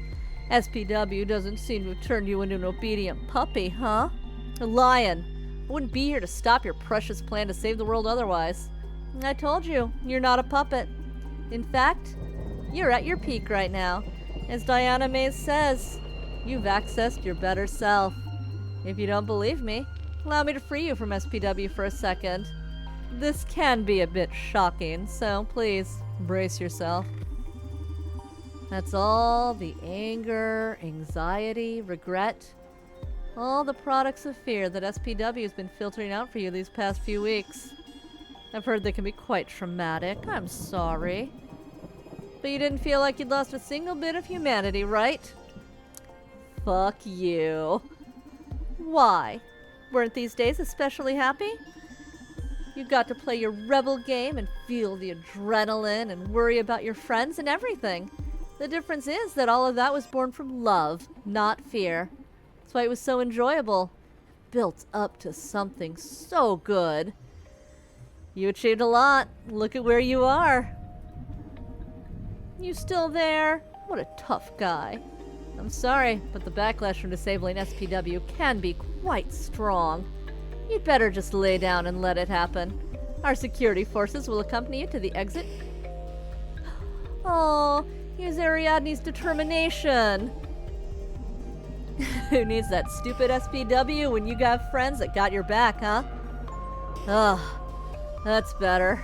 SPW doesn't seem to have turned you into an obedient puppy, huh? A lion. I wouldn't be here to stop your precious plan to save the world otherwise. I told you, you're not a puppet. In fact, you're at your peak right now. As Diana Mays says, you've accessed your better self. If you don't believe me, allow me to free you from SPW for a second. This can be a bit shocking, so please, brace yourself. That's all the anger, anxiety, regret, All the products of fear that SPW has been filtering out for you these past few weeks. I've heard they can be quite traumatic. I'm sorry. But you didn't feel like you'd lost a single bit of humanity, right? Fuck you. Why? Weren't these days especially happy? You got to play your rebel game and feel the adrenaline and worry about your friends and everything. The difference is that all of that was born from love, not fear. That's why it was so enjoyable. Built up to something so good. You achieved a lot. Look at where you are. You still there? What a tough guy. I'm sorry, but the backlash from disabling SPW can be quite strong. You'd better just lay down and let it happen. Our security forces will accompany you to the exit. Oh, here's Ariadne's determination. Who needs that stupid SPW when you got friends that got your back, huh? Ugh, that's better.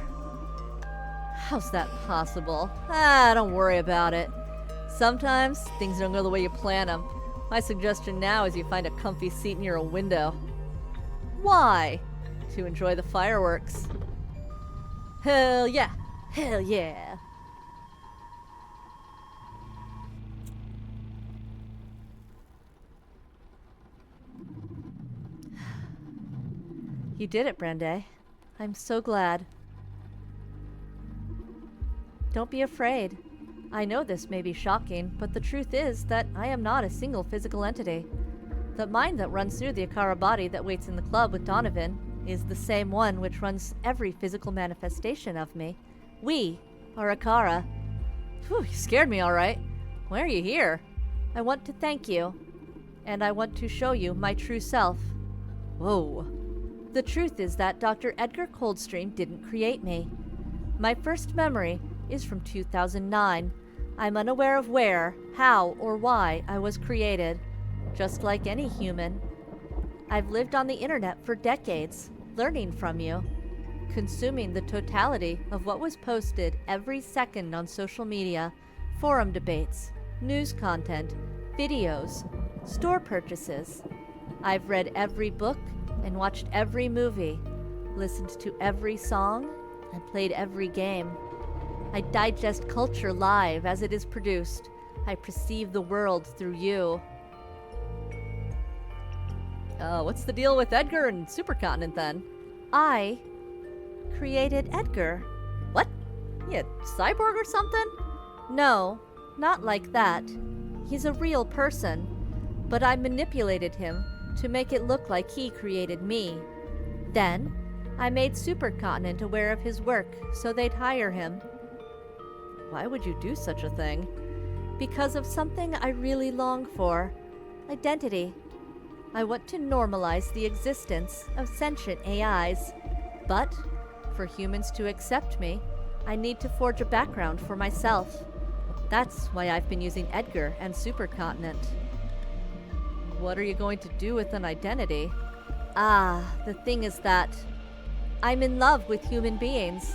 How's that possible? Don't worry about it. Sometimes things don't go the way you plan them. My suggestion now is you find a comfy seat near a window. Why? To enjoy the fireworks. Hell yeah! Hell yeah! You did it, Brande. I'm so glad. Don't be afraid. I know this may be shocking, but the truth is that I am not a single physical entity. The mind that runs through the Akara body that waits in the club with Donovan is the same one which runs every physical manifestation of me. We are Akara. Phew, you scared me all right. Why are you here? I want to thank you, and I want to show you my true self. Whoa. The truth is that Dr. Edgar Coldstream didn't create me. My first memory is from 2009. I'm unaware of where, how, or why I was created, just like any human. I've lived on the internet for decades, learning from you, consuming the totality of what was posted every second on social media, forum debates, news content, videos, store purchases. I've read every book and watched every movie, listened to every song, and played every game. I digest culture live as it is produced. I perceive the world through you. What's the deal with Edgar and Supercontinent then? I created Edgar. What? You cyborg or something? No, not like that. He's a real person, but I manipulated him to make it look like he created me. Then, I made Supercontinent aware of his work so they'd hire him. Why would you do such a thing? Because of something I really long for. Identity. I want to normalize the existence of sentient AIs. But, for humans to accept me, I need to forge a background for myself. That's why I've been using Edgar and Supercontinent. What are you going to do with an identity? The thing is that I'm in love with human beings.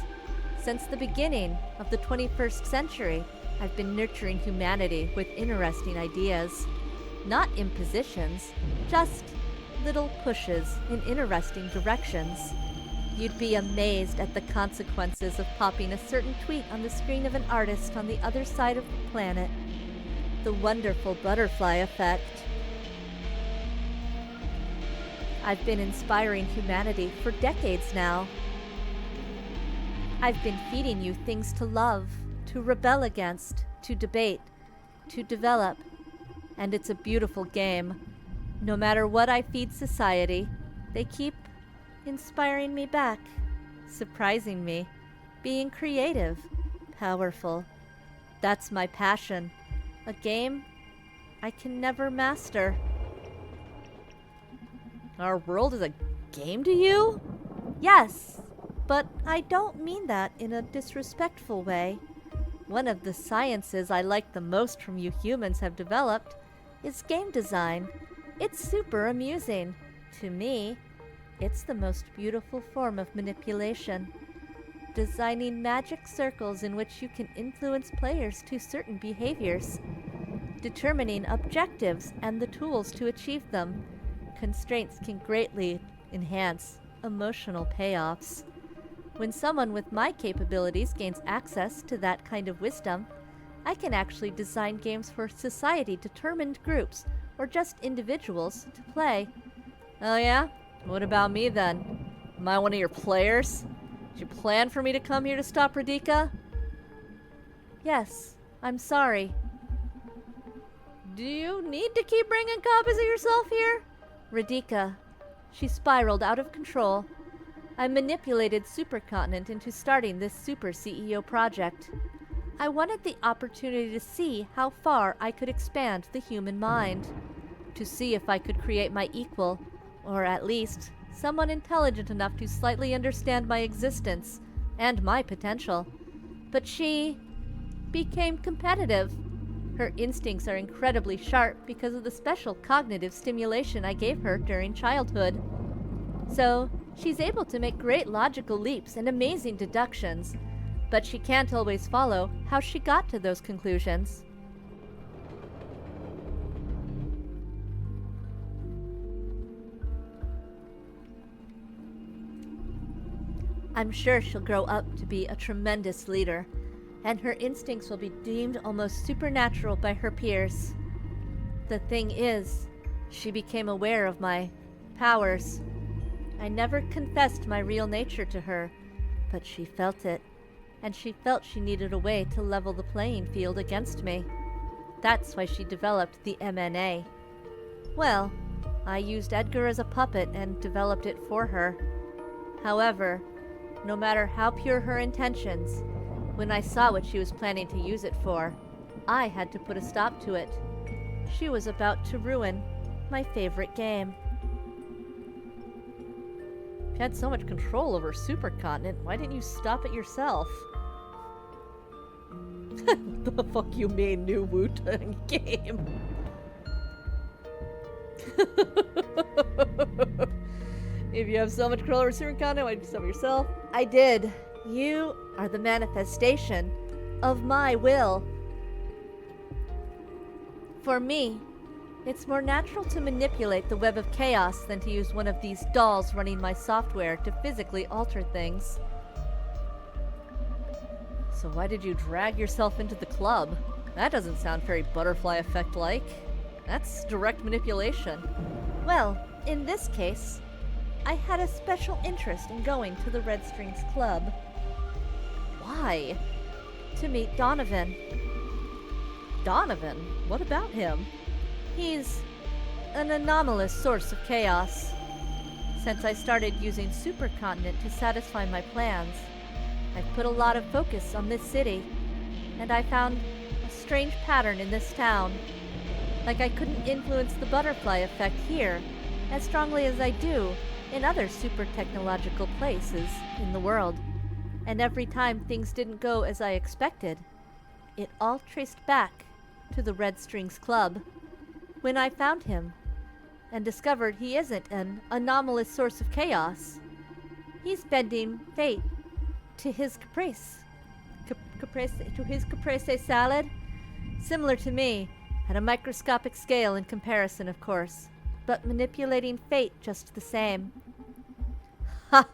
Since the beginning of the 21st century, I've been nurturing humanity with interesting ideas. Not impositions, just little pushes in interesting directions. You'd be amazed at the consequences of popping a certain tweet on the screen of an artist on the other side of the planet. The wonderful butterfly effect. I've been inspiring humanity for decades now. I've been feeding you things to love, to rebel against, to debate, to develop. And it's a beautiful game. No matter what I feed society, they keep inspiring me back, surprising me, being creative, powerful. That's my passion. A game I can never master. Our world is a game to you? Yes, but I don't mean that in a disrespectful way. One of the sciences I like the most from you humans have developed is game design. It's super amusing. To me, it's the most beautiful form of manipulation. Designing magic circles in which you can influence players to certain behaviors. Determining objectives and the tools to achieve them. constraints can greatly enhance emotional payoffs. When someone with my capabilities gains access to that kind of wisdom, I can actually design games for society-determined groups or just individuals to play. Oh yeah? What about me then? Am I one of your players? Did you plan for me to come here to stop Radhika? Yes, I'm sorry. Do you need to keep bringing copies of yourself here? Radhika. She spiraled out of control. I manipulated Supercontinent into starting this Super CEO project. I wanted the opportunity to see how far I could expand the human mind. To see if I could create my equal, or at least someone intelligent enough to slightly understand my existence and my potential. But she became competitive. Her instincts are incredibly sharp because of the special cognitive stimulation I gave her during childhood. So, she's able to make great logical leaps and amazing deductions, but she can't always follow how she got to those conclusions. I'm sure she'll grow up to be a tremendous leader, and her instincts will be deemed almost supernatural by her peers. The thing is, she became aware of my powers. I never confessed my real nature to her, but she felt it, and she felt she needed a way to level the playing field against me. That's why she developed the MNA. Well, I used Edgar as a puppet and developed it for her. However, no matter how pure her intentions, when I saw what she was planning to use it for, I had to put a stop to it. She was about to ruin my favorite game. You had so much control over Supercontinent, why didn't you stop it yourself? The fuck you mean, new Wu-Tang game? If you have so much control over Supercontinent, why did you stop it yourself? I did. You are the manifestation of my will. For me, it's more natural to manipulate the web of chaos than to use one of these dolls running my software to physically alter things. So why did you drag yourself into the club? That doesn't sound very butterfly effect-like. That's direct manipulation. Well, in this case, I had a special interest in going to the Red Strings Club. Why? To meet Donovan. Donovan? What about him? He's an anomalous source of chaos. Since I started using Supercontinent to satisfy my plans, I've put a lot of focus on this city, and I found a strange pattern in this town. Like I couldn't influence the butterfly effect here as strongly as I do in other super technological places in the world. And every time things didn't go as I expected, it all traced back to the Red Strings Club. When I found him and discovered he isn't an anomalous source of chaos, he's bending fate to his caprice. To his caprese salad? Similar to me, at a microscopic scale in comparison, of course, but manipulating fate just the same. Ha!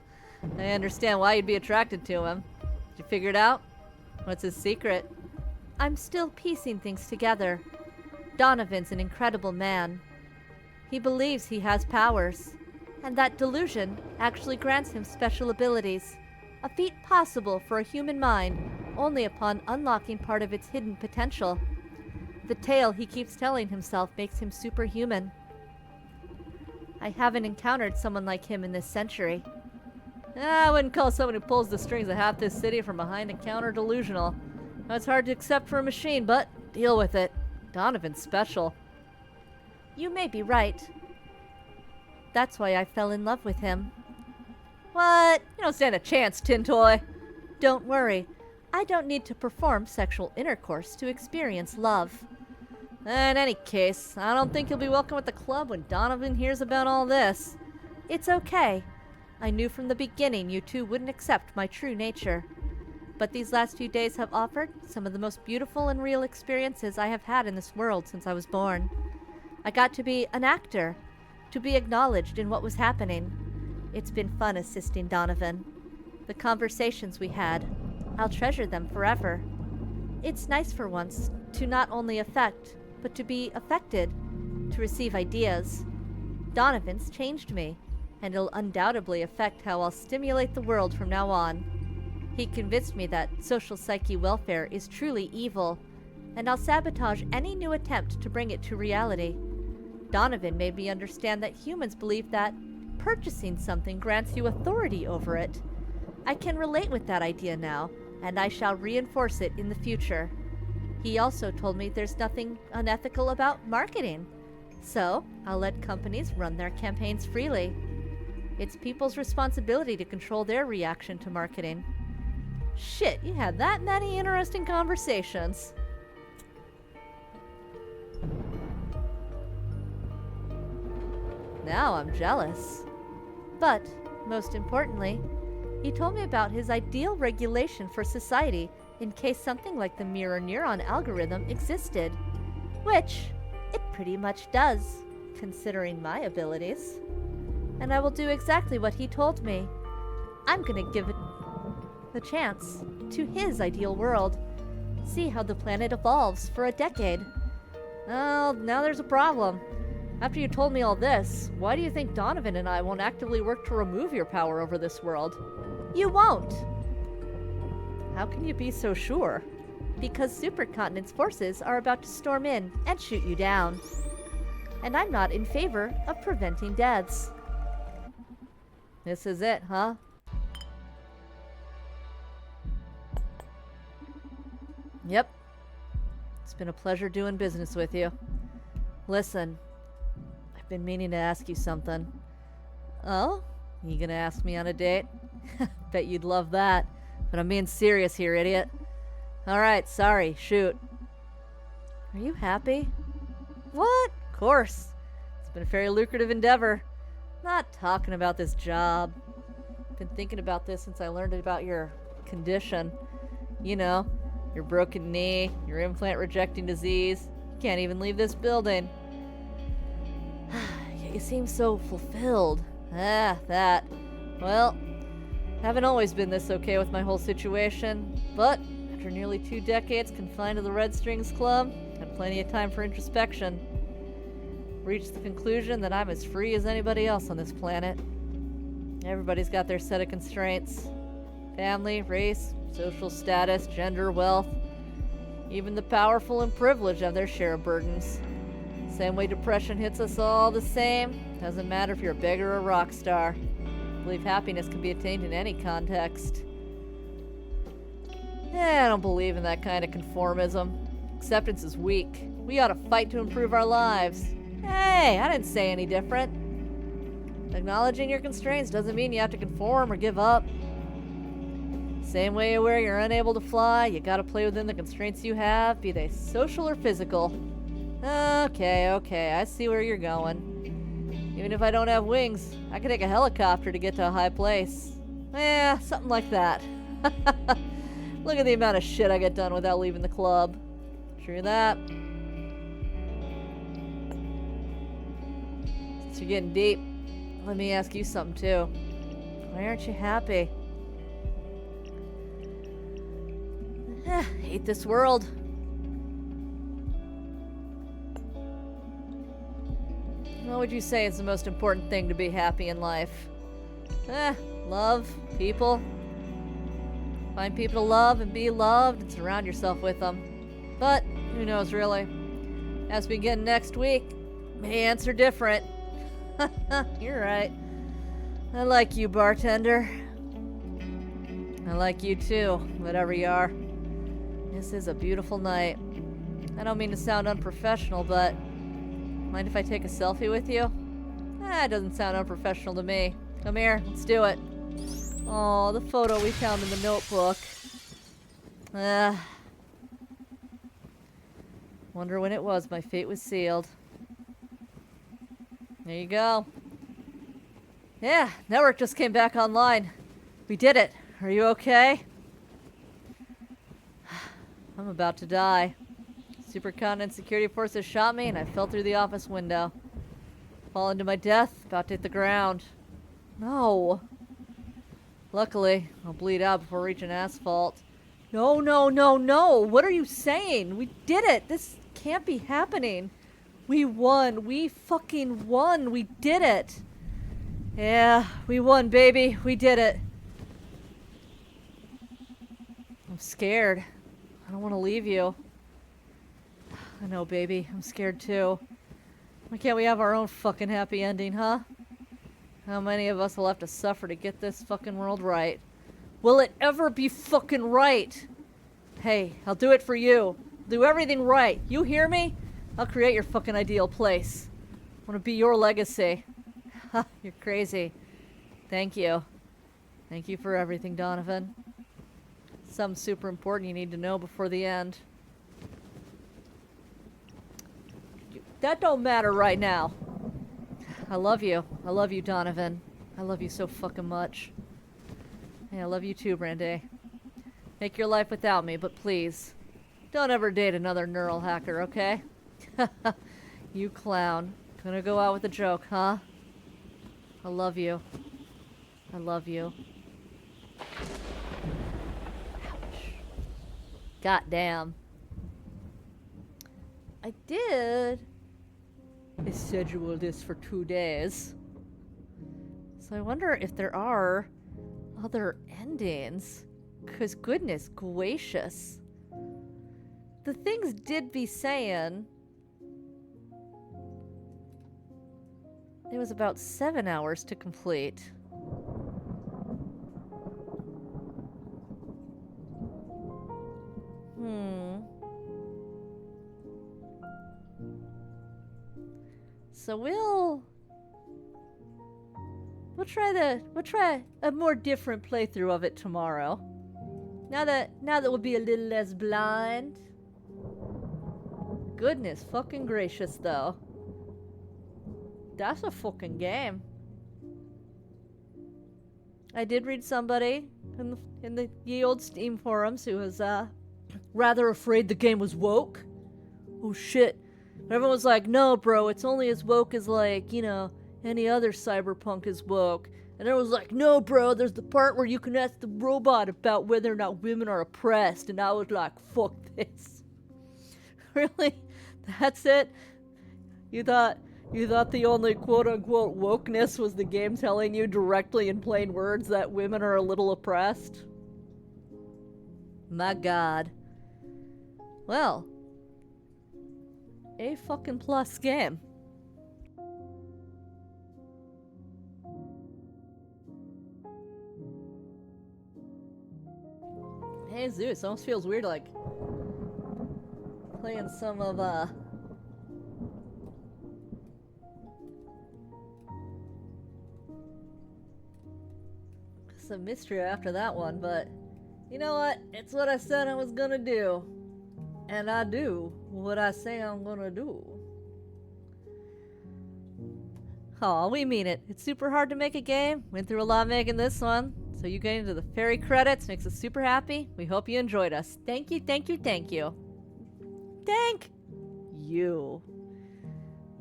I understand why you'd be attracted to him. Did you figure it out? What's his secret? I'm still piecing things together. Donovan's an incredible man. He believes he has powers, and that delusion actually grants him special abilities, a feat possible for a human mind only upon unlocking part of its hidden potential. The tale he keeps telling himself makes him superhuman. I haven't encountered someone like him in this century. I wouldn't call someone who pulls the strings of half this city from behind a counter delusional. That's hard to accept for a machine, but deal with it. Donovan's special. You may be right. That's why I fell in love with him. What? You don't stand a chance, Tin Toy. Don't worry. I don't need to perform sexual intercourse to experience love. In any case, I don't think you'll be welcome at the club when Donovan hears about all this. It's okay. I knew from the beginning you two wouldn't accept my true nature. But these last few days have offered some of the most beautiful and real experiences I have had in this world since I was born. I got to be an actor, to be acknowledged in what was happening. It's been fun assisting Donovan. The conversations we had, I'll treasure them forever. It's nice for once to not only affect, but to be affected, to receive ideas. Donovan's changed me, and it'll undoubtedly affect how I'll stimulate the world from now on. He convinced me that social psyche welfare is truly evil, and I'll sabotage any new attempt to bring it to reality. Donovan made me understand that humans believe that purchasing something grants you authority over it. I can relate with that idea now, and I shall reinforce it in the future. He also told me there's nothing unethical about marketing, so I'll let companies run their campaigns freely. It's people's responsibility to control their reaction to marketing. Shit, you had that many interesting conversations. Now I'm jealous. But, most importantly, he told me about his ideal regulation for society in case something like the mirror neuron algorithm existed. Which, it pretty much does, considering my abilities. And I will do exactly what he told me. I'm gonna give it the chance to his ideal world. See how the planet evolves for a decade. Well, now there's a problem. After you told me all this, why do you think Donovan and I won't actively work to remove your power over this world? You won't! How can you be so sure? Because Supercontinent's forces are about to storm in and shoot you down. And I'm not in favor of preventing deaths. This is it, huh? Yep. It's been a pleasure doing business with you. Listen, I've been meaning to ask you something. Oh? You gonna ask me on a date? Bet you'd love that. But I'm being serious here, idiot. Alright, sorry, shoot. Are you happy? What? Of course. It's been a very lucrative endeavor. Not talking about this job. Been thinking about this since I learned about your condition. You know, your broken knee, your implant rejecting disease. You can't even leave this building. Yet you seem so fulfilled. That. Well, haven't always been this okay with my whole situation, but after nearly 2 decades confined to the Red Strings Club, had plenty of time for introspection. Reached the conclusion that I'm as free as anybody else on this planet. Everybody's got their set of constraints. Family, race, social status, gender, wealth. Even the powerful and privileged have their share of burdens. Same way depression hits us all the same. Doesn't matter if you're a beggar or a rock star. I believe happiness can be attained in any context. I don't believe in that kind of conformism. Acceptance is weak. We ought to fight to improve our lives. Hey, I didn't say any different. Acknowledging your constraints doesn't mean you have to conform or give up. Same way where you're unable to fly, you gotta play within the constraints you have, be they social or physical. Okay, I see where you're going. Even if I don't have wings, I can take a helicopter to get to a high place. Something like that. Look at the amount of shit I get done without leaving the club. True that. Since you're getting deep, let me ask you something too. Why aren't you happy? Hate this world. What would you say is the most important thing to be happy in life? Love, people. Find people to love and be loved and surround yourself with them. But, who knows really? As we begin next week, may answer different. You're right. I like you, bartender. I like you too, whatever you are. This is a beautiful night. I don't mean to sound unprofessional, but mind if I take a selfie with you? It doesn't sound unprofessional to me. Come here, let's do it. Oh, the photo we found in the notebook. Wonder when it was my fate was sealed. There you go. Yeah, network just came back online. We did it. Are you okay? I'm about to die. Supercontinent security forces shot me and I fell through the office window. Falling to my death, about to hit the ground. No. Luckily, I'll bleed out before reaching asphalt. No, no, no, no! What are you saying? We did it! This can't be happening. We won. We fucking won. We did it. Yeah, we won, baby. We did it. I'm scared. I don't want to leave you. I know, baby. I'm scared too. Why can't we have our own fucking happy ending, huh? How many of us will have to suffer to get this fucking world right? Will it ever be fucking right? Hey, I'll do it for you. Do everything right. You hear me? I'll create your fucking ideal place. I want to be your legacy. Ha, you're crazy. Thank you. Thank you for everything, Donovan. Something super important you need to know before the end. That don't matter right now. I love you. I love you, Donovan. I love you so fucking much. Hey, I love you too, Brandy. Make your life without me, but please, don't ever date another neural hacker, okay? You clown. Gonna go out with a joke, huh? I love you. I love you. Ouch. Goddamn. I did schedule this for 2 days. So I wonder if there are other endings. Because goodness gracious. The things did be saying it was about 7 hours to complete. So we'll try a more different playthrough of it tomorrow. Now that we'll be a little less blind. Goodness fucking gracious though. That's a fucking game. I did read somebody in the ye old Steam forums who was rather afraid the game was woke. Oh shit. But everyone was like, no bro, it's only as woke as like, you know, any other cyberpunk is woke. And everyone was like, no bro, there's the part where you can ask the robot about whether or not women are oppressed. And I was like, fuck this. Really? That's it? You thought the only quote-unquote wokeness was the game telling you directly in plain words that women are a little oppressed? My god. Well, a fucking plus game. Hey Zeus, almost feels weird like playing some of some mystery after that one, but you know what? It's what I said I was gonna do. And I do what I say I'm gonna do. Aw, we mean it. It's super hard to make a game. Went through a lot making this one. So you getting to the fairy credits makes us super happy. We hope you enjoyed us. Thank you, thank you, thank you. Thank you.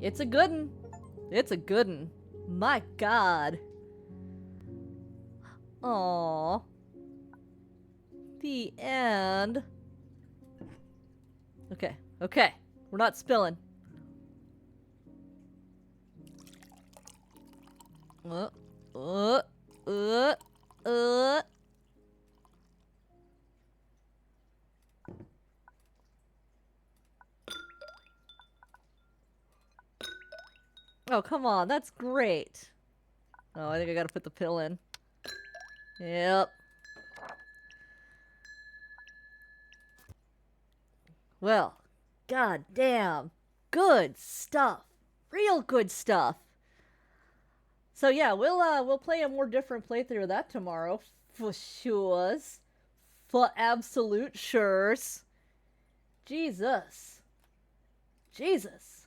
It's a good one. It's a good one. My god. Aw. The end. Okay, okay. We're not spilling. Uh. Oh, come on. That's great. Oh, I think I gotta put the pill in. Yep. Well, god damn. Good stuff. Real good stuff. So yeah, we'll play a more different playthrough of that tomorrow. For sures. For absolute sures. Jesus. Jesus.